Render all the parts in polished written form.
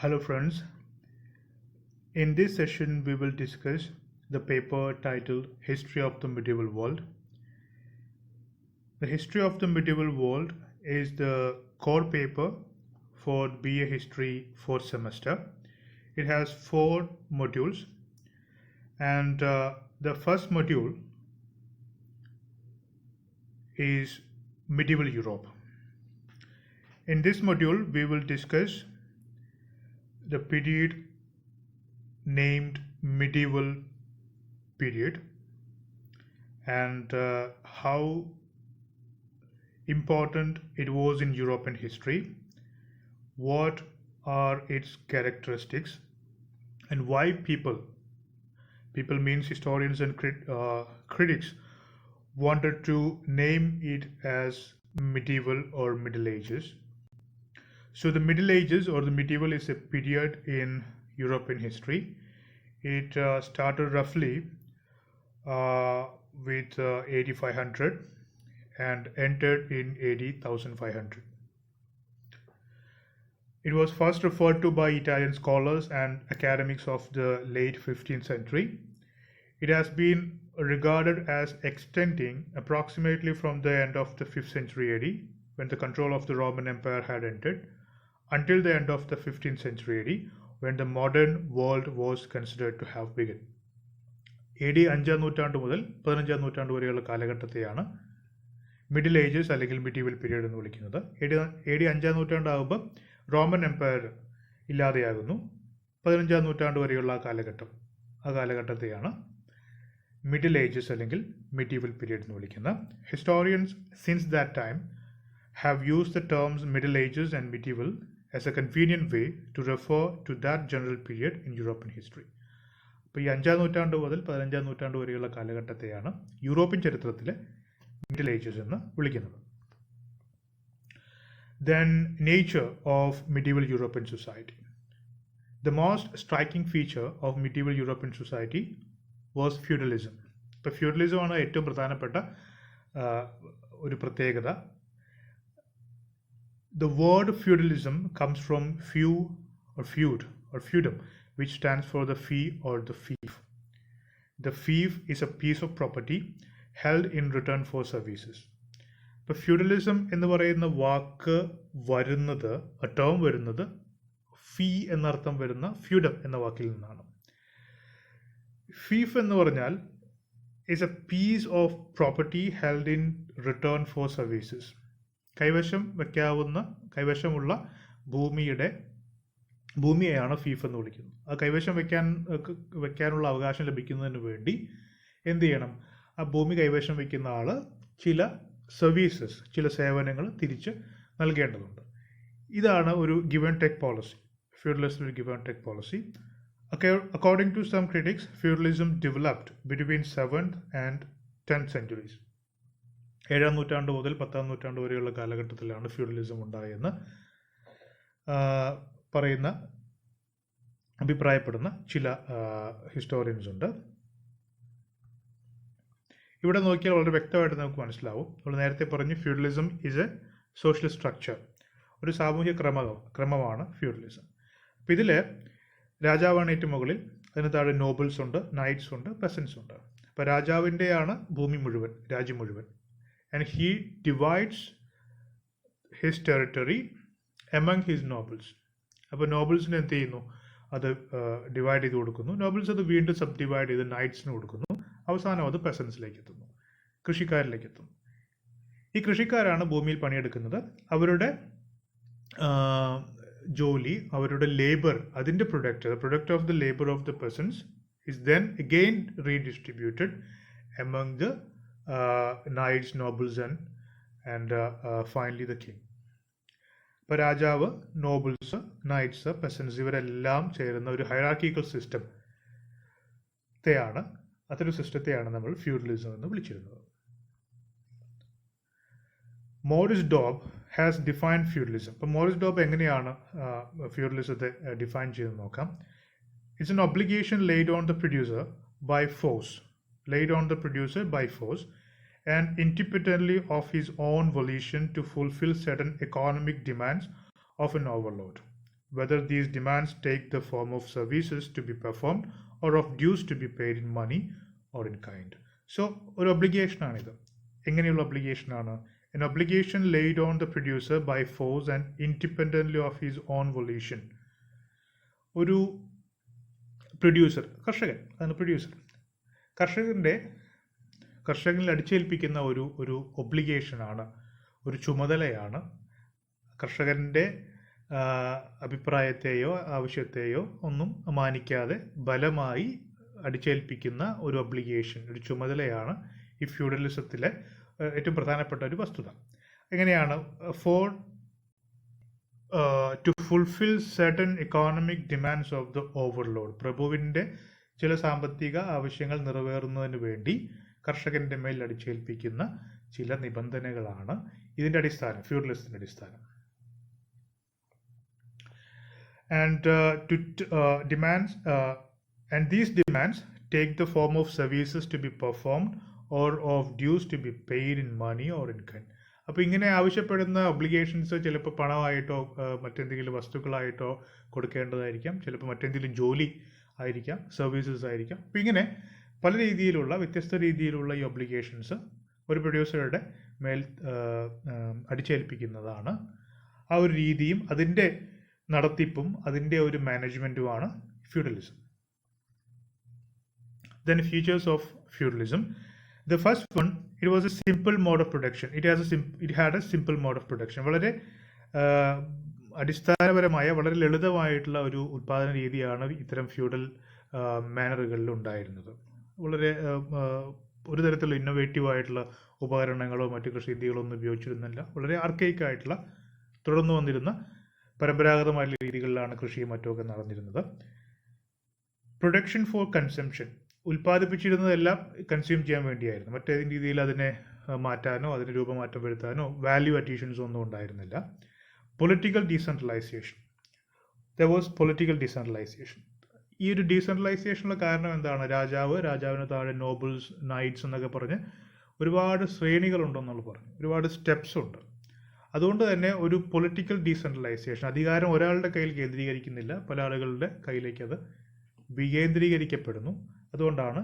Hello friends, in this session we will discuss the paper titled History of the Medieval World. The History of the Medieval World is the core paper for BA History 4th semester. It has 4 modules and the first module is Medieval Europe. In this module we will discuss the period named medieval period and how important it was in European history, what are its characteristics, and why people means historians and critics wanted to name it as medieval or Middle Ages. So the Middle Ages or the medieval is a period in European history. It started roughly with AD 500 and ended in AD 1500. It was first referred to by Italian scholars and academics of the late 15th century. It has been regarded as extending approximately from the end of the 5th century AD, when the control of the Roman Empire had ended, until the end of the 15th century AD, when the modern world was considered to have begun. AD 5ാം നൂറ്റാണ്ട് മുതൽ 15ാം നൂറ്റാണ്ട് വരെയുള്ള കാലഘട്ടത്തെയാണ് middle ages അല്ലെങ്കിൽ medieval period എന്ന് വിളിക്കുന്നത്. AD 5ാം നൂറ്റാണ്ടാകുമ്പോൾ റോമൻ എംപയർ ഇല്ലാതെയാകുന്നു. 15ാം നൂറ്റാണ്ട് വരെയുള്ള ആ കാലഘട്ടത്തെയാണ് മിഡിൽ ഏജസ് അല്ലെങ്കിൽ മിഡീവൽ പീരീഡ് എന്ന് വിളിക്കുന്നത്. Historians since that time have used the terms Middle Ages and medieval as a convenient way to refer to that general period in European history. അപ്പോൾ ഈ 5ാം നൂറ്റാണ്ട് മുതൽ 15ാം നൂറ്റാണ്ട് വരെയുള്ള കാലഘട്ടത്തെയാണ് യൂറോപ്യൻ ചരിത്രത്തിലെ മിഡിൽ ഏജസ് എന്ന് വിളിക്കുന്നത്. Then nature of medieval European society. The most striking feature of medieval European society was feudalism. ഇപ്പോൾ ഫ്യൂഡലിസം ആണ് ഏറ്റവും പ്രധാനപ്പെട്ട ഒരു പ്രത്യേകത. The word feudalism comes from feudum, which stands for the fee or the fief. The fief is a piece of property held in return for services. ഇപ്പോൾ feudalism എന്ന് പറയുന്ന വാക്ക് വരുന്നത്, ടേം വരുന്നത് ഫീ എന്നർത്ഥം വരുന്ന ഫ്യൂഡം എന്ന വാക്കിൽ നിന്നാണ്. ഫീഫ് എന്ന് പറഞ്ഞാൽ is a piece of property held in return for services. കൈവശമുള്ള ഭൂമിയെയാണ് ഫീഫ് എന്ന് വിളിക്കുന്നത്. ആ കൈവശം വെക്കാനുള്ള അവകാശം ലഭിക്കുന്നതിന് വേണ്ടി എന്ത് ചെയ്യണം? ആ ഭൂമി കൈവശം വയ്ക്കുന്ന ആള് ചില സർവീസസ്, ചില സേവനങ്ങൾ തിരിച്ച് നൽകേണ്ടതുണ്ട്. ഇതാണ് ഒരു give and take policy. Feudalism ഒരു give and take policy. According to some critics, feudalism developed between 7th and 10th centuries. 7ാം നൂറ്റാണ്ട് മുതൽ 10ാം നൂറ്റാണ്ട് വരെയുള്ള കാലഘട്ടത്തിലാണ് ഫ്യൂഡലിസം ഉണ്ടായെന്ന് അഭിപ്രായപ്പെടുന്ന ചില ഹിസ്റ്റോറിയൻസ് ഉണ്ട്. ഇവിടെ നോക്കിയാൽ വളരെ വ്യക്തമായിട്ട് നമുക്ക് മനസ്സിലാവും. നമ്മൾ നേരത്തെ പറഞ്ഞു feudalism is A social structure, ഒരു സാമൂഹ്യ ക്രമമാണ് ഫ്യൂഡലിസം. അപ്പം ഇതിൽ രാജാവാണ് ഏറ്റവും മുകളിൽ, അതിന് താഴെ നോബിൾസ് ഉണ്ട്, നൈറ്റ്സ് ഉണ്ട്, പെസൻസ് ഉണ്ട്. അപ്പോൾ രാജാവിൻ്റെയാണ് ഭൂമി മുഴുവൻ, രാജ്യം മുഴുവൻ. And he divides his territory among his nobles. അപ്പോൾ നോബിൾസിന് എന്ത് ചെയ്യുന്നു? അത് ഡിവൈഡ് ചെയ്ത് കൊടുക്കുന്നു. നോബിൾസ് അത് വീണ്ടും സബ് ഡിവൈഡ് ചെയ്ത് നൈറ്റ്സിന് കൊടുക്കുന്നു. അവസാനം അത് പെസൻസിലേക്ക് എത്തുന്നു, കൃഷിക്കാരിലേക്ക് എത്തുന്നു. ഈ കൃഷിക്കാരാണ് ഭൂമിയിൽ പണിയെടുക്കുന്നത്. അവരുടെ ജോലി, അവരുടെ ലേബർ, അതിൻ്റെ product of the labour of the peasants is then again redistributed among the knights, nobles and finally the king. ഇപ്പോൾ രാജാവ്, നോബിൾസ്, നൈറ്റ്സ്, പെസൻസ് ഇവരെല്ലാം ചേരുന്ന ഒരു ഹൈറാർക്കിക്കൽ അതൊരു സിസ്റ്റത്തെയാണ് നമ്മൾ ഫ്യൂഡലിസം എന്ന് വിളിച്ചിരുന്നത്. Morris Dobb has defined feudalism. അപ്പോൾ മോറിസ് ഡോബ് എങ്ങനെയാണ് ഫ്യൂഡലിസത്തെ ഡിഫൈൻ ചെയ്ത് നോക്കാം. It's an obligation laid on the producer by force and independently of his own volition to fulfill certain economic demands of an overlord. whether these demands take the form of services to be performed or of dues to be paid in money or in kind. So, ഒരു obligation ആണിത്. എങ്ങനെയുള്ള obligation ആണ്? An obligation laid on the producer by force and independently of his own volition. ഒരു producer, കർഷകൻ, അതാണ് producer. കർഷകനിൽ അടിച്ചേൽപ്പിക്കുന്ന ഒരു ഒബ്ലിഗേഷനാണ്, ഒരു ചുമതലയാണ്. കർഷകൻ്റെ അഭിപ്രായത്തെയോ ആവശ്യത്തെയോ ഒന്നും മാനിക്കാതെ ബലമായി അടിച്ചേൽപ്പിക്കുന്ന ഒരു ഒബ്ലിഗേഷൻ, ഒരു ചുമതലയാണ് ഈ ഫ്യൂഡലിസത്തിലെ ഏറ്റവും പ്രധാനപ്പെട്ട ഒരു വസ്തുത. എങ്ങനെയാണ്? To fulfil certain economic demands of the overlord. പ്രഭുവിൻ്റെ ചില സാമ്പത്തിക ആവശ്യങ്ങൾ നിറവേറുന്നതിന് വേണ്ടി കർഷകൻ്റെ മേൽ അടിച്ചേൽപ്പിക്കുന്ന ചില നിബന്ധനകളാണ് ഇതിൻ്റെ അടിസ്ഥാനം, ഫ്യൂഡലിസത്തിൻ്റെ അടിസ്ഥാനം. And these demands take the form of services to be performed or of dues to be paid in money or in kind. അപ്പോൾ ഇങ്ങനെ ആവശ്യപ്പെടുന്ന ഒബ്ലിഗേഷൻസ് ചിലപ്പോൾ പണമായിട്ടോ മറ്റെന്തെങ്കിലും വസ്തുക്കളായിട്ടോ കൊടുക്കേണ്ടതായിരിക്കാം, ചിലപ്പോൾ മറ്റെന്തെങ്കിലും ജോലി ആയിരിക്കാം, സർവീസസ് ആയിരിക്കാം. അപ്പോൾ ഇങ്ങനെ പല രീതിയിലുള്ള വ്യത്യസ്ത രീതിയിലുള്ള ഈ ഒബ്ലിഗേഷൻസ് ഒരു പ്രൊഡ്യൂസറുടെ മേൽ അടിച്ചേൽപ്പിക്കുന്നതാണ്. ആ ഒരു രീതിയും അതിൻ്റെ നടത്തിപ്പും അതിൻ്റെ ഒരു മാനേജ്മെൻറ്റുമാണ് feudalism. Then features of feudalism. The first one, it was a simple mode of production. It had a simple mode of production. വളരെ അടിസ്ഥാനപരമായ വളരെ ലളിതമായിട്ടുള്ള ഒരു ഉൽപാദന രീതിയാണ് ഇത്തരം ഫ്യൂഡൽ മാനറുകളിൽ ഉണ്ടായിരുന്നത്. വളരെ ഒരു തരത്തിലുള്ള ഇന്നോവേറ്റീവ് ആയിട്ടുള്ള ഉപകരണങ്ങളോ മറ്റു കൃഷി രീതികളോ ഒന്നും ഉപയോഗിച്ചിരുന്നില്ല. വളരെ ആർക്കൈക്ക് ആയിട്ടുള്ള തുടർന്നു വന്നിരുന്ന പരമ്പരാഗതമായിട്ടുള്ള രീതികളിലാണ് കൃഷിയും മറ്റുമൊക്കെ നടന്നിരുന്നത്. പ്രൊഡക്ഷൻ ഫോർ കൺസംഷൻ, ഉൽപ്പാദിപ്പിച്ചിരുന്നതെല്ലാം കൺസ്യൂം ചെയ്യാൻ വേണ്ടിയായിരുന്നു. മറ്റേതെങ്കിലും രീതിയിൽ അതിനെ മാറ്റാനോ അതിന് രൂപമാറ്റം വരുത്താനോ വാല്യൂ അഡീഷൻസോ ഒന്നും ഉണ്ടായിരുന്നില്ല. Political decentralisation, there was political decentralisation. ഈ ഒരു ഡീസെൻട്രലൈസേഷനുള്ള കാരണം എന്താണ്? രാജാവിന് താഴെ നോബിൾസ്, നൈറ്റ്സ് എന്നൊക്കെ പറഞ്ഞ് ഒരുപാട് ശ്രേണികളുണ്ടെന്നുള്ള പറഞ്ഞു, ഒരുപാട് സ്റ്റെപ്സ് ഉണ്ട്. അതുകൊണ്ട് തന്നെ ഒരു പൊളിറ്റിക്കൽ ഡീസെൻട്രലൈസേഷൻ, അധികാരം ഒരാളുടെ കയ്യിൽ കേന്ദ്രീകരിക്കുന്നില്ല, പല ആളുകളുടെ കയ്യിലേക്ക് അത് വികേന്ദ്രീകരിക്കപ്പെടുന്നു. അതുകൊണ്ടാണ്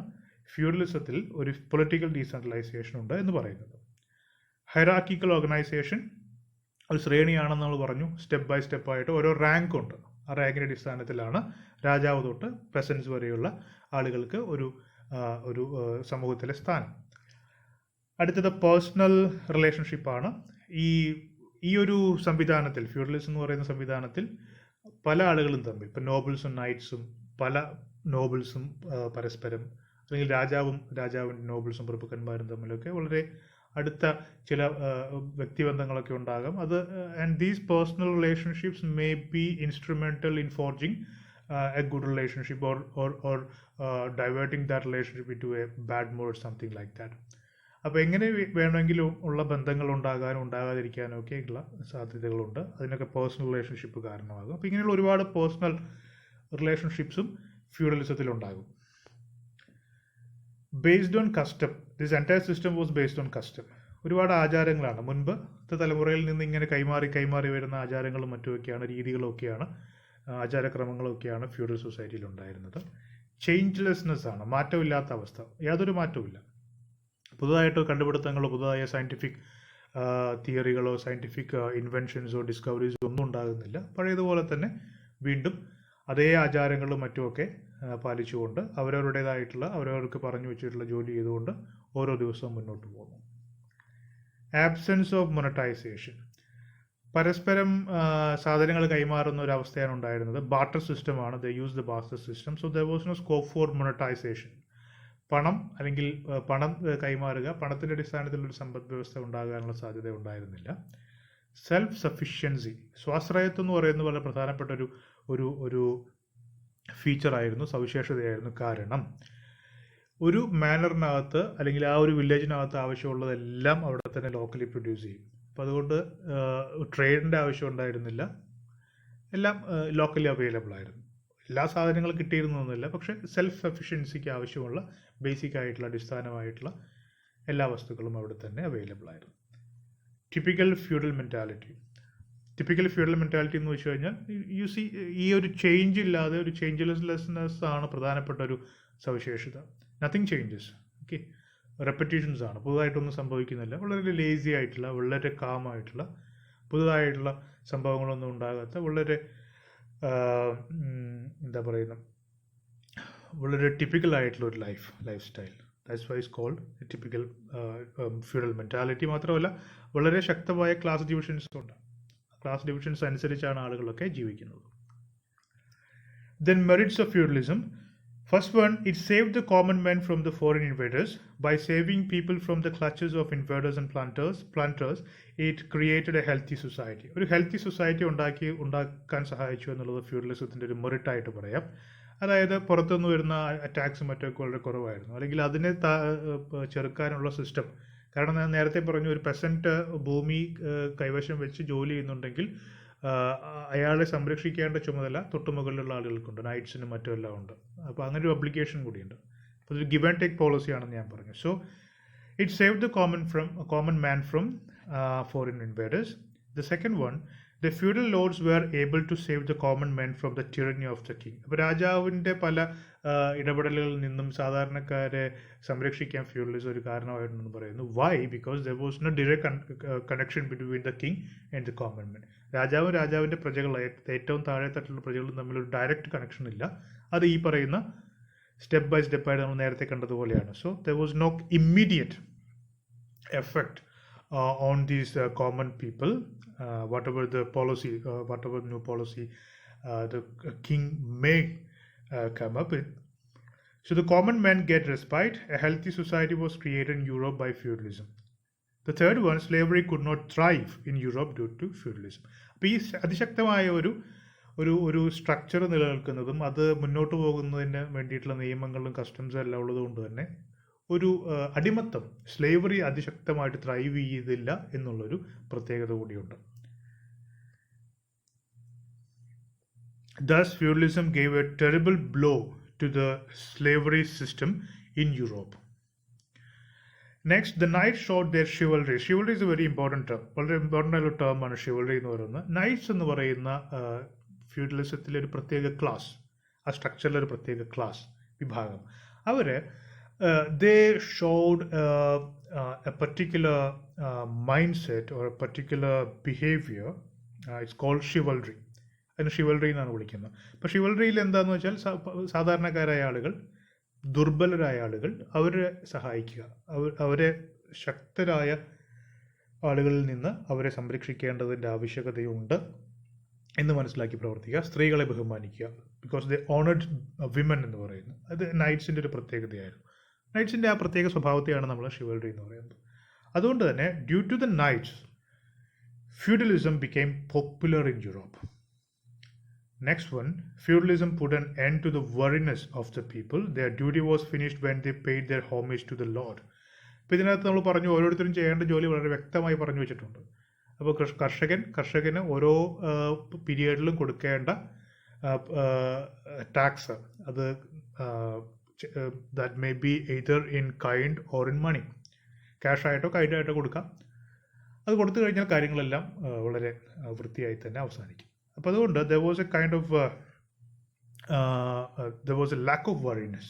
ഫ്യൂഡലിസത്തിൽ ഒരു പൊളിറ്റിക്കൽ ഡീസെൻട്രലൈസേഷൻ ഉണ്ട് എന്ന് പറയുന്നത്. ഹൈറാർക്കിക്കൽ ഓർഗനൈസേഷൻ ഒരു ശ്രേണിയാണെന്ന് നമ്മൾ പറഞ്ഞു. സ്റ്റെപ്പ് ബൈ സ്റ്റെപ്പായിട്ട് ഓരോ റാങ്ക് ഉണ്ട്. ആ റാങ്കിൻ്റെ അടിസ്ഥാനത്തിലാണ് രാജാവ് തൊട്ട് പ്രസൻസ് വരെയുള്ള ആളുകൾക്ക് ഒരു സമൂഹത്തിലെ സ്ഥാനം. അടുത്തത് പേഴ്സണൽ റിലേഷൻഷിപ്പാണ്. ഈ ഒരു സംവിധാനത്തിൽ, ഫ്യൂഡലിസം എന്ന് പറയുന്ന സംവിധാനത്തിൽ പല ആളുകളും തമ്മിൽ, ഇപ്പം നോബിൾസും നൈറ്റ്സും, പല നോബിൾസും പരസ്പരം, അല്ലെങ്കിൽ രാജാവിൻ്റെ നോബിൾസും പ്രഭുക്കന്മാരും തമ്മിലൊക്കെ വളരെ അടുത്ത ചില വ്യക്തിബന്ധങ്ങളൊക്കെ ഉണ്ടാകാം. And these personal relationships may be instrumental in forging a good relationship or diverting that relationship into a bad mode, something like that. അപ്പോൾ എങ്ങനെ വേണമെങ്കിലും ഉള്ള ബന്ധങ്ങൾ ഉണ്ടാകാനും ഉണ്ടാകാതിരിക്കാനും ഒക്കെ ഉള്ള സാധ്യതകളുണ്ട്. അതിനൊക്കെ പേഴ്സണൽ റിലേഷൻഷിപ്പ് കാരണമാകും. അപ്പോൾ ഇങ്ങനെയുള്ള ഒരുപാട് പേഴ്സണൽ റിലേഷൻഷിപ്സും ഫ്യൂഡലിസത്തിലുണ്ടാകും. Based on custom, this entire system was based on custom. ഒരുപാട് ആചാരങ്ങളാണ് മുൻപത്തെ തലമുറയിൽ നിന്ന് ഇങ്ങനെ കൈമാറി വരുന്ന ആചാരങ്ങളും മറ്റുമൊക്കെയാണ്, രീതികളൊക്കെയാണ്, ആചാരക്രമങ്ങളൊക്കെയാണ് ഫ്യൂഡൽ സൊസൈറ്റിയിൽ ഉണ്ടായിരുന്നത്. ചേഞ്ച്ലെസ്നെസ് ആണ്, മാറ്റമില്ലാത്ത അവസ്ഥ, യാതൊരു മാറ്റവുമില്ല. പുതുതായിട്ട് കണ്ടുപിടുത്തങ്ങളോ പുതുതായ സയൻറ്റിഫിക് തിയറികളോ സയൻറ്റിഫിക് ഇൻവെൻഷൻസോ ഡിസ്കവറീസോ ഒന്നും ഉണ്ടാകുന്നില്ല. പഴയതുപോലെ തന്നെ വീണ്ടും അതേ ആചാരങ്ങളും മറ്റുമൊക്കെ പാലിച്ചുകൊണ്ട് അവരവർക്ക് പറഞ്ഞു വെച്ചിട്ടുള്ള ജോലി ചെയ്തുകൊണ്ട് ഓരോ ദിവസവും മുന്നോട്ട് പോകുന്നു. ആബ്സെൻസ് ഓഫ് മൊണറ്റൈസേഷൻ, പരസ്പരം സാധനങ്ങൾ കൈമാറുന്ന ഒരു അവസ്ഥയാണ് ഉണ്ടായിരുന്നത്. ബാർട്ടർ സിസ്റ്റമാണ്, they use the barter system. So there was no scope for monetization. പണം കൈമാറുക, പണത്തിൻ്റെ അടിസ്ഥാനത്തിലൊരു സമ്പദ് വ്യവസ്ഥ ഉണ്ടാകാനുള്ള സാധ്യത ഉണ്ടായിരുന്നില്ല. സെൽഫ് സഫിഷ്യൻസി, സ്വാശ്രയത്വം എന്ന് പറയുന്നത് വളരെ പ്രധാനപ്പെട്ട ഒരു ഫീച്ചറായിരുന്നു, സവിശേഷതയായിരുന്നു. കാരണം ഒരു മാനറിനകത്ത് അല്ലെങ്കിൽ ആ ഒരു വില്ലേജിനകത്ത് ആവശ്യമുള്ളതെല്ലാം അവിടെ തന്നെ ലോക്കലി പ്രൊഡ്യൂസ് ചെയ്യും. അപ്പോൾ അതുകൊണ്ട് ട്രേഡിൻ്റെ ആവശ്യം ഉണ്ടായിരുന്നില്ല, എല്ലാം ലോക്കലി അവൈലബിൾ ആയിരുന്നു. എല്ലാ സാധനങ്ങളും കിട്ടിയിരുന്നൊന്നുമില്ല, പക്ഷേ സെൽഫ് സഫിഷ്യൻസിക്ക് ആവശ്യമുള്ള ബേസിക് ആയിട്ടുള്ള അടിസ്ഥാനമായിട്ടുള്ള എല്ലാ വസ്തുക്കളും അവിടെ തന്നെ അവൈലബിൾ ആയിരുന്നു. Typical feudal mentality, typical feudal mentality എന്ന് വെച്ച് കഴിഞ്ഞാൽ യു സി ഈ ഒരു ചേഞ്ച് ഇല്ലാതെ ഒരു ചേഞ്ച്ലെസ്നെസ് ആണ് പ്രധാനപ്പെട്ട ഒരു സവിശേഷത. നത്തിങ് ചേഞ്ചസ്, ഓക്കെ, റെപ്പറ്റീഷൻസ് ആണ്, പുതുതായിട്ടൊന്നും സംഭവിക്കുന്നില്ല. വളരെ ലേസി ആയിട്ടുള്ള, വളരെ കാമായിട്ടുള്ള, പുതുതായിട്ടുള്ള സംഭവങ്ങളൊന്നും ഉണ്ടാകാത്ത, വളരെ എന്താ പറയുന്ന, വളരെ ടിപ്പിക്കൽ ആയിട്ടുള്ള ഒരു life style. That's why is called typical feudal mentality. മാത്രമല്ല വളരെ ശക്തമായ ക്ലാസ് ഡിവിഷൻസ് ഉണ്ട്. ക്ലാസ് ഡിവിഷൻസ് അനുസരിച്ചാണ് ആളുകളൊക്കെ ജീവിക്കുന്നത്. Then merits of feudalism. First one, it saved the common man from the foreign invaders. By saving people from the clutches of invaders and planters, it created a healthy society. ഒരു healthy society ഉണ്ടാക്കാൻ സഹായിച്ചു എന്നുള്ളത് ഫ്യൂഡലിസത്തിൻ്റെ ഒരു merit ആയിട്ട് പറയാം. അതായത് പുറത്തുനിന്ന് വരുന്ന അറ്റാക്സ് മറ്റൊക്കെ വളരെ കുറവായിരുന്നു, അല്ലെങ്കിൽ അതിനെ ചെറുക്കാനുള്ള സിസ്റ്റം. കാരണം ഞാൻ നേരത്തെ പറഞ്ഞു, ഒരു പെസൻറ്റ് ഭൂമി കൈവശം വെച്ച് ജോലി ചെയ്യുന്നുണ്ടെങ്കിൽ അയാളെ സംരക്ഷിക്കേണ്ട ചുമതല തൊട്ടുമുകളിലുള്ള ആളുകൾക്കുണ്ട്, നൈറ്റ്സിനും മറ്റുമെല്ലാം ഉണ്ട്. അപ്പോൾ അങ്ങനെ ഒരു ഒബ്ലിഗേഷൻ കൂടിയുണ്ട്. അപ്പോൾ ഇതൊരു ഗിവ് ആൻഡ് ടേക്ക് പോളിസിയാണെന്ന് ഞാൻ പറഞ്ഞു. So it save the common man from foreign invaders. The second one, the feudal lords were able to save the common man from the tyranny of the king. അപ്പോൾ രാജാവിൻ്റെ പല ഇടപെടലുകളിൽ നിന്നും സാധാരണക്കാരെ സംരക്ഷിക്കാൻ feudalism ഒരു കാരണമായിട്ടുണ്ടെന്ന് പറയുന്നു. Why? Because there was no direct connection between the king and the common man. രാജാവിൻ്റെ പ്രജകൾ, ഏറ്റവും താഴെത്തട്ടിലുള്ള പ്രജകളും തമ്മിലൊരു ഡയറക്റ്റ് കണക്ഷൻ ഇല്ല. അത് ഈ പറയുന്ന സ്റ്റെപ്പ് ബൈ സ്റ്റെപ്പായിട്ട് നമ്മൾ നേരത്തെ കണ്ടതുപോലെയാണ്. So there was no immediate effect on these common people, whatever the policy, whatever new policy the king may come up with. So the common man get respite. A healthy society was created in Europe by feudalism. The third one, slavery could not thrive in Europe due to feudalism. അപ്പോൾ ഈ അതിശക്തമായ ഒരു structure നിലനിൽക്കുന്നതും അത് മുന്നോട്ട് പോകുന്നതിന് വേണ്ടിയിട്ടുള്ള നിയമങ്ങളും കസ്റ്റംസും എല്ലാം ഉള്ളതുകൊണ്ട് തന്നെ ഒരു അടിമത്തം, സ്ലേവറി അതിശക്തമായിട്ട് ത്രൈവ് ചെയ്തില്ല എന്നുള്ളൊരു പ്രത്യേകത കൂടിയുണ്ട്. Thus, feudalism gave a terrible blow to the slavery system in Europe. Next, the knights showed their chivalry. Chivalry is a very important term. വളരെ ഇമ്പോർട്ടൻ്റ് ആയ ടേം ആണ് chivalry എന്ന് പറയുന്നത്. നൈറ്റ്സ് എന്ന് പറയുന്ന ഫ്യൂഡലിസത്തിലെ ഒരു പ്രത്യേക ക്ലാസ്, ആ സ്ട്രക്ചറിലെ ഒരു പ്രത്യേക ക്ലാസ് വിഭാഗം, അവർ they showed a particular mindset or a particular behavior. It's called chivalry. അതിന് chivalry എന്നാണ് വിളിക്കുന്നത്. അപ്പോൾ chivalryയിൽ എന്താണെന്ന് വെച്ചാൽ സാധാരണക്കാരായ ആളുകൾ, ദുർബലരായ ആളുകൾ, അവരെ സഹായിക്കുക, അവരെ ശക്തരായ ആളുകളിൽ നിന്ന് അവരെ സംരക്ഷിക്കേണ്ടതിൻ്റെ ആവശ്യകതയുണ്ട് എന്ന് മനസ്സിലാക്കി പ്രവർത്തിക്കുക. സ്ത്രീകളെ ബഹുമാനിക്കുക, ബിക്കോസ് ദേ ഓണർഡ് വിമൻ എന്ന് പറയുന്നത് അത് നൈറ്റ്സിൻ്റെ ഒരു പ്രത്യേകതയായിരുന്നു. നൈറ്റ്സിൻ്റെ ആ പ്രത്യേക സ്വഭാവത്തെയാണ് നമ്മൾ chivalry എന്ന് പറയുന്നത്. അതുകൊണ്ട് തന്നെ due to the knights, feudalism became popular in Europe. Next one, feudalism put an end to the weariness of the people. Their duty was finished when they paid their homage to the Lord. അപ്പോൾ ഇതിനകത്ത് നമ്മൾ പറഞ്ഞു, ഓരോരുത്തരും ചെയ്യേണ്ട ജോലി വളരെ വ്യക്തമായി പറഞ്ഞു വെച്ചിട്ടുണ്ട്. അപ്പോൾ കർഷകന് ഓരോ പീരിയഡിലും കൊടുക്കേണ്ട ടാക്സ്, അത് that may be either in kind or in money, cash ആയിട്ടോ കൈഡായിട്ടോ കൊടുക്കാം. അത് കൊടുത്തു കഴിഞ്ഞാൽ കാര്യങ്ങളെല്ലാം വളരെ വൃത്തിയായി തന്നെ അവസാനിക്കും. അപ്പോൾ അതുകൊണ്ട് there was a lack of weariness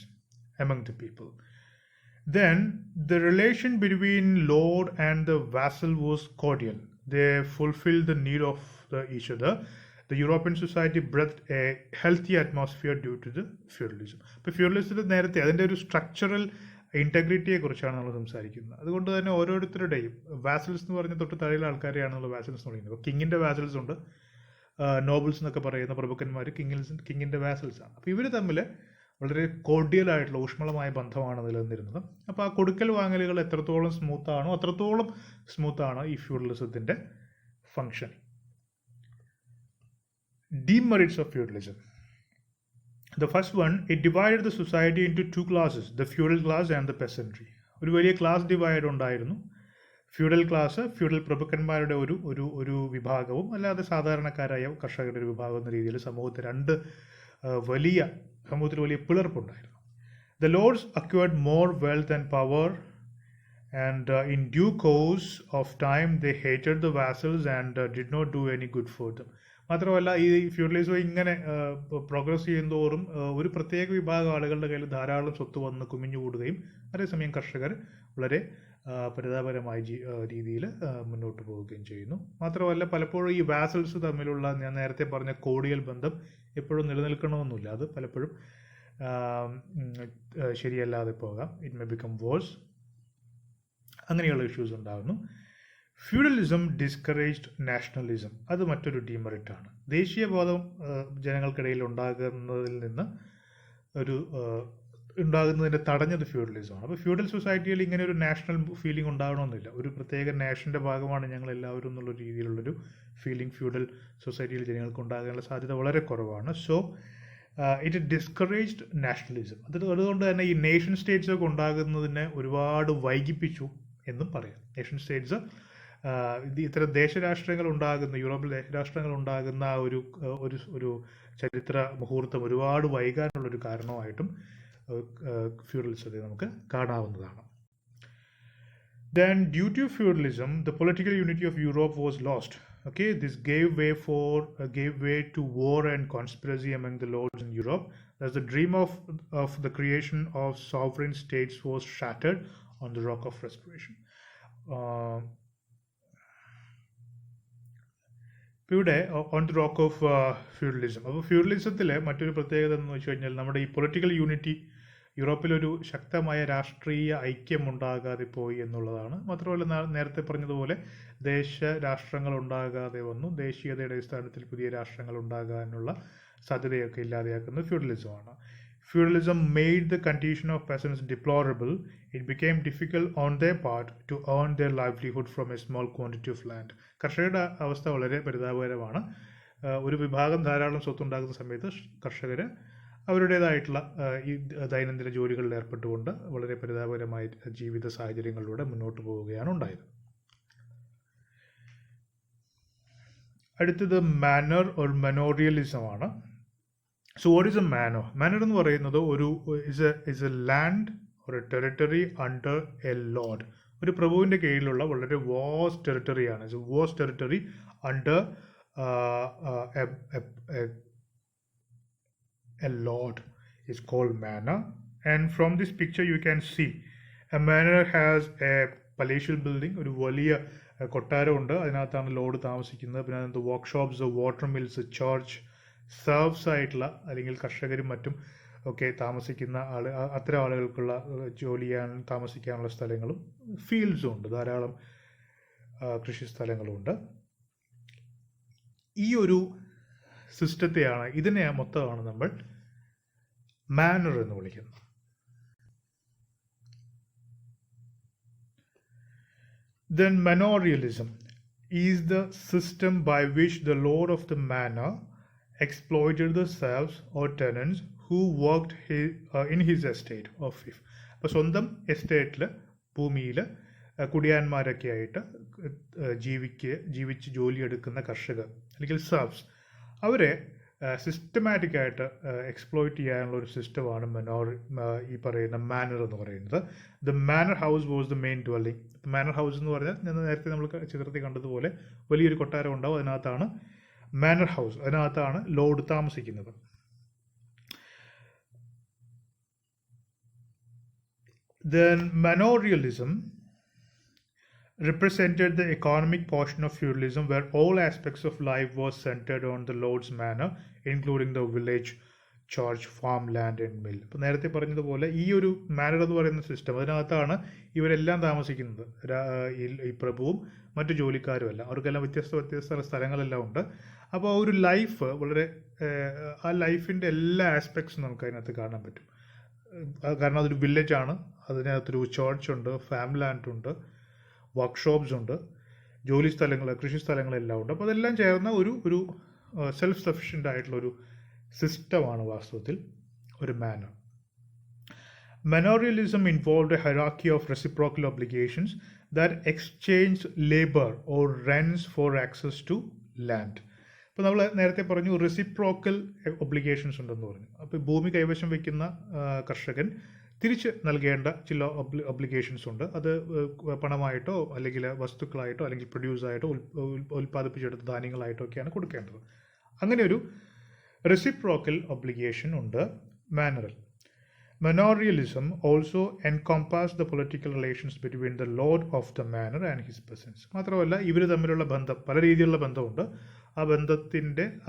among the people. Then the relation between lord and the vassal was cordial. They fulfilled the need of each other. The European society breathed a healthy atmosphere due to the feudalism. ഇപ്പോൾ ഫ്യൂഡലിസത്തിൽ നേരത്തെ അതിൻ്റെ ഒരു structural ഇൻറ്റഗ്രിറ്റിയെ കുറിച്ചാണ് നമ്മൾ സംസാരിക്കുന്നത്. അതുകൊണ്ട് തന്നെ ഓരോരുത്തരുടെയും വാസൽസ് എന്ന് പറഞ്ഞ തൊട്ട് താഴെയുള്ള ആൾക്കാരെയാണല്ലോ വാസൽസ് എന്ന് പറയുന്നത്. അപ്പോൾ കിങ്ങിൻ്റെ വാസൽസ് ഉണ്ട്, നോബിൾസ് എന്നൊക്കെ പറയുന്ന പ്രഭുക്കന്മാർ കിങ്ങിൻ്റെ വാസൽസ് ആണ്. അപ്പോൾ ഇവർ തമ്മിൽ വളരെ കോർഡിയലായിട്ടുള്ള ഊഷ്മളമായ ബന്ധമാണ് നിലനിന്നിരുന്നത്. അപ്പോൾ ആ കൊടുക്കൽ വാങ്ങലുകൾ എത്രത്തോളം സ്മൂത്താണോ അത്രത്തോളം സ്മൂത്താണ് ഈ ഫ്യൂഡലിസത്തിൻ്റെ function. Demerits of feudalism. The first one, it divided the society into two classes, the feudal class and the peasantry. ഒരു വലിയ ക്ലാസ് ഡിവൈഡ് ഉണ്ടായിരുന്നു. ഫ്യൂഡൽ ക്ലാസ്, ഫ്യൂഡൽ പ്രഭുക്കന്മാരുടെ ഒരു വിഭാഗവും അല്ലാതെ സാധാരണക്കാരായ കർഷകരുടെ ഒരു വിഭാഗം എന്ന രീതിയിൽ സമൂഹത്തിൽ വലിയ പിളർപ്പുണ്ടായിരുന്നു. The lords acquired more wealth and power and in due course of time they hated the vassals and did not do any good for them. മാത്രമല്ല ഈ ഫ്യൂഡലിസം ഇങ്ങനെ പ്രോഗ്രസ് ചെയ്യുന്തോറും ഒരു പ്രത്യേക വിഭാഗം ആളുകളുടെ കയ്യിൽ ധാരാളം സ്വത്ത് വന്ന് കുമിഞ്ഞുകൂടുകയും അതേസമയം കർഷകർ വളരെ പരിതാപകരമായ രീതിയിൽ മുന്നോട്ട് പോവുകയും ചെയ്യുന്നു. മാത്രമല്ല പലപ്പോഴും ഈ വാസൽസ് തമ്മിലുള്ള ഞാൻ നേരത്തെ പറഞ്ഞ കോഡിയൽ ബന്ധം എപ്പോഴും നിലനിൽക്കണമെന്നില്ല. അത് പലപ്പോഴും ശരിയല്ലാതെ പോകാം. It may become worse. അങ്ങനെയുള്ള ഇഷ്യൂസ് ഉണ്ടാകുന്നു. Feudalism discouraged nationalism. അത് മറ്റൊരു ഡീമെറിറ്റാണ്. ദേശീയബോധം ജനങ്ങൾക്കിടയിൽ ഉണ്ടാകുന്നതിനെ തടഞ്ഞത് ഫ്യൂഡലിസമാണ്. അപ്പോൾ ഫ്യൂഡൽ സൊസൈറ്റിയിൽ ഇങ്ങനെ ഒരു നാഷണൽ ഫീലിംഗ് ഉണ്ടാകണമെന്നില്ല. ഒരു പ്രത്യേക നാഷൻ്റെ ഭാഗമാണ് ഞങ്ങൾ എല്ലാവരും എന്നുള്ള രീതിയിലുള്ളൊരു ഫീലിംഗ് ഫ്യൂഡൽ സൊസൈറ്റിയിൽ ജനങ്ങൾക്ക് ഉണ്ടാകാനുള്ള സാധ്യത വളരെ കുറവാണ്. So it discouraged nationalism. അതുകൊണ്ട് തന്നെ ഈ നേഷൻ സ്റ്റേറ്റ്സ് ഒക്കെ ഉണ്ടാകുന്നതിനെ ഒരുപാട് വൈകിപ്പിച്ചു എന്നും പറയാം. നേഷൻ സ്റ്റേറ്റ്സ് ഇത്തരം ദേശരാഷ്ട്രങ്ങൾ ഉണ്ടാകുന്ന യൂറോപ്പിൽ ദേശരാഷ്ട്രങ്ങൾ ഉണ്ടാകുന്ന ഒരു ചരിത്ര മുഹൂർത്തം ഒരുപാട് വൈകാനുള്ളൊരു കാരണമായിട്ടും ഫ്യൂഡലിസത്തെ നമുക്ക് കാണാവുന്നതാണ്. Then due to feudalism, the political unity of Europe was lost. Okay, this gave way to war and conspiracy among the lords in Europe. Thus the dream of the creation of sovereign states was shattered on the rock of restoration. ഇവിടെ on the rock of feudalism. അപ്പോൾ ഫ്യൂഡലിസത്തിലെ മറ്റൊരു പ്രത്യേകത എന്ന് വെച്ച് കഴിഞ്ഞാൽ നമ്മുടെ ഈ political unity യൂറോപ്പിലൊരു ശക്തമായ രാഷ്ട്രീയ ഐക്യം ഉണ്ടാകാതെ പോയി എന്നുള്ളതാണ്. മാത്രമല്ല നേരത്തെ പറഞ്ഞതുപോലെ രാഷ്ട്രങ്ങൾ ഉണ്ടാകാതെ വന്നു. ദേശീയതയുടെ അടിസ്ഥാനത്തിൽ പുതിയ രാഷ്ട്രങ്ങൾ ഉണ്ടാകാനുള്ള സാധ്യതയൊക്കെ ഇല്ലാതെയാക്കുന്നത് ഫ്യൂഡലിസമാണ്. Feudalism made the condition of peasants deplorable. It became difficult on their part to earn their livelihood from a small quantity of land. കർഷകരുടെ അവസ്ഥ വളരെ പരിതാപകരമാണ്. ഒരു വിഭാഗം ധാരാളം സ്വത്തുണ്ടാകുന്ന സമയത്ത് കർഷകർ അവരുടേതായിട്ടുള്ള ഈ ദൈനംദിന ജോലികളിൽ ഏർപ്പെട്ടുകൊണ്ട് വളരെ പരിതാപകരമായ ജീവിത സാഹചര്യങ്ങളിലൂടെ മുന്നോട്ട് പോവുകയാണ് ഉണ്ടായത്. അടുത്തത് മാനർ ഓർ മനോറിയലിസം ആണ്. So what is a manor? Manor എന്ന് പറയുന്നത് is a land or a territory under a lord. ഒരു പ്രഭുവിൻ്റെ കീഴിലുള്ള വളരെ vast ടെറിട്ടറിയാണ്. It's a vast territory under a lord is called manor. And from this picture you can see a manor has a palatial building. ഒരു വലിയ കൊട്ടാരമുണ്ട്. അതിനകത്താണ് Lord താമസിക്കുന്നത്. പിന്നെ അതിനകത്ത് workshops, water mills, church, serfs ആയിട്ടുള്ള അല്ലെങ്കിൽ കർഷകരും മറ്റും ഒക്കെ താമസിക്കുന്ന അത്തരം ആളുകൾക്കുള്ള ജോലി ചെയ്യാൻ താമസിക്കാനുള്ള സ്ഥലങ്ങളും ഫീൽഡ്സും ഉണ്ട്. ധാരാളം കൃഷി സ്ഥലങ്ങളുമുണ്ട്. ഈ ഒരു ഇതിനെ മൊത്തമാണ് നമ്മൾ മാനർ എന്ന് വിളിക്കുന്നത്. Then manorialism is the system by which the lord of the manor exploited the serfs or tenants who worked in his estate or fief. അപ്പോൾ സ്വന്തം എസ്റ്റേറ്റിൽ ഭൂമിയിൽ കുടിയാന്മാരൊക്കെ ആയിട്ട് ജീവിച്ച് ജോലിയെടുക്കുന്ന കർഷകർ അല്ലെങ്കിൽ സെർഫ്സ് അവരെ സിസ്റ്റമാറ്റിക്കായിട്ട് എക്സ്പ്ലോയിറ്റ് ചെയ്യാനുള്ള ഒരു സിസ്റ്റമാണ് ഈ പറയുന്ന മാനർ എന്ന് പറയുന്നത്. The manor house was the main dwelling. Manor house എന്ന് പറഞ്ഞാൽ നേരത്തെ നമ്മൾ ചിത്രത്തിൽ കണ്ടതുപോലെ വലിയൊരു കൊട്ടാരം ഉണ്ടാവും. അതിനകത്താണ് മാനർ ഹൗസ്. അതിനകത്താണ് ലോർഡ് താമസിക്കുന്നത്. Then manorialism represented the economic portion of feudalism where all aspects of life was centered on the lord's manor, including the village, church, farmland and mill. ഇപ്പോൾ നേരത്തെ പറഞ്ഞതുപോലെ ഈ ഒരു മാനർ എന്ന് പറയുന്ന സിസ്റ്റം അതിനകത്താണ് ഇവരെല്ലാം താമസിക്കുന്നത്. ഈ പ്രഭുവും മറ്റു ജോലിക്കാരും എല്ലാം അവർക്കെല്ലാം വ്യത്യസ്ത സ്ഥലങ്ങളെല്ലാം ഉണ്ട്. അപ്പോൾ ഒരു ലൈഫ് വളരെ ആ ലൈഫിൻ്റെ എല്ലാ ആസ്പെക്ട്സും നമുക്ക് അതിനകത്ത് കാണാൻ പറ്റും. കാരണം അതൊരു വില്ലേജാണ്. അതിനകത്തൊരു ചർച്ച് ഉണ്ട്, ഫാം ലാൻഡ് ഉണ്ട്, വർക്ക്ഷോപ്സ് ഉണ്ട്, ജോലി സ്ഥലങ്ങൾ, കൃഷി സ്ഥലങ്ങളെല്ലാം ഉണ്ട്. അപ്പോൾ അതെല്ലാം ചേർന്ന ഒരു സെൽഫ് സഫിഷ്യൻ്റ് ആയിട്ടുള്ളൊരു സിസ്റ്റമാണ് വാസ്തവത്തിൽ ഒരു manor. Manorialism involved a hierarchy of reciprocal obligations that exchanged labor or rents for access to land. ഇപ്പോൾ നമ്മൾ നേരത്തെ പറഞ്ഞു റെസിപ്രോക്കൽ ഒബ്ലിഗേഷൻസ് ഉണ്ടെന്ന് പറഞ്ഞു. അപ്പോൾ ഭൂമി കൈവശം വയ്ക്കുന്ന കർഷകൻ തിരിച്ച് നൽകേണ്ട ചില ഒബ്ലിഗേഷൻസ് ഉണ്ട്. അത് പണമായിട്ടോ അല്ലെങ്കിൽ വസ്തുക്കളായിട്ടോ അല്ലെങ്കിൽ പ്രൊഡ്യൂസായിട്ടോ ഉൽപ്പാദിപ്പിച്ചെടുത്ത ധാന്യങ്ങളായിട്ടോ ഒക്കെയാണ് കൊടുക്കേണ്ടത്. അങ്ങനെ ഒരു റെസിപ്രോക്കൽ ഒബ്ലിഗേഷൻ ഉണ്ട് മാനറിൽ. Manorialism also encompassed the political relations between the lord of the manor and his peasants. മാത്രമല്ല ഇവർ തമ്മിലുള്ള ബന്ധം, പല രീതിയിലുള്ള ബന്ധമുണ്ട്. ആ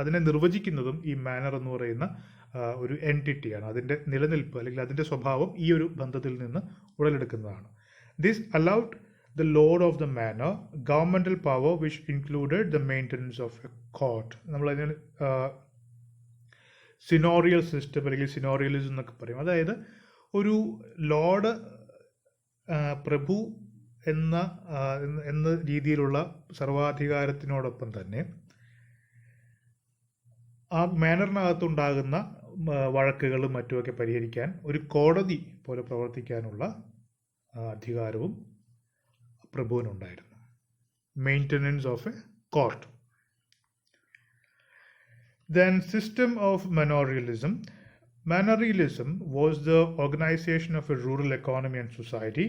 അതിനെ നിർവചിക്കുന്നതും ഈ മാനർ എന്ന് പറയുന്ന ഒരു എൻറ്റിറ്റിയാണ്. അതിൻ്റെ നിലനിൽപ്പ് അല്ലെങ്കിൽ അതിൻ്റെ സ്വഭാവം ഈ ഒരു ബന്ധത്തിൽ നിന്ന് ഉടലെടുക്കുന്നതാണ്. This allowed the lord of the manor governmental power which included the maintenance of a court. നമ്മളതിന് സിനോറിയൽ സിസ്റ്റം അല്ലെങ്കിൽ സിനോറിയലിസം എന്നൊക്കെ പറയും. അതായത് ഒരു ലോർഡ് പ്രഭു എന്ന രീതിയിലുള്ള സർവാധികാരത്തിനോടൊപ്പം തന്നെ ആ മാനറിനകത്തുണ്ടാകുന്ന വഴക്കുകളും മറ്റുമൊക്കെ പരിഹരിക്കാൻ ഒരു കോടതി പോലെ പ്രവർത്തിക്കാനുള്ള അധികാരവും പ്രഭുവിനുണ്ടായിരുന്നു. Maintenance of a court. Then system of manorialism. Manorialism was the organization of a rural economy and society.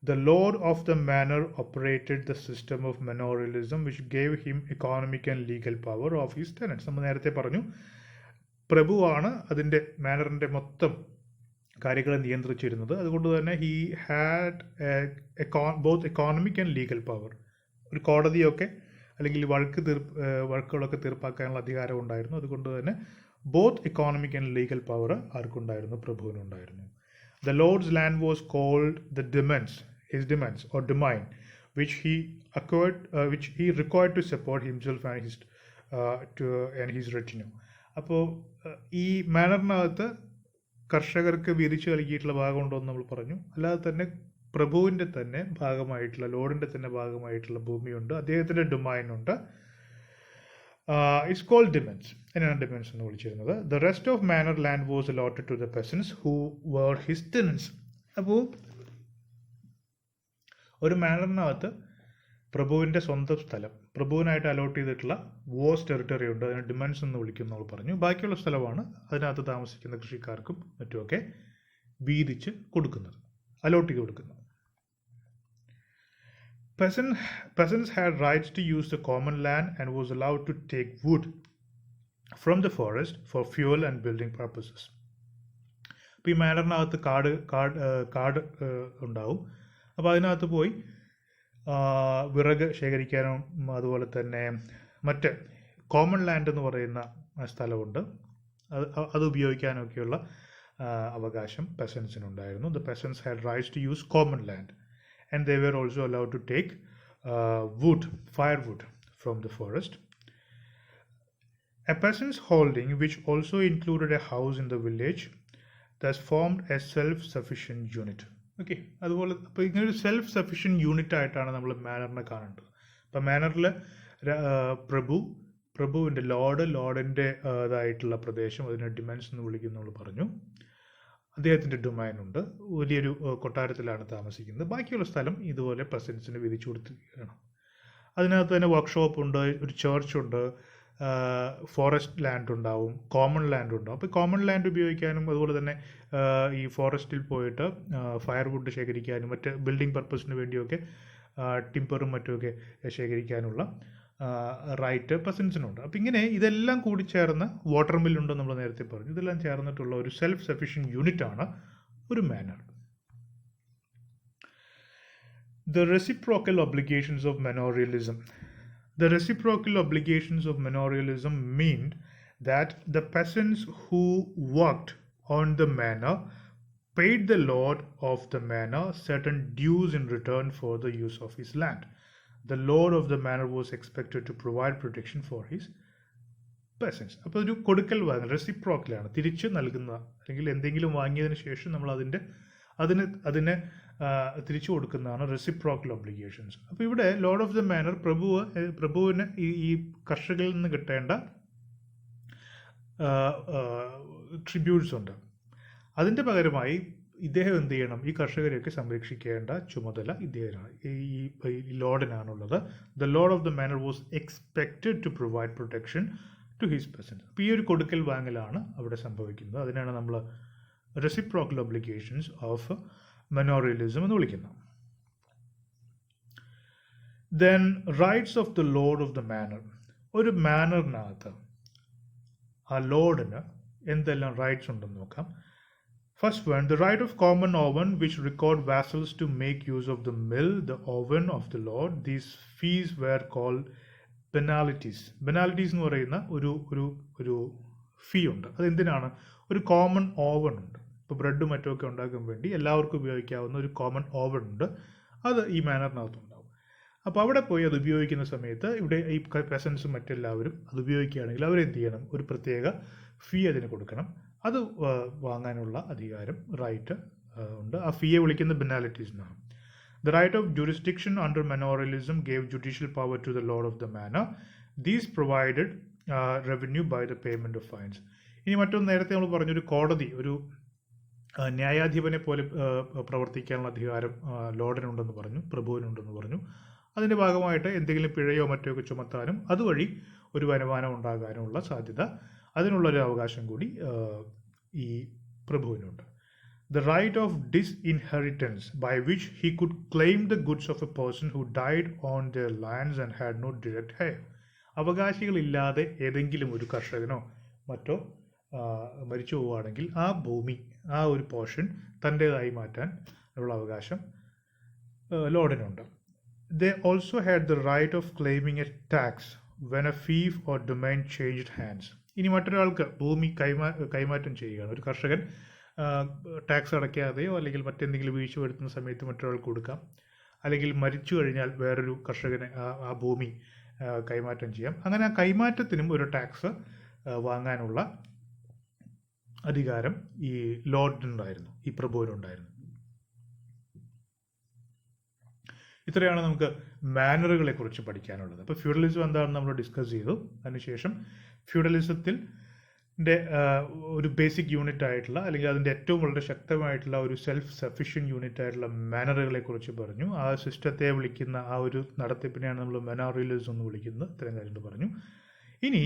The lord of the manor operated the system of manorialism which gave him economic and legal power of his tenants. നമ്മൾ നേരത്തെ പറഞ്ഞു, പ്രഭുവാണ് അതിൻ്റെ മാനറിൻ്റെ മൊത്തം കാര്യങ്ങളെ നിയന്ത്രിച്ചിരുന്നത്. അതുകൊണ്ട് തന്നെ he had both economic and legal power. ഒരു കോടതിയൊക്കെ അല്ലെങ്കിൽ വഴക്കുകളൊക്കെ തീർപ്പാക്കാനുള്ള അധികാരം ഉണ്ടായിരുന്നു. അതുകൊണ്ട് തന്നെ both economic and legal power ആർക്കുണ്ടായിരുന്നു? പ്രഭുവിനുണ്ടായിരുന്നു. The lord's land was called the his demesne or demesne which he required to support himself and his retinue. അപ്പോൾ ഈ മാനറിനകത്ത് കർഷകർക്ക് വീതിച്ചു നൽകിയിട്ടുള്ള ഭാഗമുണ്ടോ എന്ന് നമ്മൾ പറഞ്ഞു. അല്ലാതെ തന്നെ പ്രഭുവിൻ്റെ തന്നെ ഭാഗമായിട്ടുള്ള, ലോർഡിൻ്റെ തന്നെ ഭാഗമായിട്ടുള്ള ഭൂമിയുണ്ട്. അദ്ദേഹത്തിൻ്റെ ഡൊമൈനുണ്ട്. It's called ഡിമെൻസ്. എന്നാണ് ഡിമെൻസ് എന്ന് വിളിച്ചിരുന്നത്? The rest of manor land was allotted to the peasants who were his tenants. അപ്പോൾ ഒരു മാനറിനകത്ത് പ്രഭുവിൻ്റെ സ്വന്തം സ്ഥലം, പ്രഭുവിനായിട്ട് അലോട്ട് ചെയ്തിട്ടുള്ള വോസ് ടെറിട്ടറി ഉണ്ട്. അതിന് ഡിമെൻസ് എന്ന് വിളിക്കും നമ്മൾ പറഞ്ഞു. ബാക്കിയുള്ള സ്ഥലമാണ് അതിനകത്ത് താമസിക്കുന്ന കൃഷിക്കാർക്കും മറ്റുമൊക്കെ വീതിച്ച് കൊടുക്കുന്നത്, അലോട്ട് ചെയ്ത് കൊടുക്കുന്നത്. Peasants had rights to use the common land and was allowed to take wood from the forest for fuel and building purposes. അപ്പോൾ ഈ മാനറിനകത്ത് കാട് ഉണ്ടാവും. അപ്പോൾ അതിനകത്ത് പോയി വിറക് ശേഖരിക്കാനും അതുപോലെ തന്നെ മറ്റ് കോമൺ ലാൻഡ് എന്ന് പറയുന്ന സ്ഥലമുണ്ട്, അത് ഉപയോഗിക്കാനൊക്കെയുള്ള അവകാശം പെസൻസിനുണ്ടായിരുന്നു. The peasants had rights to use common land. And they were also allowed to take firewood from the forest. A peasant's holding, which also included a house in the village, thus formed a self-sufficient unit. Okay, അതുപോലെ അപ്പോൾ ഇങ്ങനെ ഒരു self sufficient unit ആയിട്ടാണ് നമ്മൾ മാനറിനെ കാണേണ്ടത്. അപ്പം മാനറിൽ പ്രഭുവിൻ്റെ ലോർഡിൻ്റെ ഇതായിട്ടുള്ള പ്രദേശം, അതിനെ ഡിമെൻസ് എന്ന് വിളിക്കുന്നു നമ്മൾ പറഞ്ഞു. അദ്ദേഹത്തിൻ്റെ ഡൊമൈനുണ്ട്. വലിയൊരു കൊട്ടാരത്തിലാണ് താമസിക്കുന്നത്. ബാക്കിയുള്ള സ്ഥലം ഇതുപോലെ പെസൻസിന് വിധിച്ചു കൊടുത്തിരിക്കുകയാണ്. അതിനകത്ത് തന്നെ വർക്ക്ഷോപ്പ് ഉണ്ട്, ഒരു ചർച്ച് ഉണ്ട്, ഫോറസ്റ്റ് ലാൻഡ് ഉണ്ടാവും, കോമൺ ലാൻഡ് ഉണ്ടാവും. അപ്പോൾ കോമൺ ലാൻഡ് ഉപയോഗിക്കാനും അതുപോലെ തന്നെ ഈ ഫോറസ്റ്റിൽ പോയിട്ട് ഫയർവുഡ് ശേഖരിക്കാനും മറ്റ് ബിൽഡിംഗ് പർപ്പസിന് വേണ്ടിയൊക്കെ ടിമ്പറും മറ്റുമൊക്കെ ശേഖരിക്കാനുള്ള റൈറ്റ് പെസൻസിനുണ്ട്. അപ്പം ഇങ്ങനെ ഇതെല്ലാം കൂടി ചേർന്ന് വാട്ടർ മില്ലുണ്ടെന്ന് നമ്മൾ നേരത്തെ പറഞ്ഞു. ഇതെല്ലാം ചേർന്നിട്ടുള്ള ഒരു സെൽഫ് സഫിഷ്യൻറ്റ് യൂണിറ്റാണ് ഒരു manor. The reciprocal obligations of manorialism. The reciprocal obligations of manorialism mean that the peasants who worked on the manor paid the lord of the manor certain dues in return for the use of his land. The lord of the manor was expected to provide protection for his peasants. അപ്പോൾ ഒരു കൊടുക്കൽ വാങ്ങൽ, റെസിപ്രോക്കലാണ്, തിരിച്ച് നൽകുന്ന, അല്ലെങ്കിൽ എന്തെങ്കിലും വാങ്ങിയതിന് ശേഷം നമ്മൾ അതിനെ തിരിച്ചു കൊടുക്കുന്നതാണ് റെസിപ്രോക്കൽ ഒബ്ലിഗേഷൻസ്. അപ്പോൾ ഇവിടെ ലോർഡ് ഓഫ് ദ മാനർ പ്രഭുവിന് ഈ കർഷകരിൽ നിന്ന് കിട്ടേണ്ട ട്രിബ്യൂട്ട്സ് ഉണ്ട്. അതിൻ്റെ പകരമായി ഇദ്ദേഹം എന്ത് ചെയ്യണം? ഈ കർഷകരെയൊക്കെ സംരക്ഷിക്കേണ്ട ചുമതല ഇദ്ദേഹമാണ്, ഈ ലോർഡിനാണുള്ളത്. The lord of the manor was expected to provide protection to his peasants. അപ്പോൾ ഈ ഒരു കൊടുക്കൽ വാങ്ങലാണ് അവിടെ സംഭവിക്കുന്നത്. അതിനാണ് നമ്മൾ റെസിപ്രോക്കൽ ഒബ്ലിഗേഷൻസ് ഓഫ് മനോറിയലിസം എന്ന് വിളിക്കുന്നു. Then rights of the lord of the manor. ഒരു മാനറിനകത്ത് ആ ലോർഡിന് എന്തെല്ലാം റൈറ്റ്സ് ഉണ്ടെന്ന് നോക്കാം. First one, the right of common oven which record vassals to make use of the mill, the oven of the Lord. These fees were called penalties. Penalties എന്ന് പറയുന്ന ഒരു ഫീ ഉണ്ട്. അതെന്തിനാണ്? ഒരു കോമൺ ഓവൻ ഉണ്ട്. ഇപ്പോൾ ബ്രെഡും മറ്റുമൊക്കെ ഉണ്ടാക്കാൻ വേണ്ടി എല്ലാവർക്കും ഉപയോഗിക്കാവുന്ന ഒരു കോമൺ ഓവൻ ഉണ്ട്. അത് ഈ മാനറിനകത്തുണ്ടാവും. അപ്പോൾ അവിടെ പോയി അത് ഉപയോഗിക്കുന്ന സമയത്ത് ഇവിടെ ഈ പെസൻസും മറ്റെല്ലാവരും അത് ഉപയോഗിക്കുകയാണെങ്കിൽ അവരെന്ത് ചെയ്യണം? ഒരു പ്രത്യേക ഫീ അതിന് കൊടുക്കണം. അത് വാങ്ങാനുള്ള അധികാരം, റൈറ്റ് ഉണ്ട്. ആ ഫീയെ വിളിക്കുന്ന ബെനാലിറ്റീസ് എന്നാണ്. The right of jurisdiction under manorialism gave judicial power to the lord of the manor. These provided revenue by the payment of fines. ഇനി മറ്റൊന്ന്, നേരത്തെ നമ്മൾ പറഞ്ഞൊരു കോടതി, ഒരു ന്യായാധിപനെ പോലെ പ്രവർത്തിക്കാനുള്ള അധികാരം ലോർഡിനുണ്ടെന്ന് പറഞ്ഞു, പ്രഭുവിനുണ്ടെന്ന് പറഞ്ഞു. അതിൻ്റെ ഭാഗമായിട്ട് എന്തെങ്കിലും പിഴയോ മറ്റോ ഒക്കെ ചുമത്താനും അതുവഴി ഒരു വരുമാനം ഉണ്ടാകാനുമുള്ള സാധ്യത, അതിനുള്ളൊരു അവകാശം കൂടി ഈ പ്രഭുവിനുണ്ട്. The right of disinheritance by which he could claim the goods of a person who died on their lands and had no direct heir. അവകാശികളില്ലാതെ ഏതെങ്കിലും ഒരു കർഷകനോ മറ്റോ മരിച്ചു പോവുകയാണെങ്കിൽ ആ ഭൂമി, ആ ഒരു പോർഷൻ തൻ്റേതായി മാറ്റാൻ ഉള്ള അവകാശം ലോർഡിനുണ്ട്. They also had the right of claiming a tax when a fief or domain changed hands. ഇനി മറ്റൊരാൾക്ക് ഭൂമി കൈമാറ്റം ചെയ്യുകയാണ്. ഒരു കർഷകൻ ടാക്സ് അടയ്ക്കാതെയോ അല്ലെങ്കിൽ മറ്റെന്തെങ്കിലും വീഴ്ച വരുത്തുന്ന സമയത്ത് മറ്റൊരാൾക്ക് കൊടുക്കാം. അല്ലെങ്കിൽ മരിച്ചു കഴിഞ്ഞാൽ വേറൊരു കർഷകന് ആ ഭൂമി കൈമാറ്റം ചെയ്യാം. അങ്ങനെ ആ കൈമാറ്റത്തിനും ഒരു ടാക്സ് വാങ്ങാനുള്ള അധികാരം ഈ ലോർഡിനുണ്ടായിരുന്നു, ഈ പ്രഭുവിനുണ്ടായിരുന്നു. ഇത്രയാണ് നമുക്ക് മാനറുകളെ കുറിച്ച് പഠിക്കാനുള്ളത്. അപ്പോൾ ഫ്യൂഡലിസം എന്താണെന്ന് നമ്മൾ ഡിസ്കസ് ചെയ്തു. അതിനുശേഷം ഫ്യൂഡലിസത്തിൻ്റെ ഒരു ബേസിക് യൂണിറ്റ് ആയിട്ടുള്ള, അല്ലെങ്കിൽ അതിൻ്റെ ഏറ്റവും വളരെ ശക്തമായിട്ടുള്ള ഒരു സെൽഫ് സഫിഷ്യൻറ്റ് യൂണിറ്റ് ആയിട്ടുള്ള മാനറുകളെ കുറിച്ച് പറഞ്ഞു. ആ സിസ്റ്റത്തെ വിളിക്കുന്ന ആ ഒരു നടത്തിപ്പിനെയാണ് നമ്മൾ മനോറിയലിസം എന്ന് വിളിക്കുന്നത്. ഇത്തരം കാര്യങ്ങൾ പറഞ്ഞു. ഇനി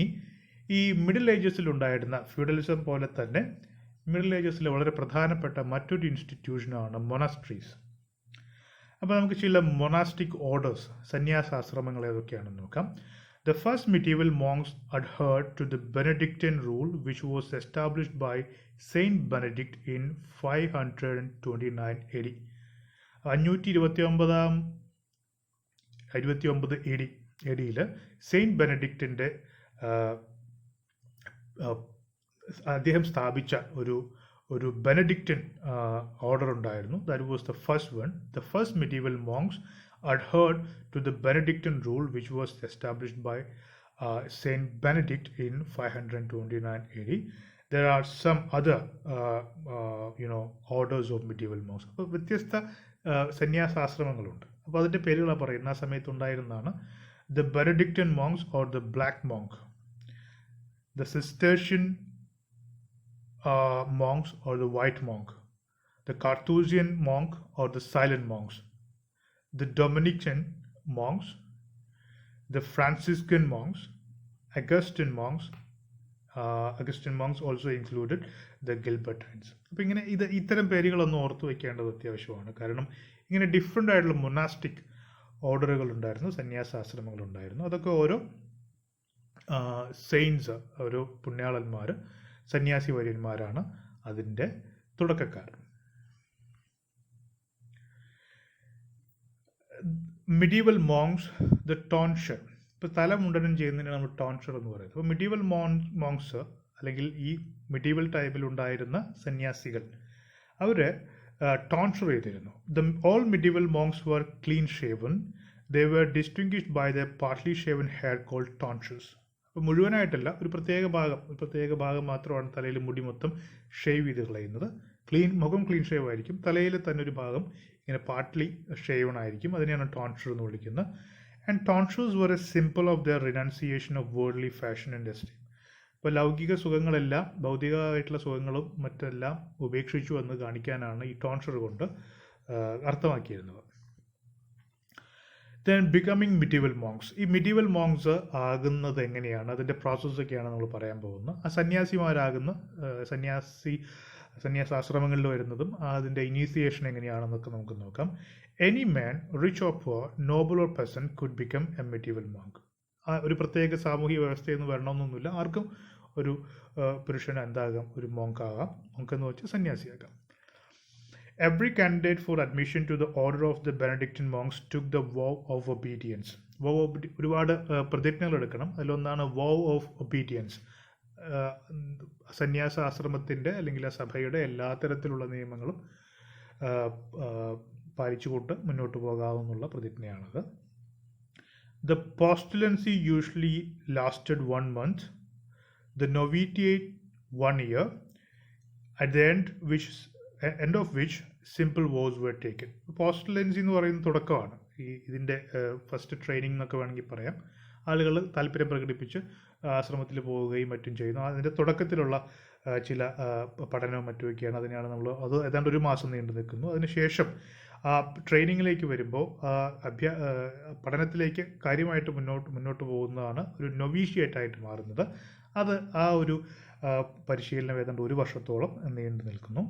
ഈ മിഡിൽ ഏജസിൽ ഉണ്ടായിരുന്ന ഫ്യൂഡലിസം പോലെ തന്നെ മിഡിൽ ഏജസിലെ വളരെ പ്രധാനപ്പെട്ട മറ്റൊരു ഇൻസ്റ്റിറ്റ്യൂഷനാണ് മൊനാസ്ട്രീസ്. അപ്പോൾ നമുക്ക് ചില മൊനാസ്റ്റിക് ഓർഡേഴ്സ്, സന്യാസാശ്രമങ്ങൾ ഏതൊക്കെയാണെന്ന് നോക്കാം. The first medieval monks adhered to the Benedictine Rule, which was established by Saint Benedict in 529 AD. 529 AD saint ബെനഡിക്റ്റിൻ്റെ അദ്ദേഹം സ്ഥാപിച്ച ഒരു ബെനഡിക്റ്റിൻ ഓർഡർ ഉണ്ടായിരുന്നു. That was the first one. The first medieval monks adhered to the Benedictine Rule, which was established by Saint Benedict in 529 AD. There are some other orders of medieval monks. അപ്പോൾ വ്യത്യസ്ത സന്യാസാശ്രമങ്ങളുണ്ട്. അപ്പോൾ അതിൻ്റെ പേരുകളാണ് പറയുന്നത്. ആ സമയത്ത് ഉണ്ടായിരുന്നതാണ് the Benedictine monks or the Black monk, the Cistercian monks or the White monk, the Carthusian monk or the Silent monks, the Dominican monks, the Franciscan monks, Augustine monks. Augustine monks also included the Gilbertines. അപ്പോൾ ഇങ്ങനെ ഇത്തരം പേരുകളൊന്നും ഓർത്തു വയ്ക്കേണ്ടത് അത്യാവശ്യമാണ്. കാരണം ഇങ്ങനെ different ആയിട്ടുള്ള മൊനാസ്റ്റിക് ഓർഡറുകൾ ഉണ്ടായിരുന്നു, സന്യാസാശ്രമങ്ങൾ ഉണ്ടായിരുന്നു. അതൊക്കെ ഓരോ സെയിൻസ്, ഓരോ പുണ്യാളന്മാർ, സന്യാസി വര്യന്മാരാണ് അതിൻ്റെ തുടക്കക്കാർ. Medieval monks, the tonsure. ഇപ്പോൾ തല മുണ്ടനം ചെയ്യുന്നതിന് നമ്മൾ ടോൺഷർ എന്ന് പറയുന്നത്. അപ്പോൾ മിഡീവൽ മോങ്സ് അല്ലെങ്കിൽ ഈ മിഡീവൽ ടൈമിൽ ഉണ്ടായിരുന്ന സന്യാസികൾ അവർ ടോൺഷർ ചെയ്തിരുന്നു. All medieval monks were clean shaven. They were distinguished by their partly shaven hair called tonsures. അപ്പോൾ മുഴുവനായിട്ടല്ല, ഒരു പ്രത്യേക ഭാഗം മാത്രമാണ് തലയിൽ മുടി മൊത്തം ഷേവ് ചെയ്ത് കളയുന്നത്. മുഖം ക്ലീൻ ഷേവ് ആയിരിക്കും, തലയിൽ തന്നെ ഒരു ഭാഗം ഇങ്ങനെ പാർട്ട്ലി ഷേവൺ ആയിരിക്കും. അതിനെയാണ് ടോൺഷർ എന്ന് വിളിക്കുന്നത്. And tonsures were a symbol of their renunciation of worldly fashion and esteem. ഇപ്പോൾ ലൗകിക സുഖങ്ങളെല്ലാം, ഭൗതികമായിട്ടുള്ള സുഖങ്ങളും മറ്റെല്ലാം ഉപേക്ഷിച്ചു എന്ന് കാണിക്കാനാണ് ഈ ടോൺഷർ കൊണ്ട് അർത്ഥമാക്കിയിരുന്നത്. Then becoming medieval monks. ഈ മിഡീവൽ മോങ്സ് ആകുന്നത് എങ്ങനെയാണ്, അതിൻ്റെ പ്രോസസ്സൊക്കെയാണ് നമ്മൾ പറയാൻ പോകുന്നത്. ആ സന്യാസി സന്യാസാശ്രമങ്ങളിൽ വരുന്നതും അതിൻ്റെ ഇനീസിയേഷൻ എങ്ങനെയാണെന്നൊക്കെ നമുക്ക് നോക്കാം. Any man rich or poor Noble or peasant could become A medieval monk. ഒരു പ്രത്യേക സാമൂഹിക വ്യവസ്ഥയെന്ന് വരണമെന്നൊന്നുമില്ല, ആർക്കും ഒരു പുരുഷന് എന്താകാം, ഒരു മോങ്ക് ആകാം. മോങ്ക് എന്ന് വെച്ചാൽ സന്യാസിയാകാം. Every candidate for admission to the order of the Benedictine monks took the vow of obedience. ഒരുപാട് പ്രതിജ്ഞകൾ എടുക്കണം. അതിലൊന്നാണ് vow of obedience. സന്യാസ ആശ്രമത്തിൻ്റെ അല്ലെങ്കിൽ ആ സഭയുടെ എല്ലാ തരത്തിലുള്ള നിയമങ്ങളും പാലിച്ചുകൊണ്ട് മുന്നോട്ട് പോകാവുന്നുള്ള പ്രതിജ്ഞയാണത്. The postulancy usually lasted 1 month, the novitiate 1 year, at the end of which simple vows were taken. പോസ്റ്റുലൻസി എന്ന് പറയുന്നത് തുടക്കമാണ്. ഇതിൻ്റെ ഫസ്റ്റ് ട്രെയിനിങ് എന്നൊക്കെ വേണമെങ്കിൽ പറയാം. ആളുകൾ താല്പര്യം പ്രകടിപ്പിച്ച് ആശ്രമത്തിൽ പോവുകയും മറ്റും ചെയ്യുന്നു. അതിൻ്റെ തുടക്കത്തിലുള്ള ചില പഠനവും മറ്റുമൊക്കെയാണ്. അതിനെയാണ് അത് ഏതാണ്ട് 1 മാസം നീണ്ടു നിൽക്കുന്നു. അതിനുശേഷം ട്രെയിനിങ്ങിലേക്ക് വരുമ്പോൾ പഠനത്തിലേക്ക് കാര്യമായിട്ട് മുന്നോട്ട് പോകുന്നതാണ് ഒരു നൊവീഷ്യേറ്റായിട്ട് മാറുന്നത്. അത് ആ ഒരു പരിശീലനം ഏതാണ്ട് 1 വർഷത്തോളം നീണ്ടു നിൽക്കുന്നു.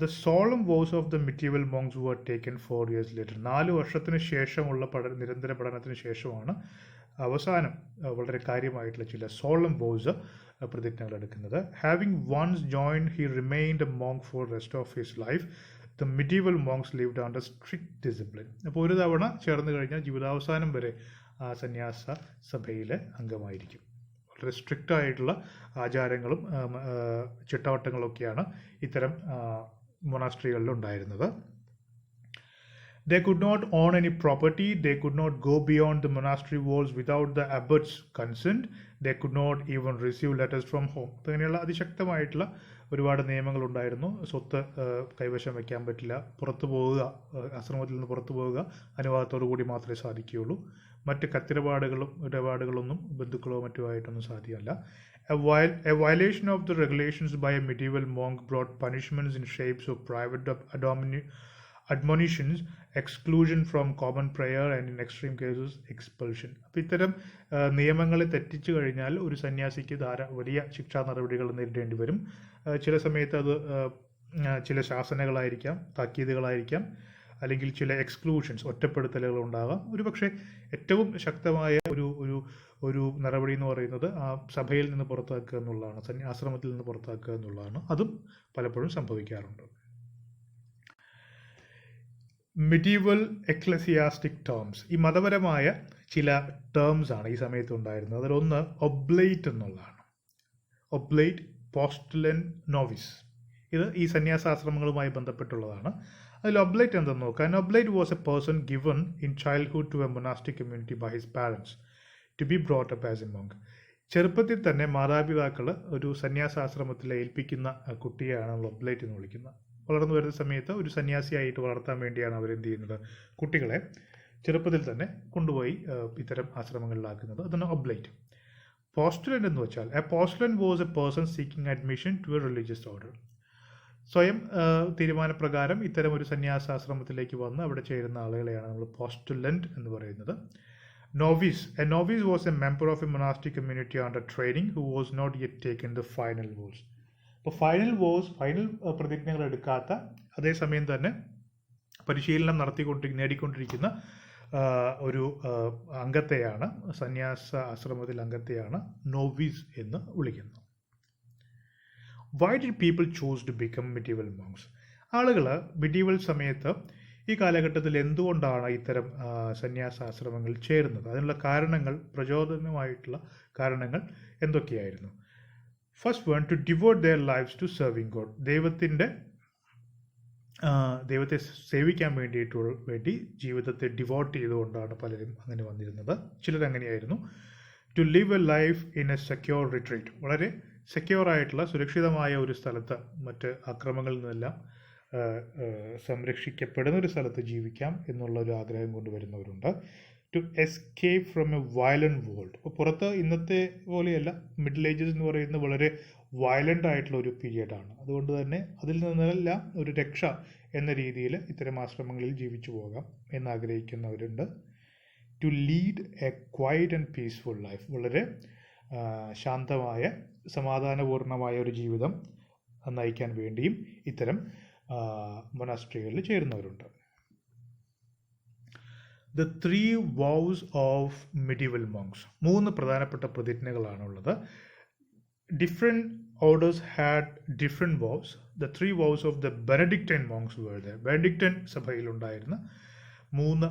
The solemn vows of the medieval monks were taken 4 years later. 4 വർഷത്തിന് ശേഷമുള്ള നിരന്തര പഠനത്തിന് ശേഷമാണ് അവസാനം വളരെ കാര്യമായിട്ടുള്ള ചില solemn vows പ്രതിജ്ഞകൾ എടുക്കുന്നത്. Having once joined, he remained a monk for the rest of his life. The medieval monks lived under strict discipline. അപ്പോൾ ഒരു തവണ ചേർന്ന് കഴിഞ്ഞാൽ ജീവിതാവസാനം വരെ സന്യാസ സഭയിലെ അംഗമായിരിക്കും. വളരെ സ്ട്രിക്റ്റ് ആയിട്ടുള്ള ആചാരങ്ങളും ചിട്ടവട്ടങ്ങളൊക്കെയാണ് ഇത്തരം മൊനാസ്ട്രികളിൽ ഉണ്ടായിരുന്നത്. They could not own any property. They could not go beyond the monastery walls without the abbot's consent. They could not even receive letters from home. അങ്ങനെയുള്ള അതിശക്തമായിട്ടുള്ള ഒരുപാട് നിയമങ്ങൾ ഉണ്ടായിരുന്നു. സ്വത്ത് കൈവശം വയ്ക്കാൻ പറ്റില്ല, പുറത്തു പോവുക, ആശ്രമത്തിൽ നിന്ന് പുറത്തു പോവുക അനുവാദത്തോടു കൂടി മാത്രമേ സാധിക്കുകയുള്ളൂ. മറ്റ് ഇടപാടുകളൊന്നും ബന്ധുക്കളോ മറ്റുമായിട്ടൊന്നും സാധ്യമല്ല. A violation of the regulations by a medieval monk brought punishments in shapes of private admonitions, exclusion from common prayer, and in extreme cases expulsion. അപ്പോൾ ഇത്തരം നിയമങ്ങളെ തെറ്റിച്ചു കഴിഞ്ഞാൽ ഒരു സന്യാസിക്ക് വലിയ ശിക്ഷാ നടപടികൾ നേരിടേണ്ടി വരും. ചില സമയത്ത് അത് ചില ശാസനകളായിരിക്കാം, താക്കീതുകളായിരിക്കാം, അല്ലെങ്കിൽ ചില എക്സ്ക്ലൂഷൻസ്, ഒറ്റപ്പെടുത്തലുകൾ ഉണ്ടാകാം. ഒരുപക്ഷെ ഏറ്റവും ശക്തമായ ഒരു നടപടി എന്ന് പറയുന്നത് ആ സഭയിൽ നിന്ന് പുറത്താക്കുക എന്നുള്ളതാണ്, ആശ്രമത്തിൽ നിന്ന് പുറത്താക്കുക എന്നുള്ളതാണ്. അതും പലപ്പോഴും സംഭവിക്കാറുണ്ട്. മിഡീവൽ എക്ലസിയാസ്റ്റിക് ടേംസ്, ഈ മതപരമായ ചില ടേംസ് ആണ് ഈ സമയത്ത് ഉണ്ടായിരുന്നത്. അതിലൊന്ന് ഒബ്ലേറ്റ് എന്നുള്ളതാണ്. Oblate, postulant, novice. ഇത് ഈ സന്യാസാശ്രമങ്ങളുമായി ബന്ധപ്പെട്ടുള്ളതാണ്. അതിൽ ഒബ്ലേറ്റ് എന്തെന്ന് നോക്കാം. An oblate was a person given in childhood to a monastic community by his parents to be brought up as a monk. ചെറുപ്പത്തിൽ തന്നെ മാതാപിതാക്കൾ ഒരു സന്യാസാശ്രമത്തിൽ ഏൽപ്പിക്കുന്ന കുട്ടിയാണ് നമ്മൾ ഒബ്ലേറ്റ് എന്ന് വിളിക്കുന്നത്. വളർന്നു വരുന്ന സമയത്ത് ഒരു സന്യാസിയായിട്ട് വളർത്താൻ വേണ്ടിയാണ് അവരെന്ത് ചെയ്യുന്നത്, കുട്ടികളെ ചെറുപ്പത്തിൽ തന്നെ കൊണ്ടുപോയി ഇത്തരം ആശ്രമങ്ങളിലാക്കുന്നത്. അതാണ് ഒബ്ലേറ്റ്. പോസ്റ്റുലൻ എന്ന് വെച്ചാൽ a postulant was a person seeking admission to a religious order. സ്വയം തീരുമാനപ്രകാരം ഇത്തരം ഒരു സന്യാസാശ്രമത്തിലേക്ക് വന്ന് അവിടെ ചേരുന്ന ആളുകളെയാണ് നമ്മൾ പോസ്റ്റുലന്റ് എന്ന് പറയുന്നത്. Novice, a novice was a member of a monastic community under training who was not yet taken the final vows. അപ്പോൾ ഫൈനൽ പ്രതിജ്ഞകൾ എടുക്കാത്ത, അതേസമയം തന്നെ പരിശീലനം നേടിക്കൊണ്ടിരിക്കുന്ന ഒരു അംഗത്തെയാണ്, സന്യാസ ആശ്രമത്തിൽ അംഗത്തെയാണ് നോവിസ് എന്ന് വിളിക്കുന്നത്. Why did people choose to become medieval monks? ആളുകൾ മിഡീവൽ സമയത്ത് ഈ കാലഘട്ടത്തിൽ എന്തുകൊണ്ടാണ് ഇത്തരം സന്യാസാശ്രമങ്ങളിൽ ചേരുന്നത്? അതിനുള്ള കാരണങ്ങൾ, പ്രചോദനമായിട്ടുള്ള കാരണങ്ങൾ എന്തൊക്കെയായിരുന്നു? First one, to devote their lives to serving God. ദൈവത്തെ സേവിക്കാൻ വേണ്ടി ജീവിതത്തെ ഡിവോട്ട് ചെയ്തുകൊണ്ടാണ് പലരും അങ്ങനെ വന്നിരുന്നത്. ചിലരങ്ങനെയായിരുന്നു. To live a life in a secure retreat. വളരെ സെക്യൂർ ആയിട്ടുള്ള, സുരക്ഷിതമായ ഒരു സ്ഥലത്ത്, മറ്റ് ആക്രമണങ്ങളിൽ നിന്നെല്ലാം സംരക്ഷിക്കപ്പെടുന്ന ഒരു സ്ഥലത്ത് ജീവിക്കാം എന്നുള്ള ഒരു ആഗ്രഹം കൊണ്ടുവരുന്നവരുണ്ട്. To escape from a violent world. അപ്പോൾ പുറത്ത് ഇന്നത്തെ പോലെയല്ല, മിഡിൽ ഏജസ് എന്ന് പറയുന്നത് വളരെ വയലൻ്റ് ആയിട്ടുള്ള ഒരു പീരിയഡാണ്. അതുകൊണ്ട് തന്നെ അതിൽ നിന്നെല്ലാം ഒരു രക്ഷ എന്ന രീതിയിൽ ഇത്തരം ആശ്രമങ്ങളിൽ ജീവിച്ചു പോകാം എന്നാഗ്രഹിക്കുന്നവരുണ്ട്. To lead a quiet and peaceful life. വളരെ ശാന്തമായ, സമാധാനപൂർണമായ ഒരു ജീവിതം നയിക്കാൻ വേണ്ടിയും ഇത്തരം മൊനാസ്ട്രികളിൽ ചേരുന്നവരുണ്ട്. The 3 vows of medieval monks. 3 പ്രധാനപ്പെട്ട പ്രതിജ്ഞകളാണുള്ളത്. Different orders had different vows. The 3 vows of the Benedictine monks were there. Benedictine സഭയിലുണ്ടായിരുന്ന 3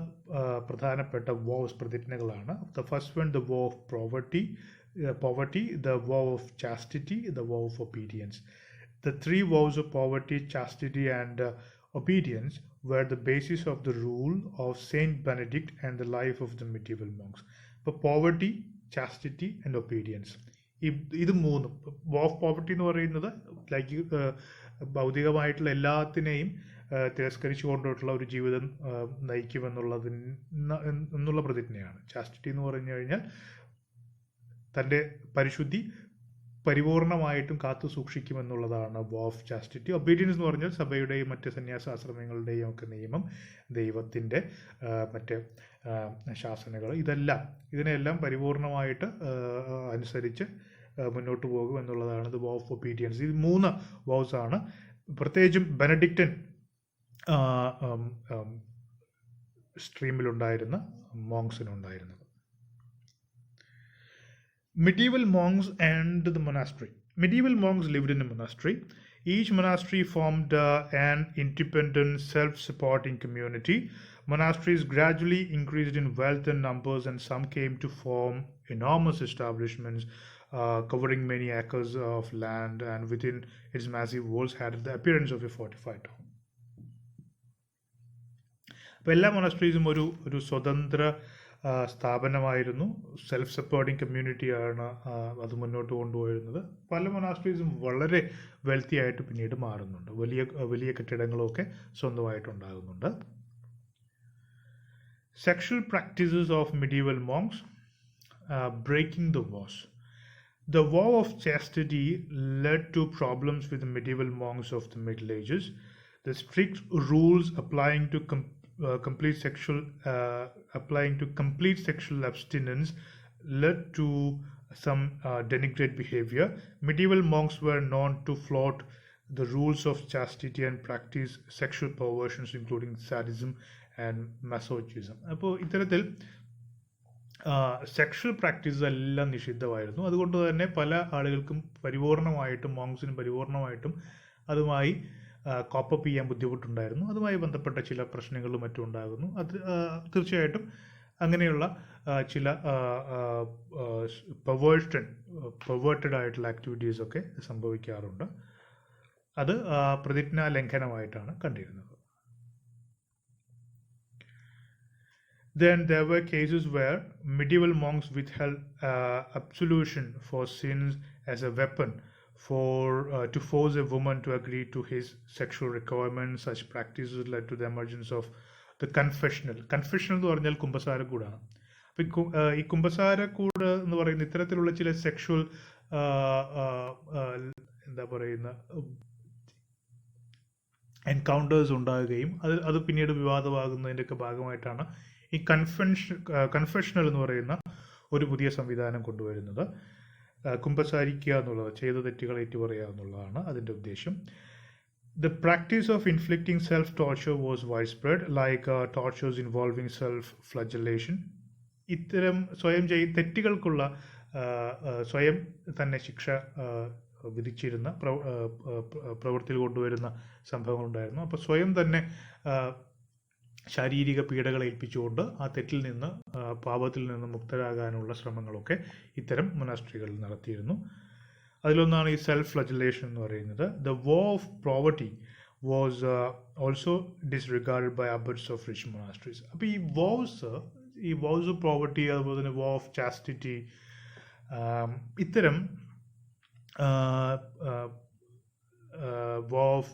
പ്രധാനപ്പെട്ട vows പ്രതിജ്ഞകളാണ്. The first one, the vow of poverty, the vow of chastity, the vow of obedience. The 3 vows of poverty, chastity and obedience were the basis of the rule of Saint Benedict and the life of the medieval monks. So poverty, chastity and obedience. ഇത് 3 വോ of poverty എന്ന് പറയുന്നത് like ഭൗതികമായിട്ടുള്ള എല്ലാത്തിനെയും തിരസ്കരിച്ചുകൊണ്ടുള്ള ഒരു ജീവിതം നയിക്കുമെന്നുള്ള പ്രതിജ്ഞയാണ്. Chastity എന്ന് പറഞ്ഞു കഴിഞ്ഞാൽ തൻ്റെ പരിശുദ്ധി പരിപൂർണമായിട്ടും കാത്തു സൂക്ഷിക്കുമെന്നുള്ളതാണ് വോ ഓഫ് ചാസ്റ്റിറ്റി. ഒബീഡിയൻസ് എന്ന് പറഞ്ഞാൽ സഭയുടെയും മറ്റ് സന്യാസാശ്രമങ്ങളുടെയും ഒക്കെ നിയമം, ദൈവത്തിൻ്റെ മറ്റ് ശാസനകൾ, ഇതിനെല്ലാം പരിപൂർണമായിട്ട് അനുസരിച്ച് മുന്നോട്ട് പോകും എന്നുള്ളതാണ് ദ വോ ഓഫ് ഒബീഡിയൻസ്. ഇത് 3 വോസ് ആണ് പ്രത്യേകിച്ചും benedictine സ്ട്രീമിലുണ്ടായിരുന്ന മോങ്സിനുണ്ടായിരുന്നത്. Medieval monks and the monastery. Medieval monks lived in a monastery. Each monastery formed an independent, self-supporting community. Monasteries gradually increased in wealth and numbers, and some came to form enormous establishments covering many acres of land, and within its massive walls had the appearance of a fortified town. അപ്പോൾ എല്ലാ മൊനാസ്ട്രീസും ഒരു സ്വതന്ത്ര സ്ഥാപനമായിരുന്നു. Self supporting കമ്മ്യൂണിറ്റിയാണ് അത് മുന്നോട്ട് കൊണ്ടുപോയിരുന്നത്. പല മൊനാസ്ട്രീസും വളരെ wealthy ആയിട്ട് പിന്നീട് മാറുന്നുണ്ട്. വലിയ കെട്ടിടങ്ങളൊക്കെ സ്വന്തമായിട്ടുണ്ടാകുന്നുണ്ട്. Sexual practices of medieval monks, breaking the vows. The vow of chastity led to problems with the medieval monks of the Middle Ages. The strict rules applying to complete sexual abstinence led to some denigrate behavior. Medieval monks were known to flout the rules of chastity and practice sexual perversions, including sadism and masochism. അപ്പോൾ ഇത്തരത്തിൽ sexual practice എല്ലാം നിഷിദ്ധമായിരുന്നു. അതുകൊണ്ട് തന്നെ പല ആളുകൾക്കും മോങ്സിനും പരിപൂർണമായിട്ടും അതുമായി cope up ചെയ്യാൻ ബുദ്ധിമുട്ടുണ്ടായിരുന്നു. അതുമായി ബന്ധപ്പെട്ട ചില പ്രശ്നങ്ങളും മറ്റും ഉണ്ടാകുന്നു. അത് തീർച്ചയായിട്ടും അങ്ങനെയുള്ള ചില പെർവേർട്ടഡ് ആയിട്ടുള്ള ആക്ടിവിറ്റീസൊക്കെ സംഭവിക്കാറുണ്ട്. അത് പ്രതിജ്ഞാ ലംഘനമായിട്ടാണ് കണ്ടിരുന്നത്. Then there were cases where medieval monks withheld absolution for sins as a weapon to force a woman to agree to his sexual requirements. Such practices led to the emergence of the confessional. Confessional എന്ന് പറഞ്ഞാൽ കുമ്പസാരക്കൂടാണ്. അപ്പോൾ ഈ കുമ്പസാരക്കൂട് എന്ന് പറയുന്ന ഇത്തരത്തിലുള്ള ചില sexual encounters ഉണ്ടാകുകയും അത് പിന്നീട് വിവാദമാകുന്നതിൻ്റെയൊക്കെ ഭാഗമായിട്ടാണ് ഈ കൺഫെഷണൽ എന്ന് പറയുന്ന ഒരു പുതിയ സംവിധാനം കൊണ്ടുവരുന്നത്. കുമ്പസാരിക്കുക എന്നുള്ളത്, ചെയ്ത തെറ്റുകൾ ഏറ്റുപറയുക എന്നുള്ളതാണ് അതിൻ്റെ ഉദ്ദേശം. The practice of inflicting self-torture was widespread, like tortures involving self-flagellation. ഇത്തരം തെറ്റുകൾക്കുള്ള സ്വയം തന്നെ ശിക്ഷ വിധിച്ചിരുന്ന പ്രവൃത്തിയിൽ കൊണ്ടുവരുന്ന സംഭവങ്ങളുണ്ടായിരുന്നു. അപ്പോൾ സ്വയം തന്നെ ശാരീരിക പീഡകൾ ഏൽപ്പിച്ചുകൊണ്ട് ആ തെറ്റിൽ നിന്ന് പാപത്തിൽ നിന്ന് മുക്തരാകാനുള്ള ശ്രമങ്ങളൊക്കെ ഇത്തരം മൊനാസ്ട്രികളിൽ നടത്തിയിരുന്നു. അതിലൊന്നാണ് ഈ സെൽഫ് ഫ്ലജലേഷൻ എന്ന് പറയുന്നത്. The vow of poverty was also disregarded by abbots of rich monasteries. അപ്പോൾ ഈ വോസ് ഓഫ് പോവർട്ടി, അതുപോലെ തന്നെ വോ ഓഫ് ചാസ്റ്റിറ്റി, ഇത്തരം വോ ഓഫ്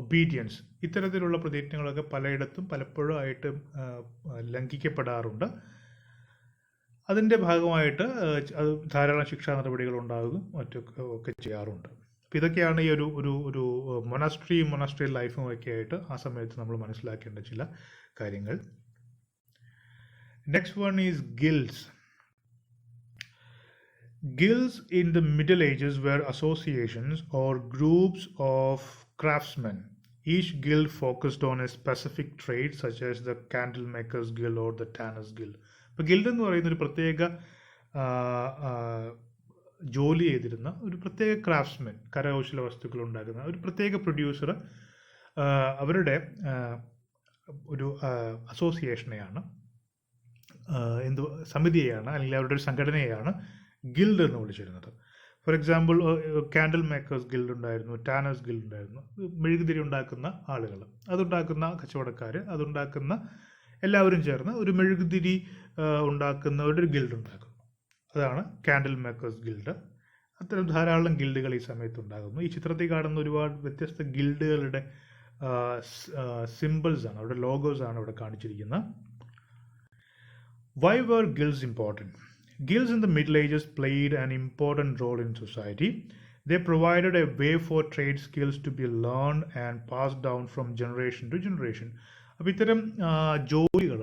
ഒബീഡിയൻസ്, ഇത്തരത്തിലുള്ള പ്രതിജ്ഞകളൊക്കെ പലയിടത്തും പലപ്പോഴും ആയിട്ട് ലംഘിക്കപ്പെടാറുണ്ട്. അതിൻ്റെ ഭാഗമായിട്ട് അത് ധാരാളം ശിക്ഷാ നടപടികൾ ഉണ്ടാകും, മറ്റൊക്കെ ചെയ്യാറുണ്ട്. അപ്പോൾ ഇതൊക്കെയാണ് ഈ ഒരു മൊനാസ്ട്രി ലൈഫും ഒക്കെ ആയിട്ട് ആ സമയത്ത് നമ്മൾ മനസ്സിലാക്കേണ്ട ചില കാര്യങ്ങൾ. Next one is guilds. Guilds in the Middle Ages were associations or groups of craftsmen. Each guild focused on a specific trade, such as the candle makers guild or the tanners guild. ഇപ്പോൾ guild എന്ന് പറയുന്ന ഒരു പ്രത്യേക ആ, ആ, ജോലി ചെയ്തിരുന്ന ഒരു പ്രത്യേക ക്രാഫ്റ്റ്സ്മെൻ, കരകൗശല വസ്തുക്കൾ ഉണ്ടാക്കുന്ന ഒരു പ്രത്യേക പ്രൊഡ്യൂസർ, അവരുടെ ഒരു അസോസിയേഷനെയാണ്, എന്ത് സമിതിയെയാണ് അല്ലെങ്കിൽ അവരുടെ ഒരു സംഘടനയെയാണ് ഗിൽഡ് എന്ന് വിളിച്ചിരുന്നത്. For example, candle makers guild ഉണ്ടായിരുന്നു, ടാനേഴ്സ് ഗിൽഡ് ഉണ്ടായിരുന്നു. മെഴുകുതിരി ഉണ്ടാക്കുന്ന ആളുകൾ, അതുണ്ടാക്കുന്ന കച്ചവടക്കാർ, അതുണ്ടാക്കുന്ന എല്ലാവരും ചേർന്ന് ഒരു മെഴുകുതിരി ഉണ്ടാക്കുന്ന ഒരു ഗിൽഡ് ഉണ്ടാക്കുന്നു. അതാണ് കാൻഡിൽ മേക്കേഴ്സ് ഗിൽഡ്. അത്തരം ധാരാളം ഗിൽഡുകൾ ഈ സമയത്ത് ഉണ്ടാകുന്നു. ഈ ചിത്രത്തിൽ കാണുന്ന ഒരുപാട് വ്യത്യസ്ത ഗിൽഡുകളുടെ സിമ്പിൾസ് ആണ്, അവരുടെ ലോഗോസ് ആണ് ഇവിടെ കാണിച്ചിരിക്കുന്നത്. Why were guilds important? Guilds in the Middle Ages played an important role in society. They provided a way for trade skills to be learned and passed down from generation to generation. അപ്പോൾ ഇത്തരം ജോലികൾ,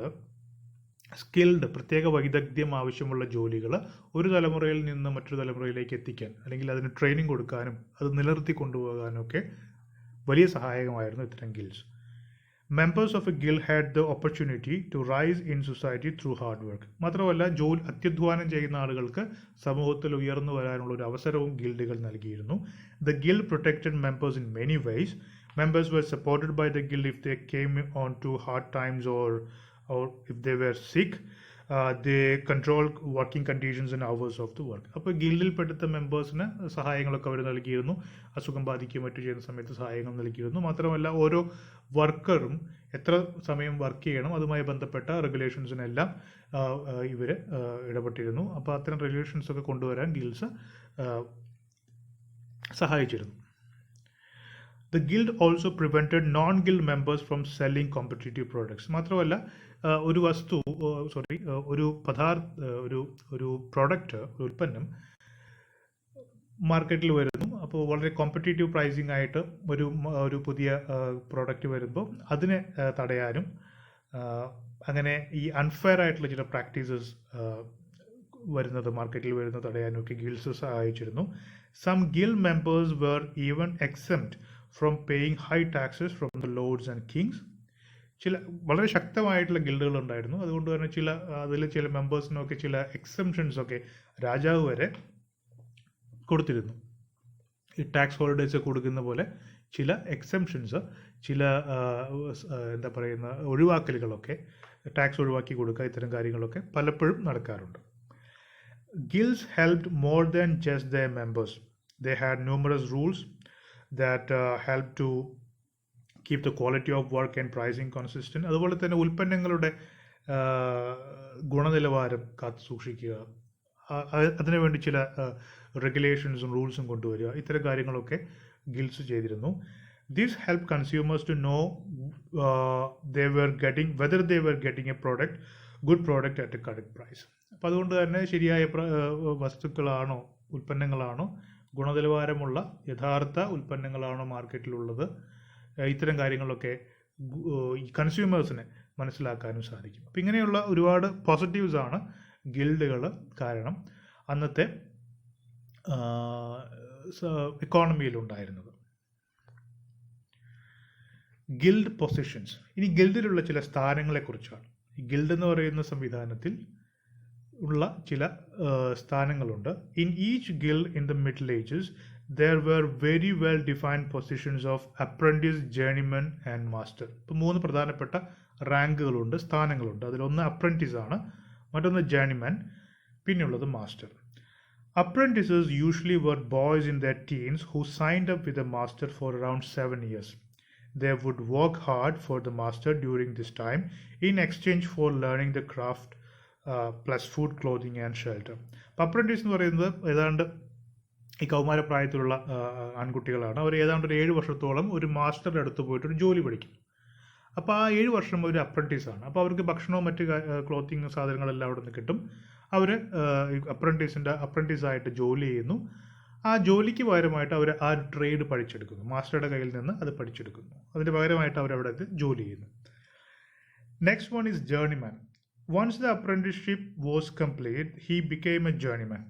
skilled, പ്രത്യേക വൈദഗ്ധ്യം ആവശ്യമുള്ള ജോലികൾ ഒരു തലമുറയിൽ നിന്ന് മറ്റൊരു തലമുറയിലേക്ക് എത്തിക്കാൻ, അല്ലെങ്കിൽ അതിന് ട്രെയിനിങ് കൊടുക്കാനും അത് നിലനിർത്തി കൊണ്ടുപോകാനും ഒക്കെ വലിയ സഹായകമായിരുന്നു ഇത്തരം guilds. Members of a guild had the opportunity to rise in society through hard work. മാത്രമല്ല, അത്യധ്വാനം ചെയ്യുന്ന ആളുകൾക്ക് സമൂഹത്തിൽ ഉയർന്നു വരാനുള്ള ഒരു അവസരവും ഗിൽഡുകൾ നൽകിയിരുന്നു. The guild protected members in many ways. Members were supported by the guild if they came on to hard times or if they were sick. They controlled working conditions and hours of the work. അപ്പോൾ ഗിൽഡിൽ പെടുത്ത മെമ്പേഴ്സിന് സഹായങ്ങളൊക്കെ അവർ നൽകിയിരുന്നു. അസുഖം ബാധിക്കുകയും മറ്റു ചെയ്യുന്ന സമയത്ത് സഹായങ്ങൾ നൽകിയിരുന്നു. മാത്രമല്ല, ഓരോ വർക്കറും എത്ര സമയം വർക്ക് ചെയ്യണം അതുമായി ബന്ധപ്പെട്ട റെഗുലേഷൻസിനെല്ലാം ഇവർ ഇടപെട്ടിരുന്നു. അപ്പോൾ അത്തരം റെഗുലേഷൻസ് ഒക്കെ കൊണ്ടുവരാൻ ഗിൽഡ്സ് സഹായിച്ചിരുന്നു. The guild also prevented non-guild members from selling competitive products. മാത്രമല്ല, ഒരു വസ്തു, ഒരു പ്രോഡക്റ്റ്, ഒരു ഉൽപ്പന്നം മാർക്കറ്റിൽ വരുന്നു. അപ്പോൾ വളരെ കോമ്പറ്റീറ്റീവ് പ്രൈസിംഗ് ആയിട്ട് ഒരു പുതിയ പ്രോഡക്റ്റ് വരുമ്പോൾ അതിനെ തടയാനും, അങ്ങനെ ഈ അൺഫെയർ ആയിട്ടുള്ള ചില പ്രാക്ടീസസ് മാർക്കറ്റിൽ വരുന്നത് തടയാനും ഒക്കെ ഗിൽഡ്സ് സഹായിച്ചിരുന്നു. Some guild members were even exempt from paying high taxes from the lords and kings. ചില വളരെ ശക്തമായിട്ടുള്ള ഗിൽഡുകൾ ഉണ്ടായിരുന്നു. അതുകൊണ്ട് തന്നെ ചില മെമ്പേഴ്സിനൊക്കെ ചില എക്സംഷൻസ് ഒക്കെ രാജാവ് വരെ കൊടുത്തിരുന്നു. ഈ ടാക്സ് ഹോളിഡേഴ്സ് കൊടുക്കുന്ന പോലെ ചില എക്സംഷൻസ്, ചില എന്താ പറയുന്ന ഒഴിവാക്കലുകളൊക്കെ, ടാക്സ് ഒഴിവാക്കി കൊടുക്കുക, ഇത്തരം കാര്യങ്ങളൊക്കെ പലപ്പോഴും നടക്കാറുണ്ട്. Guilds helped more than just their members. They had numerous rules that helped to keep the quality of work and pricing consistent. അതുപോലെ തന്നെ ഉൽപ്പന്നങ്ങളുടെ ഗുണനിലവാരം കാത്തു സൂക്ഷിക്കുക, അതിനുവേണ്ടി ചില റെഗുലേഷൻസും റൂൾസും കൊണ്ടുവരിക, ഇത്തരം കാര്യങ്ങളൊക്കെ ഗിൽഡ്സ് ചെയ്തിരുന്നു. This helped consumers to know whether they were getting a good product at a correct price. അപ്പോൾ അതുകൊണ്ട് തന്നെ ശരിയായ വസ്തുക്കളാണോ, ഉൽപ്പന്നങ്ങളാണോ, ഗുണനിലവാരമുള്ള യഥാർത്ഥ ഉൽപ്പന്നങ്ങളാണോ മാർക്കറ്റിലുള്ളത്, ഇത്തരം കാര്യങ്ങളൊക്കെ ഈ കൺസ്യൂമേഴ്സിനെ മനസ്സിലാക്കാനും സാധിക്കും. അപ്പം ഇങ്ങനെയുള്ള ഒരുപാട് പോസിറ്റീവ്സ് ആണ് ഗിൽഡുകൾ കാരണം അന്നത്തെ എക്കോണമിയിലുണ്ടായിരുന്നത്. Guild positions. ഇനി ഗിൽഡിലുള്ള ചില സ്ഥാനങ്ങളെക്കുറിച്ചാണ്. ഈ ഗിൽഡ് എന്ന് പറയുന്ന സംവിധാനത്തിൽ ഉള്ള ചില സ്ഥാനങ്ങളുണ്ട്. In each guild in the middle ages there were very well defined positions of apprentice, journeyman and master. ഇപ്പോൾ 3 പ്രധാനപ്പെട്ട റാങ്കുകളുണ്ട്, സ്ഥാനങ്ങളുണ്ട്. അതിലൊന്ന് അപ്രന്റീസ് ആണ്, മറ്റൊന്ന് ജേർണിമാൻ, പിന്നെയുള്ളത് master. Apprentices usually were boys in their teens who signed up with a master for around 7 years. They would work hard for the master during this time in exchange for learning the craft plus food, clothing and shelter. Apprentice എന്ന് പറയുന്നത് ഏതാണ്ട് ഈ കൗമാരപ്രായത്തിലുള്ള ആൺകുട്ടികളാണ്. അവർ ഏതാണ്ട് ഒരു 7 വർഷത്തോളം ഒരു മാസ്റ്ററുടെ അടുത്ത് പോയിട്ട് ഒരു ജോലി പഠിക്കും. അപ്പോൾ ആ 7 വർഷം ഒരു അപ്രന്റീസാണ്. അപ്പോൾ അവർക്ക് ഭക്ഷണവും മറ്റ് ക്ലോത്തിങ് സാധനങ്ങളെല്ലാം അവിടെ നിന്ന് കിട്ടും. അവർ അപ്രന്റീസായിട്ട് ജോലി ചെയ്യുന്നു. ആ ജോലിക്ക് പകരമായിട്ട് അവർ ആ ട്രേഡ് പഠിച്ചെടുക്കുന്നു, മാസ്റ്ററുടെ കയ്യിൽ നിന്ന് അത് പഠിച്ചെടുക്കുന്നു. അതിന് പകരമായിട്ട് അവരവിടെ ജോലി ചെയ്യുന്നു. Next one is journeyman. Once the apprenticeship was complete, he became a journeyman.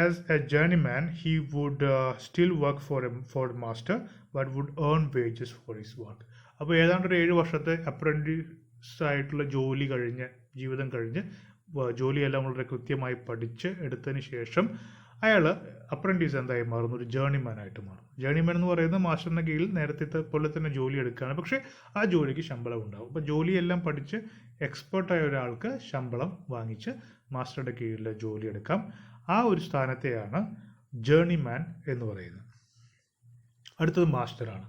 As a journeyman, he would still work for a master, but would earn wages for his work. അപ്പോൾ ഏതാണ്ട് ഒരു 7 വർഷത്തെ അപ്രൻറ്റീസ് ആയിട്ടുള്ള ജീവിതം കഴിഞ്ഞ് ജോലിയെല്ലാം വളരെ കൃത്യമായി പഠിച്ച് എടുത്തതിന് ശേഷം അയാൾ അപ്രൻറ്റീസ് എന്തായി മാറുന്നു? ഒരു ജേർണിമാൻ ആയിട്ട് മാറും. ജേർണിമാൻ എന്ന് പറയുന്നത് മാസ്റ്ററിൻ്റെ കീഴിൽ നേരത്തെ പോലെ തന്നെ ജോലി എടുക്കുകയാണ്, പക്ഷേ ആ ജോലിക്ക് ശമ്പളം ഉണ്ടാവും. അപ്പോൾ ജോലിയെല്ലാം പഠിച്ച് എക്സ്പേർട്ടായ ഒരാൾക്ക് ശമ്പളം വാങ്ങിച്ച് മാസ്റ്ററുടെ കീഴിൽ ജോലി എടുക്കാം. ആ ഒരു സ്ഥാനത്തെയാണ് ജേർണിമാൻ എന്ന് പറയുന്നത്. അടുത്തത് മാസ്റ്ററാണ്.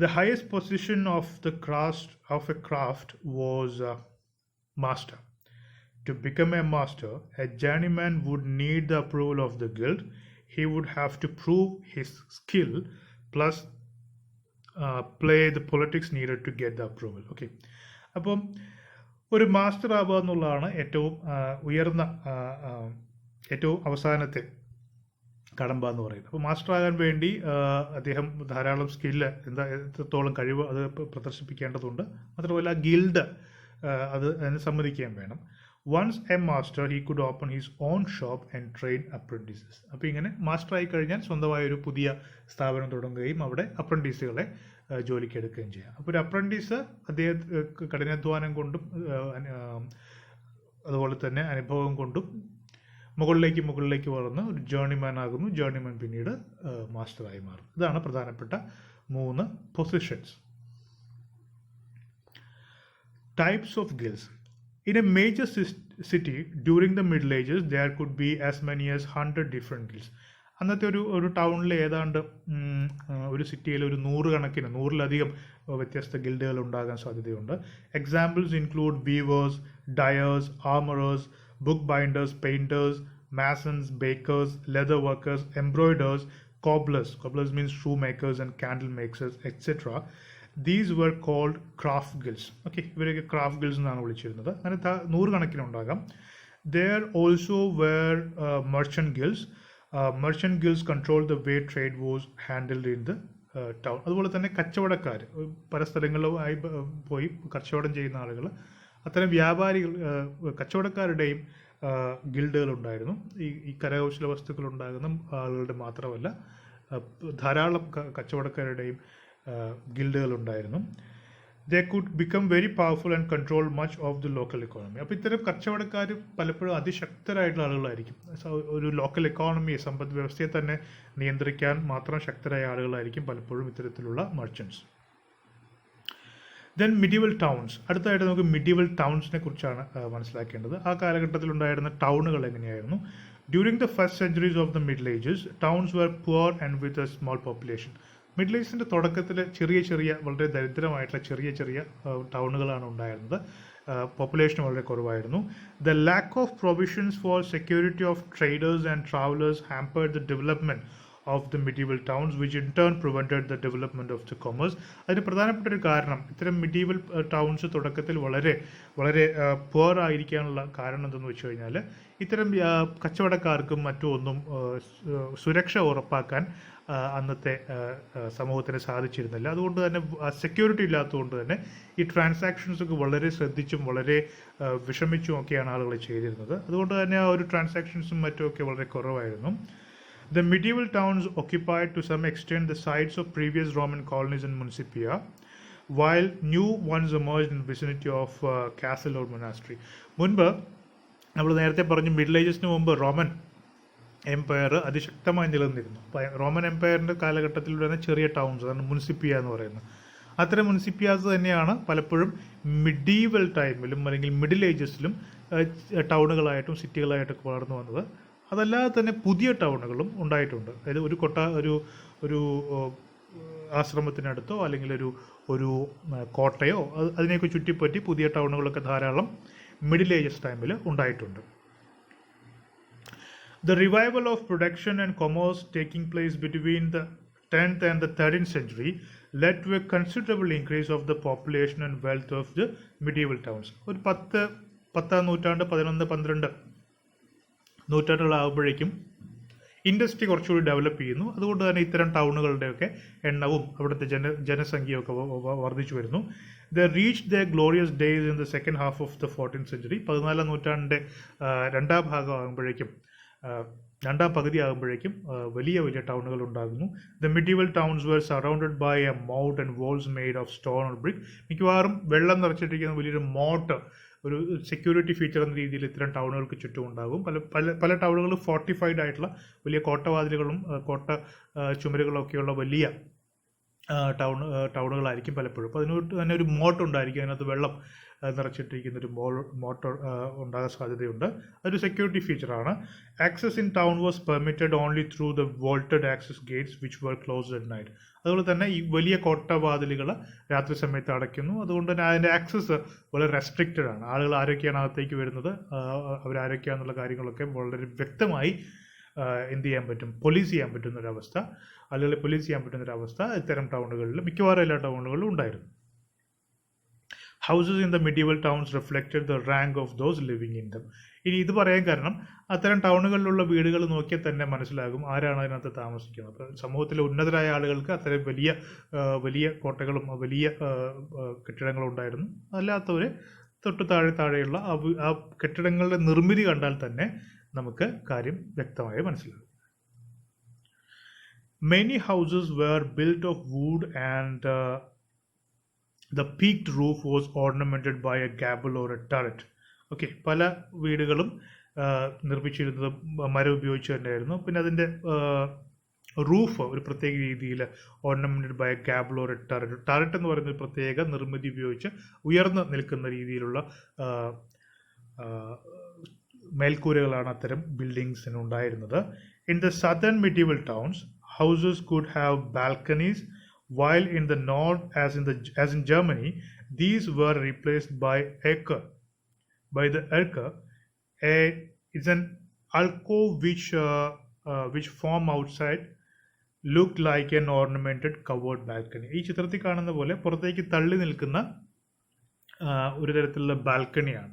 The highest position of a craft was master. To become a master, a journeyman would need the approval of the guild. He would have to prove his skill plus play the politics needed to get the approval. Okay. അപ്പം ഒരു master ആവുക എന്നുള്ളതാണ് ഏറ്റവും അവസാനത്തെ കടമ്പ എന്ന് പറയുന്നത്. അപ്പോൾ മാസ്റ്റർ ആകാൻ വേണ്ടി അദ്ദേഹം ധാരാളം സ്കില്ല് എത്രത്തോളം കഴിവ് അത് പ്രദർശിപ്പിക്കേണ്ടതുണ്ട്. മാത്രമല്ല ഗിൽഡ് അതിന് സമ്മതിക്കുകയും വേണം. Once a master he could open his own shop and train apprentices. അപ്പോൾ ഇങ്ങനെ മാസ്റ്റർ ആയി കഴിഞ്ഞാൽ സ്വന്തമായൊരു പുതിയ സ്ഥാപനം തുടങ്ങുകയും അവിടെ അപ്രൻറ്റീസുകളെ ജോലിക്ക് എടുക്കുകയും ചെയ്യാം. അപ്പോൾ ഒരു അപ്രൻറ്റീസ് അദ്ദേഹം കഠിനാധ്വാനം കൊണ്ടും അതുപോലെ തന്നെ അനുഭവം കൊണ്ടും മുകളിലേക്ക് വളർന്ന് ഒരു ജേർണിമാൻ ആകുന്നു. ജേർണിമാൻ പിന്നീട് മാസ്റ്ററായി മാറും. ഇതാണ് പ്രധാനപ്പെട്ട 3 positions. Types of guilds. In a major city during the Middle Ages, there could be as many as 100 different guilds. അന്നത്തെ ഒരു ടൗണിൽ ഏതാണ്ട് ഒരു സിറ്റിയിൽ ഒരു 100-ലധികം വ്യത്യസ്ത ഗിൽഡുകൾ ഉണ്ടാകാൻ സാധ്യതയുണ്ട്. Examples include weavers, dyers, armourers, book binders, painters, masons, bakers, leather workers, embroiderers, cobblers means shoemakers and candle makers, etc. These were called craft guilds. Okay, ഇവരൊക്കെ craft guilds എന്നാണ് വിളിച്ചിരുന്നത്. അങ്ങനെ 100 ഉണ്ടാകാം. There also were merchant guilds. Merchant guilds controlled the way trade was handled in the town. അതുപോലെ തന്നെ കച്ചവടക്കാർ, പല സ്ഥലങ്ങളിലായി പോയി കച്ചവടം ചെയ്യുന്ന ആളുകൾ, അത്തരം വ്യാപാരികൾ, കച്ചവടക്കാരുടെയും ഗിൽഡുകൾ ഉണ്ടായിരുന്നു. ഈ കരകൗശല വസ്തുക്കൾ ഉണ്ടാകുന്ന ആളുകളുടെ മാത്രമല്ല, ധാരാളം കച്ചവടക്കാരുടെയും ഗിൽഡുകൾ ഉണ്ടായിരുന്നു. They could become very powerful and control much of the local economy. അപ്പോൾ ഇത്തരം കച്ചവടക്കാർ പലപ്പോഴും അതിശക്തരായിട്ടുള്ള ആളുകളായിരിക്കും. ഒരു ലോക്കൽ എക്കോണമിയെ, സമ്പദ് വ്യവസ്ഥയെ തന്നെ നിയന്ത്രിക്കാൻ മാത്രം ശക്തരായ ആളുകളായിരിക്കും പലപ്പോഴും ഇത്തരത്തിലുള്ള മർച്ചൻസ്. Then medieval towns. അടുത്തതായിട്ട് നമുക്ക് മിഡീവൽ ടൗൺസിനെ കുറിച്ചാണ് മനസ്സിലാക്കേണ്ടത്. ആ കാലഘട്ടത്തിൽ ഉണ്ടായിരുന്ന ടൗണുകൾ എങ്ങനെയായിരുന്നു? During the first centuries of the middle ages, towns were poor and with a small population. Middle ഏജിൻ്റെ തുടക്കത്തിൽ വളരെ ദരിദ്രമായിട്ടുള്ള ചെറിയ ടൗണുകളാണ് ഉണ്ടായിരുന്നത്. പോപ്പുലേഷൻ വളരെ കുറവായിരുന്നു. The lack of provisions for security of traders and travellers hampered the development of the medieval towns, which in turn prevented the development of the commerce. അതിന് പ്രധാനപ്പെട്ട ഒരു കാരണം, ഇത്തരം മിഡീവൽ ടൗൺസ് തുടക്കത്തിൽ വളരെ പുവർ ആയിരിക്കാനുള്ള കാരണം എന്തെന്ന് വെച്ച് കഴിഞ്ഞാൽ, ഇത്തരം കച്ചവടക്കാർക്കും മറ്റും ഒന്നും സുരക്ഷ ഉറപ്പാക്കാൻ അന്നത്തെ സമൂഹത്തിന് സാധിച്ചിരുന്നില്ല. അതുകൊണ്ട് തന്നെ സെക്യൂരിറ്റി ഇല്ലാത്തതുകൊണ്ട് തന്നെ ഈ ട്രാൻസാക്ഷൻസ് ഒക്കെ വളരെ ശ്രദ്ധിച്ചും വളരെ വിഷമിച്ചും ഒക്കെയാണ് ആളുകൾ ചെയ്തിരുന്നത്. അതുകൊണ്ട് തന്നെ ആ ഒരു ട്രാൻസാക്ഷൻസും മറ്റുമൊക്കെ വളരെ കുറവായിരുന്നു. The medieval towns occupied to some extent the sites of previous Roman colonies and municipia, while new ones emerged in the vicinity of castle or monastery. മുൻപ് നമ്മൾ നേരത്തെ പറഞ്ഞു, മിഡിൽ ഏജസിന് മുമ്പ് റോമൻ എംപയർ അതിശക്തമായി നിലനിന്നിരുന്നു. റോമൻ എംപയറിൻ്റെ കാലഘട്ടത്തിൽ വരുന്ന ചെറിയ ടൗൺസ്, അതാണ് മുനിസിപ്പിയ എന്ന് പറയുന്നത്. അത്തരം മുനിസിപ്പിയാസ് തന്നെയാണ് പലപ്പോഴും മിഡീവൽ ടൈമിലും അല്ലെങ്കിൽ മിഡിൽ ഏജസിലും ടൗണുകളായിട്ടും സിറ്റികളായിട്ടൊക്കെ വളർന്നു വന്നത്. അതല്ലാതെ തന്നെ പുതിയ ടൗണുകളും ഉണ്ടായിട്ടുണ്ട്. അതായത് ഒരു ആശ്രമത്തിനടുത്തോ അല്ലെങ്കിൽ ഒരു കോട്ടയോ അതിനെയൊക്കെ ചുറ്റിപ്പറ്റി പുതിയ ടൗണുകളൊക്കെ ധാരാളം മിഡിൽ ഏജസ് ടൈമിൽ ഉണ്ടായിട്ടുണ്ട്. The revival of production and commerce taking place between the 10th and the 13th century led to a considerable increase of the population and wealth of the medieval towns. ഒരു 10ാം നൂറ്റാണ്ട് 11-12 നൂറ്റാണ്ടുകളാകുമ്പോഴേക്കും industry കുറച്ചുകൂടി develop ചെയ്യുന്നു. അതുകൊണ്ട് തന്നെ ഇത്തരം ടൗണുകളുടെയൊക്കെ എണ്ണവും അവിടുത്തെ ജനസംഖ്യയൊക്കെ വർദ്ധിച്ചു വരുന്നു. The reach the glorious days in the second half of the 14th century. 14ാം നൂറ്റാണ്ടിൻ്റെ രണ്ടാം ഭാഗം ആകുമ്പോഴേക്കും രണ്ടാം പകുതി ആകുമ്പോഴേക്കും വലിയ വലിയ ടൗണുകൾ ഉണ്ടാകുന്നു. The medieval towns were surrounded by a moat and walls made of stone or brick. മിക്കവാറും വെള്ളം നിറച്ചിട്ടിരിക്കുന്ന വലിയൊരു മോട്ട്, ഒരു സെക്യൂരിറ്റി ഫീച്ചർ എന്ന രീതിയിൽ ഇത്തരം ടൗണുകൾക്ക് ചുറ്റും ഉണ്ടാകും. പല ടൗണുകൾ ഫോർട്ടിഫൈഡ് ആയിട്ടുള്ള വലിയ കോട്ടവാതിലുകളും കോട്ട ചുമരുകളും ഒക്കെയുള്ള വലിയ ടൗണുകളായിരിക്കും പലപ്പോഴും. അപ്പോൾ അതിനോട്ട് തന്നെ ഒരു മോട്ട് ഉണ്ടായിരിക്കും, അതിനകത്ത് വെള്ളം നിറച്ചിട്ടിരിക്കുന്ന ഒരു മോട്ടർ ഉണ്ടാകാൻ സാധ്യതയുണ്ട്. അതൊരു സെക്യൂരിറ്റി ഫീച്ചറാണ്. Access in town was permitted only through the vaulted access gates which were closed at night. അതുപോലെ തന്നെ ഈ വലിയ കോട്ടവാതിലുകൾ രാത്രി സമയത്ത് അടയ്ക്കുന്നു. അതുകൊണ്ട് തന്നെ അതിൻ്റെ ആക്സസ് വളരെ റെസ്ട്രിക്റ്റഡ് ആണ്. ആളുകൾ ആരൊക്കെയാണ് അകത്തേക്ക് വരുന്നത്, അവരാരൊക്കെയാണെന്നുള്ള കാര്യങ്ങളൊക്കെ വളരെ വ്യക്തമായി എന്ത് ചെയ്യാൻ പറ്റും, പോലീസ് ചെയ്യാൻ പറ്റുന്നൊരവസ്ഥ, ആളുകളെ പോലീസ് ചെയ്യാൻ പറ്റുന്നൊരവസ്ഥ ഇത്തരം ടൗണുകളിൽ, മിക്കവാറും എല്ലാ ടൗണുകളിലും ഉണ്ടായിരുന്നു. Houses in the medieval towns reflected the rank of those living in them. ഇനി ഇത് പറയാൻ കാരണം അത്തരം ടൗണുകളിലുള്ള വീടുകൾ നോക്കിയാൽ തന്നെ മനസ്സിലാകും ആരാണ് അതിനകത്ത് താമസിക്കുന്നത്. അപ്പോൾ സമൂഹത്തിലെ ഉന്നതരായ ആളുകൾക്ക് അത്തരം വലിയ കോട്ടകളും വലിയ കെട്ടിടങ്ങളും ഉണ്ടായിരുന്നു. അല്ലാത്തവർ തൊട്ട് താഴെയുള്ള ആ കെട്ടിടങ്ങളുടെ നിർമ്മിതി കണ്ടാൽ തന്നെ നമുക്ക് കാര്യം വ്യക്തമായി മനസ്സിലാകും. Many houses were built of wood and the peaked roof was ornamented by a gable or a turret. Okay, പല വീടുകളും നിർമ്മിച്ചിരുന്നത് മരം ഉപയോഗിച്ച് തന്നെയായിരുന്നു. പിന്നെ അതിൻ്റെ റൂഫ് ഒരു പ്രത്യേക രീതിയിൽ ornamented by a gable or a turret. Turret എന്ന് പറയുന്ന ഒരു പ്രത്യേക നിർമ്മിതി ഉപയോഗിച്ച് ഉയർന്നു നിൽക്കുന്ന രീതിയിലുള്ള മേൽക്കൂരകളാണ് അത്തരം ബിൽഡിങ്സിന് ഉണ്ടായിരുന്നത്. In the southern medieval towns houses could have balconies, while in the north, as in Germany, these were replaced by Erker. By the Erker, it's an alcove which form outside looked like an ornamented covered balcony. ഈ ചിത്രത്തിൽ കാണുന്ന പോലെ പുറത്തേക്ക് തള്ളി നിൽക്കുന്ന ഒരു തരത്തിലുള്ള ബാൽക്കണിയാണ്.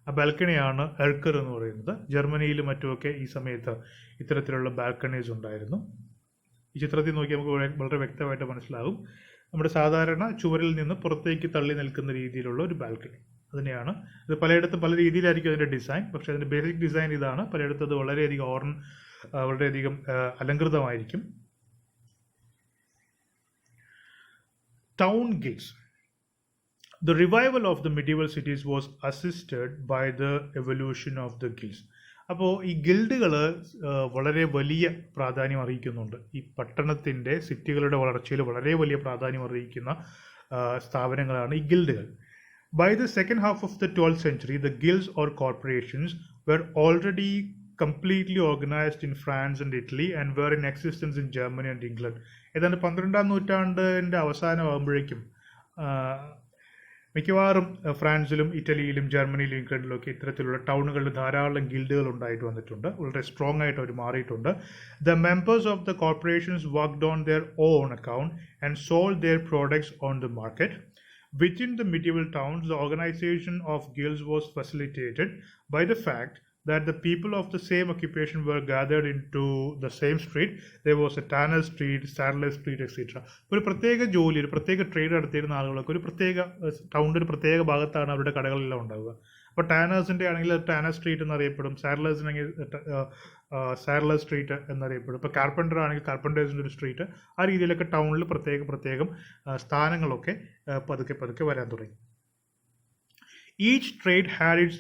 ആ ബാൽക്കണിയാണ് എർക്കർ എന്ന് പറയുന്നത്. ജർമ്മനിയിലും മറ്റുമൊക്കെ ഈ സമയത്ത് ഇത്തരത്തിലുള്ള ബാൽക്കണീസ് ഉണ്ടായിരുന്നു. ഈ ചിത്രത്തിൽ നോക്കി നമുക്ക് വളരെ വ്യക്തമായിട്ട് മനസ്സിലാകും. നമ്മുടെ സാധാരണ ചുവരിൽ നിന്ന് പുറത്തേക്ക് തള്ളി നിൽക്കുന്ന രീതിയിലുള്ള ഒരു ബാൽക്കണി. അതിനെയാണ് ഇത് പലയിടത്തും പല രീതിയിലായിരിക്കും അതിൻ്റെ ഡിസൈൻ, പക്ഷേ അതിൻ്റെ ബേസിക് ഡിസൈൻ ഇതാണ്. പലയിടത്തും അത് വളരെയധികം അലങ്കൃതമായിരിക്കും. Town gates. The revival of the medieval cities was assisted by the evolution of the guilds. അപ്പോൾ ഈ ഗിൽഡുകൾ വളരെ വലിയ പ്രാധാന്യം അറിയിക്കുന്നുണ്ട്. ഈ പട്ടണത്തിൻ്റെ സിറ്റികളുടെ വളർച്ചയിൽ വളരെ വലിയ പ്രാധാന്യം അറിയിക്കുന്ന സ്ഥാപനങ്ങളാണ് ഈ ഗിൽഡുകൾ. By the second half of the 12th century, the guilds or corporations were already completely organized in France and Italy and were in existence in Germany and England. ഏതാണ്ട് 12ാം നൂറ്റാണ്ടിൻ്റെ അവസാനമാകുമ്പോഴേക്കും മിക്കവാറും ഫ്രാൻസിലും ഇറ്റലിയിലും ജർമ്മനിയിലും ഇംഗ്ലണ്ടിലും ഒക്കെ ഇത്തരത്തിലുള്ള ടൗണുകളിൽ ധാരാളം ഗിൽഡുകൾ ഉണ്ടായിട്ട് വന്നിട്ടുണ്ട്. വളരെ സ്ട്രോങ് ആയിട്ട് അവർ മാറിയിട്ടുണ്ട്. The members of the corporations worked on their own account and sold their products on the market. Within the medieval towns, the organization of guilds was facilitated by the fact that the people of the same occupation were gathered into the same street. There was a tanner street, saddler street, etc. ഒരു പ്രത്യേക ജോലി, ഒരു പ്രത്യേക trade നടത്തിയിരുന്ന ആളുകളൊക്കെ ഒരു പ്രത്യേക ടൗണിൻ്റെ ഒരു പ്രത്യേക ഭാഗത്താണ് അവരുടെ കടകളെല്ലാം ഉണ്ടാവുക. അപ്പോൾ ടാനേഴ്സിൻ്റെ ആണെങ്കിൽ ടാനർ സ്ട്രീറ്റ് എന്നറിയപ്പെടും, സാഡ്ലേഴ്സിനാണെങ്കിൽ സാഡ്ലർ സ്ട്രീറ്റ് എന്നറിയപ്പെടും. ഇപ്പോൾ കാർപ്പൻറ്റർ ആണെങ്കിൽ കാർപ്പൻറ്റേഴ്സിൻ്റെ ഒരു സ്ട്രീറ്റ്. ആ രീതിയിലൊക്കെ ടൗണിൽ പ്രത്യേകം സ്ഥാനങ്ങളൊക്കെ പതുക്കെ വരാൻ തുടങ്ങി. Each trade had its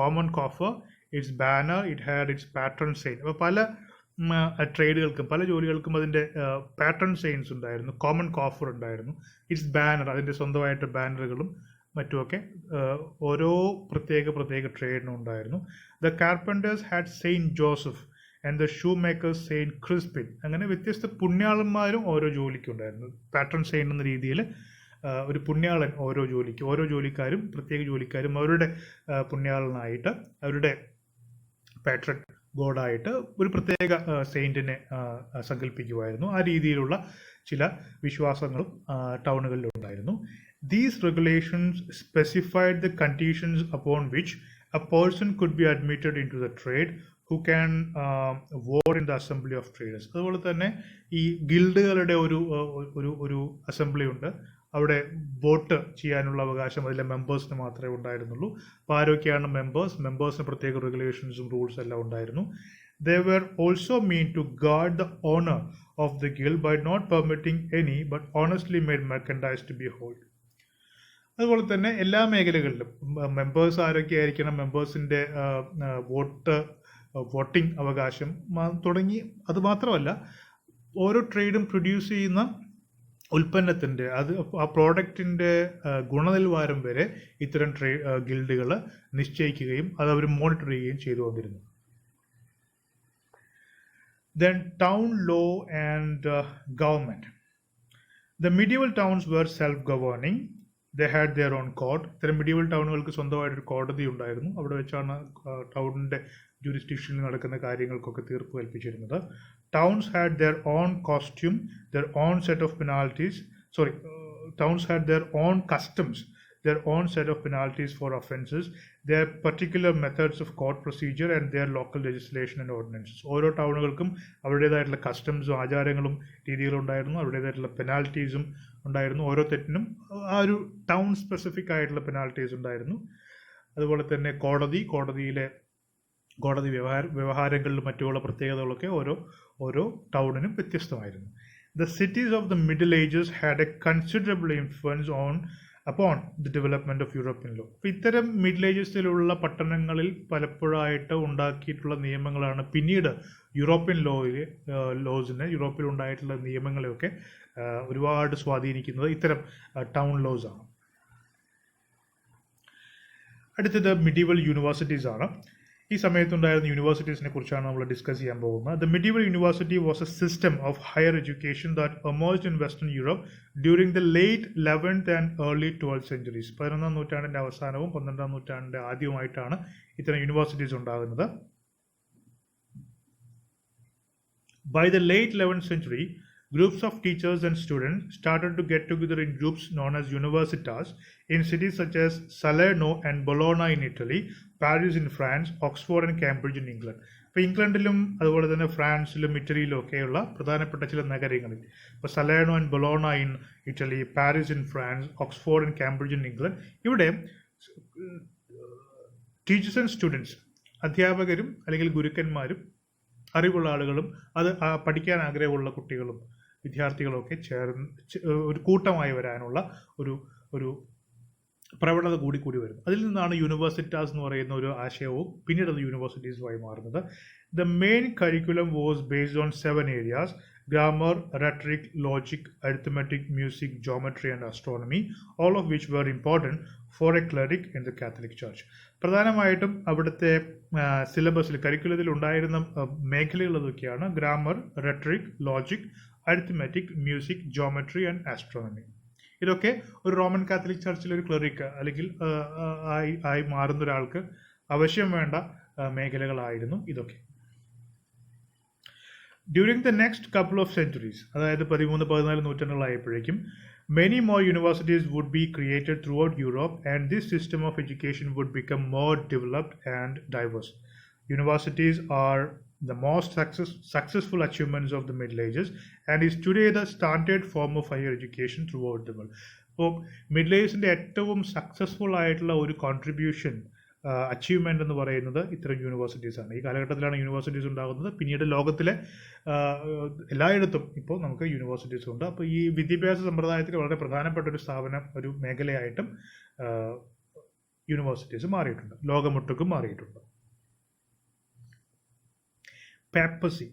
common coffer, its banner, it had its patron saint. അപ്പോൾ പല ട്രേഡുകൾക്കും പല ജോലികൾക്കും അതിൻ്റെ പാറ്റേൺ സെയിൻസ് ഉണ്ടായിരുന്നു, കോമൺ കോഫർ ഉണ്ടായിരുന്നു, ഇറ്റ്സ് ബാനർ, അതിൻ്റെ സ്വന്തമായിട്ട് ബാനറുകളും മറ്റുമൊക്കെ ഓരോ പ്രത്യേക ട്രേഡിനും ഉണ്ടായിരുന്നു. The carpenter's had saint Joseph and the shoe makers saint Crispin. അങ്ങനെ വ്യത്യസ്ത പുണ്യാളന്മാരും ഓരോ ജോലിക്കുണ്ടായിരുന്നു. പാറ്റേൺ സെയിൻറ്റ് എന്ന രീതിയിൽ ഒരു പുണ്യാളൻ ഓരോ ജോലിക്കാരും പ്രത്യേക ജോലിക്കാരും അവരുടെ പുണ്യാളനായിട്ട് അവരുടെ പാട്രൺ ഗോഡായിട്ട് ഒരു പ്രത്യേക സെയിൻറ്റിനെ സങ്കല്പിക്കുമായിരുന്നു. ആ രീതിയിലുള്ള ചില വിശ്വാസങ്ങളും ടൗണുകളിൽ ഉണ്ടായിരുന്നു. These regulations specified the conditions upon which a person could be admitted into the trade who can vote in the assembly of traders. അതുപോലെ തന്നെ ഈ ഗിൽഡുകളുടെ ഒരു അസംബ്ലി ഉണ്ട്. അവിടെ വോട്ട് ചെയ്യാനുള്ള അവകാശം അതിലെ മെമ്പേഴ്സിന് മാത്രമേ ഉണ്ടായിരുന്നുള്ളൂ. അപ്പോൾ ആരൊക്കെയാണ് മെമ്പേഴ്സിന് പ്രത്യേക റെഗുലേഷൻസും റൂൾസ് എല്ലാം ഉണ്ടായിരുന്നു. They were also meant to guard the honor of the guild by not permitting any but honestly made merchandise to be held. അതുപോലെ തന്നെ എല്ലാ മേഖലകളിലും മെമ്പേഴ്സ് ആരൊക്കെ ആയിരിക്കണം, മെമ്പേഴ്സിൻ്റെ വോട്ടിംഗ് അവകാശം തുടങ്ങി, അത് മാത്രമല്ല ഓരോ ട്രേഡും പ്രൊഡ്യൂസ് ചെയ്യുന്ന ഉൽപ്പന്നത്തിൻ്റെ ആ പ്രോഡക്റ്റിൻ്റെ ഗുണനിലവാരം വരെ ഇത്തരം ഗിൽഡുകൾ നിശ്ചയിക്കുകയും അത് അവർ മോണിറ്റർ ചെയ്യുകയും ചെയ്തു വന്നിരുന്നു. Then town law and government. The medieval towns were self-governing. They had their own court. ഇത്തരം medieval ടൗണുകൾക്ക് സ്വന്തമായിട്ടൊരു കോടതി ഉണ്ടായിരുന്നു. അവിടെ വെച്ചാണ് ടൗണിൻ്റെ ജൂറിസ്ഡിക്ഷനിൽ നടക്കുന്ന കാര്യങ്ങൾക്കൊക്കെ തീർപ്പ് കൽപ്പിച്ചിരുന്നത്. Towns had their own costume, their own set of penalties. Towns had their own customs, their own set of penalties for offences, their particular methods of court procedure and their local legislation and ordinances. ഓരോ ടൗണുകൾക്കും അവരുടേതായിട്ടുള്ള കസ്റ്റംസും ആചാരങ്ങളും രീതികളും ഉണ്ടായിരുന്നു, അവരുടേതായിട്ടുള്ള പെനാൽറ്റീസും ഉണ്ടായിരുന്നു. ഓരോ തെറ്റിനും ആ ഒരു ടൗൺ സ്പെസിഫിക് ആയിട്ടുള്ള പെനാൽറ്റീസ് ഉണ്ടായിരുന്നു. അതുപോലെ തന്നെ കോടതി വ്യവഹാരങ്ങളിലും മറ്റുള്ള പ്രത്യേകതകളൊക്കെ ഓരോ ടൗണിനും വ്യത്യസ്തമായിരുന്നു. The cities of the Middle Ages had a considerable influence upon the development of European law. അപ്പോൾ ഇത്തരം മിഡിൽ ഏജസിലുള്ള പട്ടണങ്ങളിൽ പലപ്പോഴായിട്ട് ഉണ്ടാക്കിയിട്ടുള്ള നിയമങ്ങളാണ് പിന്നീട് യൂറോപ്യൻ യൂറോപ്പിൽ ഉണ്ടായിട്ടുള്ള നിയമങ്ങളെയൊക്കെ ഒരുപാട് സ്വാധീനിക്കുന്നത് ഇത്തരം ടൗൺ ലോസ് ആണ്. അടുത്തത് മിഡീവൽ യൂണിവേഴ്സിറ്റീസ് ആണ്. ഈ സമയത്തുണ്ടായിരുന്ന യൂണിവേഴ്സിറ്റീസിനെ കുറിച്ചാണ് നമ്മൾ ഡിസ്കസ് ചെയ്യാൻ പോകുന്നത്. The medieval university was a system of higher education that emerged in Western Europe during the late 11th and early 12th centuries. 11ാം നൂറ്റാണ്ടിൻ്റെ അവസാനവും 12ാം നൂറ്റാണ്ടിൻ്റെ ആദ്യവുമായിട്ടാണ് ഇത്തരം യൂണിവേഴ്സിറ്റീസ് ഉണ്ടാകുന്നത്. By the late 11th century, groups of teachers and students started to get together in groups known as universitas in cities such as Salerno and Bologna in Italy, Paris in France, Oxford and Cambridge in England. ഇപ്പോൾ ഇംഗ്ലണ്ടിലും അതുപോലെ തന്നെ ഫ്രാൻസിലും ഇറ്റലിയിലും ഒക്കെയുള്ള പ്രധാനപ്പെട്ട ചില നഗരങ്ങളിൽ, ഇപ്പോൾ Salerno and Bologna in Italy, Paris in France, Oxford and Cambridge in England, ഇവിടെ teachers and students, അധ്യാപകരും അല്ലെങ്കിൽ ഗുരുക്കന്മാരും അറിവുള്ള ആളുകളും അത് പഠിക്കാൻ ആഗ്രഹമുള്ള കുട്ടികളും വിദ്യാർത്ഥികളൊക്കെ ചേർന്ന് ഒരു കൂട്ടമായി വരാനുള്ള ഒരു പ്രവണത കൂടി വരുന്നു. അതിൽ നിന്നാണ് യൂണിവേഴ്സിറ്റാസ് എന്ന് പറയുന്ന ഒരു ആശയവും പിന്നീട് അത് യൂണിവേഴ്സിറ്റീസുമായി മാറുന്നത്. The main curriculum was based on 7 areas: grammar, rhetoric, logic, arithmetic, music, geometry and astronomy, all of which were important for a cleric in the Catholic Church. പ്രധാനമായിട്ടും അവിടുത്തെ സിലബസിൽ കരിക്കുലത്തിൽ ഉണ്ടായിരുന്ന മേഖലകൾ അതൊക്കെയാണ്: grammar, rhetoric, logic, arithmetic, music, geometry and astronomy. ഇതൊക്കെ ഒരു Roman Catholic ചർച്ചിൽ ഒരു ക്ലറിക്ക് അല്ലെങ്കിൽ ആയി മാറുന്ന ഒരാൾക്ക് ആവശ്യം വേണ്ട മേഖലകളായിരുന്നു ഇതൊക്കെ. During the next couple of centuries, അതായത് 13-14 നൂറ്റാണ്ടുകളായപ്പോഴേക്കും, many more universities would be created throughout Europe and this system of education would become more developed and diverse. Universities are the most successful achievements of the Middle Ages and is today the standard form of higher education throughout the world. അപ്പോൾ middle ഏജിൻ്റെ ഏറ്റവും successful ആയിട്ടുള്ള ഒരു contribution achievement എന്ന് പറയുന്നത് ഇത്തരം universities ആണ്. ഈ കാലഘട്ടത്തിലാണ് യൂണിവേഴ്സിറ്റീസ് ഉണ്ടാകുന്നത്. പിന്നീട് ലോകത്തിലെ എല്ലായിടത്തും ഇപ്പോൾ നമുക്ക് യൂണിവേഴ്സിറ്റീസ് ഉണ്ട്. അപ്പോൾ ഈ വിദ്യാഭ്യാസ സമ്പ്രദായത്തിൽ വളരെ പ്രധാനപ്പെട്ട ഒരു സ്ഥാപനം, ഒരു മേഖലയായിട്ടും യൂണിവേഴ്സിറ്റീസ് മാറിയിട്ടുണ്ട്, ലോകമൊട്ടുക്കും മാറിയിട്ടുണ്ട്. Papacy.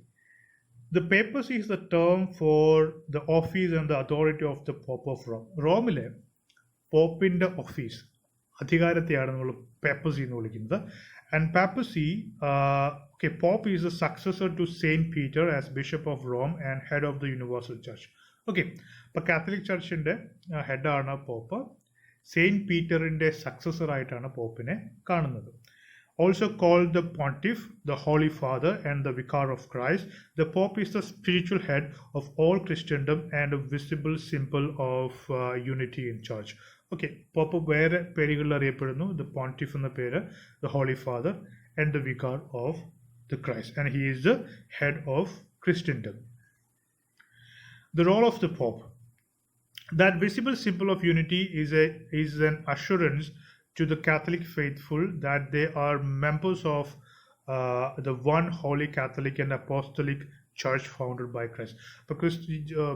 The papacy is the term for the office and the authority of the Pope of Rome. റോമിലെ പോപ്പിൻ്റെ ഓഫീസ്, അധികാരത്തെയാണ് നമ്മൾ papacy എന്ന് വിളിക്കുന്നത്. And papacy, Pope is the successor to Saint Peter as Bishop of Rome and head of the Universal Church. അപ്പോൾ Catholic ചർച്ചിൻ്റെ ഹെഡാണ് pop. Saint പീറ്ററിൻ്റെ successor ആയിട്ടാണ് പോപ്പിനെ കാണുന്നത്. Also called the Pontiff, the Holy Father and the Vicar of Christ, the Pope is the spiritual head of all Christendom and a visible symbol of unity in Church. Pope വേറെ പേരുകളിൽ അറിയപ്പെടുന്നു. The Pontiff എന്ന പേര്, the Holy Father and the Vicar of the Christ, and he is the head of Christendom. The role of the Pope. That visible symbol of unity is an assurance to the Catholic faithful that they are members of the one holy Catholic and Apostolic Church founded by Christ. അപ്പോൾ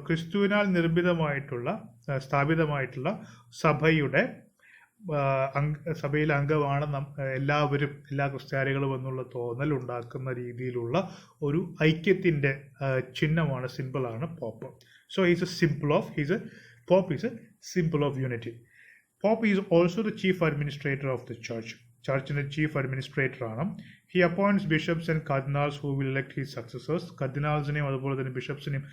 ക്രിസ്തുവിനാൽ നിർമ്മിതമായിട്ടുള്ള സ്ഥാപിതമായിട്ടുള്ള സഭയുടെ സഭയിലെ അംഗമാണ് എല്ലാവരും എല്ലാ ക്രിസ്ത്യാനികളും എന്നുള്ള തോന്നൽ ഉണ്ടാക്കുന്ന രീതിയിലുള്ള ഒരു ഐക്യത്തിന്റെ ചിഹ്നമാണ്, സിമ്പിളാണ് pope. So Pope is a symbol of unity. Pope is also the chief administrator of the church. ചർച്ചിന്റെ ചീഫ് അഡ്മിനിസ്ട്രേറ്റർ ആണ്. He appoints bishops and cardinals who will elect his successors. കർദിനാൾസിനെയും അതുപോലെ തന്നെ ബിഷപ്സിനെയും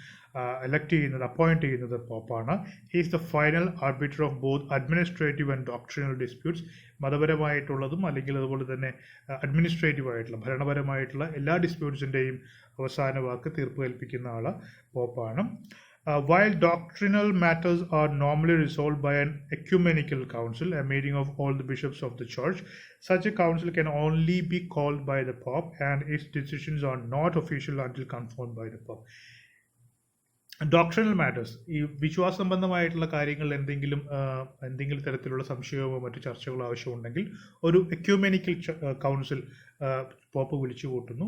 അപ്പോയിന്റ് ചെയ്യുന്നത് പോപ്പാണ്. He is the final arbiter of both administrative and doctrinal disputes. മതപരമായിട്ടുള്ളതും അല്ലെങ്കിൽ അതുപോലെ തന്നെ അഡ്മിനിസ്ട്രേറ്റീവ് ആയിട്ടുള്ള ഭരണപരമായിട്ടുള്ള എല്ലാ ഡിസ്പ്യൂട്ട്സിന്റെയും അവസാന വാക്ക് തീർപ്പ് കൽപ്പിക്കുന്ന ആള് പോപ്പാണ്. While doctrinal matters are normally resolved by an ecumenical council, a meeting of all the bishops of the church, such a council can only be called by the Pope, and its decisions are not official until confirmed by the Pope. Doctrinal matters, ഈ വിശ്വാസ സംബന്ധമായിട്ടുള്ള കാര്യങ്ങളിൽ എന്തെങ്കിലും തരത്തിലുള്ള സംശയമോ മറ്റു ചർച്ചകളോ ആവശ്യമുണ്ടെങ്കിൽ ഒരു ecumenical council pop വിളിച്ചു കൂട്ടുന്നു.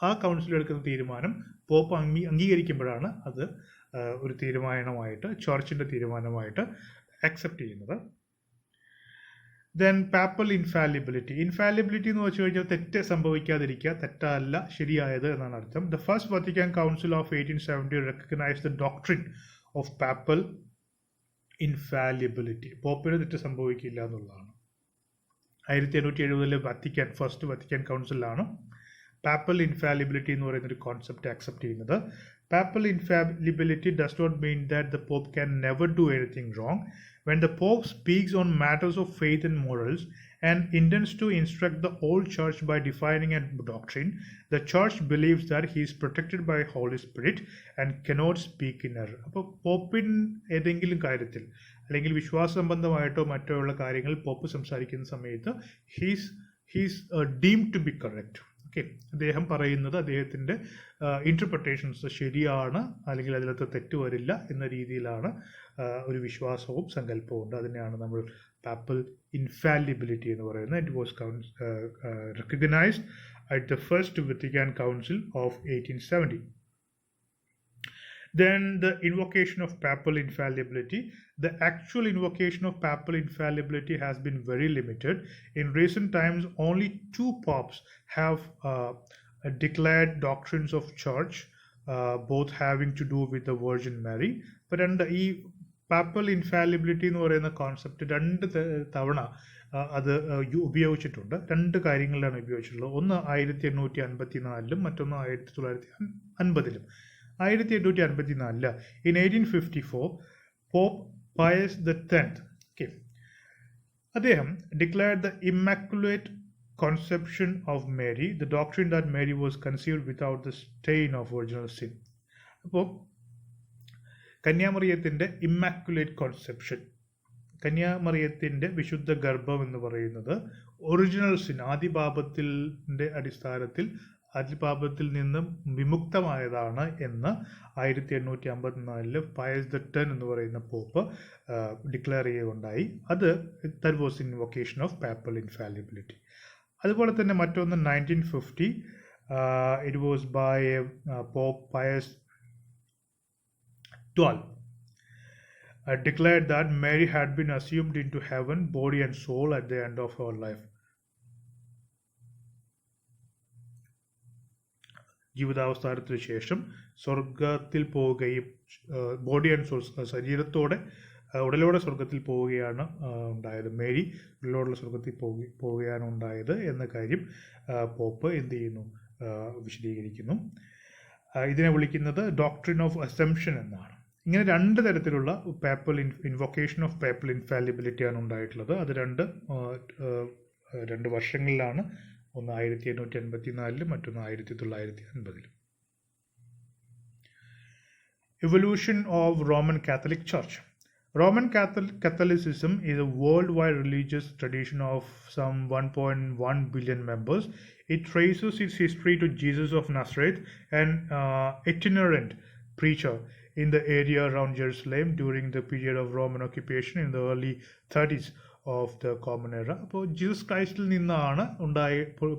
ആ കൗൺസിൽ എടുക്കുന്ന തീരുമാനം പോപ്പ് അംഗീകരിക്കുമ്പോഴാണ് അത് ഒരു തീരുമാനമായിട്ട്, ചർച്ചിന്റെ തീരുമാനമായിട്ട് അക്സെപ്റ്റ് ചെയ്യുന്നത്. Then papal infallibility. ഇൻഫാലിബിലിറ്റി എന്ന് വെച്ച് കഴിഞ്ഞാൽ തെറ്റ് സംഭവിക്കാതിരിക്കുക, തെറ്റല്ല ശരിയായത് എന്നാണ് അർത്ഥം. The first Vatican council of 1870 recognise the doctrine of papal infallibility. പോപ്പിന് തെറ്റ് സംഭവിക്കില്ല എന്നുള്ളതാണ്. 1870 ഫസ്റ്റ് വത്തിക്കാൻ കൗൺസിലാണ് പാപ്പൽ ഇൻഫാലിബിലിറ്റി എന്ന് പറയുന്ന ഒരു കോൺസെപ്റ്റ് അക്സെപ്റ്റ് ചെയ്യുന്നത്. Papal infallibility does not mean that the Pope can never do anything wrong. When the Pope speaks on matters of faith and morals and intends to instruct the whole Church by defining a doctrine, the Church believes that he is protected by Holy Spirit and cannot speak in error. അപ്പോൾ പോപ്പിൻ ഏതെങ്കിലും കാര്യത്തിൽ അല്ലെങ്കിൽ വിശ്വാസ സംബന്ധമായിട്ടോ മറ്റോ ഉള്ള കാര്യങ്ങൾ pope സംസാരിക്കുന്ന സമയത്ത് he's deemed to be correct. Okay, അദ്ദേഹം പറയുന്നത് അദ്ദേഹത്തിൻ്റെ ഇൻ്റർപ്രിട്ടേഷൻസ് ശരിയാണ് അല്ലെങ്കിൽ അതിലത്തെ തെറ്റ് വരില്ല എന്ന രീതിയിലാണ് ഒരു വിശ്വാസവും സങ്കല്പവും ഉണ്ട്. അതിനെയാണ് നമ്മൾ പാപ്പൽ ഇൻഫാലിബിലിറ്റി എന്ന് പറയുന്നത്. It was recognized at the First Vatican Council of 1870. Then the invocation of papal infallibility. The actual invocation of papal infallibility has been very limited. In recent times, only 2 popes have declared doctrines of church, both having to do with the Virgin Mary. But ഈ papal infallibility എന്ന് പറയുന്ന concept 2 തവണ അത് ഉപയോഗിച്ചിട്ടുണ്ട്. 2 കാര്യങ്ങളിലാണ് ഉപയോഗിച്ചിട്ടുള്ളത്. ഒന്ന് 1854 മറ്റൊന്ന് 1950. 1854 in 1854 Pope Pius X, അദ്ദേഹം declared the Immaculate Conception of Mary, the doctrine that Mary was conceived without the stain of original sin. അപ്പോൾ കന്യാമറിയത്തിന്റെ ഇമ്മാക്കുലേറ്റ് കോൺസെപ്ഷൻ, കന്യാമറിയത്തിന്റെ വിശുദ്ധ ഗർഭം എന്ന് പറയുന്നത് ഒറിജിനൽ സിൻ, ആദിപാപത്തിന്റെ അടിസ്ഥാനത്തിൽ ആദിപാപത്തിൽ നിന്നും വിമുക്തമായതാണ് എന്ന് 1854 പയസ് X എന്ന് പറയുന്ന പോപ്പ് ഡിക്ലെയർ ചെയ്യുകയുണ്ടായി. അത് that was invocation of papal infallibility. അതുപോലെ തന്നെ മറ്റൊന്ന് 1950 it was by pope Pius XII declared that Mary had been assumed into heaven, body and soul, at the end of her life. ജീവിതാവസാനത്തിന് ശേഷം സ്വർഗത്തിൽ പോവുകയും body and soul, ശരീരത്തോടെ ഉടലോടെ സ്വർഗത്തിൽ പോവുകയാണ് ഉണ്ടായത്. Mary ഉടലോടുള്ള സ്വർഗത്തിൽ പോവുകയാണ് ഉണ്ടായത് എന്ന കാര്യം പോപ്പ് എന്ത് ചെയ്യുന്നു, വിശദീകരിക്കുന്നു. ഇതിനെ വിളിക്കുന്നത് ഡോക്ട്രിൻ ഓഫ് അസംപ്ഷൻ എന്നാണ്. ഇങ്ങനെ 2 തരത്തിലുള്ള papal invocation of papal infallibility ആണ് ഉണ്ടായിട്ടുള്ളത്. അത് 2 വർഷങ്ങളിലാണ്. ഒന്ന് 1854 മറ്റൊന്ന് 1950. Evolution of Roman Catholic Church. Roman Catholicism is a worldwide religious tradition of some 1.1 billion members. It traces its history to Jesus of Nazareth, an itinerant preacher in the area around Jerusalem during the period of Roman occupation in the early 30s of the common era. അപ്പോൾ Jesus ക്രൈസ്റ്റിൽ നിന്നാണ്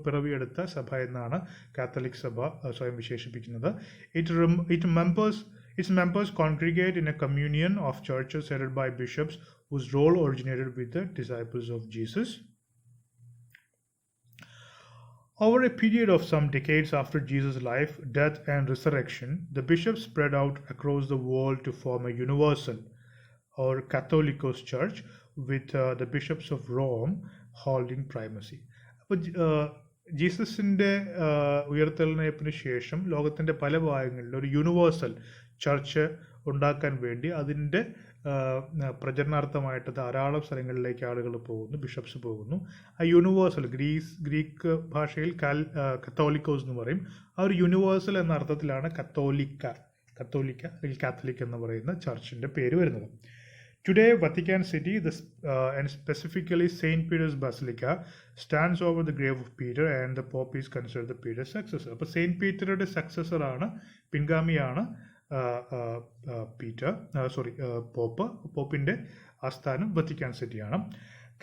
പിറവിയെടുത്ത സഭ എന്നാണ് Catholic സഭ സ്വയം വിശേഷിപ്പിക്കുന്നത്. Its members congregate in a communion of churches headed by bishops whose role originated with the disciples of Jesus. Over a period of some decades after Jesus' life, death, and resurrection, the bishops spread out across the world to form a universal or Catholicos church with the bishops of Rome holding primacy. അപ്പോൾ ജീസസിൻ്റെ ഉയർത്തെഴുന്നേൽപ്പിന് ശേഷം ലോകത്തിൻ്റെ പല ഭാഗങ്ങളിലും ഒരു universal church ഉണ്ടാക്കാൻ വേണ്ടി അതിൻ്റെ പ്രചരണാർത്ഥമായിട്ട് ധാരാളം സ്ഥലങ്ങളിലേക്ക് ആളുകൾ പോകുന്നു, ബിഷപ്സ് പോകുന്നു. ആ യൂണിവേഴ്സൽ ഗ്രീക്ക് ഭാഷയിൽ കത്തോലിക്കോസ് എന്ന് പറയും. ആ ഒരു യൂണിവേഴ്സൽ എന്ന അർത്ഥത്തിലാണ് കത്തോലിക്ക അല്ലെങ്കിൽ കാത്തലിക് എന്ന് പറയുന്ന ചർച്ചിൻ്റെ പേര് വരുന്നത്. Today, Vatican City, and specifically St. Peter's Basilica, stands over the grave of Peter, and the Pope is considered the Peter's successor. അപ്പോൾ സെയിൻറ്റ് പീറ്ററുടെ സക്സസറാണ്, പിൻഗാമിയാണ് പോപ്പിൻ്റെ ആസ്ഥാനം വത്തിക്കാൻ സിറ്റിയാണ്.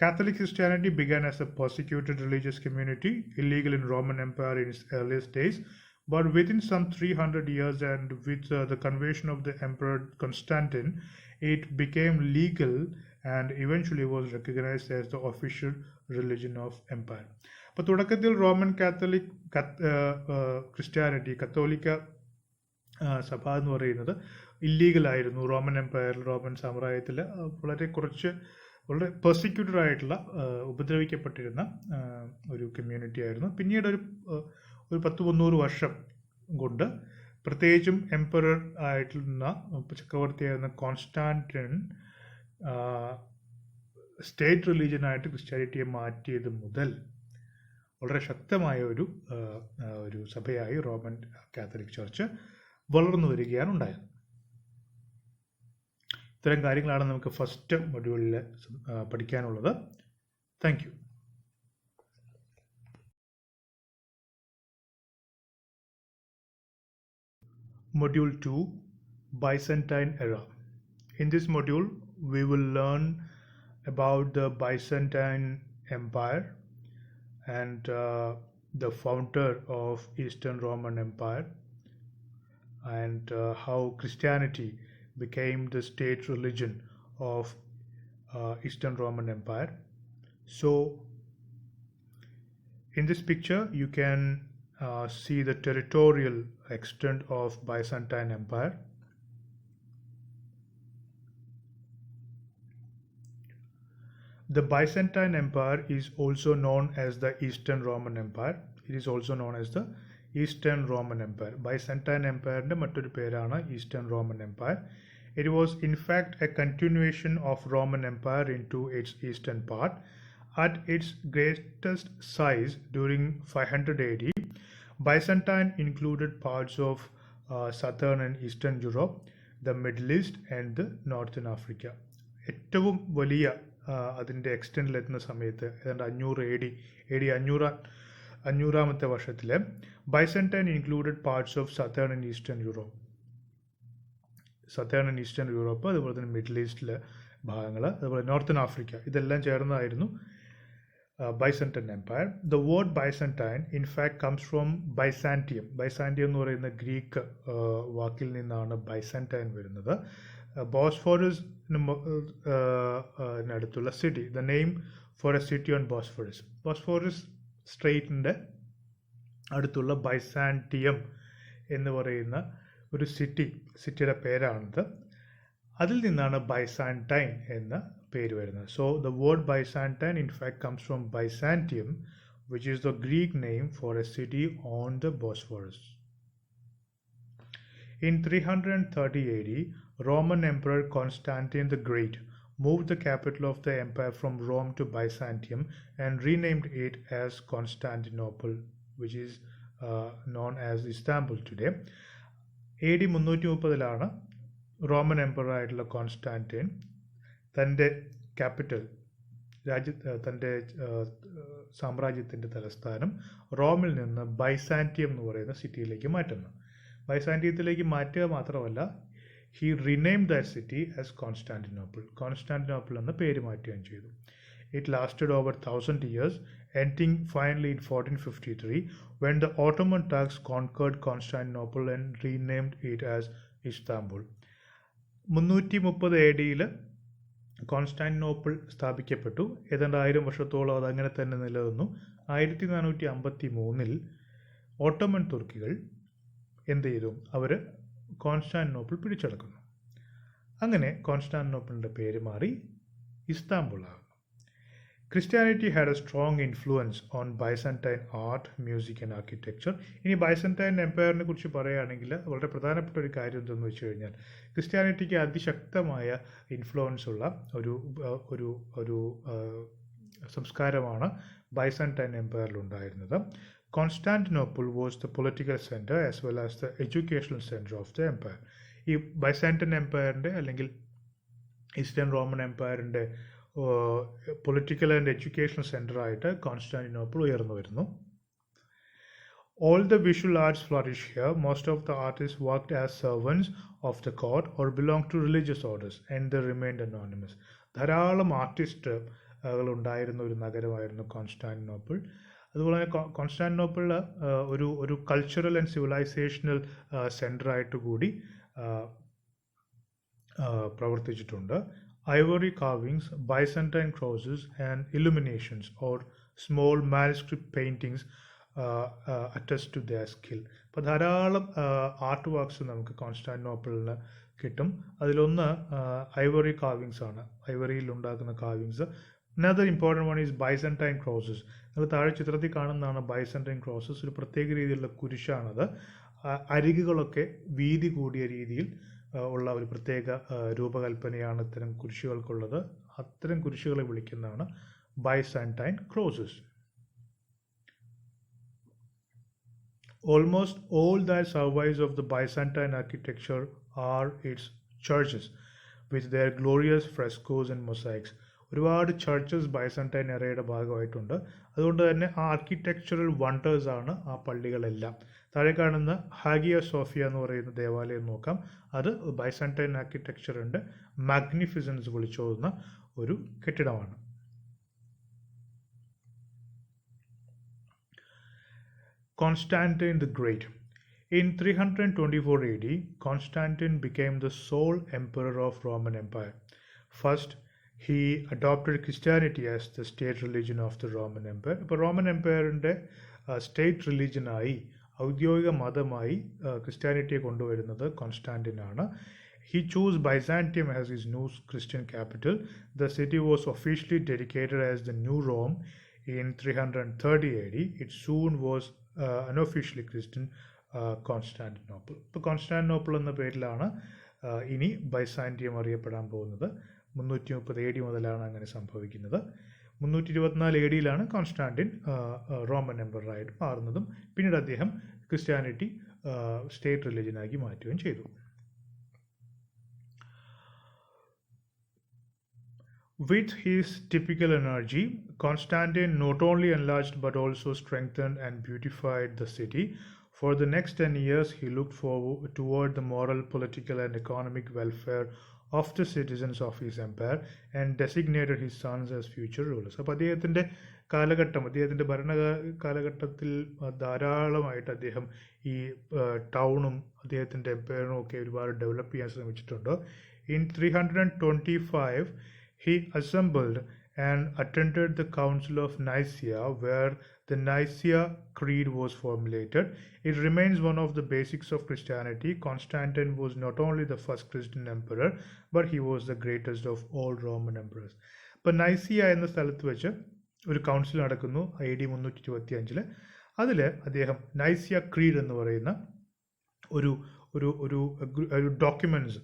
Catholic Christianity began as a persecuted religious community, illegal in Roman Empire in its earliest days, but within some 300 years and with the conversion of the Emperor Constantine, it became legal and eventually was recognized as the official religion of empire. അപ്പോൾ തുടക്കത്തിൽ Roman Catholic Christianity കത്തോലിക്ക സഭ എന്ന് പറയുന്നത് ഇല്ലീഗലായിരുന്നു. Roman എംപയറിൽ, Roman സാമ്രാജ്യത്തിൽ വളരെ persecuted ആയിട്ടുള്ള ഉപദ്രവിക്കപ്പെട്ടിരുന്ന ഒരു കമ്മ്യൂണിറ്റി ആയിരുന്നു. പിന്നീട് ഒരു 100-300 വർഷം കൊണ്ട് പ്രത്യേകിച്ചും എംപറർ ആയിട്ടുള്ള ചക്രവർത്തിയായിരുന്ന കോൺസ്റ്റാന്റിൻ സ്റ്റേറ്റ് റിലീജിയനായിട്ട് ക്രിസ്ത്യാനിറ്റിയെ മാറ്റിയത് മുതൽ വളരെ ശക്തമായ ഒരു സഭയായി റോമൻ കാത്തലിക് ചർച്ച് വളർന്നു വരികയാണ് ഉണ്ടായത്. ഇത്തരം കാര്യങ്ങളാണ് നമുക്ക് ഫസ്റ്റ് മൊഡ്യൂളിൽ പഠിക്കാനുള്ളത്. Thank you. Module 2, Byzantine Era. In this module, we will learn about the Byzantine Empire and the founder of Eastern Roman Empire, and how Christianity became the state religion of Eastern Roman Empire. So, in this picture, you can see the territorial extent of Byzantine Empire. The Byzantine Empire is also known as the Eastern Roman Empire. It is also known as the Eastern Roman Empire. Byzantine Empire ന്റെ മറ്റൊരു പേരാണ് Eastern Roman Empire. It was in fact a continuation of Roman Empire into its eastern part. At its greatest size during 500 AD, Byzantine included parts of southern and eastern Europe, the Middle East and the Northern Africa. ഏറ്റവും വലിയ അതിൻ്റെ എക്സ്റ്റെൻഡിലെത്തുന്ന സമയത്ത് ഏതാണ്ട് 500 അഞ്ഞൂറാമത്തെ വർഷത്തിൽ Byzantine included parts of southern and eastern Europe, അതുപോലെ തന്നെ middle ഈസ്റ്റിലെ ഭാഗങ്ങൾ, അതുപോലെ നോർത്തേൺ ആഫ്രിക്ക, ഇതെല്ലാം ചേർന്നതായിരുന്നു Byzantine Empire. The word Byzantine in fact comes from Byzantium. Byzantium എന്ന് പറയുന്ന ഗ്രീക്ക് വാക്കിൽ നിന്നാണ് Byzantine വരുന്നത്. ബോസ്ഫോറസ് അടുത്തുള്ള city, the name for a city on Bosphorus സ്ട്രെയിറ്റിൻ്റെ അടുത്തുള്ള ബൈസാന്റിയം എന്ന് പറയുന്ന ഒരു സിറ്റിയുടെ പേരാണിത്. അതിൽ നിന്നാണ് ബൈസാന്റൈൻ എന്ന പേര് വരുന്നത്. So the word Byzantine in fact comes from Byzantium, which is the Greek name for a city on the Bosphorus. In 330 AD, Roman Emperor Constantine the Great moved the capital of the empire from Rome to Byzantium and renamed it as Constantinople, which is known as Istanbul today. AD 330-ലാണ് Roman emperor ആയിട്ടുള്ള Constantine തൻ്റെ capital തൻ്റെ സാമ്രാജ്യത്തിൻ്റെ തലസ്ഥാനം റോമിൽ നിന്ന് Byzantium എന്ന് പറയുന്ന സിറ്റിയിലേക്ക് മാറ്റുന്നു. ബൈസാന്റിയത്തിലേക്ക് മാറ്റുക മാത്രമല്ല, he renamed that city as Constantinople എന്ന പേര് മാറ്റുകയും ചെയ്തു. It lasted over 1,000 years, ending finally in 1453 when the Ottoman Turks conquered Constantinople and renamed it as Istanbul. 330 AD യിൽ കോൺസ്റ്റാന്റിനോപ്പിൾ സ്ഥാപിക്കപ്പെട്ടു. ഏതാണ്ട് 1000 വർഷത്തോളം അത് അങ്ങനെ തന്നെ നിലനിന്നു. 1453 ഓട്ടോമൻ തുർക്കികൾ എന്ത് ചെയ്തു? അവർ കോൺസ്റ്റാന്റിനോപ്പിൾ പിടിച്ചടക്കുന്നു. അങ്ങനെ കോൺസ്റ്റാന്റിനോപ്പിളിൻ്റെ പേര് മാറി ഇസ്താംബുൾ ആകുന്നു. Christianity had a strong influence on Byzantine art, music and architecture. ഇനി ബൈസന്റൈൻ എംപയറിനെ കുറിച്ച് പറയുകയാണെങ്കിൽ വളരെ പ്രധാനപ്പെട്ട ഒരു കാര്യം എന്തെന്ന് വെച്ച് കഴിഞ്ഞാൽ ക്രിസ്ത്യാനിറ്റിക്ക് അതിശക്തമായ ഇൻഫ്ലുവൻസ് ഉള്ള ഒരു സംസ്കാരമാണ് ബൈസന്റൈൻ എംപയറിൽ ഉണ്ടായിരുന്നത്. Constantinople was the political centre as well as the educational centre of the empire. ഈ ബൈസന്റൈൻ എംപയറിൻ്റെ അല്ലെങ്കിൽ ഈസ്റ്റേൺ റോമൻ എംപയറിൻ്റെ പൊളിറ്റിക്കൽ ആൻഡ് എഡ്യൂക്കേഷണൽ സെൻറ്ററായിട്ട് കോൺസ്റ്റാന്റിനോപ്പിൾ ഉയർന്നു വരുന്നു. All the visual arts flourish here. Most of the artists worked as servants of the court or belonged to religious orders and they remained anonymous. ധാരാളം ആർട്ടിസ്റ്റുകൾ ഉണ്ടായിരുന്ന ഒരു നഗരമായിരുന്നു Constantinople. അതുപോലെ തന്നെ കോൺസ്റ്റാന്റിനോപ്പിൾ ഒരു കൾച്ചറൽ ആൻഡ് സിവിലൈസേഷണൽ സെൻറ്ററായിട്ട് കൂടി പ്രവർത്തിച്ചിട്ടുണ്ട്. Ivory carvings, Byzantine crosses and illuminations or small manuscript paintings attest to their skill. അപ്പോൾ ധാരാളം ആർട്ട് വർക്ക്സ് നമുക്ക് കോൺസ്റ്റാന്റിനോപ്പിളിന് കിട്ടും. അതിലൊന്ന് ഐവറി കാർവിങ്സ് ആണ്, ഐവറിയിൽ ഉണ്ടാക്കുന്ന carvings. Another important one is Byzantine crosses. നിങ്ങൾ താഴെ ചിത്രത്തിൽ കാണുന്നതാണ് Byzantine crosses. ഒരു പ്രത്യേക രീതിയിലുള്ള കുരിശാണത്. അരികുകളൊക്കെ വീതി കൂടിയ രീതിയിൽ ഉള്ള ഒരു പ്രത്യേക രൂപകൽപ്പനയാണ് ഇത്തരം കുരിശുകൾക്കുള്ളത്. അത്തരം കുരിശുകളെ വിളിക്കുന്നതാണ് Byzantine crosses. Almost all that survives of the Byzantine architecture are its churches with their glorious frescoes and mosaics. ഒരുപാട് ചർച്ചസ് ബൈസന്റൈൻ എറയുടെ ഭാഗമായിട്ടുണ്ട്. അതുകൊണ്ട് തന്നെ ആ ആർക്കിടെക്ചറൽ വണ്ടേഴ്സ് ആണ് ആ പള്ളികളെല്ലാം. താഴെ കാണുന്ന ഹാഗിയ സോഫിയ എന്ന് പറയുന്ന ദേവാലയം നോക്കാം. അത് ബൈസന്റൈൻ ആർക്കിടെക്ചറിൻ്റെ മാഗ്നിഫിസൻസ് വിളിച്ചോതുന്ന ഒരു കെട്ടിടമാണ്. Constantine the Great. In 324 AD, Constantine became the sole emperor of Roman Empire. First, he adopted Christianity as the state religion of the Roman Empire. ഇപ്പോൾ റോമൻ എംപയറിൻ്റെ സ്റ്റേറ്റ് റിലീജിയനായി ഔദ്യോഗിക മതമായി ക്രിസ്ത്യാനിറ്റിയെ കൊണ്ടുവരുന്നത് കോൺസ്റ്റാന്റിനാണ്. He chose Byzantium as his new Christian capital. The city was officially dedicated as the New Rome in 330 AD. It soon was unofficially Christian Constantinople. ഇപ്പോൾ Constantinople എന്ന പേരിലാണ് ഇനി Byzantium അറിയപ്പെടാൻ പോകുന്നത്. 330 AD മുതലാണ് അങ്ങനെ സംഭവിക്കുന്നത്. 324 AD കോൺസ്റ്റാന്റിൻ റോമൻ എംപററായിട്ട് മാറുന്നതും പിന്നീട് അദ്ദേഹം ക്രിസ്ത്യാനിറ്റി സ്റ്റേറ്റ് റിലീജിയനാക്കി മാറ്റുകയും ചെയ്തു. With his typical energy, Constantine not only enlarged but also strengthened and beautified the city. For the next 10 years, he looked forward toward the moral, political, and economic welfare of the citizens of his empire and designated his sons as future rulers. അപ്പോൾ അദ്ദേഹത്തിൻ്റെ ഭരണ കാലഘട്ടത്തിൽ ധാരാളമായിട്ട് അദ്ദേഹം ഈ ടൗണും അദ്ദേഹത്തിൻ്റെ എംപയറും ഒക്കെ ഒരുപാട് ഡെവലപ്പ് ചെയ്യാൻ ശ്രമിച്ചിട്ടുണ്ട്. In 325, he assembled and attended the Council of Nicaea, where the Nicene Creed was formulated. It remains one of the basics of Christianity. Constantine was not only the first Christian emperor, but he was the greatest of all Roman emperors. ഇപ്പോൾ നൈസിയ എന്ന സ്ഥലത്ത് വെച്ച് ഒരു council നടക്കുന്നു AD 325. അതിൽ അദ്ദേഹം നൈസിയ creed എന്ന് പറയുന്ന ഒരു ഡോക്യുമെൻറ്റ്സ്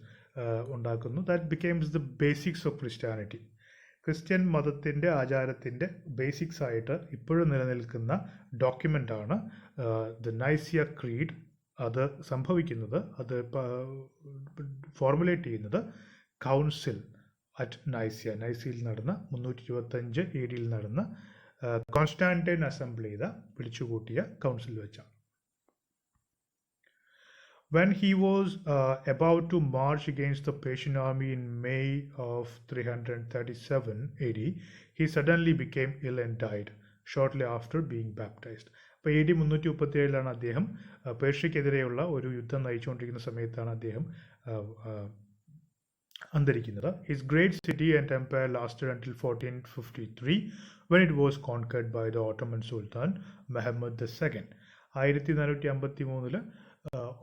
ഉണ്ടാക്കുന്നു. That became the basics of Christianity. Christian മതത്തിൻ്റെ ആചാരത്തിൻ്റെ ബേസിക്സ് ആയിട്ട് ഇപ്പോഴും നിലനിൽക്കുന്ന ഡോക്യുമെൻ്റാണ് ദ നൈസിയ ക്രീഡ്. അത് സംഭവിക്കുന്നത്, അത് ഫോർമുലേറ്റ് ചെയ്യുന്നത് കൗൺസിൽ അറ്റ് നൈസിയയിൽ നടന്ന 325 AD നടന്ന കോൺസ്റ്റാന്റൈൻ അസംബിൾ ചെയ്ത വിളിച്ചുകൂട്ടിയ കൗൺസിൽ വെച്ചാണ്. When he was about to march against the Persian army in May of 337 AD, he suddenly became ill and died shortly after being baptized. അപ്പോൾ AD 337 അദ്ദേഹം പേർഷ്യക്കെതിരെയുള്ള ഒരു യുദ്ധം നയിച്ചുകൊണ്ടിരിക്കുന്ന സമയത്താണ് അദ്ദേഹം അന്തരിക്കുന്നത്. His great city and empire lasted until 1453 when it was conquered by the Ottoman Sultan Muhammad II. 1453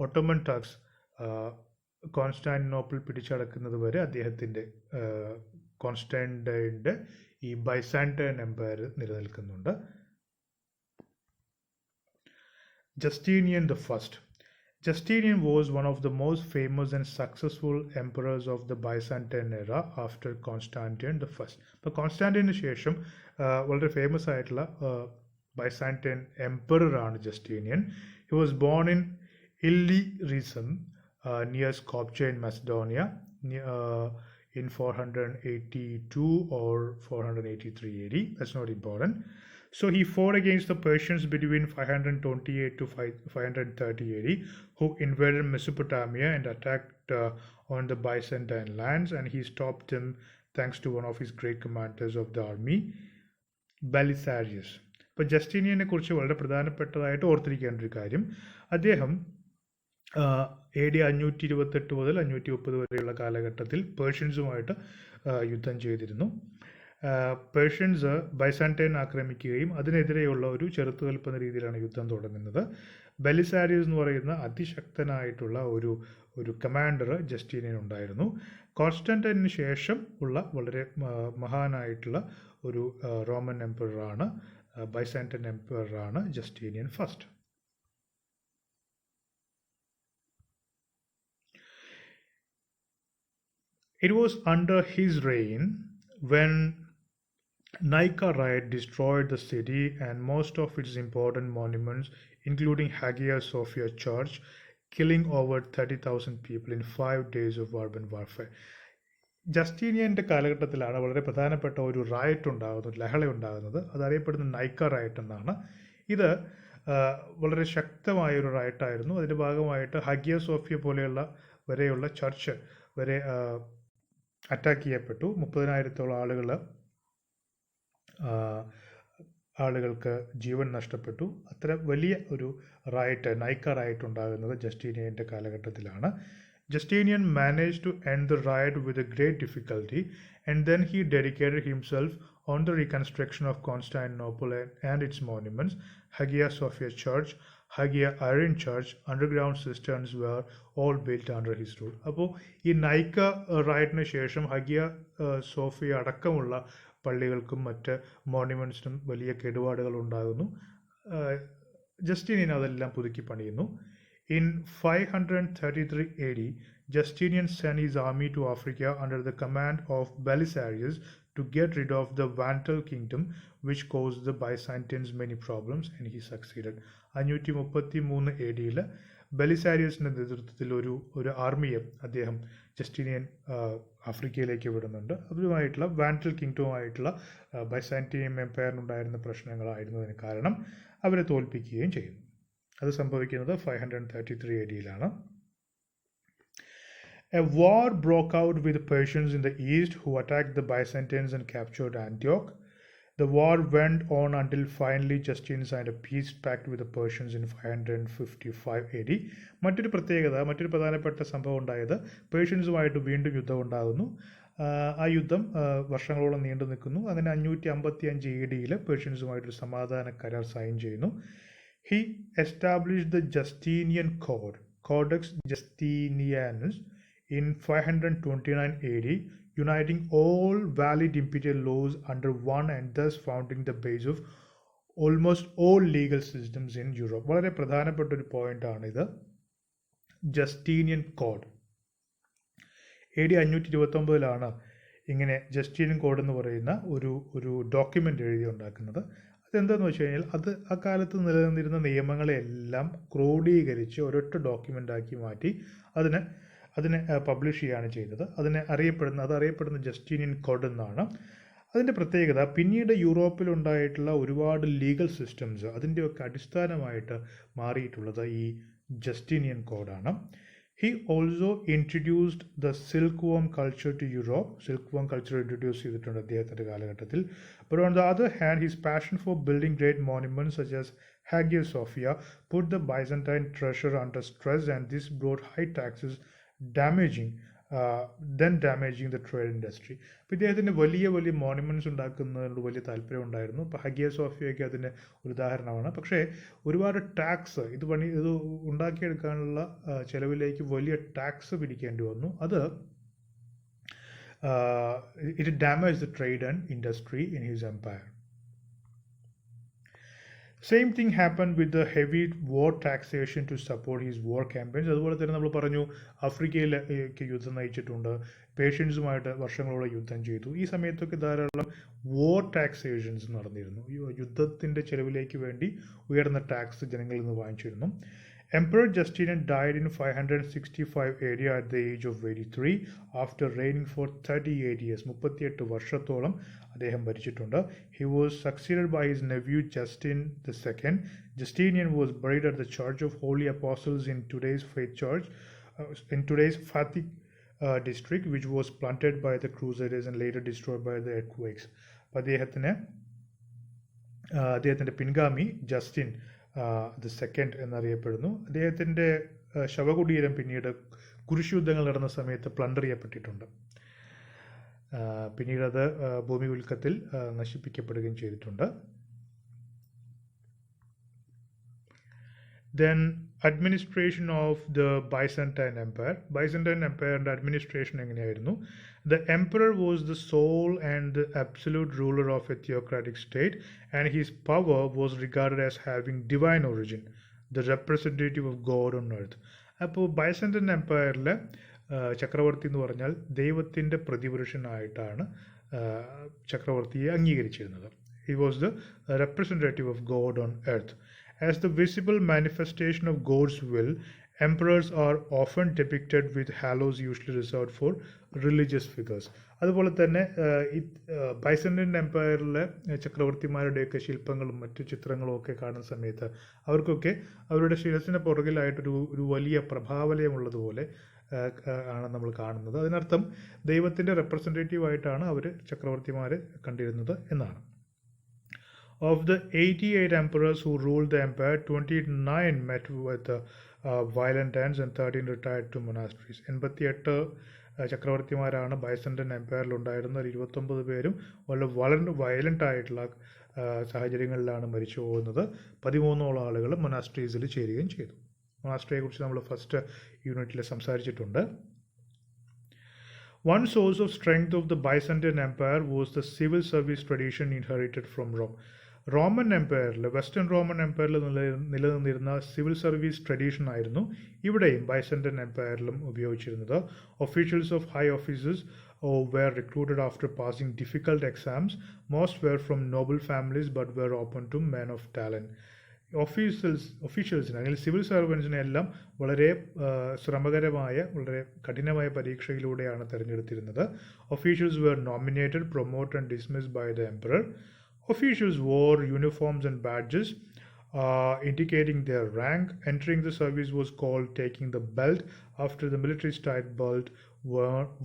Ottoman Turks Constantinople പിടിച്ചടക്കുന്നത് വരെ അദ്ദേഹത്തിൻ്റെ കോൺസ്റ്റാന്റൈൻ്റെ ഈ ബൈസാന്റൈൻ എംപയർ നിലനിൽക്കുന്നുണ്ട്. Justinian the First. Justinian was one of the most famous and successful emperors of the Byzantine era after Constantine the First. അപ്പോൾ കോൺസ്റ്റാന്റിന് ശേഷം വളരെ famous ആയിട്ടുള്ള ബൈസാന്റൈൻ എംപററാണ് Justinian. He was born in Illyricum near Skopje in Macedonia in 482 or 483 AD. That's not important. So he fought against the Persians between 528 to 530 AD, who invaded Mesopotamia and attacked on the Byzantine lands, and he stopped them thanks to one of his great commanders of the army, Belisarius. ഇപ്പോൾ ജസ്റ്റീനിയനെ കുറിച്ച് വളരെ പ്രധാനപ്പെട്ടതായിട്ട് ഓർത്തിരിക്കേണ്ട ഒരു കാര്യം, അദ്ദേഹം AD 528 മുതൽ 530 വരെയുള്ള കാലഘട്ടത്തിൽ പേർഷ്യൻസുമായിട്ട് യുദ്ധം ചെയ്തിരുന്നു. പേർഷ്യൻസ് ബൈസാന്റൈൻ ആക്രമിക്കുകയും അതിനെതിരെയുള്ള ഒരു ചെറുത്തുനിൽപ്പ് എന്ന രീതിയിലാണ് യുദ്ധം തുടങ്ങുന്നത്. ബെലിസാരിയസ് എന്ന് പറയുന്ന അതിശക്തനായിട്ടുള്ള ഒരു കമാൻഡർ ജസ്റ്റീനിയൻ ഉണ്ടായിരുന്നു. കോൺസ്റ്റന്റൈനു ശേഷം ഉള്ള വളരെ മഹാനായിട്ടുള്ള ഒരു റോമൻ എംപററാണ്, ബൈസാന്റൈൻ എംപററാണ് Justinian first. It was under his reign when Nika riot destroyed the city and most of its important monuments, including Hagia Sophia Church, killing over 30,000 people in 5 days of urban warfare. ജസ്റ്റീനിയൻ്റെ കാലഘട്ടത്തിലാണ് വളരെ പ്രധാനപ്പെട്ട ഒരു riot ഉണ്ടാകുന്നത്, ലഹള ഉണ്ടാകുന്നത്. അതറിയപ്പെടുന്ന Nykaa riot എന്നാണ്. ഇത് വളരെ ശക്തമായ ഒരു റയറ്റായിരുന്നു. അതിൻ്റെ ഭാഗമായിട്ട് ഹഗിയ സോഫിയ പോലെയുള്ള വരെയുള്ള ചർച്ച് വരെ അറ്റാക്ക് ചെയ്യപ്പെട്ടു. 30,000-ഓളം ആളുകൾക്ക് ജീവൻ നഷ്ടപ്പെട്ടു. അത്ര വലിയ ഒരു റയറ്റ്, നൈക്ക റയറ്റ് ഉണ്ടാകുന്നത് ജസ്റ്റീനിയൻ്റെ കാലഘട്ടത്തിലാണ്. Justinian managed to end the riot with a great difficulty, and then he dedicated himself on the reconstruction of Constantinople and its monuments. Hagia Sophia Church, Hagia Iron Church, underground cisterns were all built under his rule. അപ്പോൾ ഈ നൈക്ക റയറ്റിന് ശേഷം Hagia Sophia അടക്കമുള്ള പള്ളികൾക്കും മറ്റ് മോണ്യുമെൻറ്റ്സിനും വലിയ കേടുപാടുകൾ ഉണ്ടാകുന്നു. Justinian അതെല്ലാം പുതുക്കി പണിയുന്നു. In 533 AD, Justinian sent his army to Africa under the command of Belisarius to get rid of the Vandal kingdom, which caused the Byzantines many problems, and he succeeded. 533 AD-ൽ ബെലിസാരിയസിൻ്റെ നേതൃത്വത്തിൽ ഒരു ആർമിയെ അദ്ദേഹം ജസ്റ്റീനിയൻ ആഫ്രിക്കയിലേക്ക് വിടുന്നുണ്ട്. അതുമായിട്ടുള്ള vandal കിങ്ഡവുമായിട്ടുള്ള Byzantine എംപയറിനുണ്ടായിരുന്ന പ്രശ്നങ്ങളായിരുന്നതിന് കാരണം അവരെ തോൽപ്പിക്കുകയും ചെയ്യുന്നു. അത് സംഭവിക്കുന്നത് 533 AD-ലാണ്. A war broke out with the Persians in the east, who attacked the Byzantines and captured Antioch. The war went on until finally Justinian signed a peace pact with the Persians in 555 AD. മറ്റൊരു പ്രധാനപ്പെട്ട സംഭവം ഉണ്ടായത് പേർഷ്യൻസുമായിട്ട് വീണ്ടും യുദ്ധം ഉണ്ടാകുന്നു. ആ യുദ്ധം വർഷങ്ങളോളം നീണ്ടു നിൽക്കുന്നു. അങ്ങനെ 555 AD-ൽ പേർഷ്യൻസുമായിട്ടൊരു സമാധാന കരാർ സൈൻ ചെയ്യുന്നു. He established the Justinian Code, Codex Justinianus, in 529 AD, uniting all valid imperial laws under one and thus founding the base of almost all legal systems in Europe. വളരെ പ്രധാനപ്പെട്ട ഒരു പോയിന്റാണിത്. ജസ്റ്റീനിയൻ കോഡ് AD 529 ഇങ്ങനെ Justinian code എന്ന് പറയുന്ന ഒരു document എഴുതി ഉണ്ടാക്കുന്നത്. അതെന്താണെന്ന് വെച്ച് കഴിഞ്ഞാൽ അത് അക്കാലത്ത് നിലനിന്നിരുന്ന നിയമങ്ങളെല്ലാം ക്രോഡീകരിച്ച് ഒരൊറ്റ ഡോക്യുമെൻ്റാക്കി മാറ്റി അതിനെ പബ്ലിഷ് ചെയ്യുകയാണ് ചെയ്തത്. അതറിയപ്പെടുന്ന ജസ്റ്റീനിയൻ കോഡ് എന്നാണ്. അതിൻ്റെ പ്രത്യേകത പിന്നീട് യൂറോപ്പിലുണ്ടായിട്ടുള്ള ഒരുപാട് ലീഗൽ സിസ്റ്റംസ് അതിൻ്റെയൊക്കെ അടിസ്ഥാനമായിട്ട് മാറിയിട്ടുള്ളത് ഈ Justinian കോഡാണ്. He also introduced the silkworm culture to Europe. Silkworm culture introduce ചെയ്തിട്ടുണ്ട് അദ്ദേഹത്തിൻ്റെ കാലഘട്ടത്തിൽ. But on the other hand, his passion for building great monuments such as Hagia Sophia put the Byzantine treasury under stress, and this brought high taxes, damaging the trade industry. അപ്പോൾ ഇദ്ദേഹത്തിന് വലിയ വലിയ monuments ഉണ്ടാക്കുന്നതിനോട് വലിയ താല്പര്യം ഉണ്ടായിരുന്നു. ഇപ്പോൾ Hagia സോഫിയൊക്കെ അതിന് ഒരു ഉദാഹരണമാണ്. പക്ഷേ ഒരുപാട് ടാക്സ് ഇത് ഉണ്ടാക്കിയെടുക്കാനുള്ള ചെലവിലേക്ക് വലിയ ടാക്സ് പിടിക്കേണ്ടി വന്നു. അത് it damage the trade and industry in his empire. Same thing happened with the heavy war taxation to support his war campaigns. അതുപോലെ തന്നെ നമ്മൾ പറഞ്ഞു ആഫ്രിക്കയിലേക്ക് യുദ്ധം നയിച്ചിട്ടുണ്ട്, പേഷ്യൻസുമായിട്ട് വർഷങ്ങളോളം യുദ്ധം ചെയ്തു. ഈ സമയത്തൊക്കെ ധാരാളം war taxations നടന്നിരുന്നു. യുദ്ധത്തിൻ്റെ ചെലവിലേക്ക് വേണ്ടി ഉയർന്ന ടാക്സ് ജനങ്ങളിൽ നിന്ന് വാങ്ങിച്ചിരുന്നു. Emperor Justinian died in 565 AD at the age of 83 after reigning for 38 years. 38 വർഷത്തോളം അദ്ദേഹം ഭരിച്ചിട്ടുണ്ട്. He was succeeded by his nephew Justin II. Justinian was buried at the Church of Holy Apostles in today's Faith Church, in today's Fatih district, which was planted by the Crusaders and later destroyed by the earthquakes. അദ്ദേഹത്തിൻ്റെ പിൻഗാമി Justin the second എന്നറിയപ്പെടുന്നു. അദ്ദേഹത്തിൻ്റെ ശവകുടീരം പിന്നീട് കുരിശുയുദ്ധങ്ങൾ നടന്ന സമയത്ത് plunder ചെയ്യപ്പെട്ടിട്ടുണ്ട്. പിന്നീട് അത് ഭൂമി ഉൽക്കത്തിൽ നശിപ്പിക്കപ്പെടുകയും ചെയ്തിട്ടുണ്ട്. Then administration of the Byzantine Empire. Byzantine Empire's administration എങ്ങനെയായിരുന്നു? The emperor was the sole and the absolute ruler of a theocratic state, and his power was regarded as having divine origin, the representative of God on earth. അപ്പോൾ Byzantine എംപയറിലെ ചക്രവർത്തി എന്ന് പറഞ്ഞാൽ ദൈവത്തിൻ്റെ പ്രതിപുരുഷനായിട്ടാണ് ചക്രവർത്തിയെ അംഗീകരിച്ചിരുന്നത്. He was the representative of God on earth. As the visible manifestation of God's will, emperors are often depicted with halos usually reserved for religious figures. അതുപോലെ തന്നെ ഈ Byzantine എംപയറിലെ ചക്രവർത്തിമാരുടെയൊക്കെ ശില്പങ്ങളും മറ്റു ചിത്രങ്ങളും ഒക്കെ കാണുന്ന സമയത്ത് അവർക്കൊക്കെ അവരുടെ ശിരസിന് പുറകിലായിട്ടൊരു വലിയ പ്രഭാവലയമുള്ളതുപോലെ ആണ് നമ്മൾ കാണുന്നത്. അതിനർത്ഥം ദൈവത്തിൻ്റെ റെപ്രസെൻറ്റേറ്റീവായിട്ടാണ് അവർ ചക്രവർത്തിമാരെ കണ്ടിരുന്നത് എന്നാണ്. Of the 88 emperors who ruled the empire, 29 met with violent ends and 13 retired to monasteries. 88 ചക്രവർത്തിമാരാണ് Byzantine എംപയറിൽ ഉണ്ടായിരുന്നത്. 29 പേരും വളരെ വയലൻ്റ് ആയിട്ടുള്ള സാഹചര്യങ്ങളിലാണ് മരിച്ചു പോകുന്നത്. 13ഓളം ആളുകൾ മൊനാസ്ട്രീസിൽ ചേരുകയും ചെയ്തു. മൊനാസ്ട്രിയെ കുറിച്ച് നമ്മൾ ഫസ്റ്റ് യൂണിറ്റിൽ സംസാരിച്ചിട്ടുണ്ട്. One source of strength of the Byzantine Empire was the civil service tradition inherited from Rome. Roman എംപയറിൽ വെസ്റ്റേൺ റോമൻ എംപയറിൽ നിലനിന്നിരുന്ന സിവിൽ സർവീസ് ട്രഡീഷൻ ആയിരുന്നു ഇവിടെയും ബൈസന്റൈൻ എംപയറിലും ഉപയോഗിച്ചിരുന്നത്. Officials of high offices were recruited after passing difficult exams. Most were from noble families but were open to men of talent. ഒഫീഷ്യൽസിന് അല്ലെങ്കിൽ civil സർവൻസിനെ എല്ലാം വളരെ ശ്രമകരമായ വളരെ കഠിനമായ പരീക്ഷയിലൂടെയാണ് തിരഞ്ഞെടുത്തിരുന്നത്. Officials were nominated, promoted and dismissed by the emperor. Officials wore uniforms and badges indicating their rank. Entering the service was called taking the belt after the military style belt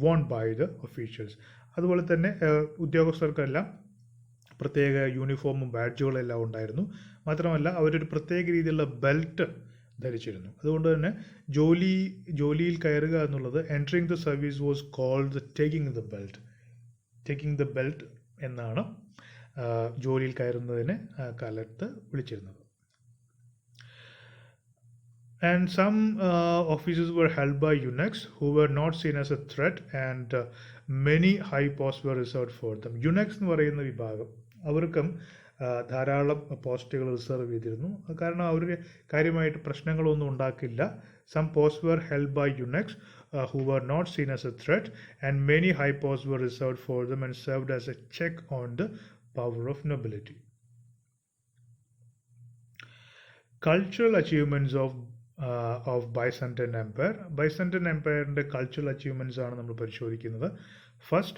worn by the officials. അതുപോലെ തന്നെ ഉദ്യോഗസ്ഥർക്കെല്ലാം പ്രത്യേക യൂണിഫോമും ബാഡ്ജുകളെല്ലാം ഉണ്ടായിരുന്നു. മാത്രമല്ല അവരൊരു പ്രത്യേക രീതിയിലുള്ള belt ധരിച്ചിരുന്നു. അതുകൊണ്ട് തന്നെ ജോലിയിൽ കയറുക എന്നുള്ളത് entering the service was called taking the belt എന്നാണ് ജോലിയിൽ കയറുന്നതിന് കാലത്ത് വിളിച്ചിരുന്നത്. And some offices were held by eunuchs who were not seen as a threat, and many high posts were reserved for them. Eunuchs എന്ന് പറയുന്ന വിഭാഗം അവർക്കും ധാരാളം പോസ്റ്റുകൾ റിസർവ് ചെയ്തിരുന്നു. കാരണം അവർ കാര്യമായിട്ട് പ്രശ്നങ്ങളൊന്നും ഉണ്ടാക്കില്ല. Some posts were held by eunuchs who were not seen as a threat, and many high posts were reserved for them and served as a check on the power of nobility. Cultural achievements of Byzantine Empire. Byzantine Empire's cultural achievements ആണ് നമ്മൾ പരിശോധിക്കുന്നത്. First,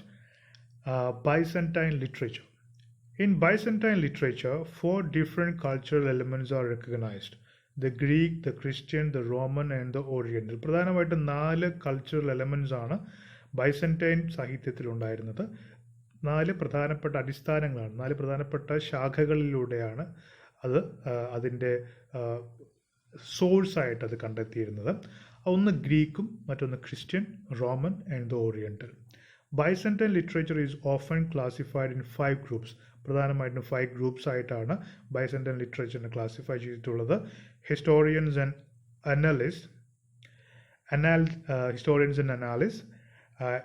Byzantine literature. In Byzantine literature, 4 different cultural elements are recognized. the Greek, the Christian, the Roman and the Oriental. പ്രധാനമായിട്ട് 4 cultural elements ആണ് Byzantine സാഹിത്യത്തിൽ ഉണ്ടായിരുന്നത്. 4 പ്രധാനപ്പെട്ട അടിസ്ഥാനങ്ങളാണ്, 4 പ്രധാനപ്പെട്ട ശാഖകളിലൂടെയാണ് അത് അതിൻ്റെ സോഴ്സായിട്ട് അത് കണ്ടെത്തിയിരുന്നത്. ഒന്ന് ഗ്രീക്കും മറ്റൊന്ന് Christian, Roman and the oriental. Byzantine literature is often classified in 5 groups. പ്രധാനമായിട്ടും 5 ഗ്രൂപ്പ്സ് ആയിട്ടാണ് ബൈസന്റൈൻ ലിറ്ററേച്ചറിനെ ക്ലാസിഫൈ ചെയ്തിട്ടുള്ളത്. Historians and analyst,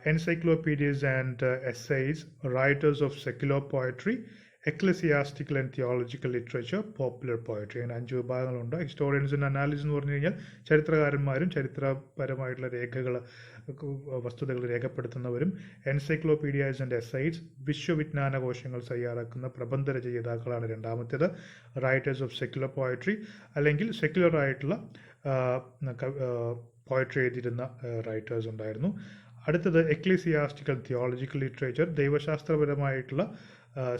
encyclopedias and essays, writers of secular poetry, ecclesiastical and theological literature, popular poetry. അങ്ങനെ 5 വിഭാഗങ്ങളുണ്ട്. Historians and analyst എന്ന് പറഞ്ഞു കഴിഞ്ഞാൽ ചരിത്രകാരന്മാരും ചരിത്രപരമായിട്ടുള്ള വസ്തുതകൾ രേഖപ്പെടുത്തുന്നവരും, encyclopaedias and എസൈഡ്സ്, വിശ്വവിജ്ഞാനകോശങ്ങൾ തയ്യാറാക്കുന്ന പ്രബന്ധ രചയിതാക്കളാണ് രണ്ടാമത്തേത്. റൈറ്റേഴ്സ് ഓഫ് സെക്യുലർ പോയട്രി, അല്ലെങ്കിൽ സെക്യുലർ ആയിട്ടുള്ള പോയട്രി എഴുതിയിരുന്ന റൈറ്റേഴ്സ് ഉണ്ടായിരുന്നു. അടുത്തത് എക്ലീസിയാസ്റ്റിക്കൽ തിയോളജിക്കൽ ലിറ്ററേച്ചർ, ദൈവശാസ്ത്രപരമായിട്ടുള്ള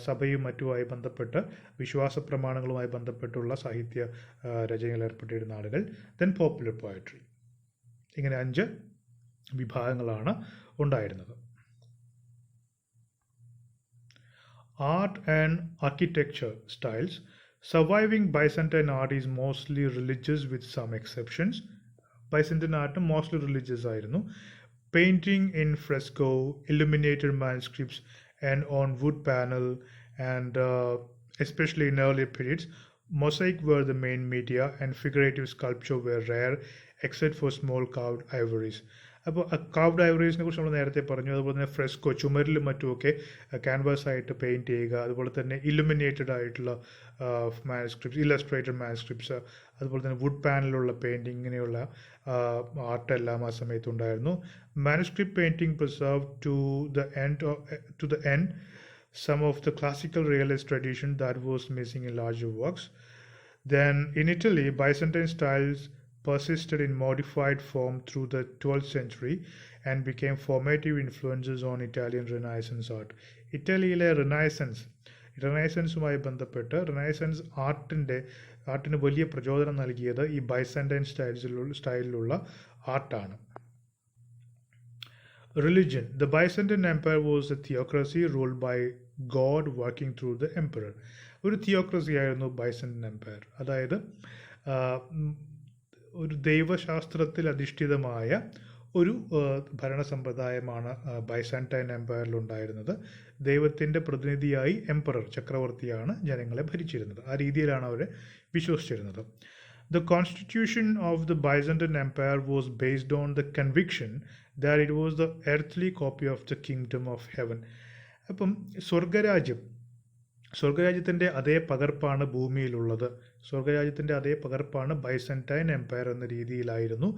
സഭയും മറ്റുമായി ബന്ധപ്പെട്ട് വിശ്വാസ പ്രമാണങ്ങളുമായി ബന്ധപ്പെട്ടുള്ള സാഹിത്യ രചനയിൽ ഏർപ്പെട്ടിരുന്ന ആളുകൾ. Then popular poetry. ഇങ്ങനെ 5 വിഭാഗങ്ങളാണ് ഉണ്ടായിരുന്നത്. Art and architecture styles. Surviving Byzantine art is mostly religious with some exceptions. Byzantine art mostly religious ആയിരുന്നു. Painting in fresco, illuminated manuscripts and on wood panel, and especially in earlier periods, mosaic were the main media and figurative sculpture were rare except for small carved ivories. അപ്പോൾ carved ഐവറീസിനെ കുറിച്ച് നമ്മൾ നേരത്തെ പറഞ്ഞു. അതുപോലെ തന്നെ fresco, ചുമരിലും മറ്റുമൊക്കെ canvas ആയിട്ട് paint ചെയ്യുക, അതുപോലെ തന്നെ ഇലുമിനേറ്റഡ് ആയിട്ടുള്ള മാനുസ്ക്രിപ്റ്റ്സ്, ഇല്ലസ്ട്രേറ്റഡ് മാനുസ്ക്രിപ്റ്റ്സ്, അതുപോലെ തന്നെ വുഡ് പാനലുള്ള പെയിൻറ്റിങ്, ഇങ്ങനെയുള്ള ആർട്ടെല്ലാം ആ സമയത്തുണ്ടായിരുന്നു. Manuscript painting preserve to the end some of the classical realist tradition that was missing in larger works. Then in Italy, Byzantine styles persisted in modified form through the 12th century and became formative influences on Italian Renaissance art. ഇറ്റലിയിലെ റിനൈസൻസുമായി ബന്ധപ്പെട്ട് renaissance ആർട്ടിന് വലിയ പ്രചോദനം നൽകിയത് ഈ Byzantine സ്റ്റൈലിലുള്ള ആർട്ടാണ്. Religion. The Byzantine Empire was a theocracy ruled by God working through the emperor. ഒരു theocracy ആയിരുന്നു Byzantine Empire. അതായത് ഒരു ദൈവശാസ്ത്രത്തിൽ അധിഷ്ഠിതമായ ഒരു ഭരണ സമ്പ്രദായമാണ് ബൈസന്റൈൻ എംപയറിൽ ഉണ്ടായിരുന്നത്. ദൈവത്തിൻ്റെ പ്രതിനിധിയായി എംപറർ, ചക്രവർത്തിയാണ് ജനങ്ങളെ ഭരിച്ചിരുന്നത്. ആ രീതിയിലാണ് അവർ വിശ്വസിച്ചിരുന്നത്. The constitution of the Byzantine Empire was based on the conviction that it was the earthly copy of the kingdom of heaven. അപ്പം സ്വർഗരാജ്യത്തിൻ്റെ അതേ പകർപ്പാണ് ഭൂമിയിലുള്ളത്. സ്വർഗരാജ്യത്തിൻ്റെ അതേ പകർപ്പാണ് ബൈസന്റൈൻ എംപയർ എന്ന രീതിയിലായിരുന്നു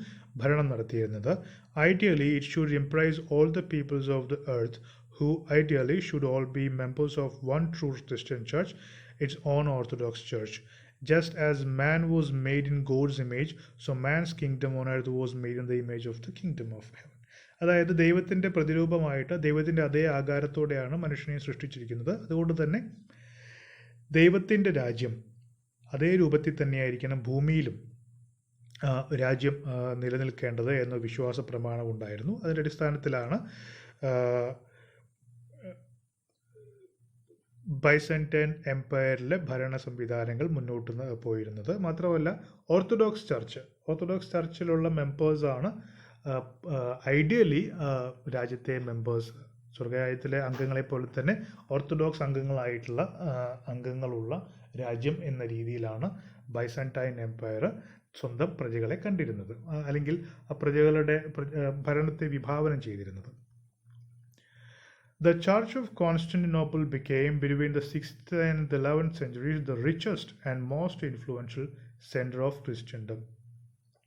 ഭരണം നടത്തിയിരുന്നത്. Ideally it should comprise all the peoples of the earth who ideally should all be members of one true Christian church, its own Orthodox church. Just as man was made in God's image, so man's kingdom on earth was made in the image of the kingdom of heaven. അതായത് ദൈവത്തിൻ്റെ പ്രതിരൂപമായിട്ട് ദൈവത്തിൻ്റെ അതേ ആകാരത്തോടെയാണ് മനുഷ്യനെ സൃഷ്ടിച്ചിരിക്കുന്നത്. അതുകൊണ്ട് തന്നെ ദൈവത്തിൻ്റെ രാജ്യം അതേ രൂപത്തിൽ തന്നെയായിരിക്കണം ഭൂമിയിലും രാജ്യം നിലനിൽക്കേണ്ടത് എന്ന വിശ്വാസ പ്രമാണം ഉണ്ടായിരുന്നു. അതിൻ്റെ അടിസ്ഥാനത്തിലാണ് ബൈസന്റൈൻ എംപയറിലെ ഭരണ സംവിധാനങ്ങൾ മുന്നോട്ട് പോയിരുന്നത്. മാത്രമല്ല ഓർത്തഡോക്സ് ചർച്ചിലുള്ള മെമ്പേഴ്സാണ് ഐഡിയലി രാജ്യത്തെ മെമ്പേഴ്സ്. സ്വർഗരാജ്യത്തിലെ അംഗങ്ങളെപ്പോലെ തന്നെ ഓർത്തഡോക്സ് അംഗങ്ങളുള്ള രാജ്യം എന്ന രീതിയിലാണ് ബൈസന്റൈൻ എംപയർ സ്വന്തം പ്രജകളെ കണ്ടിരുന്നത്, അല്ലെങ്കിൽ ആ പ്രജകളുടെ ഭരണത്തെ വിഭാവനം ചെയ്തിരുന്നത്. The Church of Constantinople became, between the 6th and the 11th centuries, the richest and most influential center of Christendom.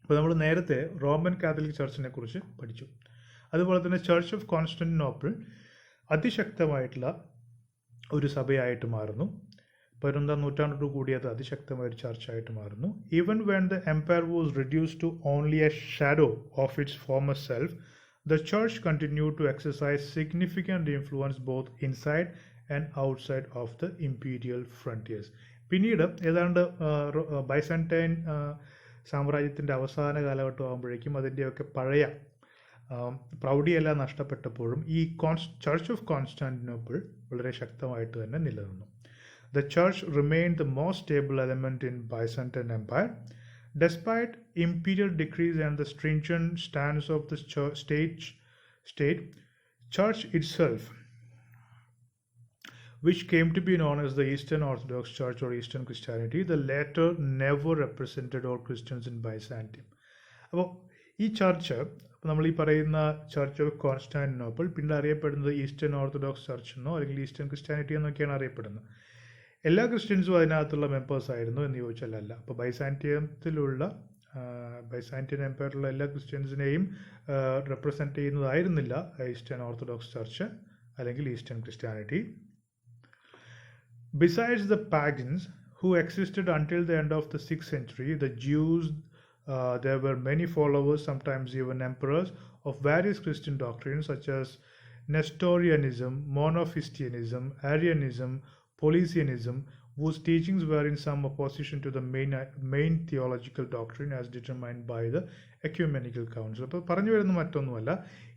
അപ്പോൾ നമ്മൾ നേരത്തെ റോമൻ കാത്തലിക് ചർച്ചിനെ കുറിച്ച് പഠിച്ചു. അതുപോലെ തന്നെ ചർച്ച് ഓഫ് കോൺസ്റ്റന്റിനോപ്പിൾ അതിശക്തമായിട്ടുള്ള ഒരു സഭയായിട്ട് മാറുന്നു. 11ാം നൂറ്റാണ്ടോടു കൂടി അത് അതിശക്തമായ ഒരു ചർച്ചായിട്ട് മാറുന്നു. Even when the empire was reduced to only a shadow of its former self, the church continued to exercise significant influence both inside and outside of the imperial frontiers. പിന്നീട് ഏതാണ്ട് ബൈസന്റൈൻ സാമ്രാജ്യത്തിൻ്റെ അവസാന കാലഘട്ടം ആകുമ്പോഴേക്കും അതിൻ്റെയൊക്കെ പഴയ പ്രൗഢിയെല്ലാം നഷ്ടപ്പെട്ടപ്പോഴും ഈ ചർച്ച് ഓഫ് കോൺസ്റ്റാന്റിനോപ്പിൾ വളരെ ശക്തമായിട്ട് തന്നെ നിലനിന്നു. The church remained the most stable element in Byzantine Empire. Despite imperial decrees and the stringent stance of the state, church itself, which came to be known as the Eastern Orthodox Church or Eastern Christianity, the latter never represented all Christians in Byzantium. അപ്പോൾ ഈ church, നമ്മൾ ഈ പറയുന്ന church of Constantinople പിന്നീട് അറിയപ്പെടുന്നത് eastern orthodox church എന്നോ അല്ലെങ്കിൽ eastern Christianity എന്നൊക്കെയാണ് അറിയപ്പെടുന്നത്. എല്ലാ ക്രിസ്ത്യൻസും അതിനകത്തുള്ള മെമ്പേഴ്സ് ആയിരുന്നു എന്ന് ചോദിച്ചാൽ അല്ല. അപ്പോൾ ബൈസാന്റിയൻ എംപയറിലുള്ള എല്ലാ ക്രിസ്ത്യൻസിനെയും റെപ്രസെൻറ്റ് ചെയ്യുന്നതായിരുന്നില്ല ഈസ്റ്റേൺ ഓർത്തഡോക്സ് ചർച്ച് അല്ലെങ്കിൽ eastern Christianity. Besides the pagans who existed until the end of the 6th century, the Jews, there were many followers, sometimes even emperors, of various Christian doctrines such as Nestorianism, Monophysianism, Arianism, Polytheism, whose teachings were in some opposition to the main theological doctrine as determined by the Ecumenical Council. അപ്പോൾ പറഞ്ഞു വരുന്ന മറ്റൊന്നുമല്ല,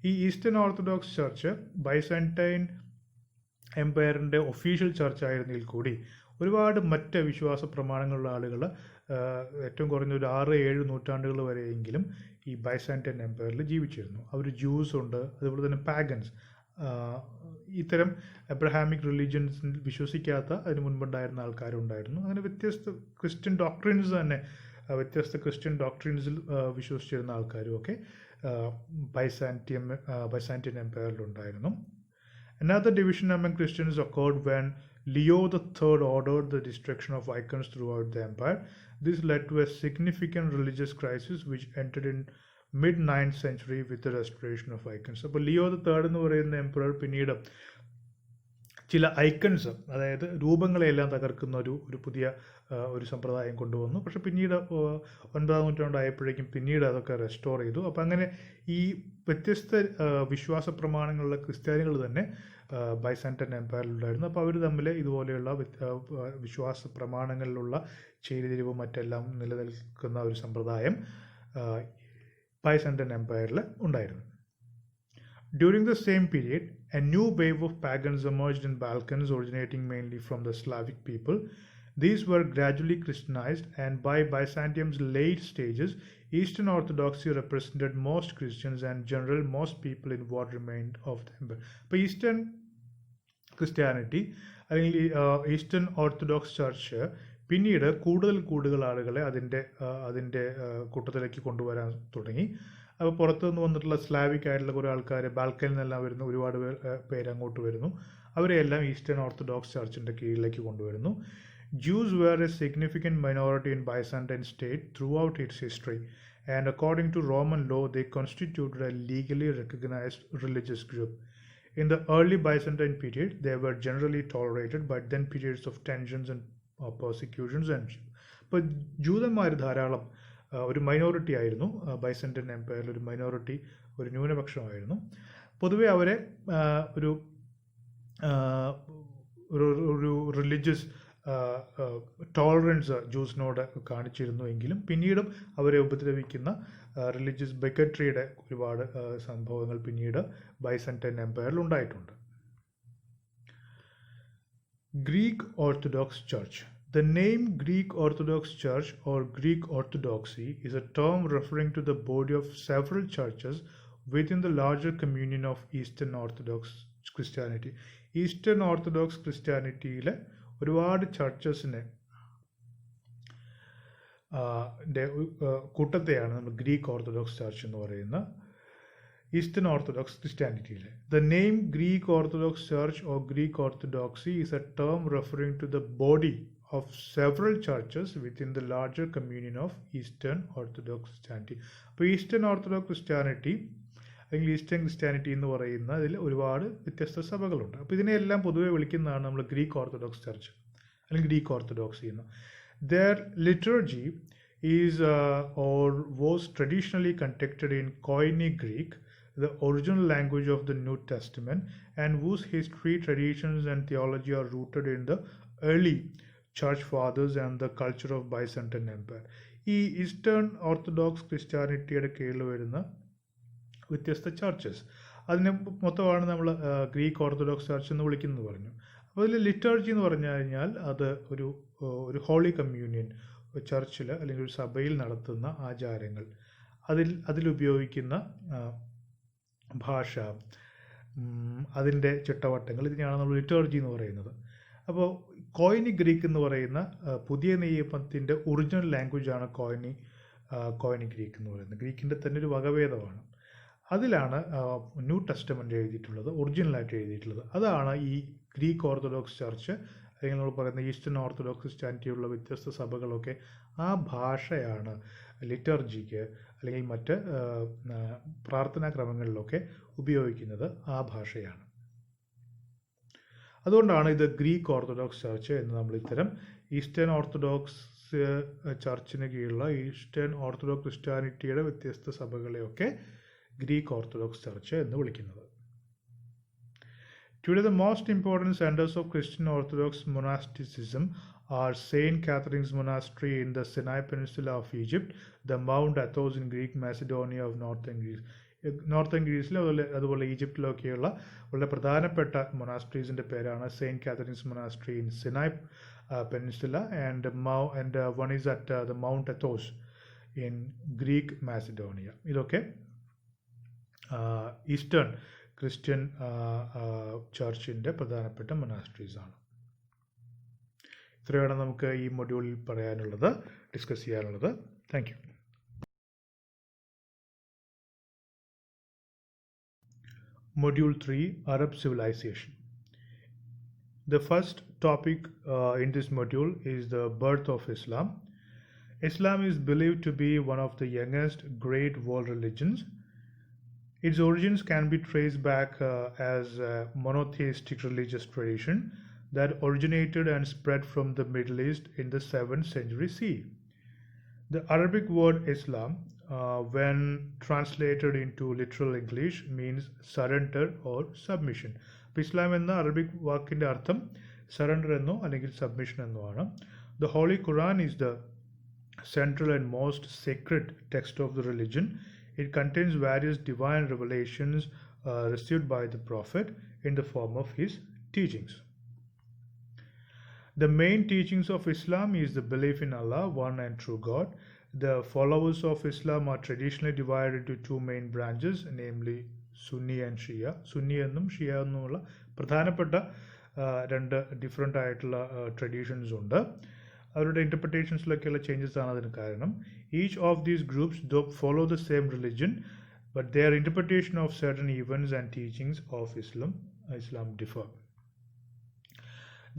ഈ eastern orthodox church Byzantine എംപയറിൻ്റെ official church ആയിരുന്നെങ്കിൽ കൂടി ഒരുപാട് മറ്റ് വിശ്വാസ പ്രമാണങ്ങളുള്ള ആളുകൾ ഏറ്റവും കുറഞ്ഞ ഒരു 6-7 നൂറ്റാണ്ടുകൾ വരെയെങ്കിലും ഈ ബൈസാന്റൈൻ എംപയറിൽ ജീവിച്ചിരുന്നു. അവർ ജ്യൂസ് ഉണ്ട്, അതുപോലെ തന്നെ പാഗൻസ്, ഇത്തരം എബ്രഹാമിക് റിലീജിയൻസിൽ വിശ്വസിക്കാത്ത അതിന് മുൻപുണ്ടായിരുന്ന ആൾക്കാരുണ്ടായിരുന്നു. അങ്ങനെ വ്യത്യസ്ത ക്രിസ്ത്യൻ ഡോക്ട്രിൻസ് തന്നെ വ്യത്യസ്ത ക്രിസ്ത്യൻ ഡോക്ട്രിൻസിൽ വിശ്വസിച്ചിരുന്ന ആൾക്കാരും ഒക്കെ Byzantine എംപയറിലുണ്ടായിരുന്നു. Another division among Christians occurred when Leo III ordered the destruction of icons throughout the empire. This led to a significant religious crisis which entered in mid-9th century with the restoration of icons. അപ്പോൾ Leo III എന്ന് പറയുന്ന emperor പിന്നീട് ചില icons, അതായത് രൂപങ്ങളെയെല്ലാം തകർക്കുന്ന ഒരു പുതിയ ഒരു സമ്പ്രദായം കൊണ്ടുവന്നു. പക്ഷെ പിന്നീട് 9ാം നൂറ്റാണ്ടായപ്പോഴേക്കും പിന്നീട് അതൊക്കെ റെസ്റ്റോർ ചെയ്തു. അപ്പം അങ്ങനെ ഈ വ്യത്യസ്ത വിശ്വാസ പ്രമാണങ്ങളുള്ള ക്രിസ്ത്യാനികൾ തന്നെ ബൈസാന്റൈൻ എംപയറിലുണ്ടായിരുന്നു. അപ്പോൾ അവർ തമ്മിൽ ഇതുപോലെയുള്ള വിശ്വാസ പ്രമാണങ്ങളിലുള്ള ചേരിതിരിവും മറ്റെല്ലാം നിലനിൽക്കുന്ന ഒരു സമ്പ്രദായം ബൈസാന്റൈൻ എംപയറിൽ ഉണ്ടായിരുന്നു. During the same period, a new wave of pagans emerged in Balkans, originating mainly from the Slavic people. These were gradually Christianized, and by Byzantium's late stages, Eastern Orthodoxy represented most Christians and in general most people in what remained of the empire. But Eastern Christianity, അല്ലെങ്കിൽ eastern orthodox church പിന്നീട് കൂടുതൽ ആളുകളെ അതിൻ്റെ കൂട്ടത്തിലേക്ക് കൊണ്ടുവരാൻ തുടങ്ങി. അപ്പോൾ പുറത്തുനിന്ന് വന്നിട്ടുള്ള സ്ലാവിക് ആയിട്ടുള്ള കുറേ ആൾക്കാർ, ബാൽക്കനിൽ നിന്നെല്ലാം വരുന്ന ഒരുപാട് പേര് അങ്ങോട്ട് വരുന്നു. അവരെയെല്ലാം ഈസ്റ്റേൺ ഓർത്തഡോക്സ് ചർച്ചിൻ്റെ കീഴിലേക്ക് കൊണ്ടുവരുന്നു. Jews were a significant minority in Byzantine state throughout its history, and according to Roman law, they constituted a legally recognized religious group. In the early Byzantine period, they were generally tolerated, but then periods of tensions and persecutions ensued. അപ്പോൾ ജൂതന്മാർ ധാരാളം ഒരു minority ആയിരുന്നു Byzantine എംപയറിൽ, ഒരു minority, ഒരു ന്യൂനപക്ഷമായിരുന്നു. പൊതുവെ അവരെ ഒരു റിലീജിയസ് ടോളറൻസ് ജൂസിനോട് കാണിച്ചിരുന്നു എങ്കിലും പിന്നീടും അവരെ ഉപദ്രവിക്കുന്ന റിലീജിയസ് ബെക്കട്രിയുടെ ഒരുപാട് സംഭവങ്ങൾ പിന്നീട് ബൈസന്റൈൻ എംപയറിൽ ഉണ്ടായിട്ടുണ്ട്. Greek orthodox church. The name Greek Orthodox Church or Greek Orthodoxy is a term referring to the body of several churches within the larger communion of Eastern Orthodox Christianity. Eastern Orthodox Christianityയിലെ ഒരുപാട് ചർച്ചസിനെ കൂട്ടത്തെയാണ് നമ്മൾ Greek orthodox church എന്ന് പറയുന്നത്. Eastern Orthodox Christianity. The name Greek Orthodox Church or Greek Orthodoxy is a term referring to the body of several churches within the larger communion of Eastern Orthodox Christianity. അപ്പോൾ eastern orthodox Christianity അല്ലെങ്കിൽ eastern Christianity എന്ന് പറയുന്ന അതിൽ ഒരുപാട് വ്യത്യസ്ത സഭകളുണ്ട്. അപ്പോൾ ഇതിനെല്ലാം പൊതുവെ വിളിക്കുന്നതാണ് നമ്മൾ ഗ്രീക്ക് ഓർത്തഡോക്സ് ചർച്ച് അല്ലെങ്കിൽ ഗ്രീക്ക് ഓർത്തഡോക്സി എന്ന്. Their liturgy is or was traditionally conducted in Koine Greek, the original language of the New Testament, and whose history, traditions, and theology are rooted in the early church fathers and the culture of Byzantine Empire. ഈ eastern orthodox ക്രിസ്ത്യാനിറ്റിയുടെ കീഴിൽ വരുന്ന വ്യത്യസ്ത churches, അതിനെ മൊത്തമാണ് നമ്മൾ Greek orthodox church എന്ന് വിളിക്കുന്നത് പറഞ്ഞു. അപ്പോൾ അതിൽ ലിറ്റർജി എന്ന് പറഞ്ഞു കഴിഞ്ഞാൽ അത് ഒരു ഹോളി കമ്മ്യൂണിയൻ ചർച്ചിൽ അല്ലെങ്കിൽ ഒരു സഭയിൽ നടത്തുന്ന ആചാരങ്ങൾ, അതിലുപയോഗിക്കുന്ന ഭാഷ, അതിൻ്റെ ചിട്ടവട്ടങ്ങൾ, ഇതിനെയാണ് നമ്മൾ ലിറ്റർജി എന്ന് പറയുന്നത്. അപ്പോൾ കോയിനി ഗ്രീക്ക് എന്ന് പറയുന്ന പുതിയ നിയമത്തിൻ്റെ ഒറിജിനൽ ലാംഗ്വേജാണ് കോയിനി ഗ്രീക്ക് എന്ന് പറയുന്നത്. ഗ്രീക്കിൻ്റെ തന്നെ ഒരു വകഭേദമാണ്. അതിലാണ് ന്യൂ ടെസ്റ്റമെൻ്റ് എഴുതിയിട്ടുള്ളത്, ഒറിജിനലായിട്ട് എഴുതിയിട്ടുള്ളത്. അതാണ് ഈ ഗ്രീക്ക് ഓർത്തഡോക്സ് ചർച്ച് അല്ലെങ്കിൽ നമ്മൾ പറയുന്ന ഈസ്റ്റേൺ ഓർത്തഡോക്സ് ക്രിസ്ത്യാനിറ്റിയുള്ള വ്യത്യസ്ത സഭകളൊക്കെ ആ ഭാഷയാണ് ലിറ്റർജിക്ക് അല്ലെങ്കിൽ മറ്റ് പ്രാർത്ഥനാക്രമങ്ങളിലൊക്കെ ഉപയോഗിക്കുന്നത്, ആ ഭാഷയാണ്. അതുകൊണ്ടാണ് ഇത് ഗ്രീക്ക് ഓർത്തഡോക്സ് ചർച്ച് എന്ന് നമ്മൾ ഇത്തരം ഈസ്റ്റേൺ ഓർത്തഡോക്സ് ചർച്ചിന് കീഴിലുള്ള ഈസ്റ്റേൺ ഓർത്തഡോക്സ് ക്രിസ്ത്യാനിറ്റിയുടെ വ്യത്യസ്ത സഭകളെയൊക്കെ ഗ്രീക്ക് ഓർത്തഡോക്സ് ചർച്ച് എന്ന് വിളിക്കുന്നത്. Today, the most important centers of Christian Orthodox monasticism are Saint Catherine's Monastery in the Sinai Peninsula of Egypt, the Mount Athos in Greek Macedonia of Northern Greece. Northern ഗ്രീസിൽ അതുപോലെ ഈജിപ്തിലൊക്കെയുള്ള വളരെ പ്രധാനപ്പെട്ട മൊനാസ്ട്രീസിൻ്റെ പേരാണ് Saint Catherine's monastery in Sinai peninsula and one is at the Mount Athos in Greek Macedonia. ഇതൊക്കെ eastern Christian ചർച്ചിൻ്റെ പ്രധാനപ്പെട്ട മൊനാസ്ട്രീസാണ്. ഇത്രയാണ് നമുക്ക് ഈ മൊഡ്യൂളിൽ പറയാനുള്ളത്, ഡിസ്കസ് ചെയ്യാനുള്ളത്. Thank you. Module 3, Arab Civilization. The first topic in this module is the birth of Islam. Islam is believed to be one of the youngest great world religions. Its origins can be traced back as a monotheistic religious tradition that originated and spread from the Middle East in the 7th century CE. The Arabic word Islam, when translated into literal English, means surrender or submission. Islam എന്ന Arabic വാക്കിൻ്റെ അർത്ഥം surrender എന്നോ അല്ലെങ്കിൽ submission എന്നോ ആണ്. The Holy Quran is the central and most sacred text of the religion. It contains various divine revelations received by the Prophet in the form of his teachings. The main teachings of Islam is the belief in Allah, one and true God. The followers of Islam are traditionally divided into two main branches, namely Sunni and Shia. Sunni എന്നും ഷിയ എന്നുമുള്ള പ്രധാനപ്പെട്ട രണ്ട് different ആയിട്ടുള്ള traditions ഉണ്ട്. അവരുടെ ഇൻ്റർപ്രിട്ടേഷൻസിലൊക്കെയുള്ള changes ആണ് അതിന് കാരണം. Each of these groups though follow the same religion, but their interpretation of certain events and teachings of Islam differ.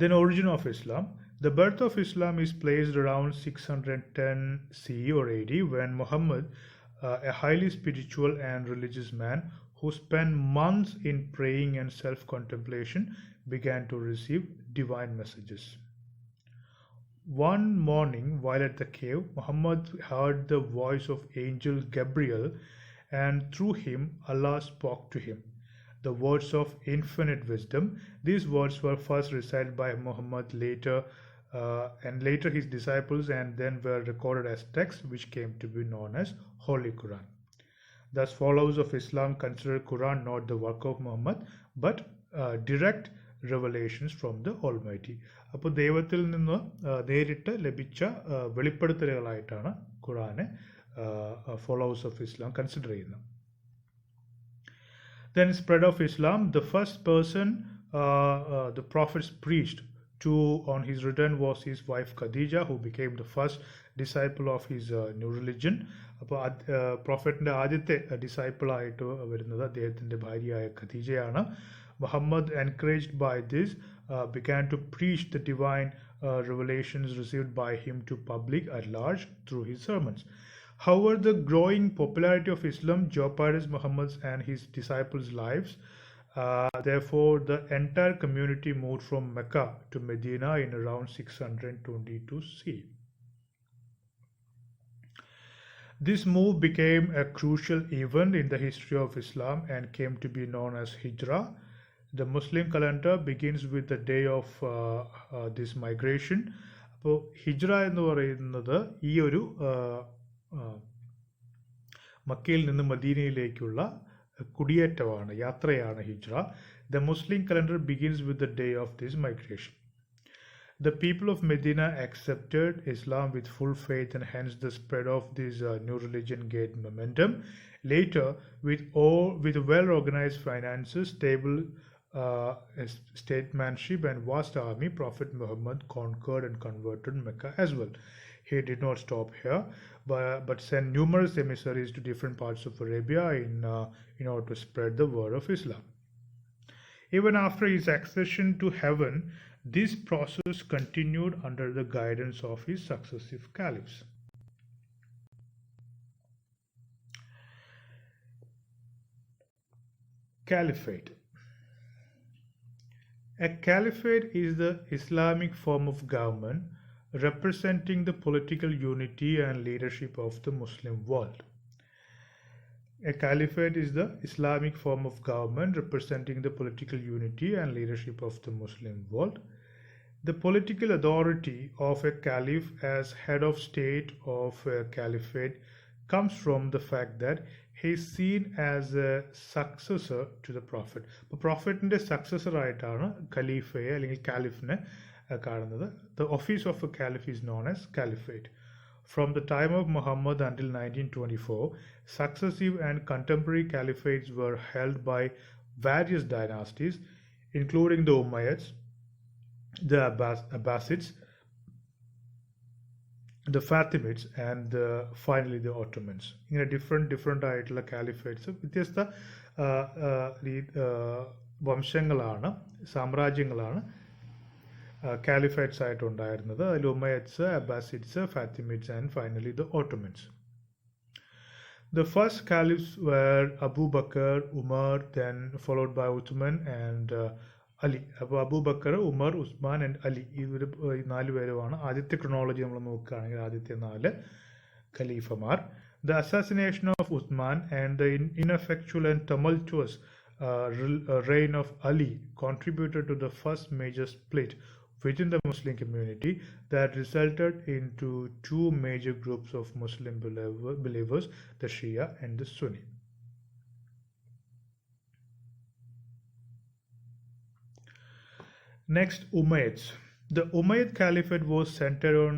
Then origin of Islam. The birth of Islam is placed around 610 CE or AD when Muhammad, a highly spiritual and religious man who spent months in praying and self-contemplation, began to receive divine messages. One morning, while at the cave, Muhammad heard the voice of angel Gabriel, and through him Allah spoke to him the words of infinite wisdom. These words were first recited by Muhammad and later his disciples, and then were recorded as texts which came to be known as Holy Quran. Thus, followers of Islam consider Quran not the work of Muhammad but direct revelations from the Almighty. അപ്പോൾ ദൈവത്തിൽ നിന്ന് നേരിട്ട് ലഭിച്ച വെളിപ്പെടുത്തലുകളായിട്ടാണ് ഖുറാനെ followers of Islam consider ചെയ്യുന്നത്. Then spread of Islam. The first person the prophets preached to on his return was his wife Khadija, who became the first disciple of his new religion. അപ്പോൾ പ്രോഫറ്റിൻ്റെ ആദ്യത്തെ disciple ആയിട്ട് വരുന്നത് അദ്ദേഹത്തിൻ്റെ ഭാര്യയായ ഖദീജയാണ്. Muhammad, encouraged by this, began to preach the divine revelations received by him to public at large through his sermons. However, the growing popularity of Islam jeopardized Muhammad's and his disciples' lives. Therefore, the entire community moved from Mecca to Medina in around 622 CE. This move became a crucial event in the history of Islam and came to be known as Hijrah. The Muslim calendar begins with the day of this migration. അപ്പോൾ ഹിജ്റ എന്ന് പറയുന്നത് ഈ ഒരു മക്കയിൽ നിന്ന് മദീനയിലേക്കുള്ള കുടിയേറ്റമാണ്, യാത്രയാണ് ഹിജ്റ. The Muslim calendar begins with the day of this migration. The people of Medina accepted Islam with full faith, and hence the spread of this new religion gained momentum. Later, with well-organized finances, stable statesmanship, and vast army, Prophet Muhammad conquered and converted Mecca as well. He did not stop here, but sent numerous emissaries to different parts of Arabia in order to spread the word of Islam. Even after his accession to heaven, this process continued under the guidance of his successive caliphs. Caliphate. A caliphate is the Islamic form of government representing the political unity and leadership of the Muslim world. A caliphate is the Islamic form of government representing the political unity and leadership of the Muslim world. The political authority of a caliph as head of state of a caliphate comes from the fact that he is seen as a successor to the prophet. അപ്പോൾ പ്രോഫറ്റിൻ്റെ successor ആയിട്ടാണ് ഖലീഫയെ അല്ലെങ്കിൽ കാലിഫിനെ കാണുന്നത്. The office of a caliph is known as caliphate. From the time of Muhammad until 1924, successive and contemporary caliphates were held by various dynasties, including the Umayyads, the Abbasids, the Fatimids, and finally the Ottomans. ഇങ്ങനെ different ആയിട്ടുള്ള caliphates വ്യത്യസ്ത വംശങ്ങളാണ്, സാമ്രാജ്യങ്ങളാണ് caliphates ആയിട്ടുണ്ടായിരുന്നത്. അതിൽ Umayyads, Abbasids, Fatimids, and finally the Ottomans. The first caliphs were Abu Bakr, Umar, then followed by Uthman and Ali. അപ്പോൾ Abu Backer, Umar, Usman and Ali, ഇവർ 4 പേരുമാണ് ആദ്യത്തെ ക്രോണോളജി നമ്മൾ നോക്കുകയാണെങ്കിൽ ആദ്യത്തെ 4 ഖലീഫമാർ. The assassination of Uthman and the ineffectual and tumultuous reign of Ali contributed to the first major split within the Muslim community that resulted into 2 major groups of Muslim believers, the Shia and the Sunni. Next, Umayyads. The Umayyad Caliphate was centered on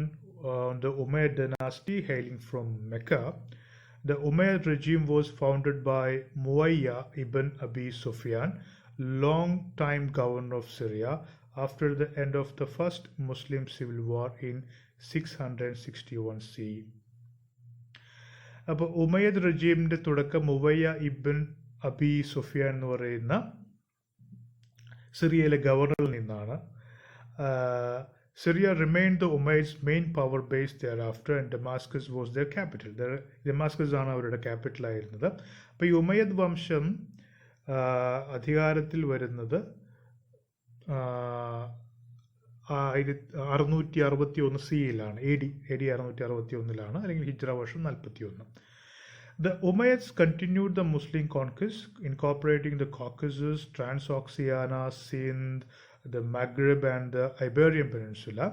the Umayyad Dynasty hailing from Mecca. The Umayyad regime was founded by Muawiya ibn Abi Sufyan, long-time governor of Syria, after the end of the first Muslim civil war in 661 CE. അപ്പോൾ Umayyad റജീമിൻ്റെ തുടക്കം മുവയ്യ ഇബ്ൻ അബി സുഫിയാൻ എന്ന് പറയുന്ന സിറിയയിലെ ഗവർണറിൽ നിന്നാണ്. Syria remained the Umayyads' main power base thereafter, and Damascus was their capital. Damascus ആണ് അവരുടെ capital ആയിരുന്നത്. അപ്പോൾ ഈ ഉമയ്യദ് വംശം അധികാരത്തിൽ വരുന്നത് 661 സിയിലാണ്, AD 661 അല്ലെങ്കിൽ ഹിജ്റ വർഷം 41. The Umayyads continued the Muslim conquest, incorporating the Caucasus, Transoxiana, Sindh, the Maghreb, and the Iberian Peninsula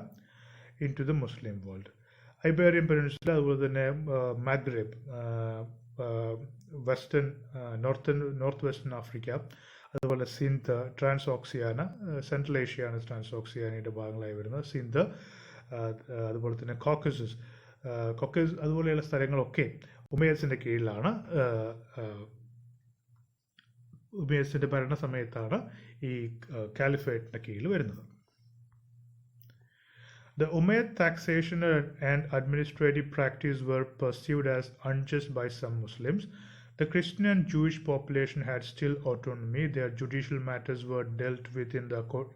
into the Muslim world. Iberian Peninsula, അതുപോലെ തന്നെ Maghreb, നോർത്ത് വെസ്റ്റേൺ ആഫ്രിക്ക, അതുപോലെ സിന്ധ്, ട്രാൻസോക്സിയാന, സെൻട്രൽ ഏഷ്യയാണ് ട്രാൻസോക്സിയാനയുടെ ഭാഗങ്ങളായി വരുന്നത്, സിന്ധ്, അതുപോലെ തന്നെ കോക്കസസ്, അതുപോലെയുള്ള സ്ഥലങ്ങളൊക്കെ ഉമയ്യദ്സിൻ്റെ കീഴിലാണ്. ഉമയ്യദ്സിൻ്റെ ഭരണ സമയത്താണ് ഈ കാലിഫേറ്റിൻ്റെ കീഴിൽ വരുന്നത്. The Umayyad taxation and administrative practice were perceived as unjust by some Muslims. The Christian and Jewish population had still autonomy. Their judicial matters were dealt with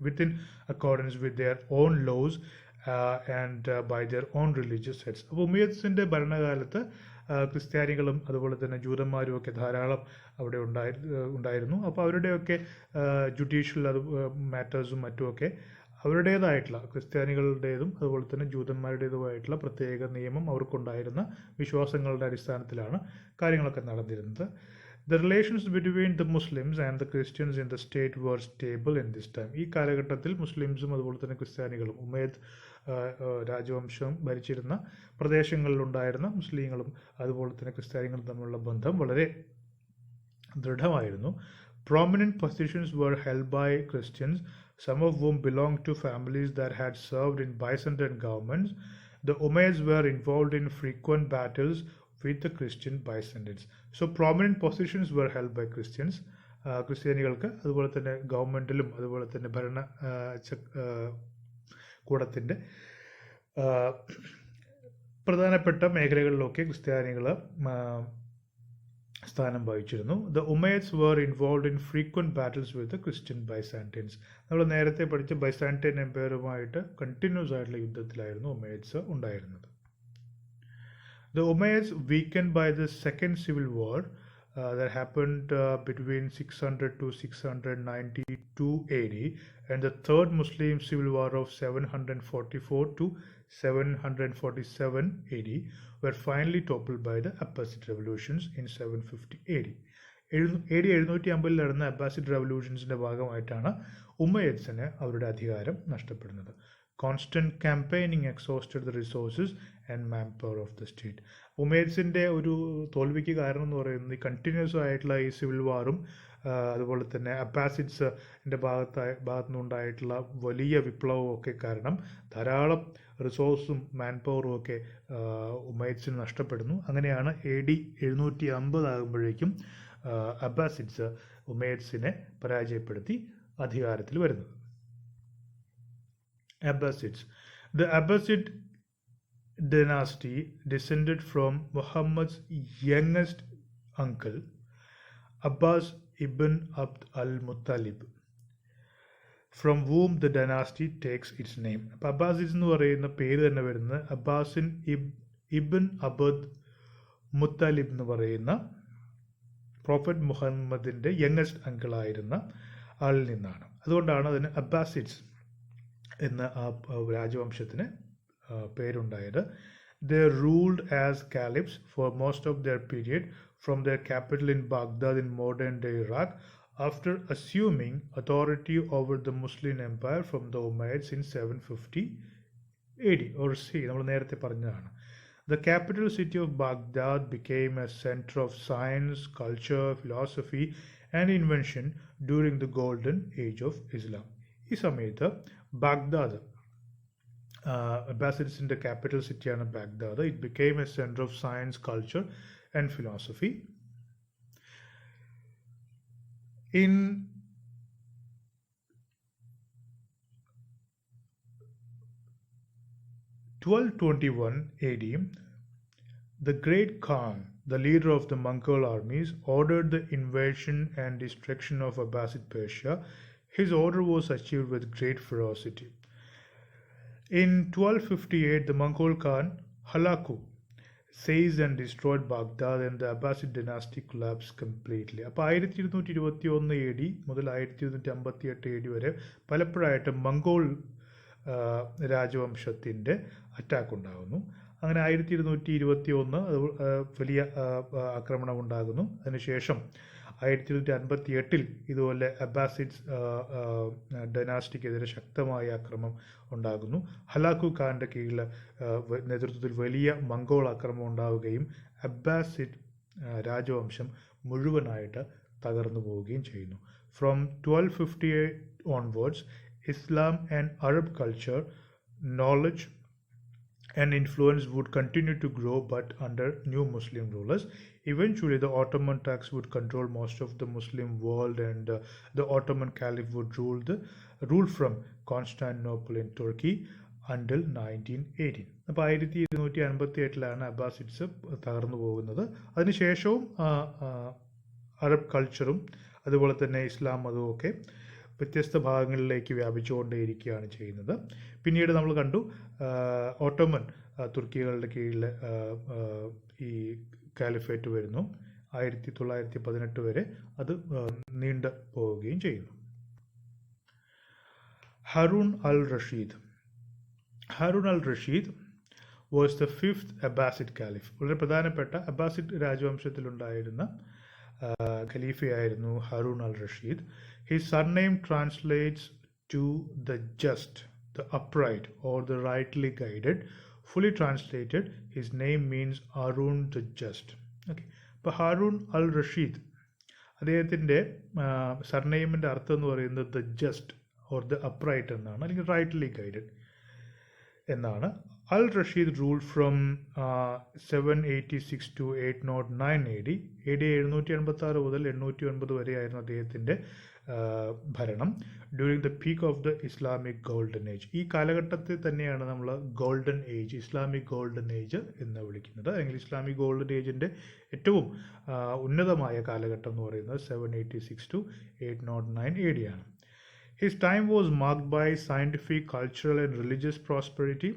within accordance with their own laws and by their own religious heads. അപ്പോൾ ഉമയ്യദ്സിൻ്റെ ഭരണകാലത്ത് ക്രിസ്ത്യാനികളും അതുപോലെ തന്നെ ജൂതന്മാരും ഒക്കെ ധാരാളം അവിടെ ഉണ്ടായിരുന്നു. അപ്പോൾ അവരുടെയൊക്കെ ജുഡീഷ്യൽ മാറ്റേഴ്സും മറ്റുമൊക്കെ അവരുടേതായിട്ടുള്ള, ക്രിസ്ത്യാനികളുടേതും അതുപോലെ തന്നെ ജൂതന്മാരുടേതുമായിട്ടുള്ള പ്രത്യേക നിയമം അവർക്കുണ്ടായിരുന്ന വിശ്വാസങ്ങളുടെ അടിസ്ഥാനത്തിലാണ് കാര്യങ്ങളൊക്കെ നടന്നിരുന്നത്. The relations between the Muslims and the Christians in the state were stable in this time. ഈ കാലഘട്ടത്തിൽ മുസ്ലിംസും അതുപോലെ തന്നെ ക്രിസ്ത്യാനികളും ഉമയ്യദ് രാജവംശം ഭരിച്ചിരുന്ന പ്രദേശങ്ങളിലുണ്ടായിരുന്ന മുസ്ലിങ്ങളും അതുപോലെ തന്നെ ക്രിസ്ത്യാനികളും തമ്മിലുള്ള ബന്ധം വളരെ ദൃഢമായിരുന്നു. Prominent positions were held by Christians, some of whom belonged to families that had served in Byzantine governments. The Umayyads were involved in frequent battles with the Christian Byzantines. So prominent positions were held by Christians. ക്രിസ്ത്യാനികൾക്ക് അതുപോലെ തന്നെ ഗവൺമെൻറ്റിലും അതുപോലെ തന്നെ ഭരണ കൂടത്തിൻ്റെ പ്രധാനപ്പെട്ട മേഖലകളിലൊക്കെ ക്രിസ്ത്യാനികൾ സ്ഥാനം വഹിച്ചിരുന്നു. The Umayyads were involved in frequent battles with the Christian Byzantines. നമ്മൾ നേരത്തെ പഠിച്ച ബൈസാന്റൈൻ എംപയറുമായിട്ട് കണ്ടിന്യൂസ് ആയിട്ടുള്ള യുദ്ധത്തിലായിരുന്നു ഉമയ്യദ്സ് ഉണ്ടായിരുന്നത്. The Umayyads, weakened by the Second Civil War that happened between 600 to 692 AD and the Third Muslim Civil War of 744 to 747 AD, were finally toppled by the Abbasid revolutions in 750 AD. AD 750 നടന്ന Abbasid റെവല്യൂഷൻസിന്റെ ഭാഗമായിട്ടാണ് ഉമയ്യദ്സിന് അവരുടെ അധികാരം നഷ്ടപ്പെടുന്നത്. Constant campaigning exhausted the resources and manpower of the state. ഉമയ്യദ്സിൻ്റെ ഒരു തോൽവിക്ക് കാരണം എന്ന് പറയുന്നത് ഈ കണ്ടിന്യൂസ് ആയിട്ടുള്ള ഈ സിവിൽ വാറും അതുപോലെ തന്നെ അബ്ബാസിഡ്സിൻ്റെ ഭാഗത്തുനിന്നുണ്ടായിട്ടുള്ള വലിയ വിപ്ലവവും ഒക്കെ കാരണം ധാരാളം റിസോഴ്സും മാൻ പവറും ഒക്കെ ഉമയ്യദ്സിന് നഷ്ടപ്പെടുന്നു. അങ്ങനെയാണ് AD 750 ആകുമ്പോഴേക്കും അബ്ബാസിഡ്സ് ഉമയ്യദ്സിനെ പരാജയപ്പെടുത്തി അധികാരത്തിൽ വരുന്നത്. Abbasids. The Abbasid dynasty descended from Muhammad's youngest uncle, Abbas ibn Abd al-Muttalib, from whom the dynasty takes its name. Abbasids എന്ന് പറയുന്ന പേര് തന്നെ വരുന്നത് അബ്ബാസിൻ ഇബ്ൻ അബദ് മുത്തലിബ് എന്ന് പറയുന്ന പ്രോഫറ്റ് മുഹമ്മദിൻ്റെ യങ്ങസ്റ്റ് അങ്കിളായിരുന്ന ആളിൽ നിന്നാണ്. അതുകൊണ്ടാണ് അതിന് അബ്ബാസിഡ്സ് എന്ന ആ രാജവംശത്തിന് പേരുണ്ടായത്. They ruled as caliphs for most of their period from their capital in Baghdad in modern-day Iraq, after assuming authority over the Muslim Empire from the Umayyads in 750 AD or C. നമ്മൾ നേരത്തെ പറഞ്ഞതാണ്. The capital city of Baghdad became a center of science, culture, philosophy and invention during the golden age of Islam. ഈ സമയത്ത് Baghdad അബ്ബാസിഡ്സിൻ്റെ capital സിറ്റിയാണ് Baghdad. It became A centre of science, culture and philosophy. In 1221 AD, the Great Khan, the leader of the Mongol armies, ordered the invasion and destruction of Abbasid Persia. His order was achieved with great ferocity. In 1258, the Mongol Khan Halaku seized and destroyed Baghdad and the Abbasid dynasty collapsed completely. അപ്പോൾ 1221 AD മുതൽ 1258 AD വരെ പലപ്പോഴായിട്ട് Mongol രാജവംശത്തിൻ്റെ attack ഉണ്ടാകുന്നു. അങ്ങനെ 1221 വലിയ ആക്രമണം ഉണ്ടാകുന്നു. അതിനുശേഷം 1258 ഇതുപോലെ അബ്ബാസിഡ്സ് ഡൈനാസ്റ്റിക്കെതിരെ ശക്തമായ ആക്രമണം ഉണ്ടാകുന്നു. ഹലാക്കു ഖാൻ്റെ കീഴിൽ നേതൃത്വത്തിൽ വലിയ മംഗോൾ ആക്രമണം ഉണ്ടാവുകയും അബ്ബാസിഡ് രാജവംശം മുഴുവനായിട്ട് തകർന്നു പോവുകയും ചെയ്യുന്നു. From 1258 onwards, Islam and Arab culture, knowledge and influence would continue to grow, but under new Muslim rulers. Eventually, the Ottoman Turks would control most of the Muslim world, and the Ottoman Caliph would rule from Constantinople in Turkey until 1918. അപ്പോൾ 1258 അബ്ബാസിഡ്സ് തകർന്നു പോകുന്നത്. അതിനുശേഷവും Arab കൾച്ചറും അതുപോലെ തന്നെ ഇസ്ലാം മതവും ഒക്കെ വ്യത്യസ്ത ഭാഗങ്ങളിലേക്ക് വ്യാപിച്ചുകൊണ്ടേയിരിക്കുകയാണ് ചെയ്യുന്നത്. പിന്നീട് നമ്മൾ കണ്ടു ഓട്ടോമൻ തുർക്കികളുടെ കീഴിൽ ഈ കാലിഫേറ്റ് വരുന്നു. 1918 വരെ അത് നീണ്ടു പോവുകയും ചെയ്യുന്നു. Harun al-Rashid was the fifth Abbasid Caliph. വളരെ പ്രധാനപ്പെട്ട അബ്ബാസിഡ് രാജവംശത്തിലുണ്ടായിരുന്ന ഖലീഫയായിരുന്നു Harun al Rashid. His surname translates to the just, the upright, or the rightly guided. Fully translated, his name means Harun the Just. Okay. അപ്പോൾ ഹാറൂൺ അൽ റഷീദ് അദ്ദേഹത്തിൻ്റെ സർനെയിമിൻ്റെ അർത്ഥം എന്ന് പറയുന്നത് the just or the upright എന്നാണ്, അല്ലെങ്കിൽ റൈറ്റ്ലി ഗൈഡഡ് എന്നാണ്. അൽ Rasheed rule from 786 to 809 AD. AD 786 മുതൽ 809 വരെയായിരുന്നു അദ്ദേഹത്തിൻ്റെ ഭരണം. During the peak of the Islamic golden age. ഈ കാലഘട്ടത്തിൽ തന്നെയാണ് നമ്മൾ golden age, Islamic golden age എന്ന് വിളിക്കുന്നത്. അല്ലെങ്കിൽ ഇസ്ലാമിക് ഗോൾഡൻ ഏജിൻ്റെ ഏറ്റവും ഉന്നതമായ കാലഘട്ടം എന്ന് പറയുന്നത് 786 to 809 AD ആണ്. His time was marked by scientific, cultural and religious prosperity.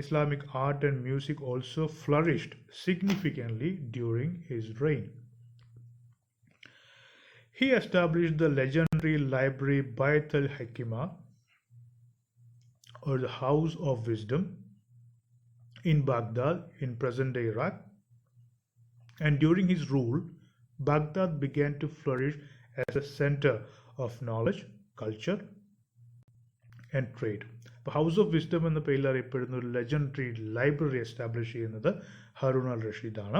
Islamic art and music also flourished significantly during his reign. He established the legendary library Bayt al-Hikmah, or the House of Wisdom, in Baghdad in present-day Iraq. And during his rule, Baghdad began to flourish as a center of knowledge, culture and trade. House of wisdom എന്ന പേരിൽ അറിയപ്പെടുന്ന ഒരു legendary library establish ചെയ്യുന്നത് Harun al Rasheed ആണ്.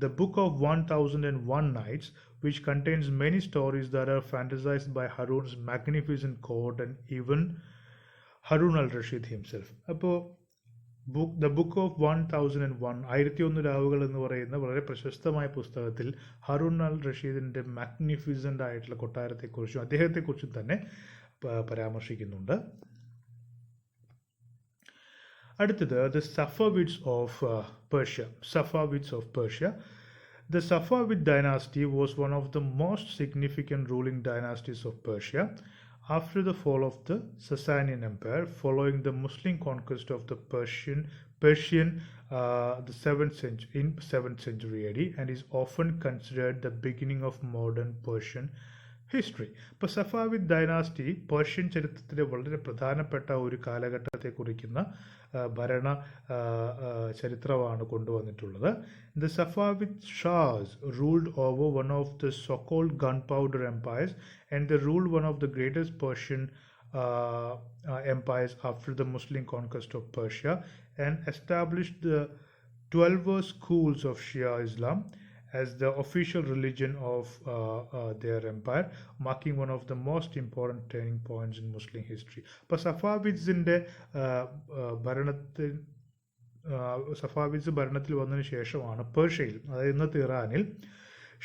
The Book of 1001 Nights, which contains many stories that are fantasized by Harun's magnificent court and even Harun al-Rashid himself. അപ്പോൾ the book of 1001, 1001 രാവുകൾ എന്ന് പറയുന്ന വളരെ പ്രശസ്തമായ പുസ്തകത്തിൽ ഹറൂൺ അൽ റഷീദിൻ്റെ മാഗ്നിഫിസൻ്റ് ആയിട്ടുള്ള കൊട്ടാരത്തെക്കുറിച്ചും അദ്ദേഹത്തെക്കുറിച്ചും തന്നെ പരാമർശിക്കുന്നുണ്ട്. അടുത്തത് the Safavids of Persia. Safavids of Persia. The Safavid Dynasty was one of the most significant ruling dynasties of Persia. After the fall of the Sasanian Empire, following the Muslim conquest of the Persian the 7th century AD, and is often considered the beginning of modern Persian history. ഇപ്പോൾ Safavid dynasty Persian ചരിത്രത്തിലെ വളരെ പ്രധാനപ്പെട്ട ഒരു കാലഘട്ടത്തെ കുറിക്കുന്ന ഭരണ ചരിത്രമാണ് കൊണ്ടുവന്നിട്ടുള്ളത്. The Safavid Shahs ruled over one of the so-called gunpowder empires, and they ruled one of the greatest Persian empires after the Muslim conquest of Persia, and established the 12 schools of Shia Islam as the official religion of their empire, marking one of the most important turning points in Muslim history. അപ്പോൾ സഫാവിഡ്സ് ഭരണത്തിൽ വന്നതിന് ശേഷമാണ് പേർഷ്യയിൽ, അതായത് ഇന്നത്തെ ഇറാനിൽ,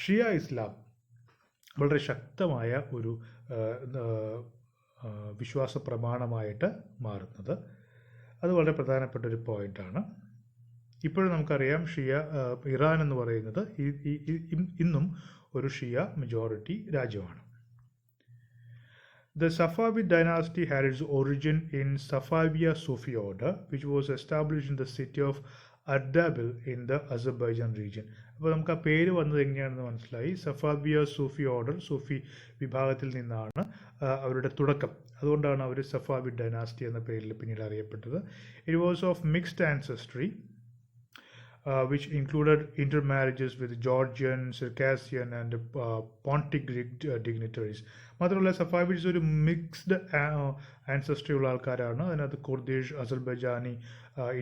ഷിയ ഇസ്ലാം വളരെ ശക്തമായ ഒരു വിശ്വാസ പ്രമാണമായിട്ട് മാറുന്നത്. അത് വളരെ പ്രധാനപ്പെട്ട ഒരു പോയിന്റാണ്. ഇപ്പോഴും നമുക്കറിയാം ഇറാൻ എന്ന് പറയുന്നത് ഇന്നും ഒരു ഷിയ മെജോറിറ്റി രാജ്യമാണ്. The Safavid dynasty had its origin in Safaviya Sufi order, which was established in the city of Ardabil in the Azerbaijan region. അപ്പോൾ നമുക്ക് ആ പേര് വന്നത് എങ്ങനെയാണെന്ന് മനസ്സിലായി. സഫാവിയ സൂഫി ഓർഡർ, സൂഫി വിഭാഗത്തിൽ നിന്നാണ് അവരുടെ തുടക്കം. അതുകൊണ്ടാണ് അവർ സഫാവിഡ് ഡൈനാസ്റ്റി എന്ന പേരിൽ പിന്നീട് അറിയപ്പെട്ടത്. It was of mixed ancestry, which included intermarriages with Georgian, Circassian and Pontic Greek dignitaries. മാത്രമല്ല സഫാവിഡ്സ് ഒരു മിക്സ്ഡ് ആൻസസ്ട്രി ഉള്ള ആൾക്കാരാണ്. അതിനകത്ത് കുർദിഷ്, അസർബൈജാനി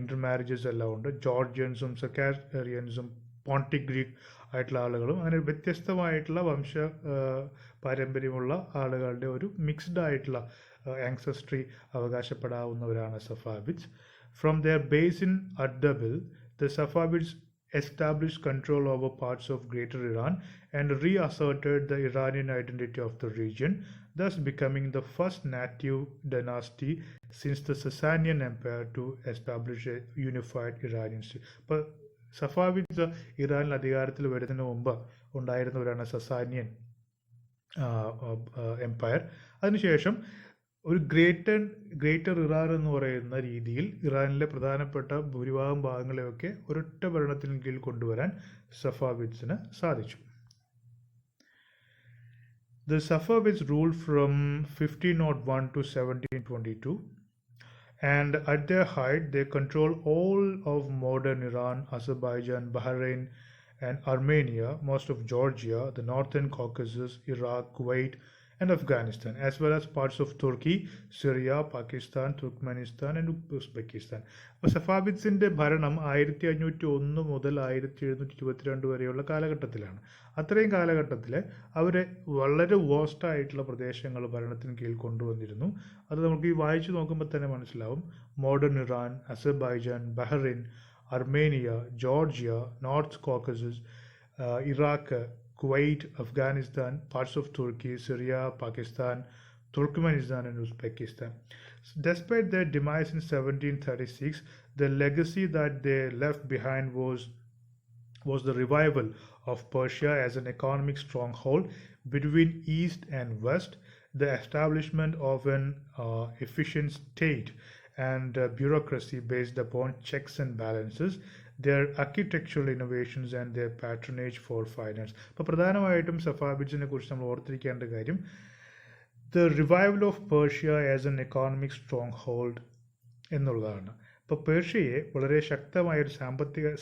ഇന്റർമാരേജസ് എല്ലാം ഉണ്ട്. ജോർജിയൻസും സെക്കാരിയൻസും പോണ്ടിക് ഗ്രീക്ക് ആയിട്ടുള്ള ആളുകളും, അങ്ങനെ വ്യത്യസ്തമായിട്ടുള്ള വംശ പാരമ്പര്യമുള്ള ആളുകളുടെ ഒരു മിക്സ്ഡ് ആയിട്ടുള്ള ആൻസസ്ട്രി അവകാശപ്പെടാവുന്നവരാണ് Safavids. From their base in Ardabil, the Safavids established control over parts of Greater Iran and reasserted the Iranian identity of the region, thus becoming the first native dynasty since the Sasanian Empire to establish a unified Iranian state. അപ്പോൾ സഫാവിഡ്സ് ഇറാനിൽ അധികാരത്തിൽ വരുന്നതിന് മുമ്പ് ഉണ്ടായിരുന്നവരാണ് Sasanian Empire. അതിനുശേഷം ഒരു greater Iran എന്ന് പറയുന്ന രീതിയിൽ ഇറാനിലെ പ്രധാനപ്പെട്ട ഭൂരിഭാഗം ഭാഗങ്ങളെയൊക്കെ ഒരൊറ്റ ഭരണത്തിന് കീഴിൽ കൊണ്ടുവരാൻ സഫാവിഡ്സിന് സാധിച്ചു. The Safavids ruled from 1501 to 1722, and at their height they controlled all of modern Iran, Azerbaijan, Bahrain, and Armenia, most of Georgia, the northern Caucasus, Iraq, Kuwait, and Afghanistan, as well as parts of Turkey, Syria, Pakistan, Turkmenistan, and Uzbekistan. അപ്പോൾ സഫാവിദ്സിൻ്റെ ഭരണം 1501 മുതൽ 1722 വരെയുള്ള കാലഘട്ടത്തിലാണ്. അത്രയും കാലഘട്ടത്തിൽ അവർ വളരെ vast ആയിട്ടുള്ള പ്രദേശങ്ങൾ ഭരണത്തിന് കീഴിൽ കൊണ്ടുവന്നിരുന്നു. അത് നമുക്ക് ഈ വായിച്ചു നോക്കുമ്പോൾ തന്നെ മനസ്സിലാവും. Modern Iran, Azerbaijan, Bahrain, Armenia, Georgia, North Caucasus, Iraq, Kuwait, Afghanistan, parts of Turkey, Syria, Pakistan, Turkmenistan, and Uzbekistan. Despite their demise in 1736, the legacy that they left behind was the revival of Persia as an economic stronghold between East and West, the establishment of an efficient state and bureaucracy based upon checks and balances, their architectural innovations and their patronage for finance. അപ്പോൾ പ്രധാനമായിട്ടും സഫാവിദ്സിനെ കുറിച്ച് നമ്മൾ ഓർത്തിരിക്കേണ്ട കാര്യം the revival of Persia as an economic stronghold എന്നുള്ളതാണ്. ഇപ്പോൾ പേർഷ്യയെ വളരെ ശക്തമായൊരു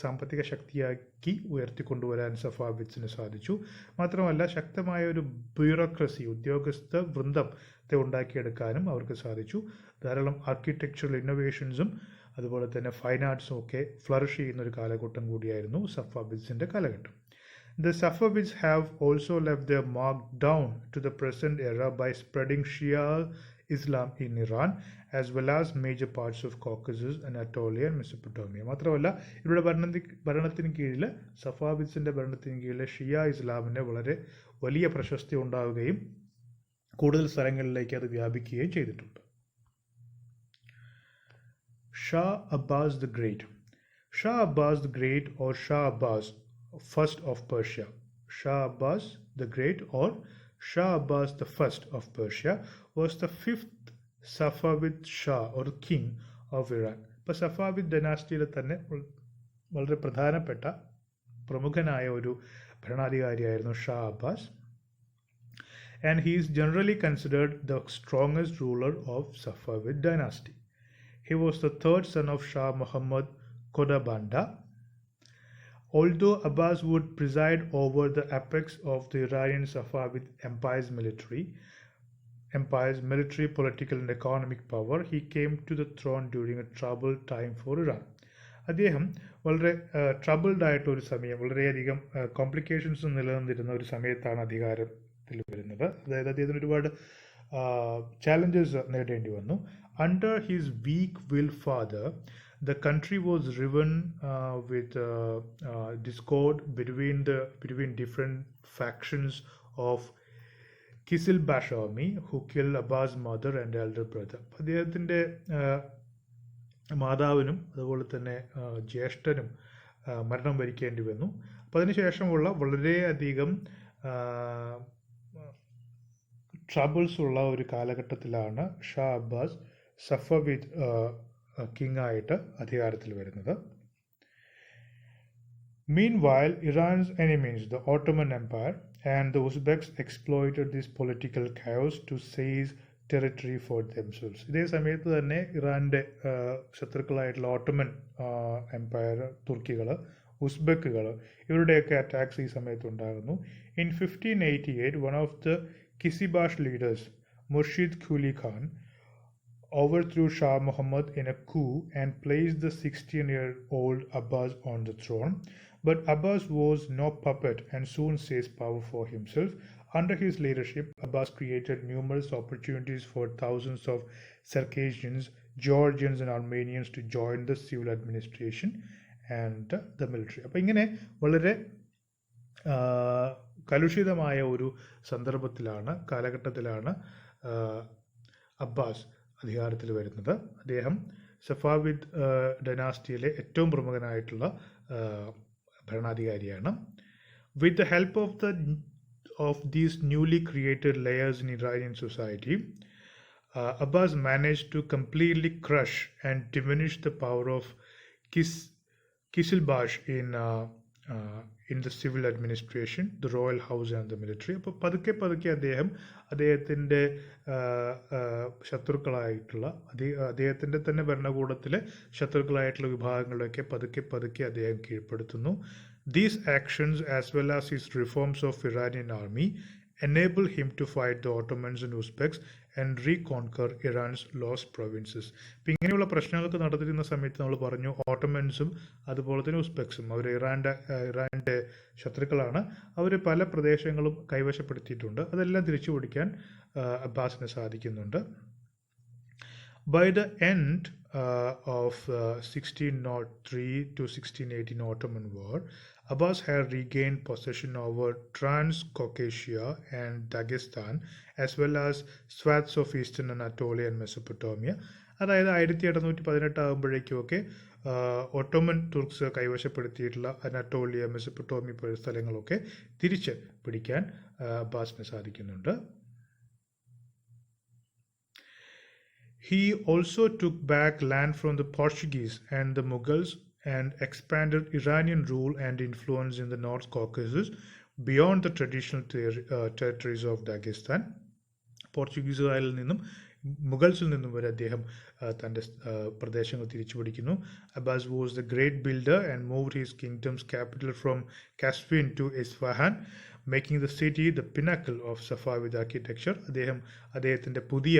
സാമ്പത്തിക ശക്തിയാക്കി ഉയർത്തിക്കൊണ്ടുവരാൻ സഫാവിദ്സിന് സാധിച്ചു. മാത്രമല്ല ശക്തമായൊരു ബ്യൂറോക്രസി, ഉദ്യോഗസ്ഥ വൃന്ദത്തെ ഉണ്ടാക്കിയെടുക്കാനും അവർക്ക് സാധിച്ചു. ധാരാളം ആർക്കിടെക്ചറൽ ഇന്നോവേഷൻസും അതുപോലെ തന്നെ ഫൈൻ ആർട്സും ഒക്കെ ഫ്ലറിഷ് ചെയ്യുന്ന ഒരു കാലഘട്ടം കൂടിയായിരുന്നു സഫാവിദ്സിൻ്റെ കാലഘട്ടം. The Safavids have also left their mark down to the present era by spreading Shia Islam in Iran as well as major parts of Caucasus, Anatolia and Mesopotamia. മാത്രമല്ല ഇവരുടെ ഭരണത്തിന് കീഴിൽ സഫാവിദ്സിൻ്റെ ഭരണത്തിന് കീഴിൽ ഷിയ ഇസ്ലാമിന് വളരെ വലിയ പ്രശസ്തി ഉണ്ടാവുകയും കൂടുതൽ സ്ഥലങ്ങളിലേക്ക് അത് വ്യാപിക്കുകയും ചെയ്തിട്ടുണ്ട്. Shah Abbas the Great. Shah Abbas the Great or Shah Abbas First of Persia. Shah Abbas the Great or Shah Abbas the First of Persia was the fifth Safavid Shah or king of Iran. ഇപ്പോൾ Safavid ഡൈനാസ്റ്റിയിലെ തന്നെ വളരെ പ്രധാനപ്പെട്ട പ്രമുഖനായ ഒരു ഭരണാധികാരിയായിരുന്നു Shah Abbas. And he is generally considered the strongest ruler of Safavid dynasty. He was the third son of Shah Muhammad Kodabanda. Although Abbas would preside over the apex of the Iranian Safavid Empire's military, political and economic power, he came to the throne during a troubled time for Iran. അദ്ദേഹം വളരെ troubled ആയിട്ടൊരു സമയം, വളരെയധികം complications നിലനിന്നിരുന്ന ഒരു സമയത്താണ് അധികാരത്തിൽ വരുന്നത്. അതായത് അദ്ദേഹത്തിന് ഒരുപാട് ചാലഞ്ചസ് നേടേണ്ടി വന്നു. Under his weak-willed father, the country was riven with discord between different factions of Kisilbash army, who killed Abbas' mother and elder brother. അദ്ദേഹത്തിൻ്റെ മാതാവിനും അതുപോലെ തന്നെ ജ്യേഷ്ഠനും മരണം വരിക്കേണ്ടി വന്നു. അപ്പോൾ അതിനുശേഷമുള്ള വളരെയധികം ട്രബിൾസ് ഉള്ള ഒരു കാലഘട്ടത്തിലാണ് ഷാ അബ്ബാസ് സഫവിദ് കിങ് ആയിട്ട് അധികാരത്തിൽ വരുന്നത്. Meanwhile, Iran's enemies, the Ottoman Empire and the Uzbeks, exploited this political chaos to seize territory for themselves. ഇതേ സമയത്ത് തന്നെ ഇറാൻ്റെ ശത്രുക്കളായിട്ടുള്ള ഓട്ടോമൻ എംപയർ, തുർക്കികൾ, ഉസ്ബെക്കുകൾ, ഇവരുടെയൊക്കെ അറ്റാക്സ് ഈ സമയത്ത് ഉണ്ടാകുന്നു. In 1588, one of the Kisibash leaders, Murshid Quli Khan, overthrew Shah Muhammad in a coup and placed the 16-year-old Abbas on the throne. But Abbas was no puppet and soon seized power for himself. Under his leadership, Abbas created numerous opportunities for thousands of Circassians, Georgians and Armenians to join the civil administration and the military. അപ്പോൾ ഇങ്ങനെ വളരെ കലുഷിതമായ ഒരു കാലഘട്ടത്തിലാണ് Abbas അധികാരത്തിൽ വരുന്നത്. അദ്ദേഹം Safavid ഡൈനാസ്റ്റിയിലെ ഏറ്റവും പ്രമുഖനായിട്ടുള്ള ഭരണാധികാരിയാണ്. With the help of these newly created layers in Iranian society, Abbas managed to completely crush and diminish the power of Kisilbash in the civil administration, the royal house and the military. അപ്പോൾ പതുക്കെ അദ്ദേഹത്തിൻ്റെ ശത്രുക്കളായിട്ടുള്ള അദ്ദേഹത്തിൻ്റെ തന്നെ ഭരണകൂടത്തിലെ ശത്രുക്കളായിട്ടുള്ള വിഭാഗങ്ങളൊക്കെ പതുക്കെ അദ്ദേഹം കീഴ്പ്പെടുത്തുന്നു. These actions, as well as his reforms of Iranian army, enabled him to fight the Ottomans and Uzbeks and reconquer Iran's lost provinces. അപ്പം ഇങ്ങനെയുള്ള പ്രശ്നങ്ങളൊക്കെ നടന്നിരുന്ന സമയത്ത് നമ്മൾ പറഞ്ഞു ഓട്ടോമൻസും അതുപോലെ തന്നെ ഉസ്ബെക്സും അവർ ഇറാൻ്റെ ശത്രുക്കളാണ്. അവർ പല പ്രദേശങ്ങളും കൈവശപ്പെടുത്തിയിട്ടുണ്ട്. അതെല്ലാം തിരിച്ചു പിടിക്കാൻ അബ്ബാസിന് സാധിക്കുന്നുണ്ട്. By the end of 1603 to 1618 Ottoman War, Abbas had regained possession over Transcaucasia and Dagestan, as well as swaths of eastern Anatolia and Mesopotamia. അതായത് 1718 ആകുമ്പോഴേക്കുമൊക്കെ ഒട്ടോമൻ തുർക്സ് കൈവശപ്പെടുത്തിയിട്ടുള്ള അനറ്റോളിയ, മെസപ്പൊട്ടോമിയ സ്ഥലങ്ങളൊക്കെ തിരിച്ച് പിടിക്കാൻ അബ്ബാസിന് സാധിക്കുന്നുണ്ട്. He also took back land from the Portuguese and the Mughals and expanded Iranian rule and influence in the North Caucasus beyond the traditional territories of Dagestan. പോർച്ചുഗീസുകാരിൽ നിന്നും മുഗൾസിൽ നിന്നും വരെ അദ്ദേഹം തൻ്റെ പ്രദേശങ്ങൾ തിരിച്ചുപിടിക്കുന്നു. Abbas was the great builder and moved his kingdom's capital from Qazvin to Isfahan, making the city the pinnacle of Safavid architecture. അദ്ദേഹത്തിൻ്റെ പുതിയ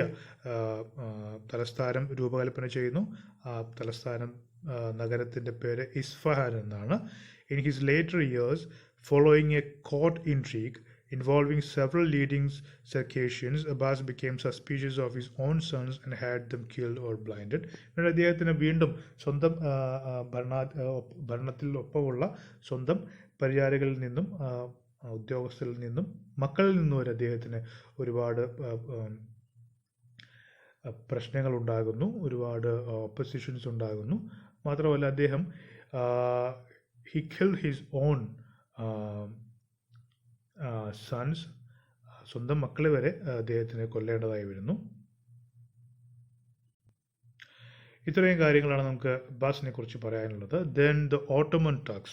തലസ്ഥാനം രൂപകൽപ്പന ചെയ്യുന്നു. ആ തലസ്ഥാനം നഗരത്തിൻ്റെ പേര് ഇസ്ഫഹാൻ എന്നാണ്. In his later years, following a court intrigue involving several leading Circassians, Abbas became suspicious of his own sons and had them killed or blinded. അദ്ദേഹത്തിന് വീണ്ടും സ്വന്തം ഭരണത്തിൽ ഒപ്പമുള്ള സ്വന്തം പരിചാരകളിൽ നിന്നും ഉദ്യോഗസ്ഥരിൽ നിന്നും മക്കളിൽ നിന്നും വരെ അദ്ദേഹത്തിന് ഒരുപാട് പ്രശ്നങ്ങൾ ഉണ്ടാകുന്നു, ഒരുപാട് ഓപ്പോസിഷൻസ് ഉണ്ടാകുന്നു. മാത്രമല്ല അദ്ദേഹം he killed his own sons, സ്വന്തം മക്കളെ വരെ അദ്ദേഹത്തിന് കൊല്ലേണ്ടതായി വരുന്നു. ഇത്രയും കാര്യങ്ങളാണ് നമുക്ക് അബ്ബാസിനെ കുറിച്ച് പറയാനുള്ളത്. Then the Ottoman Turks.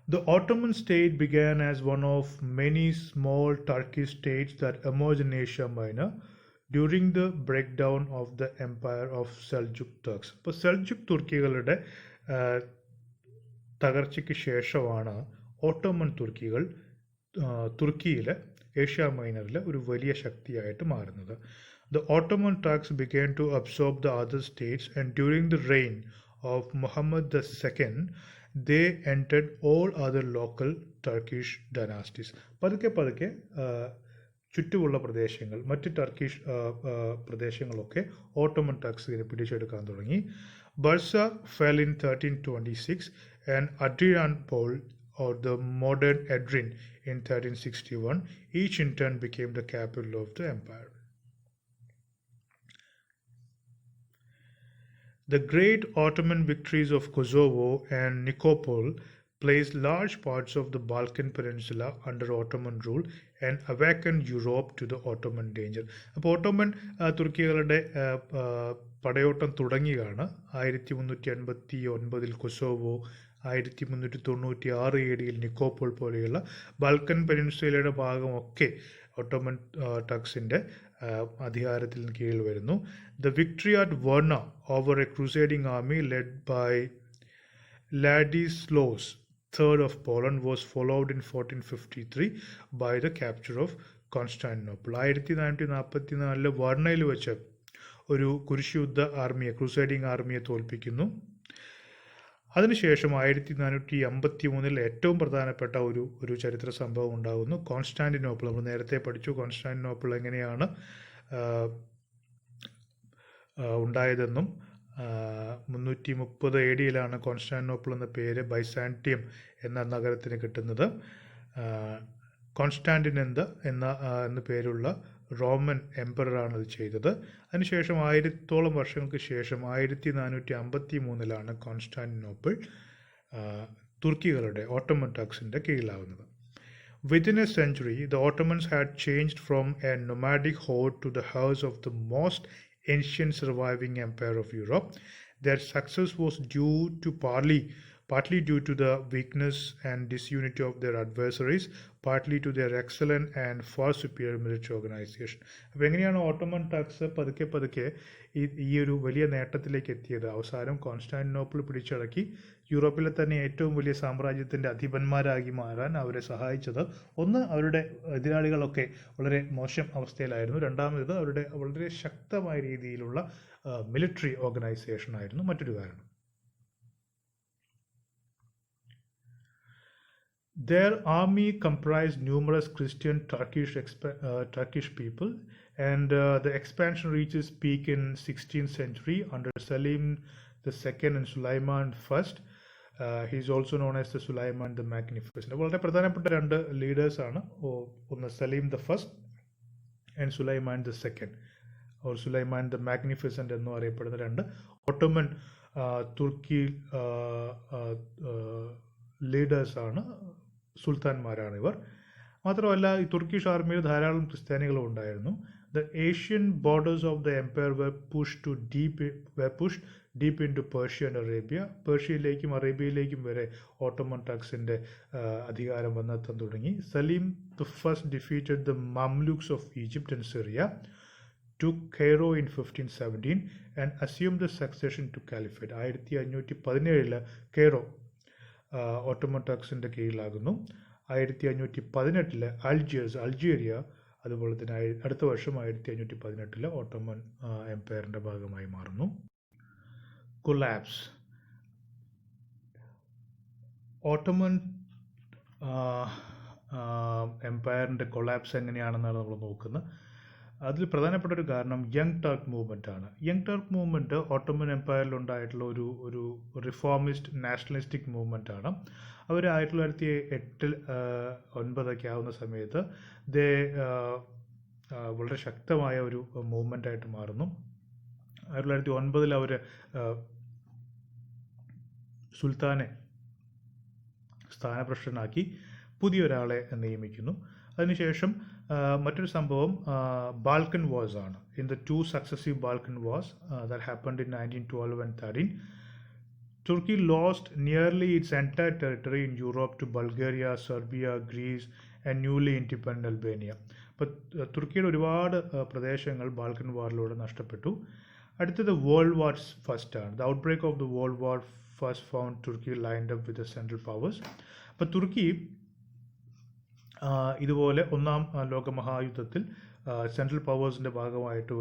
The Ottoman state began as one of many small Turkish states that emerged in Asia Minor during the breakdown of the empire of Seljuk Turks. അപ്പോൾ സെൽജുക് തുർക്കികളുടെ തകർച്ചയ്ക്ക് ശേഷമാണ് ഓട്ടോമൻ തുർക്കികൾ തുർക്കിയിലെ Asia മൈനറിലെ ഒരു വലിയ ശക്തിയായിട്ട് മാറുന്നത്. The Ottoman Turks began to absorb the other states, and during the reign of Muhammad II, they entered all other local Turkish dynasties. പതുക്കെ ചുറ്റുമുള്ള പ്രദേശങ്ങൾ, മറ്റ് ടർക്കിഷ് പ്രദേശങ്ങളൊക്കെ ഓട്ടോമൻ ടർക്സിനെ പിടിച്ചെടുക്കാൻ തുടങ്ങി. Bursa fell in 1326 and Adrianopol, or the modern Adrian, in 1361. Each in turn became the capital of the empire. The great Ottoman victories of Kosovo and Nikopol placed large parts of the Balkan Peninsula under Ottoman rule and awakened Europe to the Ottoman danger. അപ്പോൾ Ottoman തുർക്കികളുടെ പടയോട്ടം തുടങ്ങിയാണ് 1389 Kosovo, 1396 AD നിക്കോപ്പോൾ പോലെയുള്ള Balkan പെനിൻസുലയുടെ ഭാഗമൊക്കെ Ottoman ടർക്സിൻ്റെ അധികാരത്തിൽ കീഴിൽ വരുന്നു. The victory at Varna over a crusading army led by Ladislaus III of Poland was followed in 1453 by the capture of Constantinople. 1444 വർണ്ണയിൽ വെച്ച് ഒരു കുരിശുയുദ്ധ ആർമിയെ, ക്രൂസൈഡിംഗ് ആർമിയെ തോൽപ്പിക്കുന്നു. അതിനുശേഷം 1453 ഏറ്റവും പ്രധാനപ്പെട്ട ഒരു ചരിത്ര സംഭവം ഉണ്ടാകുന്നു. കോൺസ്റ്റാന്റിനോപ്പിൾ. നമ്മൾ നേരത്തെ പഠിച്ചു കോൺസ്റ്റാന്റിനോപ്പിൾ എങ്ങനെയാണ് ഉണ്ടായതെന്നും 330 AD കോൺസ്റ്റാന്റിനോപ്പിൾ എന്ന പേര് ബൈസാന്റിയം എന്ന നഗരത്തിന് കിട്ടുന്നത്. കോൺസ്റ്റാന്റിനെന്ത എന്ന പേരുള്ള റോമൻ എംപററാണ് ഇത് ചെയ്തത്. അതിനുശേഷം 1000 വർഷങ്ങൾക്ക് ശേഷം 1453 കോൺസ്റ്റാന്റിനോപ്പിൾ തുർക്കികളുടെ ഓട്ടോമൻ ടർക്സിൻ്റെ കീഴിലാവുന്നത്. Within a century, the Ottomans had changed from a nomadic horde to the house of the most ancient surviving empire of Europe. Their success was due to partly partly due to the weakness and disunity of their adversaries, partly to their excellent and far superior military organization. അപ്പോൾ എങ്ങനെയാണ് Ottoman Turks പതുക്കെ പതുക്കെ ഈ ഒരു വലിയ നേട്ടത്തിലേക്ക് എത്തിയത്? അവസാനം Constantinople പിടിച്ചടക്കി യൂറോപ്പിലെ തന്നെ ഏറ്റവും വലിയ സാമ്രാജ്യത്തിൻ്റെ അധിപന്മാരാക്കി മാറാൻ അവരെ സഹായിച്ചത്, ഒന്ന് അവരുടെ എതിരാളികളൊക്കെ വളരെ മോശം അവസ്ഥയിലായിരുന്നു, രണ്ടാമത് അവരുടെ വളരെ ശക്തമായ രീതിയിലുള്ള മിലിറ്ററി ഓർഗനൈസേഷൻ ആയിരുന്നു മറ്റൊരു കാരണം. Their army comprised numerous Christian Turkish people, and the expansion reached its peak in 16th century under Selim II and Suleiman I. He is also known as the Suleiman the Magnificent. വളരെ പ്രധാനപ്പെട്ട രണ്ട് ലീഡേഴ്സാണ്, ഒന്ന് Selim the first and Suleiman the second, or Suleiman the magnificent എന്നും അറിയപ്പെടുന്ന രണ്ട് Ottoman തുർക്കി ലീഡേഴ്സാണ്, സുൽത്താൻമാരാണ് ഇവർ. മാത്രമല്ല ഈ തുർക്കിഷ് ആർമിയിൽ ധാരാളം ക്രിസ്ത്യാനികളും ഉണ്ടായിരുന്നു. The Asian borders of the empire were pushed deep into Persia and Arabia. പേർഷ്യയിലേക്കും അറേബ്യയിലേക്കും വരെ ഓട്ടോമൻ ടർക്സിൻ്റെ അധികാരം വന്നെത്താൻ തുടങ്ങി. Selim the first defeated the Mamluks of Egypt and Syria, took Cairo in 1517 and assumed the succession to Caliphate. 1517 Cairo Ottoman ടർക്സിൻ്റെ കീഴിലാകുന്നു. 1518 Algeria, അതുപോലെ തന്നെ അടുത്ത വർഷം 1518 ഓട്ടോമൻ എംപയറിൻ്റെ ഭാഗമായി മാറുന്നു. കൊളാപ്സ്. ഓട്ടോമൻ എംപയറിൻ്റെ കൊളാപ്സ് എങ്ങനെയാണെന്നാണ് നമ്മൾ നോക്കുന്നത്. അതിൽ പ്രധാനപ്പെട്ട ഒരു കാരണം യങ് ടർക്ക് മൂവ്മെൻ്റ് ആണ്. യങ് ടർക്ക് മൂവ്മെൻറ്റ് ഓട്ടോമൻ എംപയറിലുണ്ടായിട്ടുള്ള ഒരു റിഫോമിസ്റ്റ് നാഷണലിസ്റ്റിക് മൂവ്മെൻ്റ് ആണ്. അവർ 1908-9 ആവുന്ന സമയത്ത് വളരെ ശക്തമായ ഒരു മൂവ്മെൻ്റായിട്ട് മാറുന്നു. 1909 അവർ സുൽത്താനെ സ്ഥാനഭ്രഷ്ടനാക്കി പുതിയൊരാളെ നിയമിക്കുന്നു. അതിനുശേഷം മറ്റൊരു സംഭവം ബാൽക്കൻ വാർസ് ആണ്. In the 2 successive Balkan wars that happened in 1912 and 13, Turkey lost nearly its entire territory in Europe to Bulgaria, Serbia, Greece and newly independent Albania. അപ്പോൾ തുർക്കിയുടെ ഒരുപാട് പ്രദേശങ്ങൾ ബാൽക്കൻ വാറിലൂടെ നഷ്ടപ്പെട്ടു. അടുത്തത് വേൾഡ് വാർ ഫസ്റ്റ് ആണ്. The outbreak of the world war first found തുർക്കി lined up with the central powers. അപ്പോൾ തുർക്കി ഇതുപോലെ ഒന്നാം ലോകമഹായുദ്ധത്തിൽ സെൻട്രൽ പവേഴ്സിൻ്റെ ഭാഗമായിട്ട്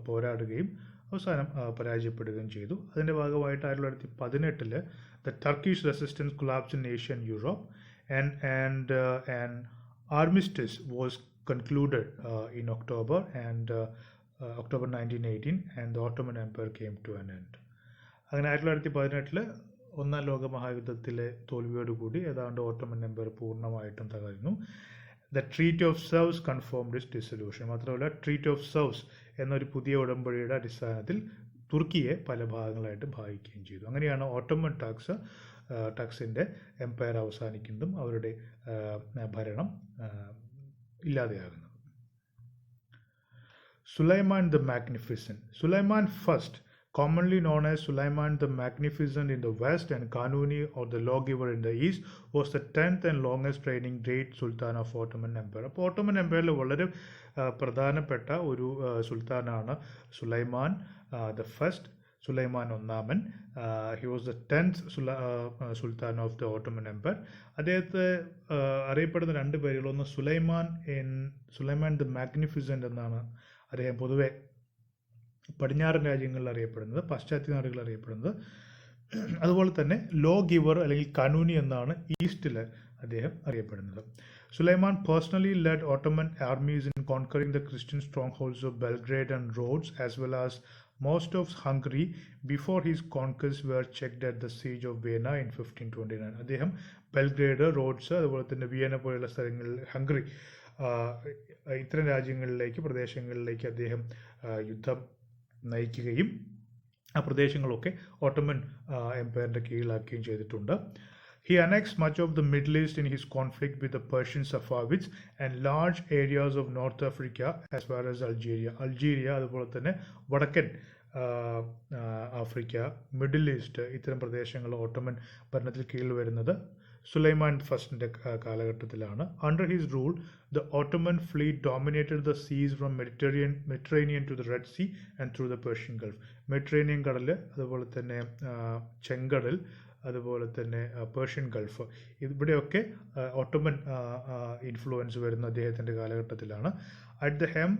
പോരാടുകയും അവസാനം പരാജയപ്പെടുകയും ചെയ്തു. അതിൻ്റെ ഭാഗമായിട്ട് 1918 the Turkish resistance collapse in Asia and Europe and an armistice was concluded in October 1918 and the Ottoman Empire came to an end. അങ്ങനെ 1918 ഒന്നാം ലോകമഹായുദ്ധത്തിലെ തോൽവിയോടുകൂടി ഏതാണ്ട് ഓട്ടോമൻ എംപയർ പൂർണ്ണമായിട്ടും തകർന്നു. ദ ട്രീറ്റി ഓഫ് സെവ്സ് കൺഫേംഡ് ഇറ്റ്സ് ഡിസൊല്യൂഷൻ. മാത്രമല്ല treaty of സെവ്സ് എന്നൊരു പുതിയ ഉടമ്പടിയുടെ അടിസ്ഥാനത്തിൽ തുർക്കിയെ പല ഭാഗങ്ങളായിട്ട് ഭാഗിക്കുകയും ചെയ്തു. അങ്ങനെയാണ് ഓട്ടോമൻ ടർക്സിൻ്റെ എംപയർ അവസാനിക്കുന്നതും അവരുടെ ഭരണം ഇല്ലാതെയാകുന്നത്. Suleiman the magnificent. Suleiman first, commonly known as Suleiman the Magnificent in the west and Kanuni or the lawgiver in the east, was the 10th and longest reigning great sultan of Ottoman Empire. അപ്പോൾ Ottoman എംപയറിൽ വളരെ പ്രധാനപ്പെട്ട ഒരു സുൽത്താനാണ് Suleiman the first, Suleiman ഒന്നാമൻ. He was the 10th sultan of the Ottoman Empire. അദ്ദേഹത്തെ അറിയപ്പെടുന്ന രണ്ട് പേരുകൾ, ഒന്ന് സുലൈമാൻ ദ മാഗ്നിഫിസൻറ്റ് എന്നാണ് അദ്ദേഹം പൊതുവെ പടിഞ്ഞാറൻ രാജ്യങ്ങളിൽ അറിയപ്പെടുന്നത്, പാശ്ചാത്യ നാടുകളിൽ അറിയപ്പെടുന്നത്. അതുപോലെ തന്നെ ലോ ഗിവർ അല്ലെങ്കിൽ കനൂനി എന്നാണ് ഈസ്റ്റിൽ അദ്ദേഹം അറിയപ്പെടുന്നത്. Suleiman personally led Ottoman armies in conquering the Christian strongholds of Belgrade and Rhodes as well as most of Hungary before his conquests were checked at the siege of Vienna in 1529. അദ്ദേഹം Belgrade, roads, അതുപോലെ തന്നെ വിയന പോലുള്ള സ്ഥലങ്ങളിൽ, Hungary, ഇത്തരം പ്രദേശങ്ങളിലേക്ക് അദ്ദേഹം യുദ്ധം നയിക്കുകയും ആ പ്രദേശങ്ങളൊക്കെ ഓട്ടോമൻ എംപയറിൻ്റെ കീഴിലാക്കുകയും ചെയ്തിട്ടുണ്ട്. He annexed much of the Middle East in his conflict with the Persian Safavids and large areas of North Africa as well as Algeria. Algeria അതുപോലെ തന്നെ വടക്കൻ ആഫ്രിക്ക, മിഡിൽ ഈസ്റ്റ് ഇത്തരം പ്രദേശങ്ങൾ ഓട്ടോമൻ ഭരണത്തിൽ കീഴിൽ വരുന്നത് സുലൈമാൻ ഫസ്റ്റിൻ്റെ കാലഘട്ടത്തിലാണ്. Under his rule the Ottoman fleet dominated the seas from Mediterranean to the Red Sea and through the Persian Gulf. Mediterranean കടൽ, അതുപോലെ തന്നെ ചെങ്കടൽ, അതുപോലെ തന്നെ പേർഷ്യൻ ഗൾഫ്, ഇവിടെയൊക്കെ ഓട്ടോമൻ ഇൻഫ്ലുവൻസ് വരുന്ന അദ്ദേഹത്തിൻ്റെ കാലഘട്ടത്തിലാണ്. At the hem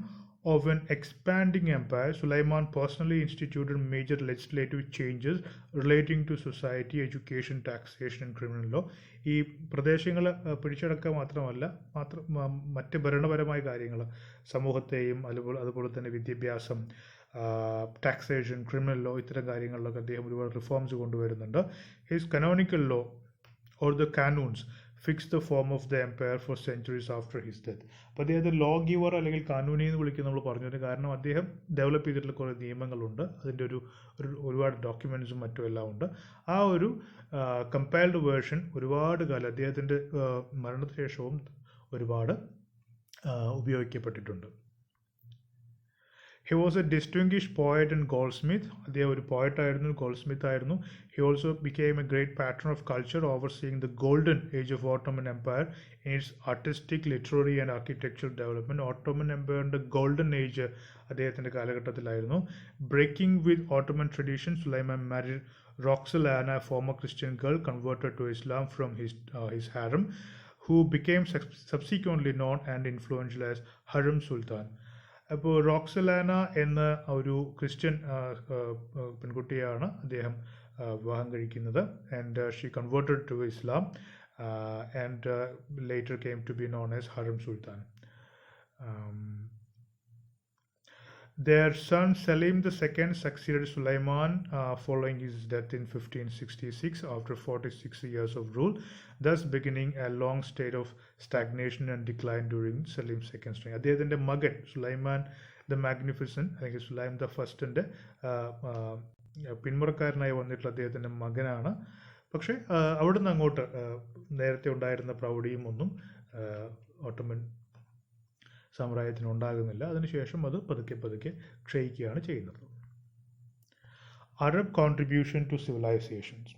of an expanding empire, Suleiman personally instituted major legislative changes relating to society, education, taxation and criminal law. ഈ പ്രദേശങ്ങൾ പിടിച്ചടക്കുക മാത്രമല്ല, മറ്റ് ഭരണപരമായ കാര്യങ്ങൾ, സമൂഹത്തെയും അതുപോലെ തന്നെ വിദ്യാഭ്യാസം, ടാക്സേഷൻ, ക്രിമിനൽ ലോ, ഇത്തരം കാര്യങ്ങളിലൊക്കെ അദ്ദേഹം ഒരുപാട് റിഫോംസ് കൊണ്ടുവരുന്നുണ്ട്. His canonical law or the canons fixed the form of the empire for centuries after his death. അപ്പോൾ അദ്ദേഹത്തെ ലോ ഗീവർ അല്ലെങ്കിൽ കാനൂനി എന്ന് വിളിക്കുന്ന നമ്മൾ പറഞ്ഞതിന് കാരണം അദ്ദേഹം ഡെവലപ്പ് ചെയ്തിട്ടുള്ള കുറേ നിയമങ്ങളുണ്ട്, അതിൻ്റെ ഒരുപാട് ഡോക്യുമെൻറ്റ്സും മറ്റും എല്ലാം ഉണ്ട്. ആ ഒരു കമ്പൈൽഡ് വേർഷൻ ഒരുപാട് കാലം അദ്ദേഹത്തിൻ്റെ മരണത്തിന് ശേഷവും ഒരുപാട് ഉപയോഗിക്കപ്പെട്ടിട്ടുണ്ട്. He was a distinguished poet and goldsmith. അദ്ദേഹം ഒരു പോയറ്റായിരുന്നു, ഗോൾഡ്സ്മിത്ത് ആയിരുന്നു. He also became a great patron of culture, overseeing the golden age of Ottoman Empire in its artistic, literary and architectural development. Ottoman Empire's golden age അദ്ദേഹത്തിൻ്റെ കാലഘട്ടത്തിലായിരുന്നു. Breaking with Ottoman tradition, Suleiman married Roxolana, a former Christian girl converted to Islam from his harem, who became subsequently known and influential as Harem Sultan. അപ്പോൾ റോക്സലാന എന്ന ഒരു Christian പെൺകുട്ടിയാണ് അദ്ദേഹം വിവാഹം കഴിക്കുന്നത്. And she converted to Islam and later came to be known as Hurrem Sultan. Their son Selim II succeeded Suleiman following his death in 1566 after 46 years of rule, thus beginning a long state of stagnation and decline during Selim's second reign. അദ്ദേഹത്തിൻ്റെ മകൻ Sulaiman the magnificent അല്ലെങ്കിൽ Sulaim the ഫസ്റ്റിൻ്റെ പിന്മുറക്കാരനായി വന്നിട്ടുള്ള അദ്ദേഹത്തിൻ്റെ മകനാണ്. പക്ഷേ അവിടുന്ന് അങ്ങോട്ട് നേരത്തെ ഉണ്ടായിരുന്ന പ്രൗഢിയും ഒന്നും ഓട്ടോമൻ സാമ്രാജ്യത്തിന് ഉണ്ടാകുന്നില്ല. അതിനുശേഷം അത് പതുക്കെ ക്ഷയിക്കുകയാണ് ചെയ്യുന്നത്. Arab contribution to civilizations.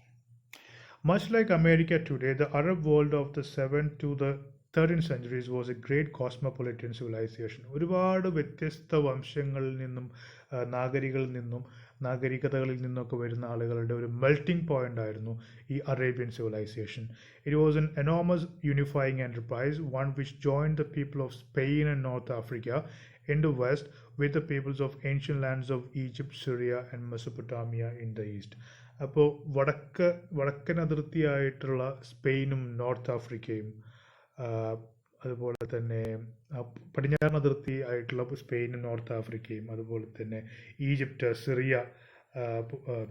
Much like America today, the Arab world of the 7th to the 13th centuries was a great cosmopolitan civilization. ഒരുപാട് വ്യത്യസ്ത വംശങ്ങളിൽ നിന്നും നാഗരികതകളിൽ നിന്നൊക്കെ വരുന്ന ആളുകളുടെ ഒരു മെൽറ്റിംഗ് പോയിന്റ് ആയിരുന്നു ഈ Arabian civilization. It was an enormous unifying enterprise, one which joined the people of Spain and North Africa in the west with the peoples of ancient lands of Egypt, Syria and Mesopotamia in the east. അപ്പോൾ വടക്കൻ അതിർത്തിയായിട്ടുള്ള സ്പെയിനും north ആഫ്രിക്കയും അതുപോലെ തന്നെ പടിഞ്ഞാറൻ അതിർത്തി ആയിട്ടുള്ള സ്പെയിനും north ആഫ്രിക്കയും അതുപോലെ തന്നെ Egypt, Syria,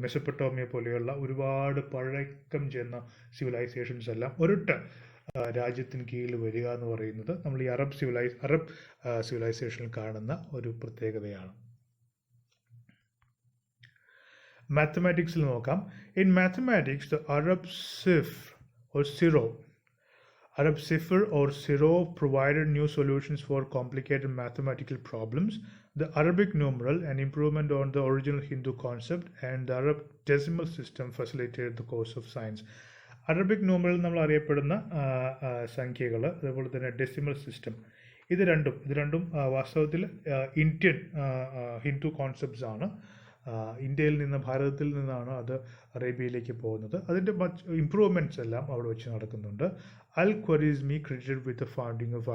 Mesopotamia പോലെയുള്ള ഒരുപാട് പഴക്കം ചെന്ന സിവിലൈസേഷൻസ് എല്ലാം ഒരൊറ്റ രാജ്യത്തിന് കീഴിൽ വരിക എന്ന് പറയുന്നത് നമ്മൾ ഈ അറബ് സിവിലൈസേഷനിൽ കാണുന്ന ഒരു പ്രത്യേകതയാണ്. മാത്തമാറ്റിക്സിൽ നോക്കാം. In mathematics the Arab cipher or Siro provided new solutions for complicated mathematical problems. The Arabic numeral, an improvement on the original Hindu concept, and the Arab decimal system facilitated the course of science. Arabic numeral നമ്മൾ അറിയപ്പെടുന്ന സംഖ്യകൾ, അതുപോലെ തന്നെ decimal system, ഇത് രണ്ടും വാസ്തവത്തിൽ Indian Hindu concepts ആണ്. ഇന്ത്യയിൽ നിന്ന്, ഭാരതത്തിൽ നിന്നാണ് അത് അറേബ്യയിലേക്ക് പോകുന്നത്. അതിൻ്റെ ഇംപ്രൂവ്മെൻറ്റ്സ് എല്ലാം അവിടെ വെച്ച് നടക്കുന്നുണ്ട്. Al Khwarizmi credited with the founding of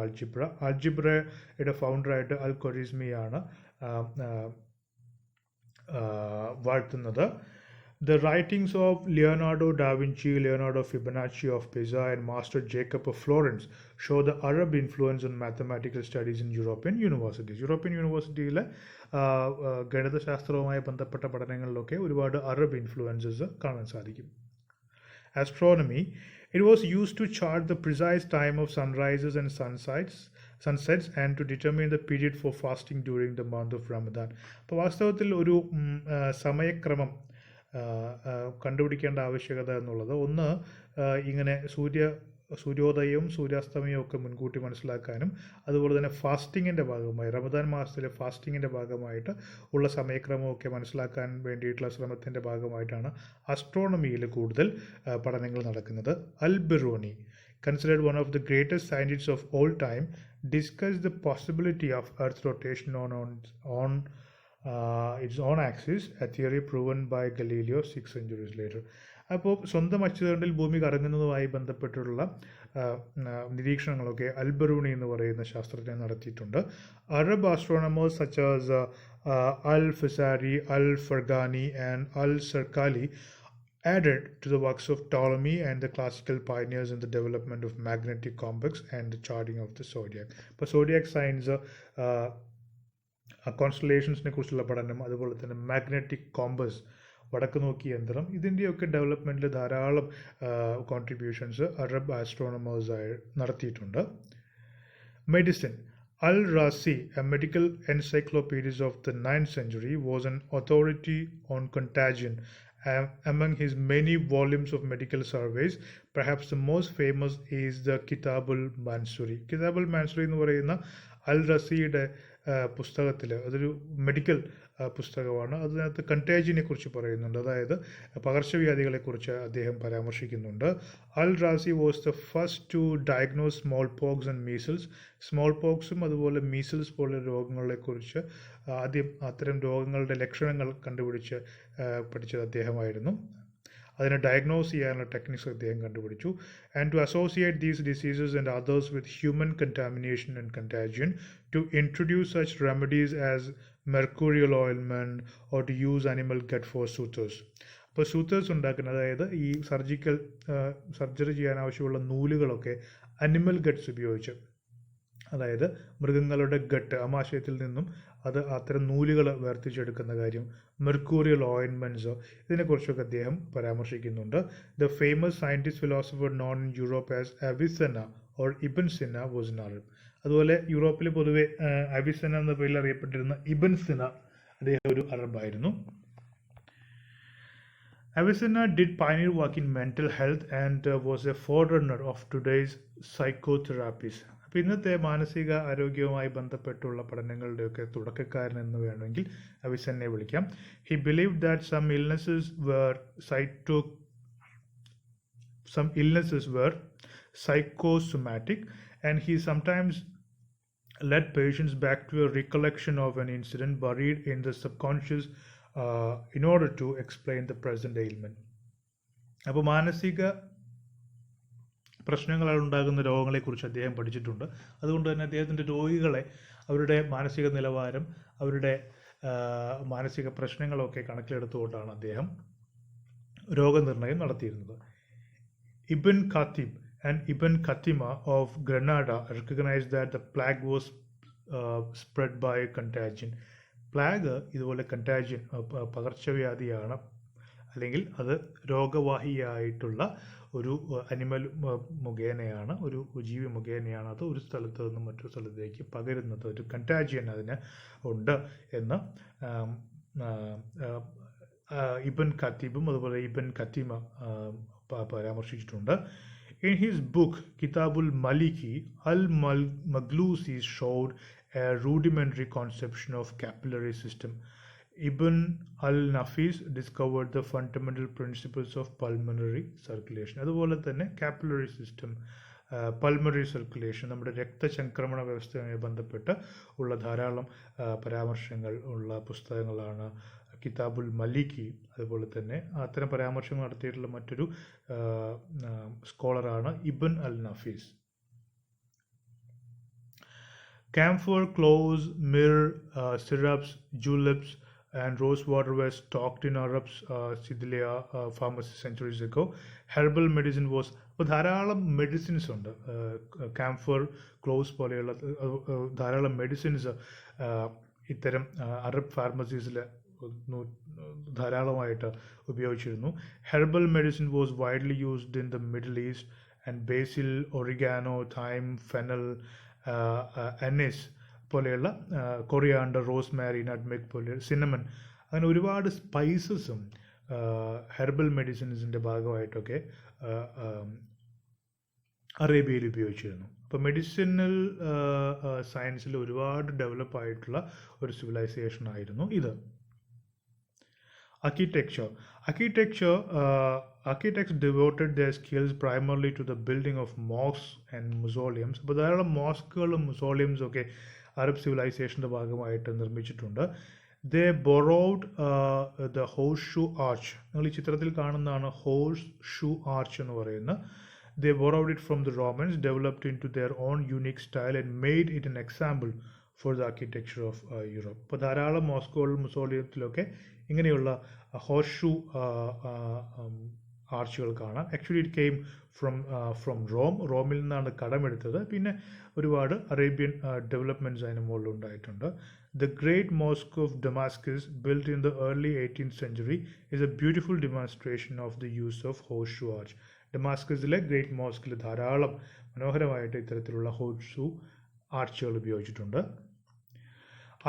ആൽജിബ്രയുടെ ഫൗണ്ടറായിട്ട് അൽ ഖ്വരിസ്മിയാണ് വാഴ്ത്തുന്നത്. The writings of Leonardo da Vinci, Leonardo Fibonacci of Pisa, and Master Jacob of Florence show the Arab influence on mathematical studies in European universities. European യൂണിവേഴ്സിറ്റിയിലെ ഗണിതശാസ്ത്രവുമായി ബന്ധപ്പെട്ട പഠനങ്ങളിലൊക്കെ ഒരുപാട് Arab influences കാണാൻ സാധിക്കും. Astronomy. It was used to chart the precise time of sunrises and sunsets and to determine the period for fasting during the month of Ramadan. അപ്പോൾ വാസ്തവത്തിൽ ഒരു സമയക്രമം കണ്ടുപിടിക്കേണ്ട ആവശ്യകത എന്നുള്ളത്. ഒന്ന്, ഇങ്ങനെ സൂര്യോദയവും സൂര്യാസ്തമയവും ഒക്കെ മുൻകൂട്ടി മനസ്സിലാക്കാനും, അതുപോലെ തന്നെ ഫാസ്റ്റിങ്ങിൻ്റെ ഭാഗമായി റമദാൻ മാസത്തിലെ ഫാസ്റ്റിങ്ങിൻ്റെ ഭാഗമായിട്ട് ഉള്ള സമയക്രമമൊക്കെ മനസ്സിലാക്കാൻ വേണ്ടിയിട്ടുള്ള ശ്രമത്തിൻ്റെ ഭാഗമായിട്ടാണ് അസ്ട്രോണമിയിൽ കൂടുതൽ പഠനങ്ങൾ നടക്കുന്നത്. അൽ ബിറൂനി, considered one of the greatest scientists of all time, discussed the possibility of Earth's rotation on its own axis, a theory proven by Galileo 6 centuries later. അപ്പോൾ സ്വന്തം അച്ചുതണ്ടിൽ ഭൂമി കറങ്ങുന്നതുമായി ബന്ധപ്പെട്ടുള്ള നിരീക്ഷണങ്ങളൊക്കെ അൽ ബിറൂനി എന്ന് പറയുന്ന ശാസ്ത്രജ്ഞൻ നടത്തിയിട്ടുണ്ട്. Arab astronomers such as al Fazari, al Farghani and al Zarqali added to the works of Ptolemy and the classical pioneers in the development of magnetic compass and the charting of the zodiac. ഇപ്പോൾ zodiac signs, കോൺസ്റ്റലേഷൻസിനെ കുറിച്ചുള്ള പഠനം, അതുപോലെ തന്നെ magnetic compass, വടക്ക് നോക്കി യന്ത്രം, ഇതിൻ്റെയൊക്കെ ഡെവലപ്മെൻറ്റിൽ ധാരാളം കോൺട്രിബ്യൂഷൻസ് അറബ് ആസ്ട്രോണമേഴ്സ് നടത്തിയിട്ടുണ്ട്. Medicine. Al-Razi, a medical encyclopedia of the 9th century, was an authority on contagion. Among his many volumes of medical surveys, perhaps the most famous is the Kitabul Mansuri. Kitabul Mansuri എന്ന് പറയുന്ന അൽ റസിയുടെ പുസ്തകത്തിൽ, അതൊരു medical പുസ്തകമാണ്. അതിനകത്ത് കണ്ടേജിനെ കുറിച്ച് പറയുന്നുണ്ട്, അതായത് പകർച്ചവ്യാധികളെക്കുറിച്ച് അദ്ദേഹം പരാമർശിക്കുന്നുണ്ട്. Al Razi was the first to diagnose smallpox and measles. സ്മോൾ പോക്സും അതുപോലെ മീസിൽസ് പോലുള്ള രോഗങ്ങളെക്കുറിച്ച് ആദ്യം അത്തരം രോഗങ്ങളുടെ ലക്ഷണങ്ങൾ കണ്ടുപിടിച്ച് പഠിച്ചത് അദ്ദേഹമായിരുന്നു. അതിനെ ഡയഗ്നോസ് ചെയ്യാനുള്ള ടെക്നിക്സ് അദ്ദേഹം കണ്ടുപിടിച്ചു. And to associate these diseases and others with human contamination and contagion, to introduce such remedies as mercurial ointment or to use animal gut for sutures. അപ്പോൾ സൂത്തേഴ്സ് ഉണ്ടാക്കുന്നത്, അതായത് ഈ സർജറി ചെയ്യാൻ ആവശ്യമുള്ള നൂലുകളൊക്കെ അനിമൽ ഗട്ട്സ് ഉപയോഗിച്ച്, അതായത് മൃഗങ്ങളുടെ ഗട്ട്, ആമാശയത്തിൽ നിന്നും അത്തരം നൂലുകൾ വേർതിരിച്ചെടുക്കുന്ന കാര്യം, മെർക്കൂറിയൽ ഓയിൻമെൻറ്റ്സ്, ഇതിനെക്കുറിച്ചൊക്കെ അദ്ദേഹം പരാമർശിക്കുന്നുണ്ട്. The famous scientist philosopher known in Europe as Avicenna or Ibn Sina was in Arab. അതുപോലെ യൂറോപ്പിൽ പൊതുവെ അവിസെന്ന എന്ന പേരിൽ അറിയപ്പെട്ടിരുന്ന ഇബൻ സിന, അദ്ദേഹം ഒരു അറബായിരുന്നു. Avicenna did pioneer work in mental health and was a forerunner of today's psychotherapies. അപ്പോൾ ഇന്നത്തെ മാനസിക ആരോഗ്യവുമായി ബന്ധപ്പെട്ടുള്ള പഠനങ്ങളുടെയൊക്കെ തുടക്കക്കാരൻ എന്ന് വേണമെങ്കിൽ അവിസെന്നയെ വിളിക്കാം. He believed that some illnesses were psychosomatic, and he sometimes led patients back to a recollection of an incident buried in the subconscious in order to explain the present ailment. അപ്പോൾ മാനസിക പ്രശ്നങ്ങളാൽ ഉണ്ടാകുന്ന രോഗങ്ങളെക്കുറിച്ച് അദ്ദേഹം പഠിച്ചിട്ടുണ്ട്. അതുകൊണ്ട് തന്നെ അദ്ദേഹത്തിൻ്റെ രോഗികളെ, അവരുടെ മാനസിക നിലവാരം, അവരുടെ മാനസിക പ്രശ്നങ്ങളൊക്കെ കണക്കിലെടുത്തുകൊണ്ടാണ് അദ്ദേഹം രോഗനിർണയം നടത്തിയിരുന്നത്. ഇബൻ ഖത്തീബ് and Ibn Khatima of Granada recognized that the plague was spread by contagion. Plague ഇതുപോലെ കണ്ടാജിയൻ, പകർച്ചവ്യാധിയാണ്, അല്ലെങ്കിൽ അത് രോഗവാഹിയായിട്ടുള്ള ഒരു അനിമൽ മുഖേനയാണ്, ഒരു ജീവി മുഖേനയാണ് അത് ഒരു സ്ഥലത്ത് നിന്ന് മറ്റൊരു സ്ഥലത്തേക്ക് പകരുന്നത്. ഒരു കണ്ടാജിയൻ അതിന് ഉണ്ട് എന്ന് ഇബൻ ഖത്തീബും അതുപോലെ ഇബൻ ഖത്തീമ പരാമർശിച്ചിട്ടുണ്ട്. In his book Kitabul Maliki, Al-Maghlusi showed a rudimentary conception of capillary system. Ibn al-Nafis discovered the fundamental principles of pulmonary circulation. അതുപോലെ തന്നെ capillary system, പൾമണറി സർക്കുലേഷൻ, നമ്മുടെ രക്തചംക്രമണ വ്യവസ്ഥയുമായി ബന്ധപ്പെട്ട് ഉള്ള ധാരാളം പരാമർശങ്ങൾ ഉള്ള പുസ്തകങ്ങളാണ് കിതാബുൽ മലിക്കി. അതുപോലെ തന്നെ അത്തരം പരാമർശങ്ങൾ നടത്തിയിട്ടുള്ള മറ്റൊരു സ്കോളറാണ് ഇബ്ൻ അൽ Nafees. Camphor, cloves, myrrh, syrups, juleps, and rose water were stocked in Arabs' Sicilia pharmacy centuries ago. Herbal medicine was, അപ്പോൾ ധാരാളം മെഡിസിൻസ് ഉണ്ട്. കാംഫർ, ക്ലോവ്സ് പോലെയുള്ള ധാരാളം മെഡിസിൻസ് ഇത്തരം അറബ് ഫാർമസീസിൽ ധാരാളമായിട്ട് ഉപയോഗിച്ചിരുന്നു. Herbal medicine was widely used in the middle east, and Basil, oregano, thyme, fennel, Anees പോലെയുള്ള, coriander, റോസ്മാരി, nutmeg പോലെ, സിനമൺ, അങ്ങനെ ഒരുപാട് സ്പൈസസും ഹെർബൽ മെഡിസിൻസിൻ്റെ ഭാഗമായിട്ടൊക്കെ അറേബ്യയിൽ ഉപയോഗിച്ചിരുന്നു. അപ്പോൾ മെഡിസിനൽ സയൻസിൽ ഒരുപാട് ഡെവലപ്പ് ആയിട്ടുള്ള ഒരു സിവിലൈസേഷൻ ആയിരുന്നു ഇത്. Architects devoted their skills primarily to the building of mosques and mausoleums. അപ്പോൾ ധാരാളം മോസ്കുകളും മൊസോളിയംസും ഒക്കെ അറബ് സിവിലൈസേഷൻ്റെ ഭാഗമായിട്ട് നിർമ്മിച്ചിട്ടുണ്ട്. They borrowed the horseshoe arch. നിങ്ങൾ ഈ ചിത്രത്തിൽ കാണുന്നതാണ് horseshoe arch എന്ന് പറയുന്നത്. They borrowed it from the Romans, developed into their own unique style and made it an example for the architecture of Europe. അപ്പോൾ ധാരാളം മോസ്കുകളും മൊസോളിയത്തിലൊക്കെ ഇങ്ങനെയുള്ള ഹോർഷൂ ആർച്ചുകൾ കാണാം. ആക്ച്വലി ഇറ്റ് കെയിം ഫ്രം റോമിൽ നിന്നാണ് കടമെടുത്തത്. പിന്നെ ഒരുപാട് അറേബ്യൻ ഡെവലപ്മെൻറ്റ്സ് അതിന് മുകളിൽ ഉണ്ടായിട്ടുണ്ട്. The Great Mosque of Damascus, built in the early 18th century, is a beautiful demonstration of the use of horseshoe arch. ഡമാസ്കസിലെ ഗ്രേറ്റ് മോസ്കിൽ ധാരാളം മനോഹരമായിട്ട് ഇത്തരത്തിലുള്ള ഹോർഷൂ ആർച്ചുകൾ ഉപയോഗിച്ചിട്ടുണ്ട്.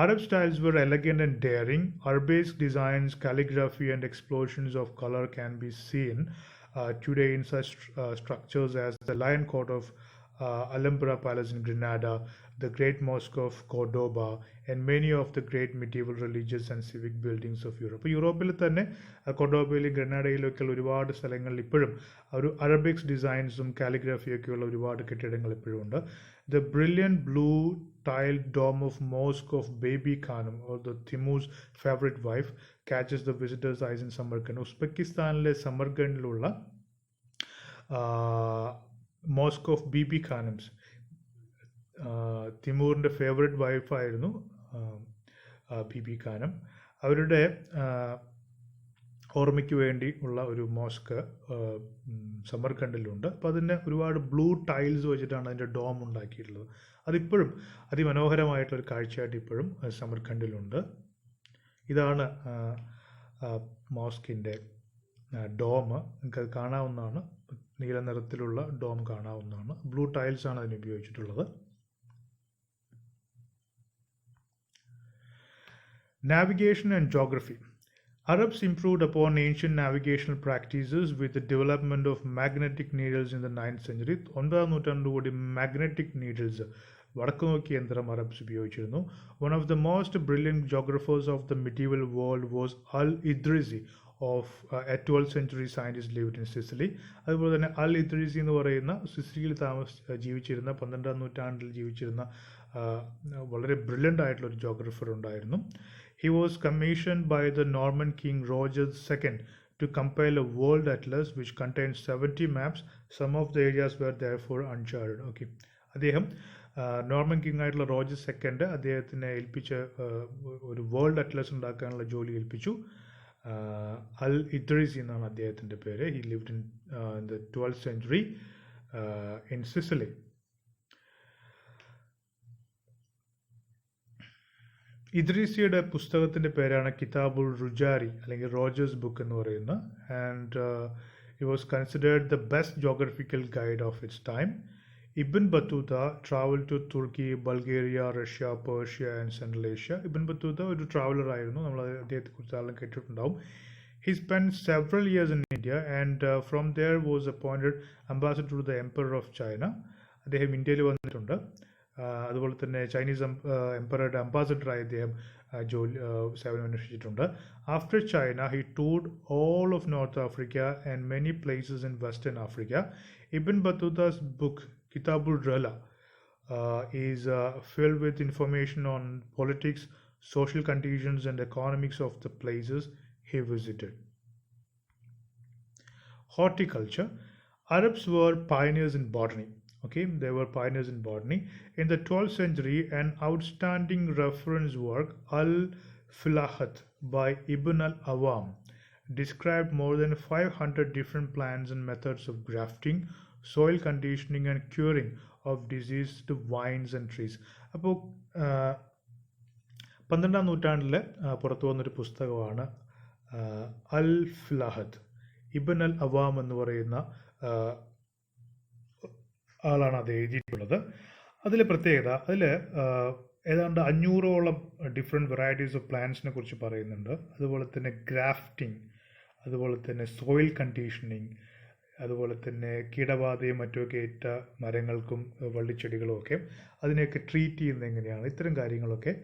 Arab styles were elegant and daring. Arabesque designs, calligraphy, and explosions of color can be seen today in such structures as the Lion Court of Alhambra Palace in Granada, the Great Mosque of Cordoba, and many of the great medieval religious and civic buildings of Europe. യൂറോപ്പിൽ തന്നെ കൊർഡോബയിലും ഗ്രനാഡയിലൊക്കെയുള്ള ഒരുപാട് സ്ഥലങ്ങളിൽ ഇപ്പോഴും ഒരു അറബിക്സ് ഡിസൈൻസും കാലിഗ്രാഫിയൊക്കെയുള്ള ഒരുപാട് കെട്ടിടങ്ങൾ ഇപ്പോഴും ഉണ്ട്. The brilliant blue tiled dome of Mosque of Baby Khanum, or the Timur's favorite wife, catches the visitor's eyes in Samarkand. ഉസ്ബെക്കിസ്ഥാനിലെ സമർഖണ്ഡിലുള്ള മോസ്ക് ഓഫ് ബീബി ഖാനംസ്, തിമൂറിൻ്റെ ഫേവറേറ്റ് വൈഫായിരുന്നു ബീബി ഖാനം. അവരുടെ ഓർമ്മയ്ക്ക് വേണ്ടി ഉള്ള ഒരു മോസ്ക് സമർഖണ്ഡിലുണ്ട്. അപ്പോൾ അതിൻ്റെ ഒരുപാട് ബ്ലൂ ടൈൽസ് വെച്ചിട്ടാണ് അതിൻ്റെ ഡോം ഉണ്ടാക്കിയിട്ടുള്ളത്. അതിപ്പോഴും അതിമനോഹരമായിട്ടൊരു കാഴ്ചയായിട്ട് ഇപ്പോഴും സമർഖണ്ഡിലുണ്ട്. ഇതാണ് മോസ്കിൻ്റെ ഡോം. നിങ്ങൾക്കത് കാണാവുന്നതാണ്. നീല നിറത്തിലുള്ള ഡോം കാണാവുന്നതാണ്. ബ്ലൂ ടൈൽസ് ആണ് അതിന് ഉപയോഗിച്ചിട്ടുള്ളത്. Navigation and geography. Arabs improved upon ancient navigational practices with the development of magnetic needles in the 9th century. 9ാം നൂറ്റാണ്ടോടുകൂടി മാഗ്നറ്റിക് നീഡിൽസ്, വടക്കുനോക്കി യന്ത്രം അറബ്സ് ഉപയോഗിച്ചിരുന്നു. One of the most brilliant geographers of the medieval world was Al-Idrisi, of a 12th century scientist lived in Sicily. അതുപോലെ തന്നെ അൽ ഇദ്രീസി എന്ന് പറയുന്ന സിസിലിയിൽ ജീവിച്ചിരുന്ന 12ാം നൂറ്റാണ്ടിൽ ജീവിച്ചിരുന്ന വളരെ ബ്രില്യൻ്റ് ആയിട്ടുള്ള ഒരു ജോഗ്രഫർ ഉണ്ടായിരുന്നു. He was commissioned by the Norman king Roger II to compile a world atlas which contained 70 maps. Some of the areas were therefore uncharted. Okay. അദ്ദേഹം നോർമൻ കിങ് ആയിട്ടുള്ള റോജർ സെക്കൻഡ് അദ്ദേഹത്തിനെ ഏൽപ്പിച്ച ഒരു വേൾഡ് അറ്റ്ലസ് ഉണ്ടാക്കാനുള്ള ജോലി ഏൽപ്പിച്ചു. അൽ ഇദ്രീസി എന്നാണ് അദ്ദേഹത്തിൻ്റെ പേര്. He lived in the 12th century in Sicily. ഇദ്രീസിയുടെ പുസ്തകത്തിൻ്റെ പേരാണ് കിതാബുൽ റുജാരി അല്ലെങ്കിൽ റോജേഴ്സ് ബുക്ക് എന്ന് പറയുന്നത്. And it was considered the best geographical guide of its time. Ibn Battuta traveled to Turkey, Bulgaria, Russia, Persia and Central Asia. Ibn Battuta ഒരു traveller ആയിരുന്നു. നമ്മൾ അദ്ദേഹത്തെക്കുറിച്ച് ആളും കേട്ടിട്ടുണ്ടാവും. He spent several years in India and from there was appointed ambassador to the Emperor of China. അദ്ദേഹം ഇന്ത്യയിൽ വന്നിട്ടുണ്ട്. അതുപോലെ തന്നെ ചൈനീസ് എംപററുടെ അംബാസഡറായി അദ്ദേഹം സേവനം അനുഷ്ഠിച്ചിട്ടുണ്ട്. After China he toured all of North Africa and many places in Western Africa. Ibn Battuta's book Kitabul Rala is filled with information on politics, social conditions and economics of the places he visited. Horticulture. Arabs were pioneers in botany. Okay, they were pioneers in botany. In the 12th century, an outstanding reference work, Al-Filahat by Ibn al-Awam, described more than 500 different plants and methods of grafting, soil conditioning and curing of diseased vines and trees. അപ്പോൾ 12ാം നൂറ്റാണ്ടിൽ പുറത്തു വന്നൊരു പുസ്തകമാണ് അൽ ഫിലാഹത്ത്. ഇബൻ അൽ അവാം എന്ന് പറയുന്ന ആളാണ് അത് എഴുതിയിട്ടുള്ളത്. അതിലെ പ്രത്യേകത, അതിൽ ഏതാണ്ട് 500ഓളം ഡിഫറെൻറ്റ് വെറൈറ്റീസ് ഓഫ് പ്ലാന്റ്സിനെ കുറിച്ച് പറയുന്നുണ്ട്. അതുപോലെ തന്നെ ഗ്രാഫ്റ്റിംഗ്, അതുപോലെ തന്നെ സോയിൽ കണ്ടീഷനിങ്, അതുപോലെ തന്നെ കീടബാധയും മറ്റുമൊക്കെ ഏറ്റ മരങ്ങൾക്കും വള്ളിച്ചെടികളും ഒക്കെ അതിനെയൊക്കെ ട്രീറ്റ് ചെയ്യുന്നത് എങ്ങനെയാണ്, ഇത്തരം കാര്യങ്ങളൊക്കെ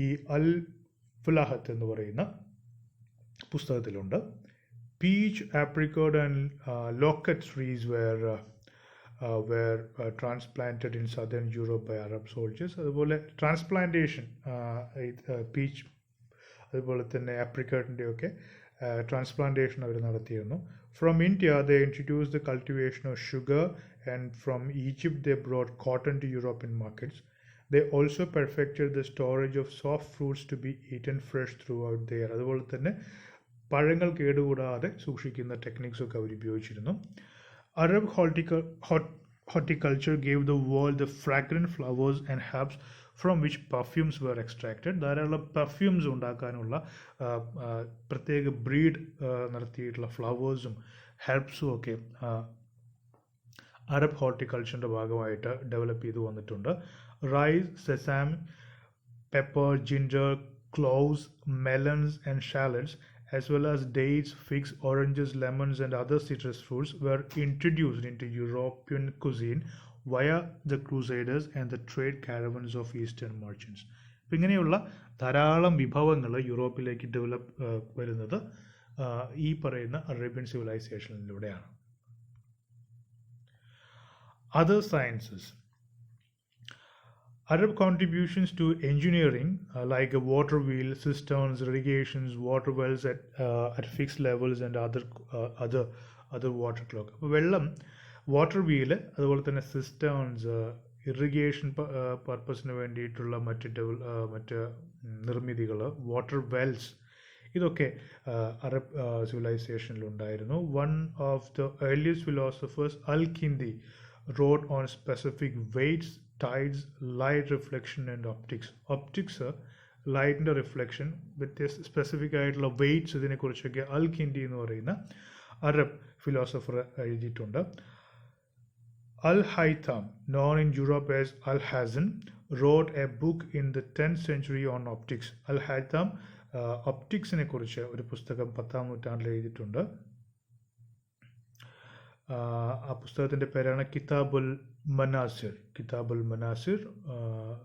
ഈ അൽ ഫുലാഹത്ത് എന്ന് പറയുന്ന പുസ്തകത്തിലുണ്ട്. Peach, apricot and loquat trees were transplanted in southern Europe by Arab soldiers. അതുപോലെ ട്രാൻസ്പ്ലാന്റേഷൻ, പീച്ച് അതുപോലെ തന്നെ ആപ്രിക്കോട്ടിൻ്റെയൊക്കെ ട്രാൻസ്പ്ലാന്റേഷൻ അവർ നടത്തിയിരുന്നു. From India, they introduced the cultivation of sugar, and from Egypt, they brought cotton to European markets. They also perfected the storage of soft fruits to be eaten fresh throughout the year. അതുപോലെ തന്നെ പഴങ്ങൾ കേടുകൂടാതെ സൂക്ഷിക്കുന്ന ടെക്നിക്സൊക്കെ അവർ ഉപയോഗിച്ചിരുന്നു. Arab horticulture gave the world the fragrant flowers and herbs from which perfumes were extracted. ധാരാളം perfumes ഉണ്ടാക്കാനുള്ള പ്രത്യേക breed നടത്തിയിട്ടുള്ള ഫ്ലവേഴ്സും ഹെർബ്സും ഒക്കെ അറബ് ഹോർട്ടിക്കൾച്ചറിൻ്റെ ഭാഗമായിട്ട് ഡെവലപ്പ് ചെയ്തു വന്നിട്ടുണ്ട്. Rice, sesame, pepper, ginger, cloves, melons and shallots, as well as dates, figs, oranges, lemons and other citrus fruits were introduced into European cuisine via the Crusaders and the trade caravans of Eastern merchants. അപ്പം ഇങ്ങനെയുള്ള ധാരാളം വിഭവങ്ങൾ യൂറോപ്പിലേക്ക് വരുന്നത് ഈ പറയുന്ന Arabian സിവിലൈസേഷനിലൂടെയാണ്. Other sciences. Arab contributions to engineering, like a water wheel, cisterns, irrigations, water wells at fixed levels, and other water clock. വെള്ളം, water wheel, അതുപോലെ തന്നെ സിസ്റ്റേൺസ്, ഇറിഗേഷൻ പർപ്പസിന് വേണ്ടിയിട്ടുള്ള മറ്റ് നിർമ്മിതികൾ, വാട്ടർ വെൽസ്, ഇതൊക്കെ അറബ് സിവിലൈസേഷനിലുണ്ടായിരുന്നു. One of the earliest philosophers Al Kindi wrote on specific weights, tides, light reflection and optics. Optics, ലൈറ്റിൻ്റെ റിഫ്ലക്ഷൻ, വ്യത്യസ്ത സ്പെസിഫിക് ആയിട്ടുള്ള വെയ്റ്റ്സ്, ഇതിനെക്കുറിച്ചൊക്കെ അൽ-കിന്ദി എന്ന് പറയുന്ന അറബ് ഫിലോസഫർ എഴുതിയിട്ടുണ്ട്. Al-Haytham, known in Europe as Al-Hazan, wrote a book in the 10th century on optics. Al-Haytham ഒപ്റ്റിക്സിനെ കുറിച്ച് ഒരു പുസ്തകം 10ാം നൂറ്റാണ്ടിൽ എഴുതിയിട്ടുണ്ട്. ആ പുസ്തകത്തിൻ്റെ പേരാണ് കിതാബുൽ മനാസിർ.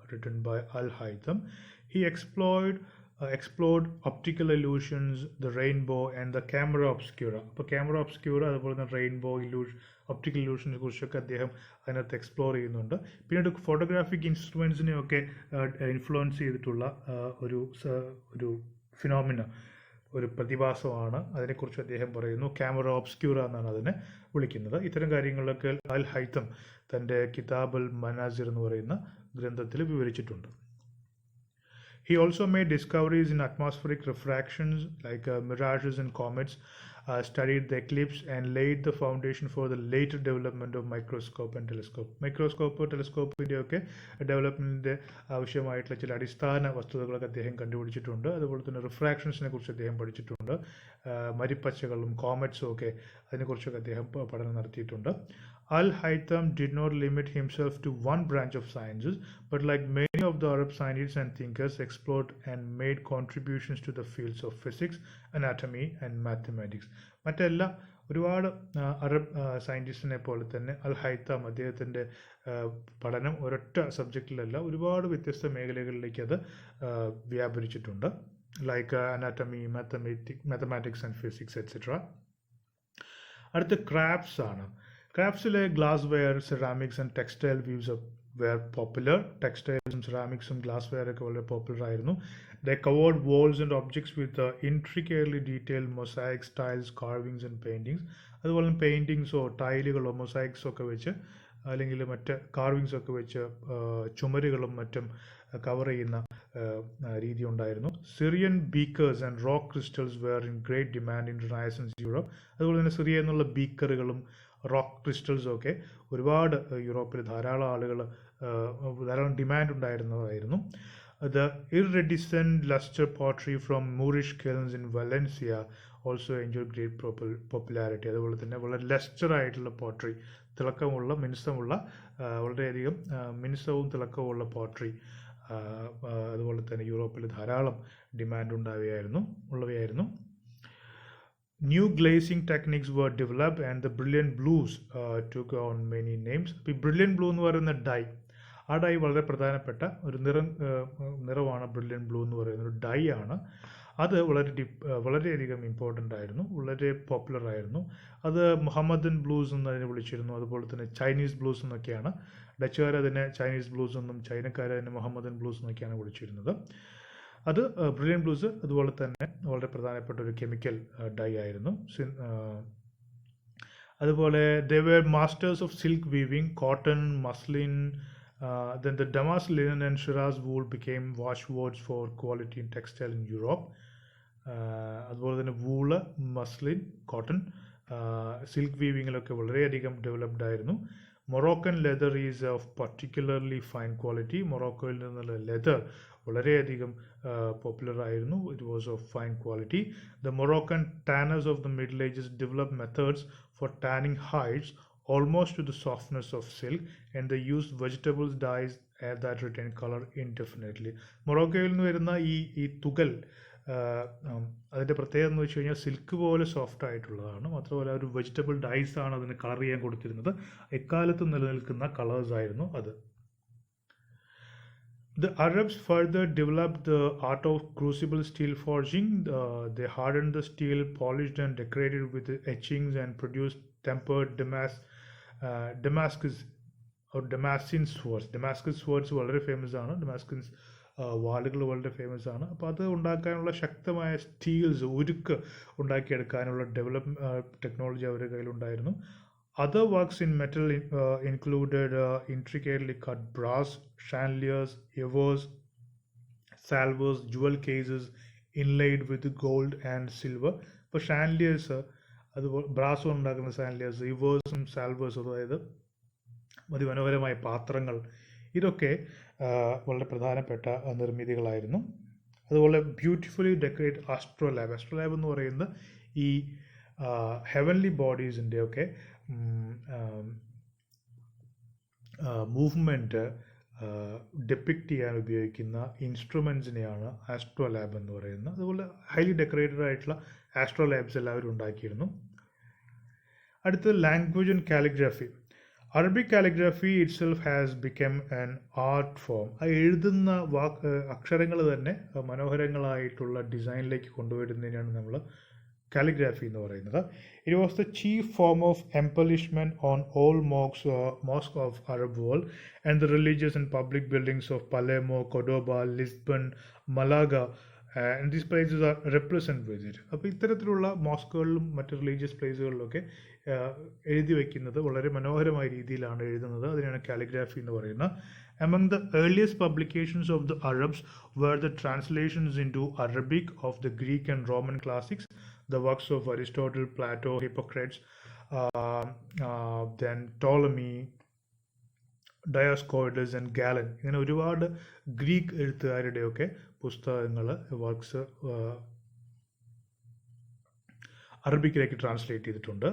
Written by Al-Haytham. He explored optical illusions, the rainbow and the camera obscura. അപ്പോൾ ക്യാമറ ഒബ്സ്ക്യൂറ, അതുപോലെ തന്നെ റെയിൻബോ ഒപ്റ്റിക്കൽ ഇലൂഷനെ കുറിച്ചൊക്കെ അദ്ദേഹം അതിനകത്ത് എക്സ്പ്ലോർ ചെയ്യുന്നുണ്ട്. പിന്നീട് ഫോട്ടോഗ്രാഫിക് ഇൻസ്ട്രുമെൻസിനെയൊക്കെ ഇൻഫ്ലുവൻസ് ചെയ്തിട്ടുള്ള ഒരു ഫിനോമിന, ഒരു പ്രതിഭാസമാണ്. അതിനെക്കുറിച്ച് അദ്ദേഹം പറയുന്നു. ക്യാമറ ഒബ്സ്ക്യൂറ എന്നാണ് അതിനെ വിളിക്കുന്നത്. ഇത്തരം കാര്യങ്ങളിലൊക്കെ അൽ ഹൈത്തം തൻ്റെ കിതാബുൽ മനാസിർ എന്ന് പറയുന്ന ഗ്രന്ഥത്തിൽ വിവരിച്ചിട്ടുണ്ട്. He also made discoveries in atmospheric refractions like mirages and comets, studied the eclipse and laid the foundation for the later development of microscope and telescope. ടെലസ്കോപ്പിൻ്റെ ഒക്കെ ഡെവലപ്മെൻറ്റിൻ്റെ ആവശ്യമായിട്ടുള്ള ചില അടിസ്ഥാന വസ്തുതകളൊക്കെ അദ്ദേഹം കണ്ടുപിടിച്ചിട്ടുണ്ട്. അതുപോലെ തന്നെ റിഫ്രാക്ഷൻസിനെ കുറിച്ച് അദ്ദേഹം പഠിച്ചിട്ടുണ്ട്. മരിപ്പച്ചകളും കോമറ്റ്സും ഒക്കെ അതിനെക്കുറിച്ചൊക്കെ അദ്ദേഹം പഠനം നടത്തിയിട്ടുണ്ട്. Al-Haytham did not limit himself to one branch of sciences, but like many of the Arab scientists and thinkers, explored and made contributions to the fields of physics, anatomy and mathematics. മറ്റെല്ലാ ഒരുപാട് Arab സയൻറ്റിസ്റ്റിനെ പോലെ തന്നെ അൽ-ഹൈത്തം അദ്ദേഹത്തിൻ്റെ പഠനം ഒരൊറ്റ സബ്ജക്റ്റിലല്ല, ഒരുപാട് വ്യത്യസ്ത മേഖലകളിലേക്ക് അത് വ്യാപരിച്ചിട്ടുണ്ട്. Like anatomy, mathematics and physics etcetera. അടുത്ത ക്രാഫ്റ്റ്സ് ആണ്. ക്രാഫ്റ്റ്സിലെ glassware, ceramics and textile weaves were popular. ടെക്സ്റ്റൈൽസും സെറാമിക്സും ഗ്ലാസ് വെയറൊക്കെ വളരെ പോപ്പുലർ ആയിരുന്നു. They covered walls and objects with intricately detailed mosaics, tiles, carvings and paintings. അതുപോലെ പെയിൻറ്റിങ്സോ ടൈലുകളോ മൊസൈക്സോ ഒക്കെ വെച്ച് അല്ലെങ്കിൽ മറ്റ് കാർവിങ്സ് ഒക്കെ വെച്ച് ചുമരുകളും മറ്റും കവർ ചെയ്യുന്ന രീതി ഉണ്ടായിരുന്നു. Syrian beakers and rock crystals were in great demand in Renaissance Europe. അതുപോലെ തന്നെ സിറിയ എന്നുള്ള ബീക്കറുകളും റോക്ക് ക്രിസ്റ്റൽസും ഒക്കെ ഒരുപാട് യൂറോപ്പിൽ ധാരാളം demand ഉണ്ടായിരുന്നതായിരുന്നു. The iridescent luster pottery from Moorish kilns in Valencia also enjoyed great popularity. അതുപോലെ തന്നെ വളരെ ലസ്റ്റർ ആയിട്ടുള്ള പോട്ടറി, തിളക്കമുള്ള മിനുസമുള്ള വളരെയധികം മിനുസവും തിളക്കമുള്ള പോട്ടറി അതുപോലെ തന്നെ യൂറോപ്പിൽ ധാരാളം demand ഉള്ളവയായിരുന്നു. New glazing techniques were developed and the brilliant blues took on many names. ഇപ്പോൾ ബ്രില്യൻ ബ്ലൂ എന്ന് പറയുന്ന ഡൈ, ആ ഡൈ വളരെ പ്രധാനപ്പെട്ട ഒരു നിറമാണ്. ബ്രില്യൻ ബ്ലൂ എന്ന് പറയുന്ന ഒരു ഡൈ ആണ്. അത് വളരെയധികം ഇമ്പോർട്ടൻ്റ് ആയിരുന്നു, വളരെ പോപ്പുലർ ആയിരുന്നു. അത് മുഹമ്മദൻ ബ്ലൂസ് എന്ന് അതിനെ വിളിച്ചിരുന്നു. അതുപോലെ തന്നെ ചൈനീസ് ബ്ലൂസ് എന്നൊക്കെയാണ്. ഡച്ചുകാർ അതിനെ ചൈനീസ് ബ്ലൂസ് എന്നും ചൈനക്കാർ അതിനെ മുഹമ്മദൻ ബ്ലൂസ് എന്നൊക്കെയാണ് വിളിച്ചിരുന്നത്. അത് ബ്രില്യൻ ബ്ലൂസ് അതുപോലെ തന്നെ വളരെ പ്രധാനപ്പെട്ട ഒരു കെമിക്കൽ ഡൈ ആയിരുന്നു. അതുപോലെ they were masters of silk weaving, cotton, muslin, then the Damas linen and Shiraz wool became watchwords for quality in textile in Europe. അതുപോലെ തന്നെ വൂള്, മസ്ലിൻ, കോട്ടൺ, സിൽക്ക് വീവിങ്ങിലൊക്കെ വളരെയധികം ഡെവലപ്ഡ് ആയിരുന്നു. Moroccan leather is of particularly fine quality. മൊറോക്കോയിൽ നിന്നുള്ള leather വളരെയധികം popular ആയിരുന്നു. It was of fine quality. The Moroccan tanners of the middle Ages develop methods for tanning hides almost to the softness of silk, and they used vegetables dyes that retain color indefinitely. മൊറോക്കോയിൽ നിന്ന് വരുന്ന ഈ തുകൽ, അതിൻ്റെ പ്രത്യേകത എന്ന് വെച്ച് കഴിഞ്ഞാൽ silk പോലെ സോഫ്റ്റ് ആയിട്ടുള്ളതാണ്. മാത്രമല്ല ഒരു വെജിറ്റബിൾ ഡൈസ് ആണ് അതിന് കളർ ചെയ്യാൻ കൊടുത്തിരുന്നത്. എക്കാലത്തും നിലനിൽക്കുന്ന കളേഴ്സ് ആയിരുന്നു അത്. The Arabs further developed the art of crucible steel forging. They hardened the steel, polished and decorated with etchings, and produced tempered Damascus or Damascene swords. Damascus swords വളരെ famous ആണ്. Damascus വാളുകൾ വളരെ famous ആണ്. അപ്പോൾ അത് ഉണ്ടാക്കാനുള്ള ശക്തമായ Steels, ഉരുക്ക് ഉണ്ടാക്കിയെടുക്കാനുള്ള technology അവരുടെ കയ്യിലുണ്ടായിരുന്നു. Other works in metal included intricately cut brass, chandeliers, evers, salvers, jewel cases inlaid with gold and silver. ഇപ്പോൾ ഷാൻലിയേഴ്സ്, അതുപോലെ ബ്രാസ് ഉണ്ടാക്കുന്ന ഷാൻലിയേഴ്സ്, ഇവേഴ്സും സാൽവേഴ്സും, അതായത് അതിമനോഹരമായ പാത്രങ്ങൾ, ഇതൊക്കെ വളരെ പ്രധാനപ്പെട്ട നിർമ്മിതികളായിരുന്നു. അതുപോലെ ബ്യൂട്ടിഫുള്ളി ഡെക്കറേറ്റ് ആസ്ട്രോലാബ്. ആസ്ട്രോലാബ് എന്ന് പറയുന്നത് ഈ ഹെവൻലി ബോഡീസിൻ്റെ ഒക്കെ മൂവ്മെൻറ്റ് ഡെപ്പിക്റ്റ് ചെയ്യാൻ ഉപയോഗിക്കുന്ന ഇൻസ്ട്രുമെൻസിനെയാണ് ആസ്ട്രോലാബ് എന്ന് പറയുന്നത്. അതുപോലെ ഹൈലി ഡെക്കറേറ്റഡ് ആയിട്ടുള്ള ആസ്ട്രോലാബ്സ് എല്ലാവരും ഉണ്ടാക്കിയിരുന്നു. അടുത്തത് language and calligraphy. Arabic calligraphy itself has become an art form. ആ എഴുതുന്ന അക്ഷരങ്ങൾ തന്നെ മനോഹരങ്ങളായിട്ടുള്ള ഡിസൈനിലേക്ക് കൊണ്ടുവരുന്നതിനാണ് നമ്മൾ കാലിഗ്രാഫി എന്ന് പറയുന്നത്. It was the chief form of embellishment on all mosques of Arab world and the religious and public buildings of Palermo, Cordoba, Lisbon, Malaga, and these places are represent with it. അപ്പോൾ ഇത്തരത്തിലുള്ള മോസ്കുകളിലും മറ്റ് religious പ്ലേസുകളിലൊക്കെ എഴുതി വയ്ക്കുന്നത് വളരെ മനോഹരമായ രീതിയിലാണ് എഴുതുന്നത്. അതിനാണ് കാലിഗ്രാഫി എന്ന് പറയുന്നത്. Among the earliest publications of the Arabs were the translations into Arabic of the Greek and Roman classics, the works of Aristotle, Plato, Hippocrates, then Ptolemy, Dioscorides and Galen, ഇങ്ങനെ ഒരുപാട് ഗ്രീക്ക് എഴുത്തുകാരുടെയൊക്കെ പുസ്തകങ്ങൾ, works അറബിക്കിലേക്ക് translate ചെയ്തിട്ടുണ്ട്.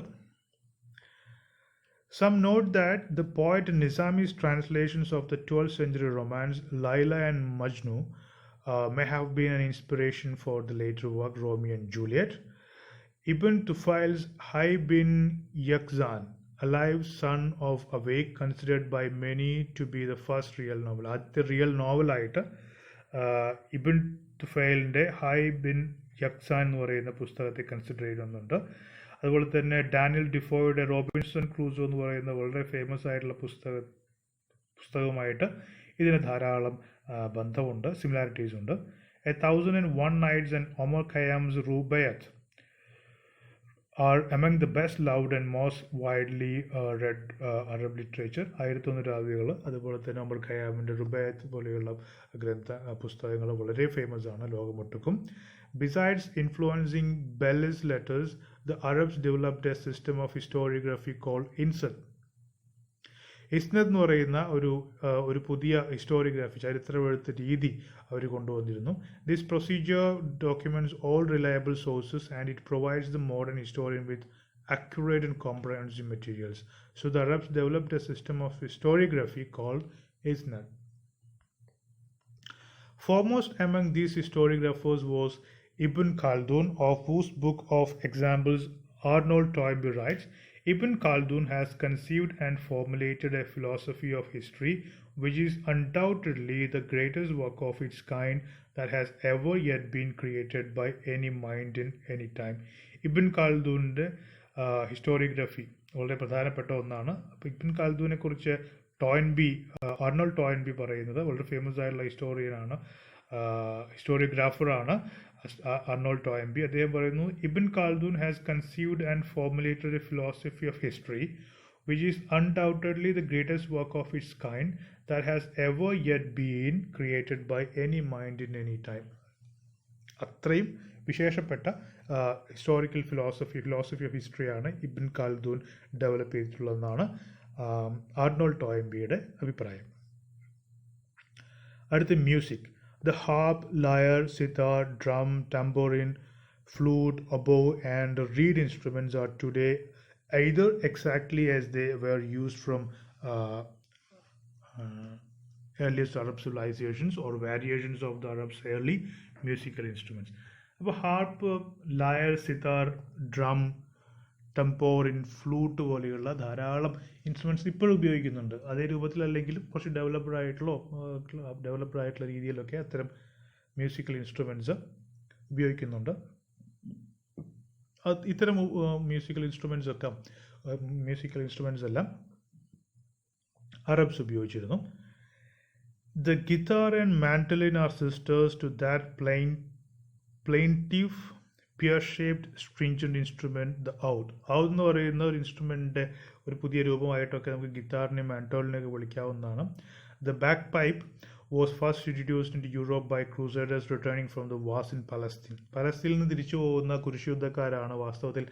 Some note that the poet Nizami's translations of the 12th century romance Laila and Majnu may have been an inspiration for the later work Romeo and Juliet. Ibn Tufail's Hay bin Yaqzan, Alive Son of Awake, considered by many to be the first real novel. ആദ്യത്തെ real നോവലായിട്ട് ഇബിൻ തുഫൈലിൻ്റെ high bin യക്സാൻ എന്ന് പറയുന്ന പുസ്തകത്തെ consider ചെയ്യുന്നുണ്ട്. അതുപോലെ തന്നെ Daniel ഡിഫോയുടെ Robinson Crusoe എന്ന് പറയുന്ന വളരെ ഫേമസ് ആയിട്ടുള്ള പുസ്തകവുമായിട്ട് ഇതിന് ധാരാളം ബന്ധമുണ്ട്, സിമിലാരിറ്റീസ് ഉണ്ട്. 1001 Nights and Omar Khayyam's Rubaiyat are among the best loved and most widely read Arab literature. 1001 രാവുകൾ, അതുപോലെ തന്നെ ഒമർ ഖയ്യാമിൻ്റെ റുബൈയത്ത് പോലെയുള്ള പുസ്തകങ്ങൾ വളരെ ഫേമസ് ആണ് ലോകമൊട്ടുക്കും. Besides influencing belles letters, the Arabs developed a system of historiography called Insat. ഇസ്നദ് എന്ന് പറയുന്ന ഒരു പുതിയ ഹിസ്റ്റോറിയോഗ്രാഫി, ചരിത്രമെഴുത്ത് രീതി അവർ കൊണ്ടുവന്നിരുന്നു. This procedure documents all reliable sources and it provides the modern historian with accurate and comprehensive materials. So the Arabs developed a system of historiography called Isnad. Foremost among these historiographers was Ibn Khaldun, of whose book of examples Arnold Toynbee writes, Ibn Khaldun has conceived and formulated a philosophy of history which is undoubtedly the greatest work of its kind that has ever yet been created by any mind in any time. Ibn ഖാൽദൂണിൻ്റെ historiography വളരെ പ്രധാനപ്പെട്ട ഒന്നാണ്. അപ്പോൾ ഇബിൻ ഖാൽദൂനെ കുറിച്ച് Arnold ടോയിൻബി പറയുന്നത് വളരെ famous ആയിട്ടുള്ള ഹിസ്റ്റോറിയോഗ്രാഫറാണ് Arnold Toynbee. അദ്ദേഹം പറയുന്നു, Ibn Khaldun has conceived and formulated a philosophy of history which is undoubtedly the greatest work of its kind that has ever yet been created by any mind in any time. അത്രയും വിശേഷപ്പെട്ട historical philosophy of ഹിസ്റ്ററിയാണ് Ibn Khaldun develop ചെയ്തിട്ടുള്ളതെന്നാണ് Arnold ടോയംബിയുടെ അഭിപ്രായം. അടുത്ത music. The harp, lyre, sitar, drum, tambourine, flute, oboe, and reed instruments are today either exactly as they were used from earliest Arab civilizations or variations of the Arabs' early musical instruments. അപ്പോൾ harp, lyre, sitar, drum, tambourine, flute പോലെയുള്ള ധാരാളം instruments ഇപ്പോഴും ഉപയോഗിക്കുന്നുണ്ട്. അതേ രൂപത്തിലല്ലെങ്കിലും കുറച്ച് developed ആയിട്ടുള്ള രീതിയിലൊക്കെ അത്തരം മ്യൂസിക്കൽ ഇൻസ്ട്രുമെൻറ്റ്സ് ഉപയോഗിക്കുന്നുണ്ട്. ഇത്തരം മ്യൂസിക്കൽ ഇൻസ്ട്രുമെൻറ്റ്സ് എല്ലാം അറബ്സ് ഉപയോഗിച്ചിരുന്നു. The guitar and mandolin are sisters to that plaintive pear-shaped stringent instrument, the oud. Oud എന്ന് പറയുന്ന ഒരു ഇൻസ്ട്രുമെൻറ്റിൻ്റെ ഒരു പുതിയ രൂപമായിട്ടൊക്കെ നമുക്ക് ഗിറ്റാറിനെയും മാൻഡോളിനെയൊക്കെ വിളിക്കാവുന്നതാണ്. The bagpipe was first introduced into Europe by crusaders returning from the wars in Palestine. പലസ്തീനിൽ നിന്ന് തിരിച്ചു പോകുന്ന കുരിശുയുദ്ധക്കാരാണ് വാസ്തവത്തിൽ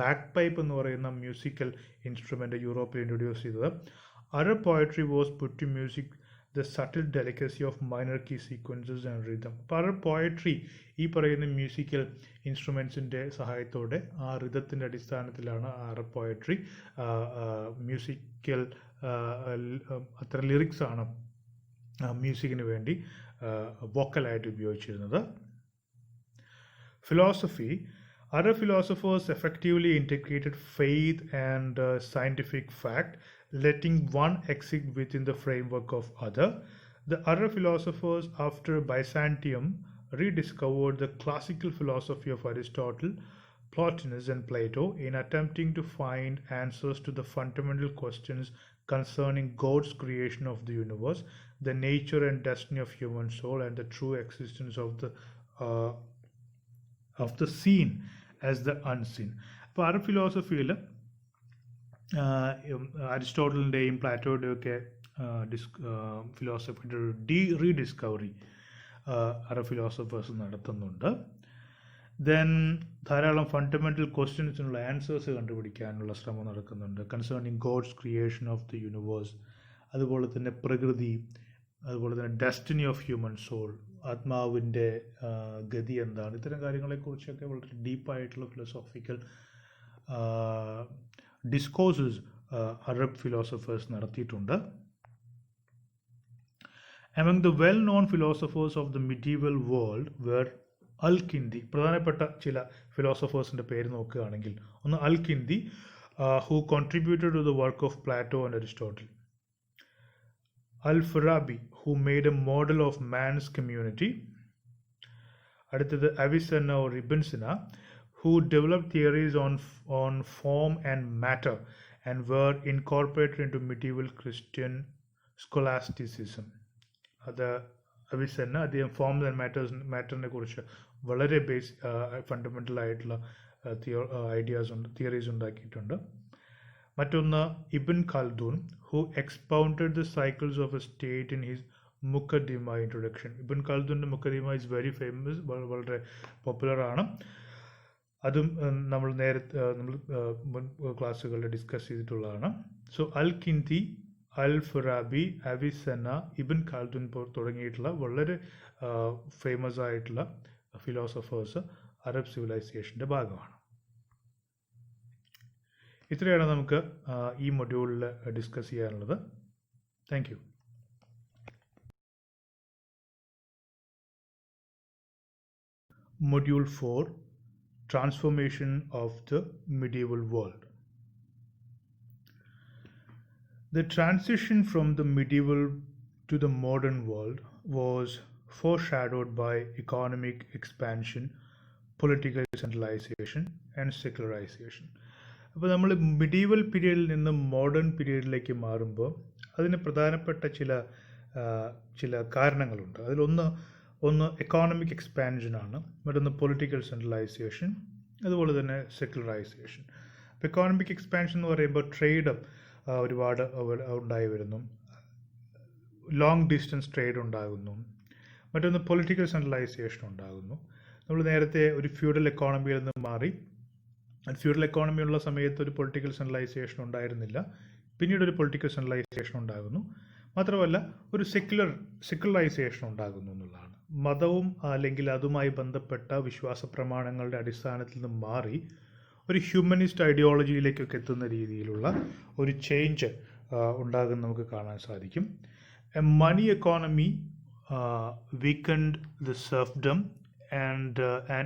ബാക്ക് പൈപ്പ് എന്ന് പറയുന്ന മ്യൂസിക്കൽ ഇൻസ്ട്രുമെൻ്റ് യൂറോപ്പിൽ ഇൻട്രൊഡ്യൂസ് ചെയ്തത്. Arab poetry was put to music the subtle delicacy of minor key sequences and rhythm. Arab poetry ഈ പറയുന്ന മ്യൂസിക്കൽ ഇൻസ്ട്രുമെൻസിൻ്റെ സഹായത്തോടെ ആ റിതത്തിൻ്റെ അടിസ്ഥാനത്തിലാണ് അറബ് പോയട്രി മ്യൂസിക്കൽ അത്ര ലിറിക്സ് ആണ് മ്യൂസിക്കിന് വേണ്ടി വോക്കലായിട്ട് ഉപയോഗിച്ചിരുന്നത്. Philosophy. Other philosophers effectively integrated faith and scientific fact, letting one exist within the framework of other. The other philosophers after Byzantium rediscovered the classical philosophy of Aristotle, Plotinus, and Plato in attempting to find answers to the fundamental questions concerning God's creation of the universe, the nature and destiny of human soul, and the true existence of the seen as the unseen. അപ്പോൾ Arab ഫിലോസഫിയിൽ അരിസ്റ്റോട്ടലിൻ്റെയും പ്ലാറ്റോയുടെയും ഒക്കെ ഫിലോസഫിയുടെ ഒരു rediscovery Arab philosophers നടത്തുന്നുണ്ട്. Then ധാരാളം fundamental ക്വസ്റ്റ്യൻസിനുള്ള ആൻസേഴ്സ് കണ്ടുപിടിക്കാനുള്ള ശ്രമം നടക്കുന്നുണ്ട്. Concerning God's creation of the universe, അതുപോലെ തന്നെ പ്രകൃതി, അതുപോലെ തന്നെ ഡെസ്റ്റിനി ഓഫ് ഹ്യൂമൻ സോൾ, ആത്മാവിൻ്റെ ഗതി എന്താണ്, ഇത്തരം കാര്യങ്ങളെക്കുറിച്ചൊക്കെ വളരെ ഡീപ്പായിട്ടുള്ള ഫിലോസോഫിക്കൽ ഡിസ്കോഴ്സസ് അറബ് ഫിലോസഫേഴ്സ് നടത്തിയിട്ടുണ്ട്. Among the well-known philosophers of the medieval world were Al-Kindi. പ്രധാനപ്പെട്ട ചില ഫിലോസഫേഴ്സിൻ്റെ പേര് നോക്കുകയാണെങ്കിൽ ഒന്ന് Al-Kindi, who contributed to the work of Plato and Aristotle. Al-Farabi, who made a model of man's community. അടുത്തത് Avicenna or Ibn Sina, who developed theories on form and matter and were incorporated into medieval Christian scholasticism. അത് Avicenna അദ്ദേഹം forms and മാറ്ററിനെ കുറിച്ച് വളരെ fundamental ആയിട്ടുള്ള theories ഉണ്ടാക്കിയിട്ടുണ്ട്. മറ്റൊന്ന് Ibn Khaldun, who expounded the cycles of a state in his Muqaddimah introduction. Ibn ഖാൽദൂൻ്റെ Muqaddimah is very famous, വളരെ പോപ്പുലറാണ്. അതും നമ്മൾ മുൻ ക്ലാസ്സുകളിൽ ഡിസ്കസ് ചെയ്തിട്ടുള്ളതാണ്. So Al Kindi, Al Farabi, Avicenna, Ibn Khaldun തുടങ്ങിയിട്ടുള്ള വളരെ ഫേമസ് ആയിട്ടുള്ള ഫിലോസഫേഴ്സ് അറബ് സിവിലൈസേഷൻ്റെ ഭാഗമാണ്. ഇത്രയാണ് നമുക്ക് ഈ മൊഡ്യൂളിൽ ഡിസ്കസ് ചെയ്യാനുള്ളത്. Thank you. Module 4, Transformation of the Medieval World. The transition from the medieval to the modern world was foreshadowed by economic expansion, political centralization, and secularization. അപ്പോൾ നമ്മൾ മിഡീവൽ പീരീഡിൽ നിന്ന് മോഡേൺ പീരീഡിലേക്ക് മാറുമ്പോൾ അതിന് പ്രധാനപ്പെട്ട ചില കാരണങ്ങളുണ്ട്. അതിലൊന്ന് എക്കോണമിക് എക്സ്പാൻഷനാണ്, മറ്റൊന്ന് പൊളിറ്റിക്കൽ സെൻട്രലൈസേഷൻ, അതുപോലെ തന്നെ സെക്യുലറൈസേഷൻ. അപ്പോൾ എക്കോണമിക് എക്സ്പാൻഷൻ എന്ന് പറയുമ്പോൾ ട്രേഡ് ഒരുപാട് ഉണ്ടായി വരുന്നു, ലോങ് ഡിസ്റ്റൻസ് ട്രേഡ് ഉണ്ടാകുന്നു. മറ്റൊന്ന് പൊളിറ്റിക്കൽ സെൻട്രലൈസേഷൻ ഉണ്ടാകുന്നു. നമ്മൾ നേരത്തെ ഒരു ഫ്യൂഡൽ എക്കോണമിയിൽ നിന്ന് മാറി, ഫ്യൂഡൽ എക്കോണമി ഉള്ള സമയത്ത് ഒരു പൊളിറ്റിക്കൽ സെൻട്രലൈസേഷൻ ഉണ്ടായിരുന്നില്ല, പിന്നീട് ഒരു പൊളിറ്റിക്കൽ സെൻട്രലൈസേഷൻ ഉണ്ടാകുന്നു. മാത്രമല്ല ഒരു സെക്യുലറൈസേഷൻ ഉണ്ടാകുന്നു എന്നുള്ളതാണ്. മതവും അല്ലെങ്കിൽ അതുമായി ബന്ധപ്പെട്ട വിശ്വാസ പ്രമാണങ്ങളുടെ അടിസ്ഥാനത്തിൽ നിന്ന് മാറി ഒരു ഹ്യൂമനിസ്റ്റ് ഐഡിയോളജിയിലേക്കൊക്കെ എത്തുന്ന രീതിയിലുള്ള ഒരു ചേഞ്ച് ഉണ്ടാകുന്ന നമുക്ക് കാണാൻ സാധിക്കും. A money economy weakened the serfdom and an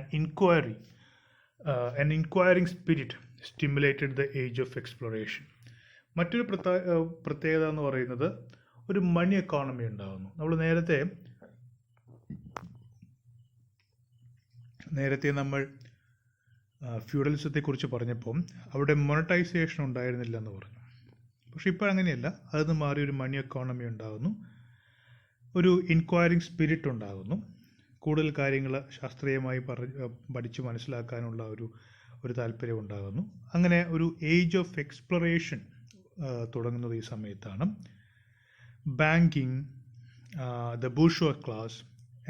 inquiring spirit stimulated the age of exploration. മറ്റൊരു പ്രത്യേകത എന്ന് പറയുന്നത് ഒരു മണി എക്കോണമി ഉണ്ടാകുന്നു. നമ്മൾ നേരത്തെ നമ്മൾ ഫ്യൂഡലിസത്തെ കുറിച്ച് പറഞ്ഞപ്പോൾ അവിടെ മോണറ്റൈസേഷൻ ഉണ്ടായിരുന്നില്ല എന്ന് പറഞ്ഞു. പക്ഷെ ഇപ്പോൾ അങ്ങനെയല്ല, അതിന് മാറി ഒരു മണി എക്കോണമി ഉണ്ടാകുന്നു, ഒരു ഇൻക്വയറിങ് സ്പിരിറ്റ് ഉണ്ടാകുന്നു, കൂടുതൽ കാര്യങ്ങൾ ശാസ്ത്രീയമായി പഠിച്ച് മനസ്സിലാക്കാനുള്ള ഒരു താല്പര്യം ഉണ്ടാകുന്നു. അങ്ങനെ ഒരു ഏജ് ഓഫ് എക്സ്പ്ലോറേഷൻ തുടങ്ങുന്നത് ഈ സമയത്താണ്. Banking, the bourgeois class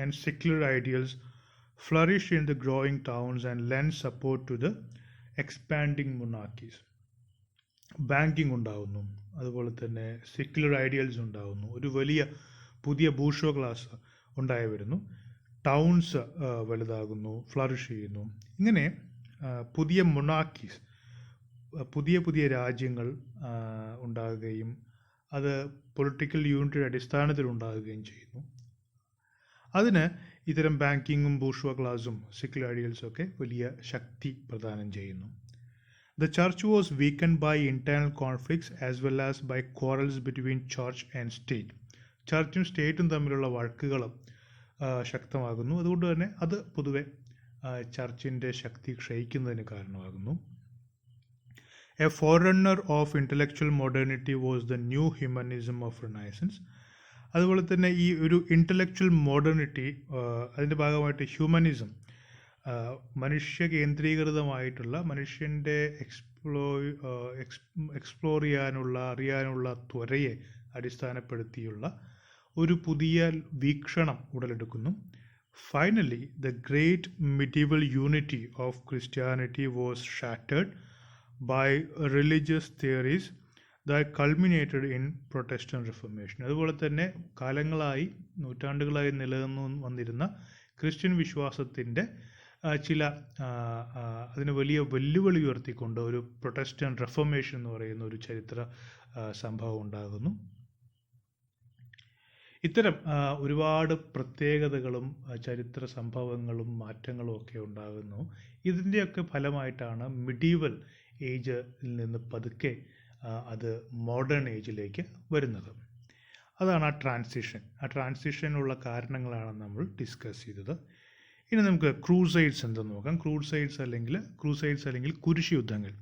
and secular ideals flourish in the growing towns and lend support to the expanding monarchies. Banking ഉണ്ടാകുന്നു, അതുപോലെ തന്നെ സെക്യുലർ ഐഡിയൽസ് ഉണ്ടാകുന്നു, ഒരു പുതിയ ബൂർഷ്വാ ക്ലാസ് ഉണ്ടായി വരുന്നു, ടൗൺസ് വലുതാകുന്നു, ഫ്ലറിഷ് ചെയ്യുന്നു. ഇങ്ങനെ പുതിയ മൊണാർക്കീസ്, പുതിയ രാജ്യങ്ങൾ ഉണ്ടാകുകയും അത് പൊളിറ്റിക്കൽ യൂണിറ്റിയുടെ അടിസ്ഥാനത്തിൽ ഉണ്ടാകുകയും ചെയ്യുന്നു. അതിന് ഇത്തരം ബാങ്കിങ്ങും ബൂർഷ്വാ ക്ലാസും സെക്യുലർ ഐഡിയൽസും ഒക്കെ വലിയ ശക്തി പ്രദാനം ചെയ്യുന്നു. The church was weakened by internal conflicts as well as by quarrels between church and state. ചർച്ചും സ്റ്റേറ്റും തമ്മിലുള്ള വഴക്കുകളും ശക്തമാകുന്നു. അതുകൊണ്ട് തന്നെ അത് പൊതുവെ ചർച്ചിൻ്റെ ശക്തി ക്ഷയിക്കുന്നതിന് കാരണമാകുന്നു. A forerunner of intellectual modernity was the new humanism of Renaissance. അതുപോലെ തന്നെ ഈ ഒരു ഇൻ്റലക്ച്വൽ മോഡേണിറ്റി, അതിൻ്റെ ഭാഗമായിട്ട് ഹ്യൂമനിസം, മനുഷ്യ കേന്ദ്രീകൃതമായിട്ടുള്ള മനുഷ്യൻ്റെ എക്സ്പ്ലോർ അറിയാനുള്ള ത്വരയെ അടിസ്ഥാനപ്പെടുത്തിയുള്ള ഒരു പുതിയ വീക്ഷണം ഉടലെടുക്കുന്നു. Finally the great medieval unity of Christianity was shattered by religious theories that culminated in Protestant Reformation. അതുപോലെ തന്നെ നൂറ്റാണ്ടുകളായി നിലനിന്നു വന്നിരുന്ന ക്രിസ്ത്യൻ വിശ്വാസത്തിൻ്റെ അതിന് വലിയ വെല്ലുവിളി ഉയർത്തിക്കൊണ്ട് ഒരു പ്രൊട്ടസ്റ്റന്റ് റെഫോർമേഷൻ എന്ന് പറയുന്ന ഒരു ചരിത്ര സംഭവം ഉണ്ടാകുന്നു. ഇത്തരം ഒരുപാട് പ്രത്യേകതകളും ചരിത്ര സംഭവങ്ങളും മാറ്റങ്ങളും ഒക്കെ ഉണ്ടാകുന്നു. ഇതിൻ്റെയൊക്കെ ഫലമായിട്ടാണ് മിഡീവൽ ഏജിൽ നിന്ന് പതുക്കെ അത് മോഡേൺ ഏജിലേക്ക് വരുന്നത്. അതാണ് ആ ട്രാൻസിഷനുള്ള കാരണങ്ങളാണ് നമ്മൾ ഡിസ്കസ് ചെയ്തത്. ഇനി നമുക്ക് ക്രൂസൈഡ്സ് എന്തെന്ന് നോക്കാം. ക്രൂസൈഡ്സ് അല്ലെങ്കിൽ കുരിശ് യുദ്ധങ്ങൾ.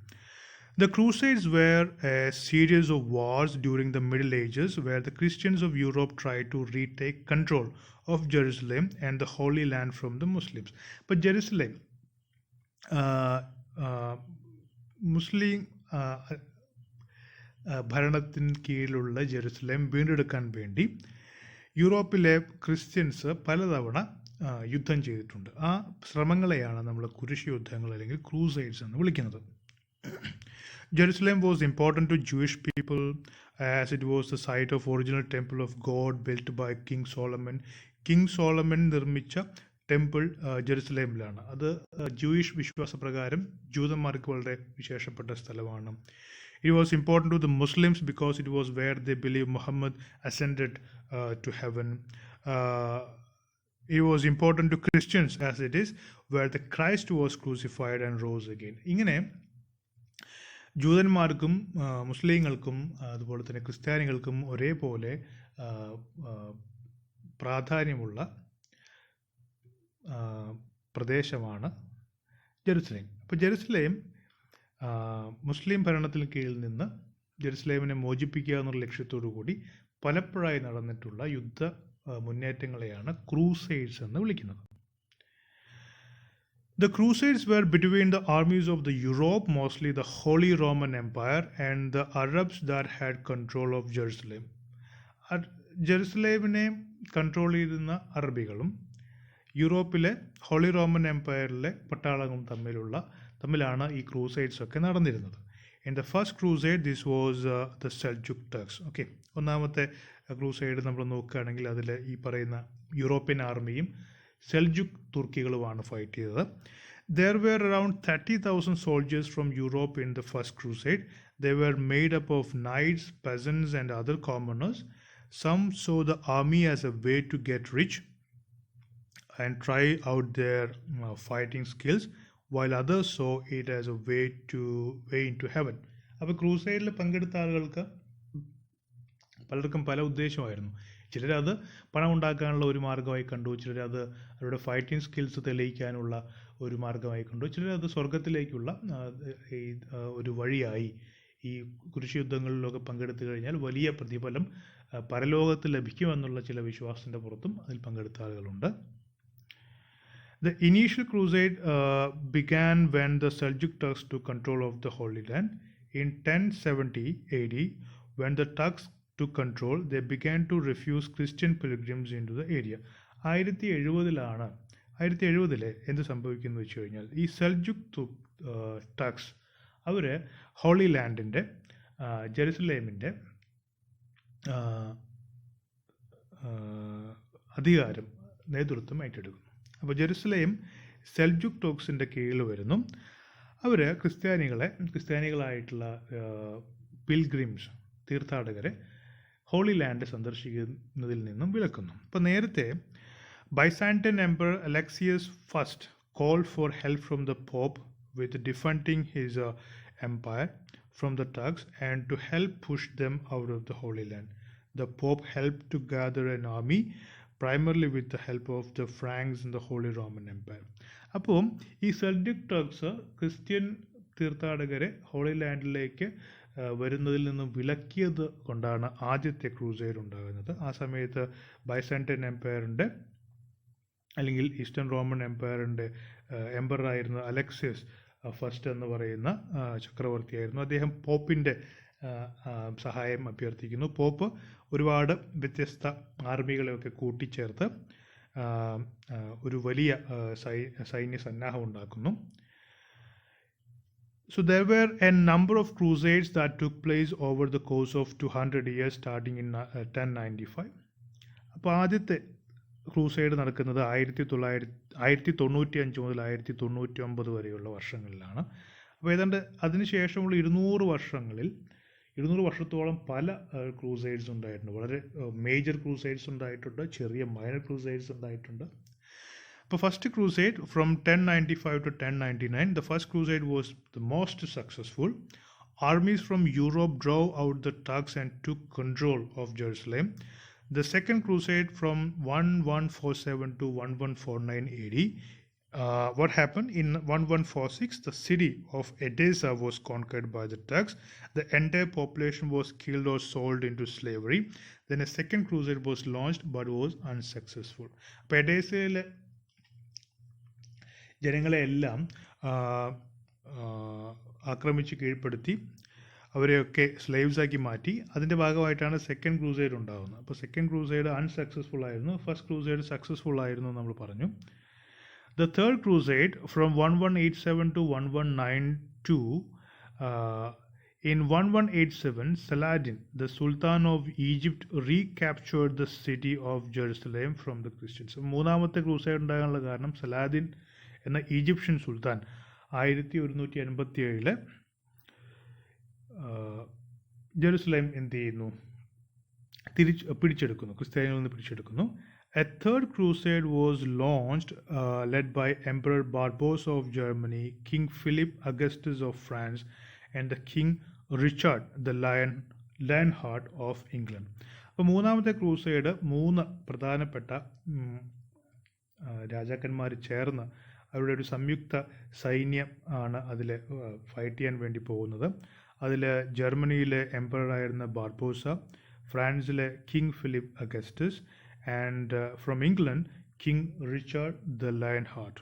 The Crusades were a series of wars during the Middle Ages where the Christians of Europe tried to retake control of Jerusalem and the Holy Land from the Muslims. But Jerusalem, മുസ്ലിം ഭരണത്തിന് കീഴിലുള്ള Jerusalem വീണ്ടെടുക്കാൻ വേണ്ടി യൂറോപ്പിലെ Christians പലതവണ യുദ്ധം ചെയ്തിട്ടുണ്ട്. ആ ശ്രമങ്ങളെയാണ് നമ്മൾ കുരിശ് യുദ്ധങ്ങൾ അല്ലെങ്കിൽ ക്രൂസൈഡ്സ് എന്ന് വിളിക്കുന്നത്. Jerusalem was important to Jewish people as it was the site of original temple of God built by King Solomon. King Solomon നിർമ്മിച്ച ടെമ്പിൾ ജെറുസലേമിലാണ്. അത് ജൂയിഷ് വിശ്വാസപ്രകാരം ജൂതന്മാർക്ക് വളരെ വിശേഷപ്പെട്ട സ്ഥലമാണ്. It was important to the Muslims because it was where they believe Muhammad ascended to heaven. It was important to Christians as it is, where the Christ was crucified and rose again. ഇങ്ങനെ ജൂതന്മാർക്കും മുസ്ലിങ്ങൾക്കും അതുപോലെ തന്നെ ക്രിസ്ത്യാനികൾക്കും ഒരേപോലെ പ്രാധാന്യമുള്ള പ്രദേശമാണ് Jerusalem. അപ്പോൾ Jerusalem മുസ്ലിം ഭരണത്തിന് കീഴിൽ നിന്ന് ജെറുസലേമിനെ മോചിപ്പിക്കുക എന്നുള്ള ലക്ഷ്യത്തോടു കൂടി പലപ്പോഴായി നടന്നിട്ടുള്ള യുദ്ധ മുന്നേറ്റങ്ങളെയാണ് ക്രൂസൈഡ്സ് എന്ന് വിളിക്കുന്നത്. The Crusades were between the armies of the Europe, mostly the Holy Roman Empire, and the Arabs that had control of Jerusalem. ജെറുസലേമിനെ കൺട്രോൾ ചെയ്തിരുന്ന അറബികളും യൂറോപ്പിലെ ഹോളി റോമൻ എംപയറിലെ പട്ടാളങ്ങളും തമ്മിലാണ് ഈ ക്രൂസൈഡ്സ് ഒക്കെ നടന്നിരുന്നത്. In the first crusade this was the Seljuk Turks. Okay, ഒന്നാമത്തെ crusade നമ്മൾ നോക്കുകയാണെങ്കിൽ അതിൽ ഈ പറയുന്ന യൂറോപ്യൻ ആർമിയും സെൽജുക് തുർക്കികളുമാണ് ഫൈറ്റ് ചെയ്തത്. There were around 30,000 soldiers from Europe in the first crusade. They were made up of knights, peasants, and other commoners. Some saw the army as a way to get rich and try out their fighting skills, while others saw it as a way into heaven. അപ്പോൾ ക്രൂസൈഡിൽ പങ്കെടുത്ത ആളുകൾക്ക് പലർക്കും പല ഉദ്ദേശമായിരുന്നു. ചിലരത് പണം ഉണ്ടാക്കാനുള്ള ഒരു മാർഗമായി കണ്ടു, ചിലരത് അവരുടെ ഫൈറ്റിംഗ് സ്കിൽസ് തെളിയിക്കാനുള്ള ഒരു മാർഗമായി കണ്ടു, ചിലരത് സ്വർഗത്തിലേക്കുള്ള ഒരു വഴിയായി. ഈ കുരിശുയുദ്ധങ്ങളിലൊക്കെ പങ്കെടുത്തു കഴിഞ്ഞാൽ വലിയ പ്രതിഫലം പരലോകത്ത് ലഭിക്കുമെന്നുള്ള ചില വിശ്വാസത്തിൻ്റെ പുറത്തും അതിൽ പങ്കെടുത്ത ആളുകളുണ്ട്. The initial crusade began when the Seljuk Turks took control of the Holy Land. In 1070 AD, when the Turks took control, they began to refuse Christian pilgrims into the area. 1070 എന്ത് സംഭവിക്കുന്നു വെച്ച് കഴിഞ്ഞാൽ ഈ സെൽജുക് ടർക്സ് അവർ holy ലാൻഡിൻ്റെ ജെറുസലേമിൻ്റെ അധികാരം നേതൃത്വം ഏറ്റെടുക്കുന്നു. അപ്പോൾ Jerusalem Seljuk ടോക്സിൻ്റെ കീഴിൽ വരുന്നു. അവർ ക്രിസ്ത്യാനികളായിട്ടുള്ള പിൽഗ്രിംസ് തീർത്ഥാടകരെ ഹോളി ലാൻഡ് സന്ദർശിക്കുന്നതിൽ നിന്നും വിലക്കുന്നു. അപ്പോൾ നേരത്തെ Byzantine Emperor Alexius I called for help from the Pope with defending his empire from the Turks and to help push them out of the Holy Land. The Pope helped to gather an army, primarily with the help of the Franks in the Holy Roman Empire. അപ്പോൾ ഈ Seljuk Turks Christian തീർത്ഥാടകരെ holy ലാൻഡിലേക്ക് വരുന്നതിൽ നിന്നും വിലക്കിയത് കൊണ്ടാണ് ആദ്യത്തെ crusade ഉണ്ടാകുന്നത്. ആ സമയത്ത് ബൈസാന്റൈൻ എംപയറിൻ്റെ അല്ലെങ്കിൽ ഈസ്റ്റേൺ റോമൻ എംപയറിൻ്റെ എംപറായിരുന്ന അലക്സിയസ് ഫസ്റ്റ് എന്ന് പറയുന്ന ചക്രവർത്തിയായിരുന്നു. അദ്ദേഹം പോപ്പിൻ്റെ സഹായം അഭ്യർത്ഥിക്കുന്നു. പോപ്പ് ഒരുപാട് വ്യത്യസ്ത ആർമികളെയൊക്കെ കൂട്ടിച്ചേർത്ത് ഒരു വലിയ സൈന്യ സന്നാഹം ഉണ്ടാക്കുന്നു. So there were a number of crusades that took place over the course of 200 years starting in 1095. അപ്പോൾ ആദ്യത്തെ ക്രൂസൈഡ് നടക്കുന്നത് 1095 മുതൽ 1099 വരെയുള്ള വർഷങ്ങളിലാണ്. അപ്പോൾ ഏതാണ്ട് അതിനുശേഷമുള്ള 200 വർഷത്തോളം പല ക്രൂസൈഡ്സ് ഉണ്ടായിട്ടുണ്ട്. വളരെ മേജർ ക്രൂസൈഡ്സ് ഉണ്ടായിട്ടുണ്ട്, ചെറിയ മൈനർ ക്രൂസൈഡ്സ് ഉണ്ടായിട്ടുണ്ട്. The first crusade from 1095 to 1099, the first crusade was the most successful. Armies from Europe drove out the Turks and took control of Jerusalem. The second crusade from 1147 to 1149 AD, what happened? In 1146, the city of Edessa was conquered by the Turks. The entire population was killed or sold into slavery. Then a second crusade was launched but was unsuccessful. അപ്പോൾ എഡേസയിലെ ജനങ്ങളെയെല്ലാം ആക്രമിച്ച് കീഴ്പ്പെടുത്തി അവരെയൊക്കെ സ്ലേവ്സാക്കി മാറ്റി. അതിൻ്റെ ഭാഗമായിട്ടാണ് second crusade ഉണ്ടാകുന്നത്. അപ്പോൾ second crusade unsuccessful ആയിരുന്നു, ഫസ്റ്റ് ക്രൂസൈഡ് സക്സസ്ഫുൾ ആയിരുന്നു നമ്മൾ പറഞ്ഞു. The third crusade from 1187 to 1192, in 1187, Saladin, the Sultan of Egypt, recaptured the city of Jerusalem from the Christians. മൂന്നാമത്തെ ക്രൂസൈഡ് ഉണ്ടാകാനുള്ള കാരണം സലാദിൻ എന്ന ഈജിപ്ഷ്യൻ സുൽത്താൻ 1187 ജെറുസലേം എന്ത് ചെയ്യുന്നു, പിടിച്ചെടുക്കുന്നു, ക്രിസ്ത്യാനികളിൽ നിന്ന് പിടിച്ചെടുക്കുന്നു. A third crusade was launched, led by Emperor Barbarossa of Germany, King Philip Augustus of France, and the King Richard the Lionheart of England. അപ്പോൾ മൂന്നാമത്തെ ക്രൂസൈഡ് 3 പ്രധാനപ്പെട്ട രാജാക്കന്മാർ ചേർന്ന് അവരുടെ ഒരു സംയുക്ത സൈന്യം ആണ് അതിൽ ഫൈറ്റ് ചെയ്യാൻ വേണ്ടി പോകുന്നത്. അതിൽ ജർമ്മനിയിലെ എംപററായിരുന്ന ബാർബോസ, ഫ്രാൻസിലെ king Philip Augustus, and from England, King Richard the Lionheart.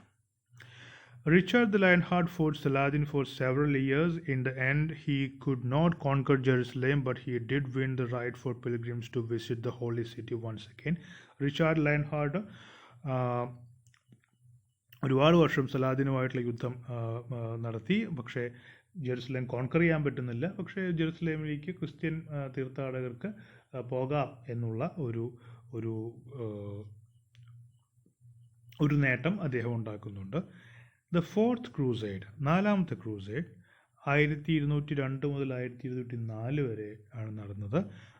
Richard the Lionheart fought Saladin for several years. In the end, he could not conquer Jerusalem, but he did win the right for pilgrims to visit the holy city once again. Richard Lionheart ഒരുപാട് വർഷം സലാദിനുമായിട്ടുള്ള യുദ്ധം നടത്തി. പക്ഷേ Jerusalem conquer ചെയ്യാൻ പറ്റുന്നില്ല. പക്ഷേ ജെറുസലേമിലേക്ക് Christian തീർത്ഥാടകർക്ക് പോകാം എന്നുള്ള ഒരു നേട്ടം അദ്ദേഹം ഉണ്ടാക്കുന്നുണ്ട്. ദ ഫോർത്ത് ക്രൂസൈഡ്, 4ാമത്തെ ക്രൂസൈഡ് 1202 മുതൽ 1204 വരെ ആണ് നടന്നത്.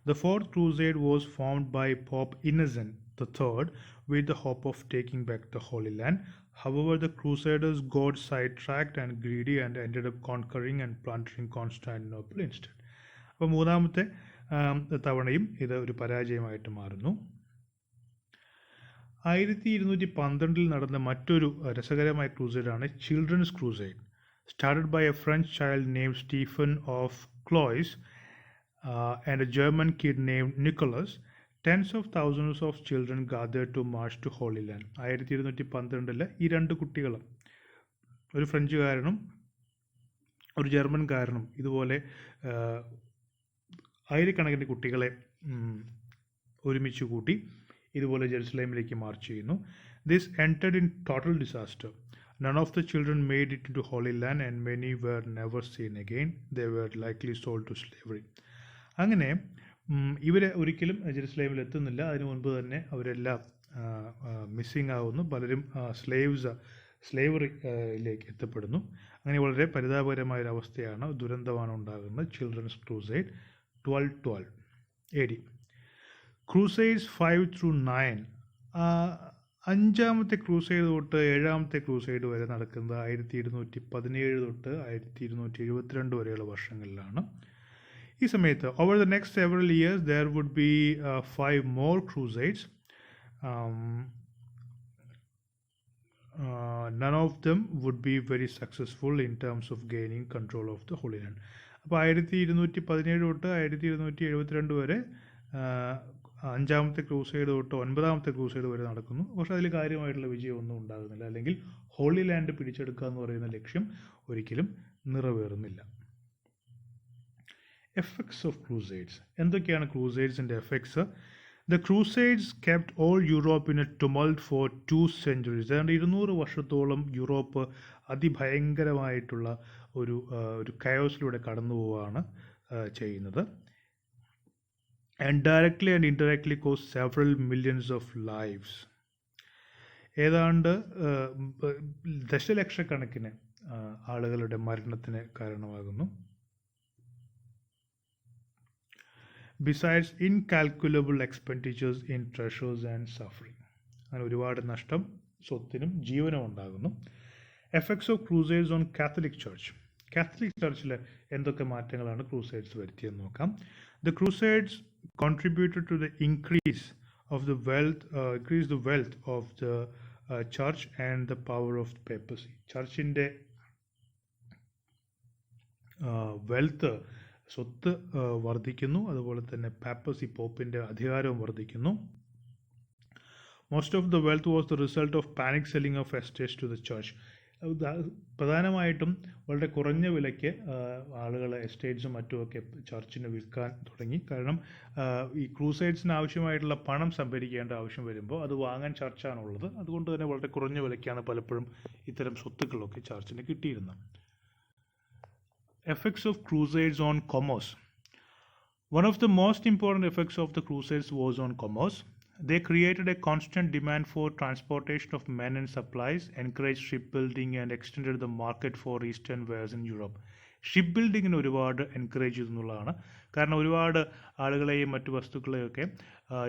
The fourth crusade was formed by Pope Innocent the third with the hope of taking back the Holy Land. However, the Crusaders got sidetracked and greedy and ended up conquering and plundering Constantinople instead. അപ്പോൾ മൂന്നാമത്തെ തവണയും ഇത് ഒരു പരാജയമായിട്ട് മാറുന്നു. 1212 നടന്ന മറ്റൊരു രസകരമായ ക്രൂസൈഡാണ് children's crusade. Started by a French child named Stephen of Cloyes and a German kid named Nicholas. Tens of thousands of children gathered to march to Holy Land. 1212 ഈ 2 കുട്ടികളും, ഒരു ഫ്രഞ്ചുകാരനും ഒരു ജർമ്മൻകാരനും, ഇതുപോലെ ആയിരക്കണക്കിന് കുട്ടികളെ ഒരുമിച്ച് കൂട്ടി ഇതുപോലെ ജെറുസലേമിലേക്ക് മാർച്ച് ചെയ്യുന്നു. This ended in total disaster. None of the children made it into Holy Land and many were never seen again. They were likely sold to slavery. അങ്ങനെ ഇവരെ ഒരിക്കലും ജെറുസലേമിൽ എത്തുന്നില്ല. അതിനു മുൻപ് തന്നെ അവരെല്ലാം മിസ്സിംഗ് ആവുന്നു. പലരും സ്ലേവറിയിലേക്ക് എത്തപ്പെടുന്നു. അങ്ങനെ വളരെ പരിതാപകരമായൊരവസ്ഥയാണ്, ദുരന്തമാണ് ഉണ്ടാകുന്നത്. Children's crusade 1212 AD. Crusades 5 through 9, 5ാമത്തെ ക്രൂസൈഡ് തൊട്ട് 7ാമത്തെ ക്രൂസൈഡ് വരെ നടക്കുന്നത് 1217 തൊട്ട് 1272 വരെയുള്ള വർഷങ്ങളിലാണ്. ഈ സമയത്ത് over the next several years there would be 5 more crusades. None of them would be very successful in terms of gaining control of the Holy Land. അപ്പോൾ 1217 തൊട്ട് 1272 വരെ 5ാമത്തെ ക്രൂസൈഡ് തൊട്ട് 9ാമത്തെ ക്രൂസൈഡ് വരെ നടക്കുന്നു. പക്ഷേ അതിൽ കാര്യമായിട്ടുള്ള വിജയമൊന്നും ഉണ്ടാകുന്നില്ല, അല്ലെങ്കിൽ ഹോളി ലാൻഡ് പിടിച്ചെടുക്കുക എന്ന് പറയുന്ന ലക്ഷ്യം ഒരിക്കലും നിറവേറുന്നില്ല. Effects of Crusades. എന്തൊക്കെയാണ് ക്രൂസൈഡ്സിൻ്റെ effects? The Crusades kept all Europe in a tumult for 2 centuries. ഏതാണ്ട് 200 വർഷത്തോളം യൂറോപ്പ് അതിഭയങ്കരമായിട്ടുള്ള ഒരു കയോസിലൂടെ കടന്നു പോവുകയാണ് ചെയ്യുന്നത്. And directly and indirectly caused several millions of lives. ഏതാണ്ട് ദശലക്ഷക്കണക്കിന് ആളുകളുടെ മരണത്തിന് കാരണമാകുന്നു. Besides incalculable expenditures in treasures and suffering. അങ്ങനെ ഒരുപാട് നഷ്ടം സ്വത്തിനും ജീവനും ഉണ്ടാകുന്നു. Effects of Crusades on Catholic Church. Catholic ചർച്ചിൽ എന്തൊക്കെ മാറ്റങ്ങളാണ് ക്രൂസൈഡ്സ് വരുത്തിയെന്ന് നോക്കാം. The Crusades contributed to the increase the wealth of the church and the power of the papacy. ചർച്ചിൻ്റെ വെൽത്ത്, സ്വത്ത് വർദ്ധിക്കുന്നു, അതുപോലെ തന്നെ പാപ്പസി, പോപ്പിൻ്റെ അധികാരവും വർദ്ധിക്കുന്നു. Most of the wealth was the result of panic selling of estates to the church. പ്രധാനമായിട്ടും വളരെ കുറഞ്ഞ വിലയ്ക്ക് ആളുകൾ എസ്റ്റേറ്റ്സും മറ്റുമൊക്കെ ചർച്ചിന് വിൽക്കാൻ തുടങ്ങി. കാരണം ഈ ക്രൂസൈഡ്സിന് ആവശ്യമായിട്ടുള്ള പണം സംഭരിക്കേണ്ട ആവശ്യം വരുമ്പോൾ അത് വാങ്ങാൻ ചർച്ചാണുള്ളത്. അതുകൊണ്ട് തന്നെ വളരെ കുറഞ്ഞ വിലയ്ക്കാണ് പലപ്പോഴും ഇത്തരം സ്വത്തുക്കളൊക്കെ ചർച്ചിന് കിട്ടിയിരുന്നത്. Effects of Crusades on commerce. One of the most important effects of the Crusades was on commerce. They created a constant demand for transportation of men and supplies, encouraged shipbuilding, and extended the market for eastern wares in Europe. Ship ബിൽഡിങ്ങിന് ഒരുപാട് encourage ചെയ്തു എന്നുള്ളതാണ്. കാരണം ഒരുപാട് ആളുകളെയും മറ്റു വസ്തുക്കളെയൊക്കെ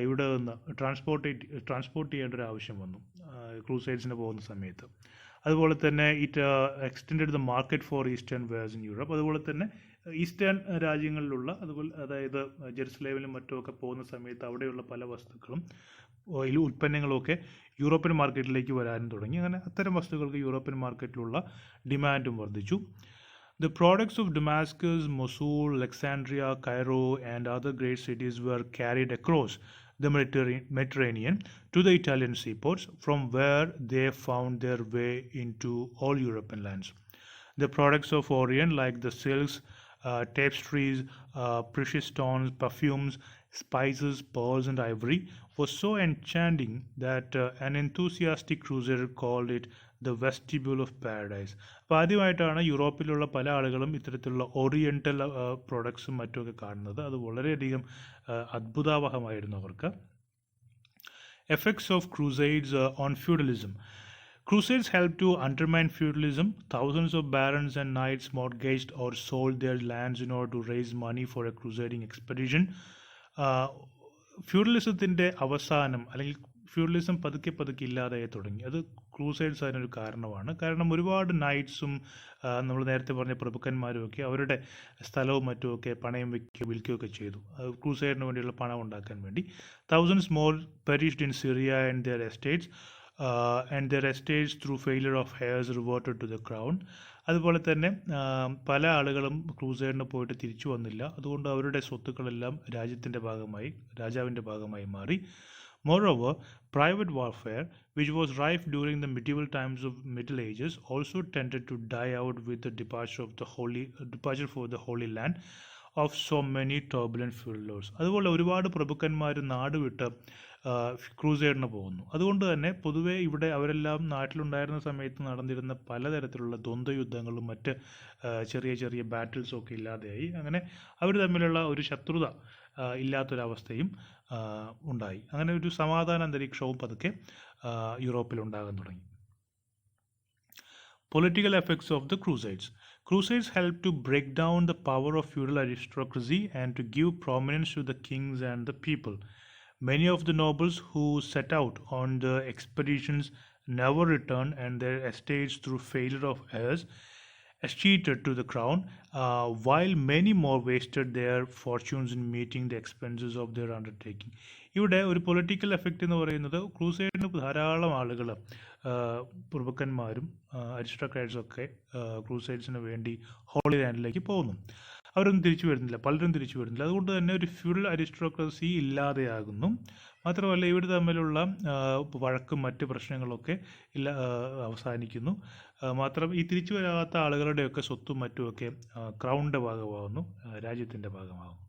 ഇവിടെ നിന്ന് ട്രാൻസ്പോർട്ട് ചെയ്യേണ്ട ഒരു ആവശ്യം വന്നു ക്രൂസൈഡ്സിന് പോകുന്ന സമയത്ത്. അതുപോലെ തന്നെ it extended the market for eastern wares in Europe. അതുപോലെ തന്നെ ഈസ്റ്റേൺ രാജ്യങ്ങളിലുള്ള അതായത് ജെറുസലേമിലും മറ്റുമൊക്കെ പോകുന്ന സമയത്ത് അവിടെയുള്ള പല വസ്തുക്കളും ഉൽപ്പന്നങ്ങളുമൊക്കെ യൂറോപ്യൻ മാർക്കറ്റിലേക്ക് വരാനും തുടങ്ങി. അങ്ങനെ അത്തരം വസ്തുക്കൾക്ക് യൂറോപ്യൻ മാർക്കറ്റിലുള്ള ഡിമാൻഡും വർദ്ധിച്ചു. The products of Damascus, Mosul, Alexandria, Cairo, and other great cities were carried across the Mediterranean to the Italian seaports, from where they found their way into all European lands. The products of Orient, like the silks, tapestries, precious stones, perfumes, spices, pearls, and ivory, was so enchanting that an enthusiastic crusader called it the vestibule of paradise. അപ്പോൾ ആദ്യമായിട്ടാണ് യൂറോപ്പിലുള്ള പല ആളുകളും ഇത്തരത്തിലുള്ള oriental പ്രോഡക്ട്സും മറ്റുമൊക്കെ കാണുന്നത്. അത് വളരെയധികം അത്ഭുതാവഹമായിരുന്നു അവർക്ക്. Effects of Crusades on feudalism. Crusades helped to undermine feudalism. Thousands of barons and knights mortgaged or sold their lands in order to raise money for a crusading expedition. ഫ്യൂഡലിസത്തിൻ്റെ അവസാനം അല്ലെങ്കിൽ ഫ്യൂഡലിസം പതുക്കെ ഇല്ലാതായി തുടങ്ങി. അത് ക്രൂസൈഡ്സ് അതിനൊരു കാരണമാണ്. കാരണം ഒരുപാട് നൈറ്റ്സും നമ്മൾ നേരത്തെ പറഞ്ഞ പ്രഭുക്കന്മാരും ഒക്കെ അവരുടെ സ്ഥലവും മറ്റുമൊക്കെ പണയം വിൽക്കുകയൊക്കെ ചെയ്തു ക്രൂസൈഡിന് വേണ്ടിയുള്ള പണം ഉണ്ടാക്കാൻ വേണ്ടി. Thousands more perished in Syria and their estates through failure of heirs reverted to the crown. അതുപോലെ തന്നെ പല ആളുകളും ക്രൂസൈഡിന് പോയിട്ട് തിരിച്ചു വന്നില്ല. അതുകൊണ്ട് അവരുടെ സ്വത്തുക്കളെല്ലാം രാജാവിൻ്റെ ഭാഗമായി മാറി. Moreover, private warfare, which was rife during the medieval times of Middle Ages, also tended to die out with the departure for the Holy Land of so many turbulent feudal lords. അതുപോലെ ഒരുപാട് പ്രഭുക്കന്മാർ നാട് വിട്ട് ക്രൂസൈഡിന് പോകുന്നു. അതുകൊണ്ട് തന്നെ പൊതുവേ ഇവിടെ അവരെല്ലാം നാട്ടിലുണ്ടായിരുന്ന സമയത്ത് നടന്നിരുന്ന പലതരത്തിലുള്ള ദ്വന്ദ്വയുദ്ധങ്ങളും മറ്റ് ചെറിയ ബാറ്റിൽസും ഒക്കെ ഇല്ലാതെയായി. അങ്ങനെ അവർ തമ്മിലുള്ള ഒരു ശത്രുത ഇല്ലാത്തൊരവസ്ഥയും ഉണ്ടായി. അങ്ങനെ ഒരു സമാധാന അന്തരീക്ഷവും പതുക്കെ യൂറോപ്പിൽ ഉണ്ടാകാൻ തുടങ്ങി. Political effects of the Crusades. Crusades helped to break down the power of feudal aristocracy and to give prominence to the kings and the people. Many of the nobles who set out on the expeditions never returned, and their estates, through failure of heirs, escheated to the crown, while many more wasted their fortunes in meeting the expenses of their undertaking. ഇവിടെ ഒരു political effect എന്ന് പറയുന്നത് ക്രൂസൈഡിന് ധാരാളം ആളുകൾ പ്രഭുക്കന്മാരും അരിസ്റ്റോക്രാറ്റ്സും ഒക്കെ ക്രൂസൈഡ്സിന് വേണ്ടി holy ലാൻഡിലേക്ക് പോകുന്നു. പലരും തിരിച്ചു വരുന്നില്ല. അതുകൊണ്ട് തന്നെ ഒരു ഫ്യൂഡൽ അരിസ്റ്റോക്രസി ഇല്ലാതെയാകുന്നു. മാത്രമല്ല ഇവർ തമ്മിലുള്ള വഴക്കും മറ്റ് പ്രശ്നങ്ങളൊക്കെ അവസാനിക്കുന്നു. ഈ തിരിച്ചു വരാത്ത ആളുകളുടെയൊക്കെ സ്വത്തും മറ്റുമൊക്കെ ക്രൗണിൻ്റെ ഭാഗമാകുന്നു, രാജ്യത്തിൻ്റെ ഭാഗമാകുന്നു.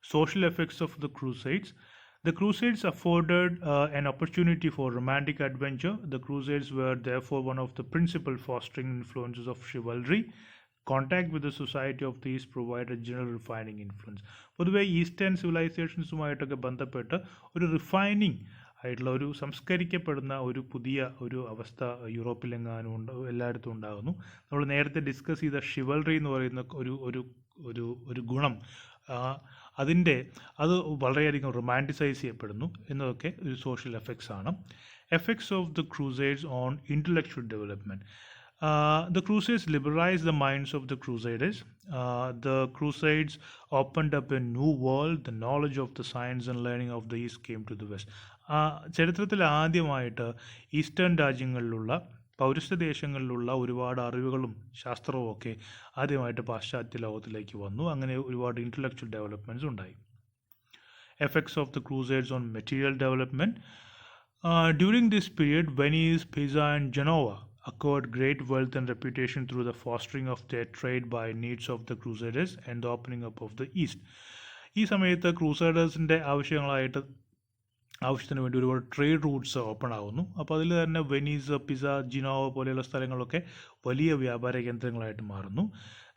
Social effects of the Crusades. The Crusades afforded an opportunity for romantic adventure. The Crusades were therefore one of the principal fostering influences of chivalry. Contact with the society of the East provided general refining influence. പൊതുവെ eastern സിവിലൈസേഷൻസുമായിട്ടൊക്കെ ബന്ധപ്പെട്ട് ഒരു refining ആയിട്ടുള്ള ഒരു സംസ്കരിക്കപ്പെടുന്ന ഒരു പുതിയ ഒരു അവസ്ഥ യൂറോപ്പിലെങ്ങാനും എല്ലായിടത്തും ഉണ്ടാകുന്നു. നമ്മൾ നേരത്തെ ഡിസ്കസ് ചെയ്ത ഷിവൽറി എന്ന് പറയുന്ന ഒരു ഗുണം അത് വളരെയധികം റൊമാൻറ്റിസൈസ് ചെയ്യപ്പെടുന്നു എന്നതൊക്കെ ഒരു സോഷ്യൽ എഫക്ട്സ് ആണ്. Effects of the crusades on intellectual development. The Crusades liberalized the minds of the Crusaders. The Crusades opened up a new world. The knowledge of the science and learning of the East came to the West. ചരിത്രത്തിൽ ആദ്യമായിട്ട് eastern രാജ്യങ്ങളിലുള്ള പൗരസ്ത്യ ദേശങ്ങളിലുള്ള ഒരുപാട് അറിവുകളും ശാസ്ത്രവും ഒക്കെ ആദ്യമായിട്ട് പാശ്ചാത്യ ലോകത്തിലേക്ക് വന്നു. അങ്ങനെ ഒരുപാട് ഇൻ്റലക്ച്വൽ ഡെവലപ്മെൻറ്റ്സ് ഉണ്ടായി. Effects of the Crusades on material development. During this period, Venice, Pisa, and Genoa acquired great wealth and reputation through the fostering of their trade by needs of the Crusaders and the opening up of the East. ഈ സമയത്ത് ക്രൂസൈഡേഴ്സിൻ്റെ ആവശ്യത്തിന് വേണ്ടി ഒരുപാട് trade Roots open ആകുന്നു. അപ്പോൾ അതിൽ തന്നെ Venice, pizza, Genoa പോലെയുള്ള സ്ഥലങ്ങളൊക്കെ വലിയ വ്യാപാര കേന്ദ്രങ്ങളായിട്ട് മാറുന്നു.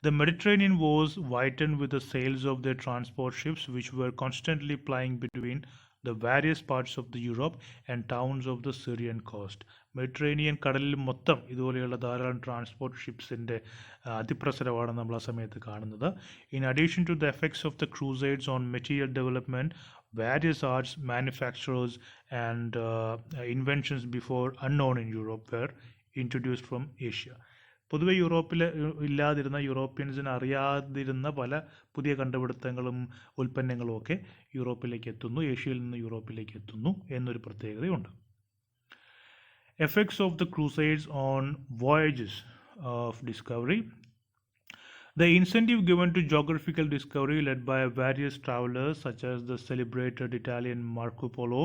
The Mediterranean was widened with the sails of their transport ships, which were constantly plying between the various parts of the Europe and towns of the Syrian coast. Mediterranean കടലിൽ മൊത്തം ഇതുപോലെയുള്ള ധാരാളം transport ഷിപ്സിൻ്റെ അതിപ്രസരമാണ് നമ്മൾ ആ സമയത്ത് കാണുന്നത്. In addition to the effects of the crusades on material development, various arts, manufacturers, and inventions before unknown in Europe were introduced from Asia. പൊതുവെ യൂറോപ്പിൽ ഇല്ലാതിരുന്ന, യൂറോപ്യൻസിന് അറിയാതിരുന്ന പല പുതിയ കണ്ടുപിടുത്തങ്ങളും ഉൽപ്പന്നങ്ങളും ഒക്കെ യൂറോപ്പിലേക്ക് എത്തുന്നു, ഏഷ്യയിൽ നിന്ന് യൂറോപ്പിലേക്ക് എത്തുന്നു എന്നൊരു പ്രത്യേകതയുണ്ട്. Effects of the Crusades on voyages of discovery. The incentive given to geographical discovery led by various travelers such as the celebrated Italian Marco Polo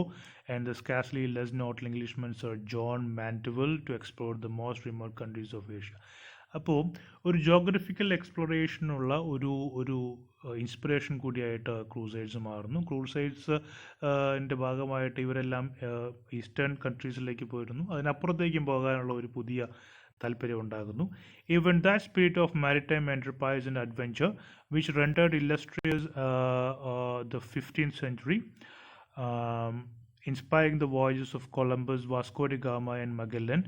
and the scarcely less notable Englishman Sir John Mandeville to explore the most remote countries of Asia. അപ്പോൾ ഒരു geographical എക്സ്പ്ലോറേഷനുള്ള ഒരു inspiration കൂടിയായിട്ട് crusades മാറുന്നു. Crusades ൻ്റെ ഭാഗമായിട്ട് ഇവരെല്ലാം eastern കൺട്രീസിലേക്ക് പോയിരുന്നു. അതിനപ്പുറത്തേക്കും പോകാനുള്ള ഒരു പുതിയ താല്പര്യം ഉണ്ടാകുന്നു. Even that spirit of maritime enterprise and adventure which rendered illustrious the 15th century, inspiring the voyages of Columbus, Vasco da Gama and Magellan,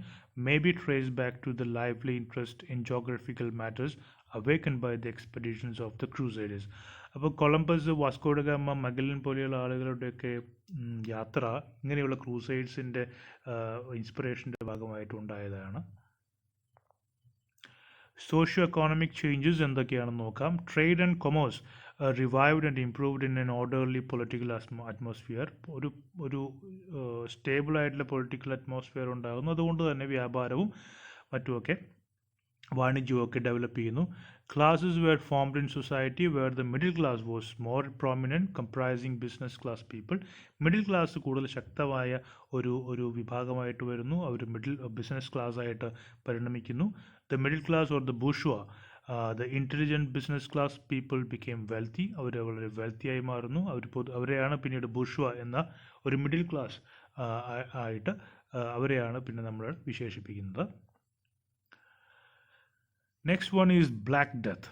may be traced back to the lively interest in geographical matters awakened by the expeditions of the Crusaders. അപ്പോൾ Columbus, Vasco da Gama, Magellan പോലെയുള്ള ആളുകളുടെയൊക്കെ യാത്ര ഇങ്ങനെയുള്ള ക്രൂസൈഡ്സിൻ്റെ ഇൻസ്പിറേഷൻ്റെ ഭാഗമായിട്ടുണ്ടായതാണ്. Socio economic changes എന്തൊക്കെയാണെന്ന് നോക്കാം. Trade and commerce revived and improved in an orderly political atmosphere. ഒരു സ്റ്റേബിൾ ആയിട്ടുള്ള പൊളിറ്റിക്കൽ അറ്റ്മോസ്ഫിയർ ഉണ്ടാകുന്നു. അതുകൊണ്ട് തന്നെ വ്യാപാരവും മറ്റുമൊക്കെ വാണിജ്യമൊക്കെ ഡെവലപ്പ് ചെയ്യുന്നു. Classes were formed in society where the middle class was more prominent, comprising business class people. Middle class കൂടുതൽ ശക്തമായ ഒരു വിഭാഗമായിട്ട് വരുന്നു. അവർ ബിസിനസ് ക്ലാസ് ആയിട്ട് പരിണമിക്കുന്നു. The middle class or the bourgeois, the intelligent business class people became wealthy. അവർ വളരെ വെൽത്തിയായി മാറുന്നു. അവരെയാണ് പിന്നീട് ബുർഷ്വ എന്ന ഒരു മിഡിൽ ക്ലാസ് ആയിട്ട് അവരെയാണ് പിന്നെ നമ്മൾ വിശേഷിപ്പിക്കുന്നത്. Next one is black death.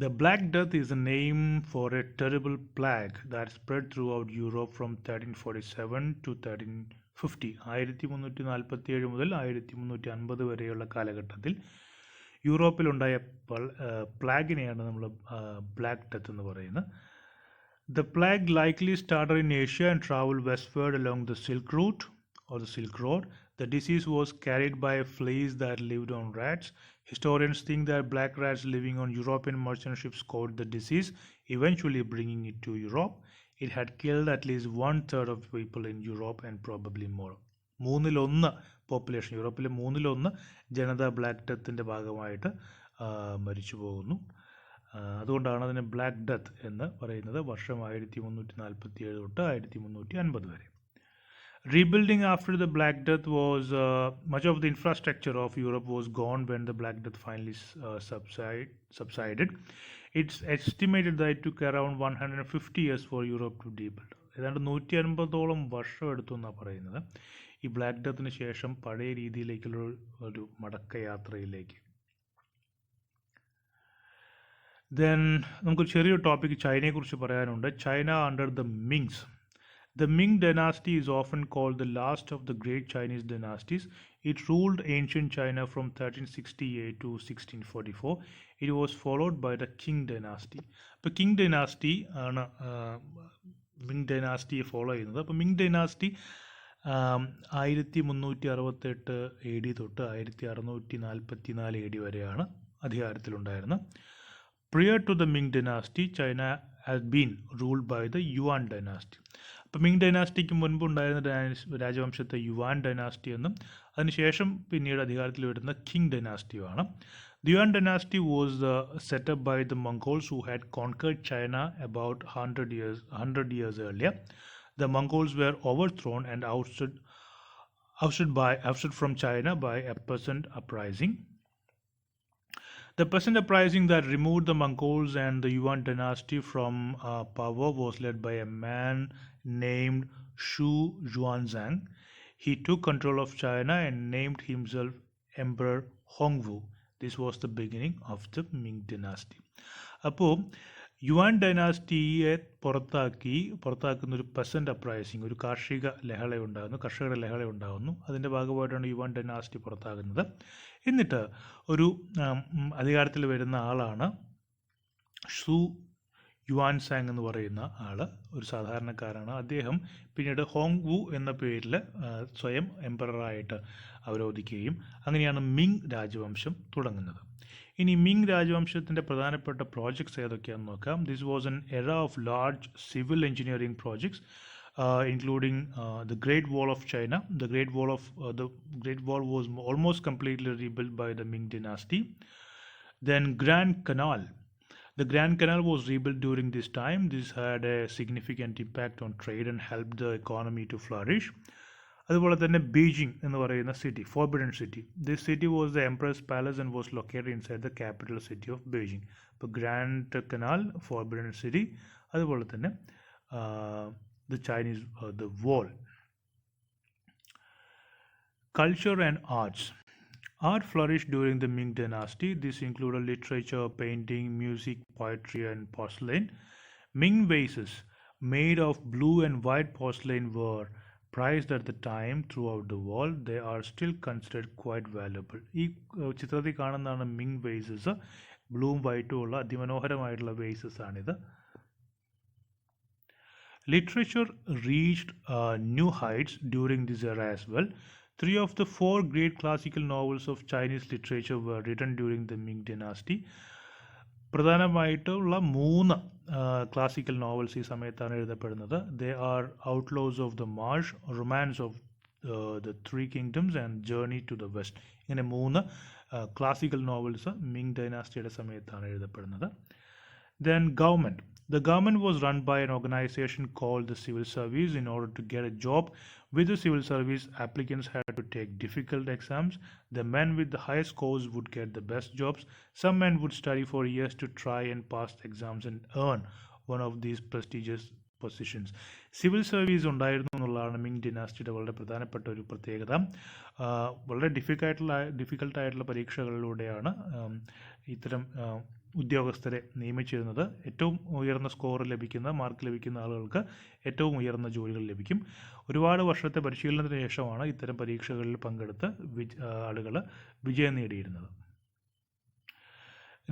The Black Death is a name for a terrible plague that spread throughout Europe from 1347 to 1350. 1347 മുതൽ 1350 വരെയുള്ള കാലഘട്ടത്തിൽ യൂറോപ്പിലുണ്ടായ പ്ലാഗിനെയാണ് നമ്മൾ ബ്ലാക്ക് ഡെത്ത് എന്ന് പറയുന്നത്. The plague likely started in Asia and traveled westward along the Silk Route or the Silk Road. The disease was carried by fleas that lived on rats. Historians think that black rats living on European merchant ships caught the disease, eventually bringing it to Europe. It had killed at least 1/3 of people in Europe and probably more. 1/3 population, യൂറോപ്പിലെ 1/3 ജനത black ഡെത്തിൻ്റെ ഭാഗമായിട്ട് മരിച്ചു പോകുന്നു. അതുകൊണ്ടാണ് അതിനെ black death എന്ന് പറയുന്നത്. വർഷം 1347 തൊട്ട് 1350 വരെ. Rebuilding after the Black Death was much of the infrastructure of Europe was gone when the Black Death finally subsided. It's estimated that it took around 150 years for Europe to rebuild. ഏതാണ്ട് 150 വർഷം എടുത്തു എന്നാണ് പറയുന്നത് ഈ black ഡെത്തിന് ശേഷം പഴയ രീതിയിലേക്കുള്ള ഒരു മടക്കയാത്രയിലേക്ക്. Then നമുക്കൊരു ചെറിയൊരു ടോപ്പിക് ചൈനയെക്കുറിച്ച് പറയാനുണ്ട്. China under the Mings. The Ming dynasty is often called the last of the great Chinese dynasties. It ruled ancient China from 1368 to 1644. It was followed by the Qing dynasty. അപ്പോൾ king dynasty ആണ് മിങ് ഡൈനാസ്റ്റിയെ follow ചെയ്യുന്നത്. അപ്പോൾ മിങ് dynasty 1368 AD തൊട്ട് 1644 AD വരെയാണ് അധികാരത്തിലുണ്ടായിരുന്നത്. Prior to the Ming dynasty, China has been ruled by the Yuan dynasty. അപ്പോൾ മിങ് ഡൈനാസ്റ്റിക്ക് മുൻപ് ഉണ്ടായിരുന്ന രാജവംശത്തെ Juan dynasty എന്നും അതിനുശേഷം പിന്നീട് അധികാരത്തിൽ വരുന്ന king ഡൈനാസ്റ്റിയുമാണ്. The Yuan dynasty was set up by the Mongols who had conquered China about 100 years earlier. The Mongols were overthrown and ousted from China by a peasant uprising. The peasant uprising that removed the Mongols and the Yuan dynasty from power was led by a man named Shu Xuanzang. He took control of China and named himself Emperor Hongwu. This was the beginning of the Ming dynasty. അപ്പോൾ Juan ഡൈനാസ്റ്റിയെ പുറത്താക്കുന്ന ഒരു peasant appraising, ഒരു കാർഷിക ലഹള ഉണ്ടാകുന്നു, കർഷകരുടെ ലഹള ഉണ്ടാകുന്നു. അതിൻ്റെ ഭാഗമായിട്ടാണ് യുവാൻ ഡൈനാസ്റ്റി പുറത്താകുന്നത്. എന്നിട്ട് ഒരു അധികാരത്തിൽ വരുന്ന ആളാണ് ഷു യുവാൻ സാങ് എന്ന് പറയുന്ന ആൾ, ഒരു സാധാരണക്കാരാണ്. അദ്ദേഹം പിന്നീട് ഹോങ് വു എന്ന പേരിൽ സ്വയം എംപററായിട്ട് അവരോധിക്കുകയും അങ്ങനെയാണ് മിങ് രാജവംശം തുടങ്ങുന്നത്. ഇനി മിങ് രാജവംശത്തിൻ്റെ പ്രധാനപ്പെട്ട പ്രോജക്ട്സ് ഏതൊക്കെയാണെന്ന് നോക്കാം. ദിസ് വാസ് എൻ എറ of large civil engineering projects including the Great Wall of China. The Great Wall was almost completely rebuilt by the Ming Dynasty. Then Grand Canal. The Grand Canal was rebuilt during this time. This had a significant impact on trade and helped the economy to flourish. അതുപോലെ തന്നെ Beijing എന്ന് പറയുന്ന city, forbidden city. This city was the empress palace and was located inside the capital city of Beijing. ഇപ്പോൾ grand canal, forbidden city, അതുപോലെ തന്നെ the Chinese, the wall. Culture and arts. Art flourished during the Ming Dynasty. This included literature, painting, music, poetry, and porcelain. Ming vases made of blue and white porcelain were prized at the time throughout the world. They are still considered quite valuable. ഈ ചിത്രത്തിൽ കാണുന്നതാണ് മിങ് vases. ബ്ലൂവും വൈറ്റും ഉള്ള അതിമനോഹരമായിട്ടുള്ള vases ആണിത്. Literature reached new heights during this era as well. 3 of the 4 great classical novels of Chinese literature were written during the Ming Dynasty. പ്രധാനമായിട്ടുള്ള 3 classical novels ഈ സമയത്താണ് എഴുതപ്പെടുന്നത്. They are Outlaws of the Marsh, Romance of the 3 Kingdoms and Journey to the West. ഇങ്ങനെ 3 classical novels Ming ഡൈനാസ്റ്റിയുടെ സമയത്താണ് എഴുതപ്പെടുന്നത്. Then government. The government was run by an organization called the Civil Service. In order to get a job with the Civil Service, applicants had to take difficult exams. The men with the highest scores would get the best jobs. Some men would study for years to try and pass the exams and earn one of these prestigious positions. Civil service ഉണ്ടായിരുന്നു എന്നുള്ളതാണ് മിങ് ഡിനാസ്റ്റിയുടെ വളരെ പ്രധാനപ്പെട്ട ഒരു പ്രത്യേകത. വളരെ ഡിഫിക്കൽട്ടായിട്ടുള്ള പരീക്ഷകളിലൂടെയാണ് ഇത്തരം ഉദ്യോഗസ്ഥരെ നിയമിച്ചിരുന്നത്. ഏറ്റവും ഉയർന്ന സ്കോർ ലഭിക്കുന്ന, മാർക്ക് ലഭിക്കുന്ന ആളുകൾക്ക് ഏറ്റവും ഉയർന്ന ജോലികൾ ലഭിക്കും. ഒരുപാട് വർഷത്തെ പരിശീലനത്തിന് ശേഷമാണ് ഇത്തരം പരീക്ഷകളിൽ പങ്കെടുത്ത് ആളുകൾ വിജയം നേടിയിരുന്നത്.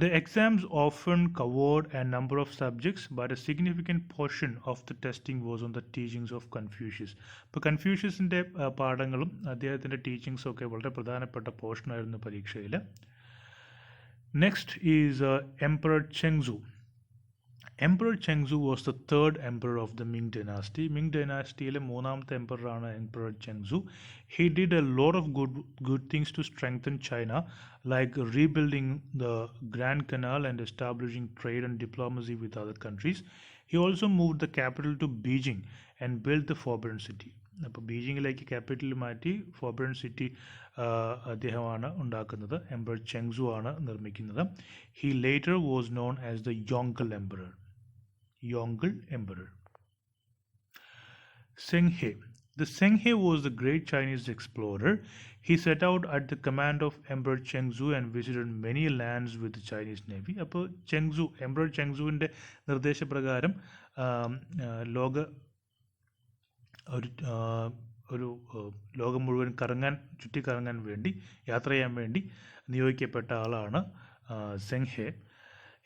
The exams often covered a number of subjects, but a significant portion of the testing was on the teachings of Confucius. ഇപ്പോൾ കൺഫ്യൂഷ്യസിൻ്റെ പാഠങ്ങളും അദ്ദേഹത്തിൻ്റെ ടീച്ചിങ്സും ഒക്കെ വളരെ പ്രധാനപ്പെട്ട പോർഷനായിരുന്നു പരീക്ഷയിൽ. Next is Emperor Chengzu. Emperor Chengzu was the 3rd emperor of the Ming Dynasty. Ming Dynastyയിലെ 3ാമത്തെ emperor-ആണ് Emperor Chengzu. He did a lot of good things to strengthen China, like rebuilding the Grand Canal and establishing trade and diplomacy with other countries. He also moved the capital to Beijing and built the Forbidden City. അപ്പോൾ ബീജിങ്ങിലേക്ക് capital മാറ്റി forbidden city അദ്ദേഹമാണ് ഉണ്ടാക്കുന്നത്. Emperor ചെങ്സു ആണ് നിർമ്മിക്കുന്നത്. He later was known as the Yongle Emperor. Zheng-He. The Zheng-He was the great Chinese explorer. He set out at the command of Emperor Chengzu and visited many lands with the Chinese Navy. അപ്പോൾ emperor ചെങ്സുവിൻ്റെ നിർദ്ദേശപ്രകാരം ഒരു ലോകം മുഴുവൻ ചുറ്റിക്കറങ്ങാൻ വേണ്ടി, യാത്ര ചെയ്യാൻ വേണ്ടി നിയോഗിക്കപ്പെട്ട ആളാണ് Zheng-He.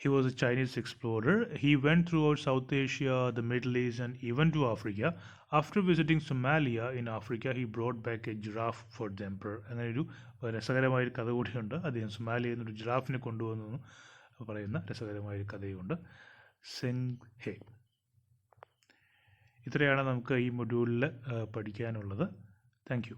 He was a Chinese explorer. He went throughout South Asia, the Middle East, and even to Africa. After visiting Somalia in Africa, he brought back a giraffe for the emperor. അങ്ങനെ ഒരു രസകരമായൊരു കഥ കൂടിയുണ്ട്. അദ്ദേഹം സൊമാലിയയിൽ നിന്നൊരു ജിറാഫിനെ കൊണ്ടുവന്നു പറയുന്ന രസകരമായൊരു കഥയുണ്ട്. Zheng-He. ഇത്രയാണ് നമുക്ക് ഈ മൊഡ്യൂളിൽ പഠിക്കാനുള്ളത്. Thank you.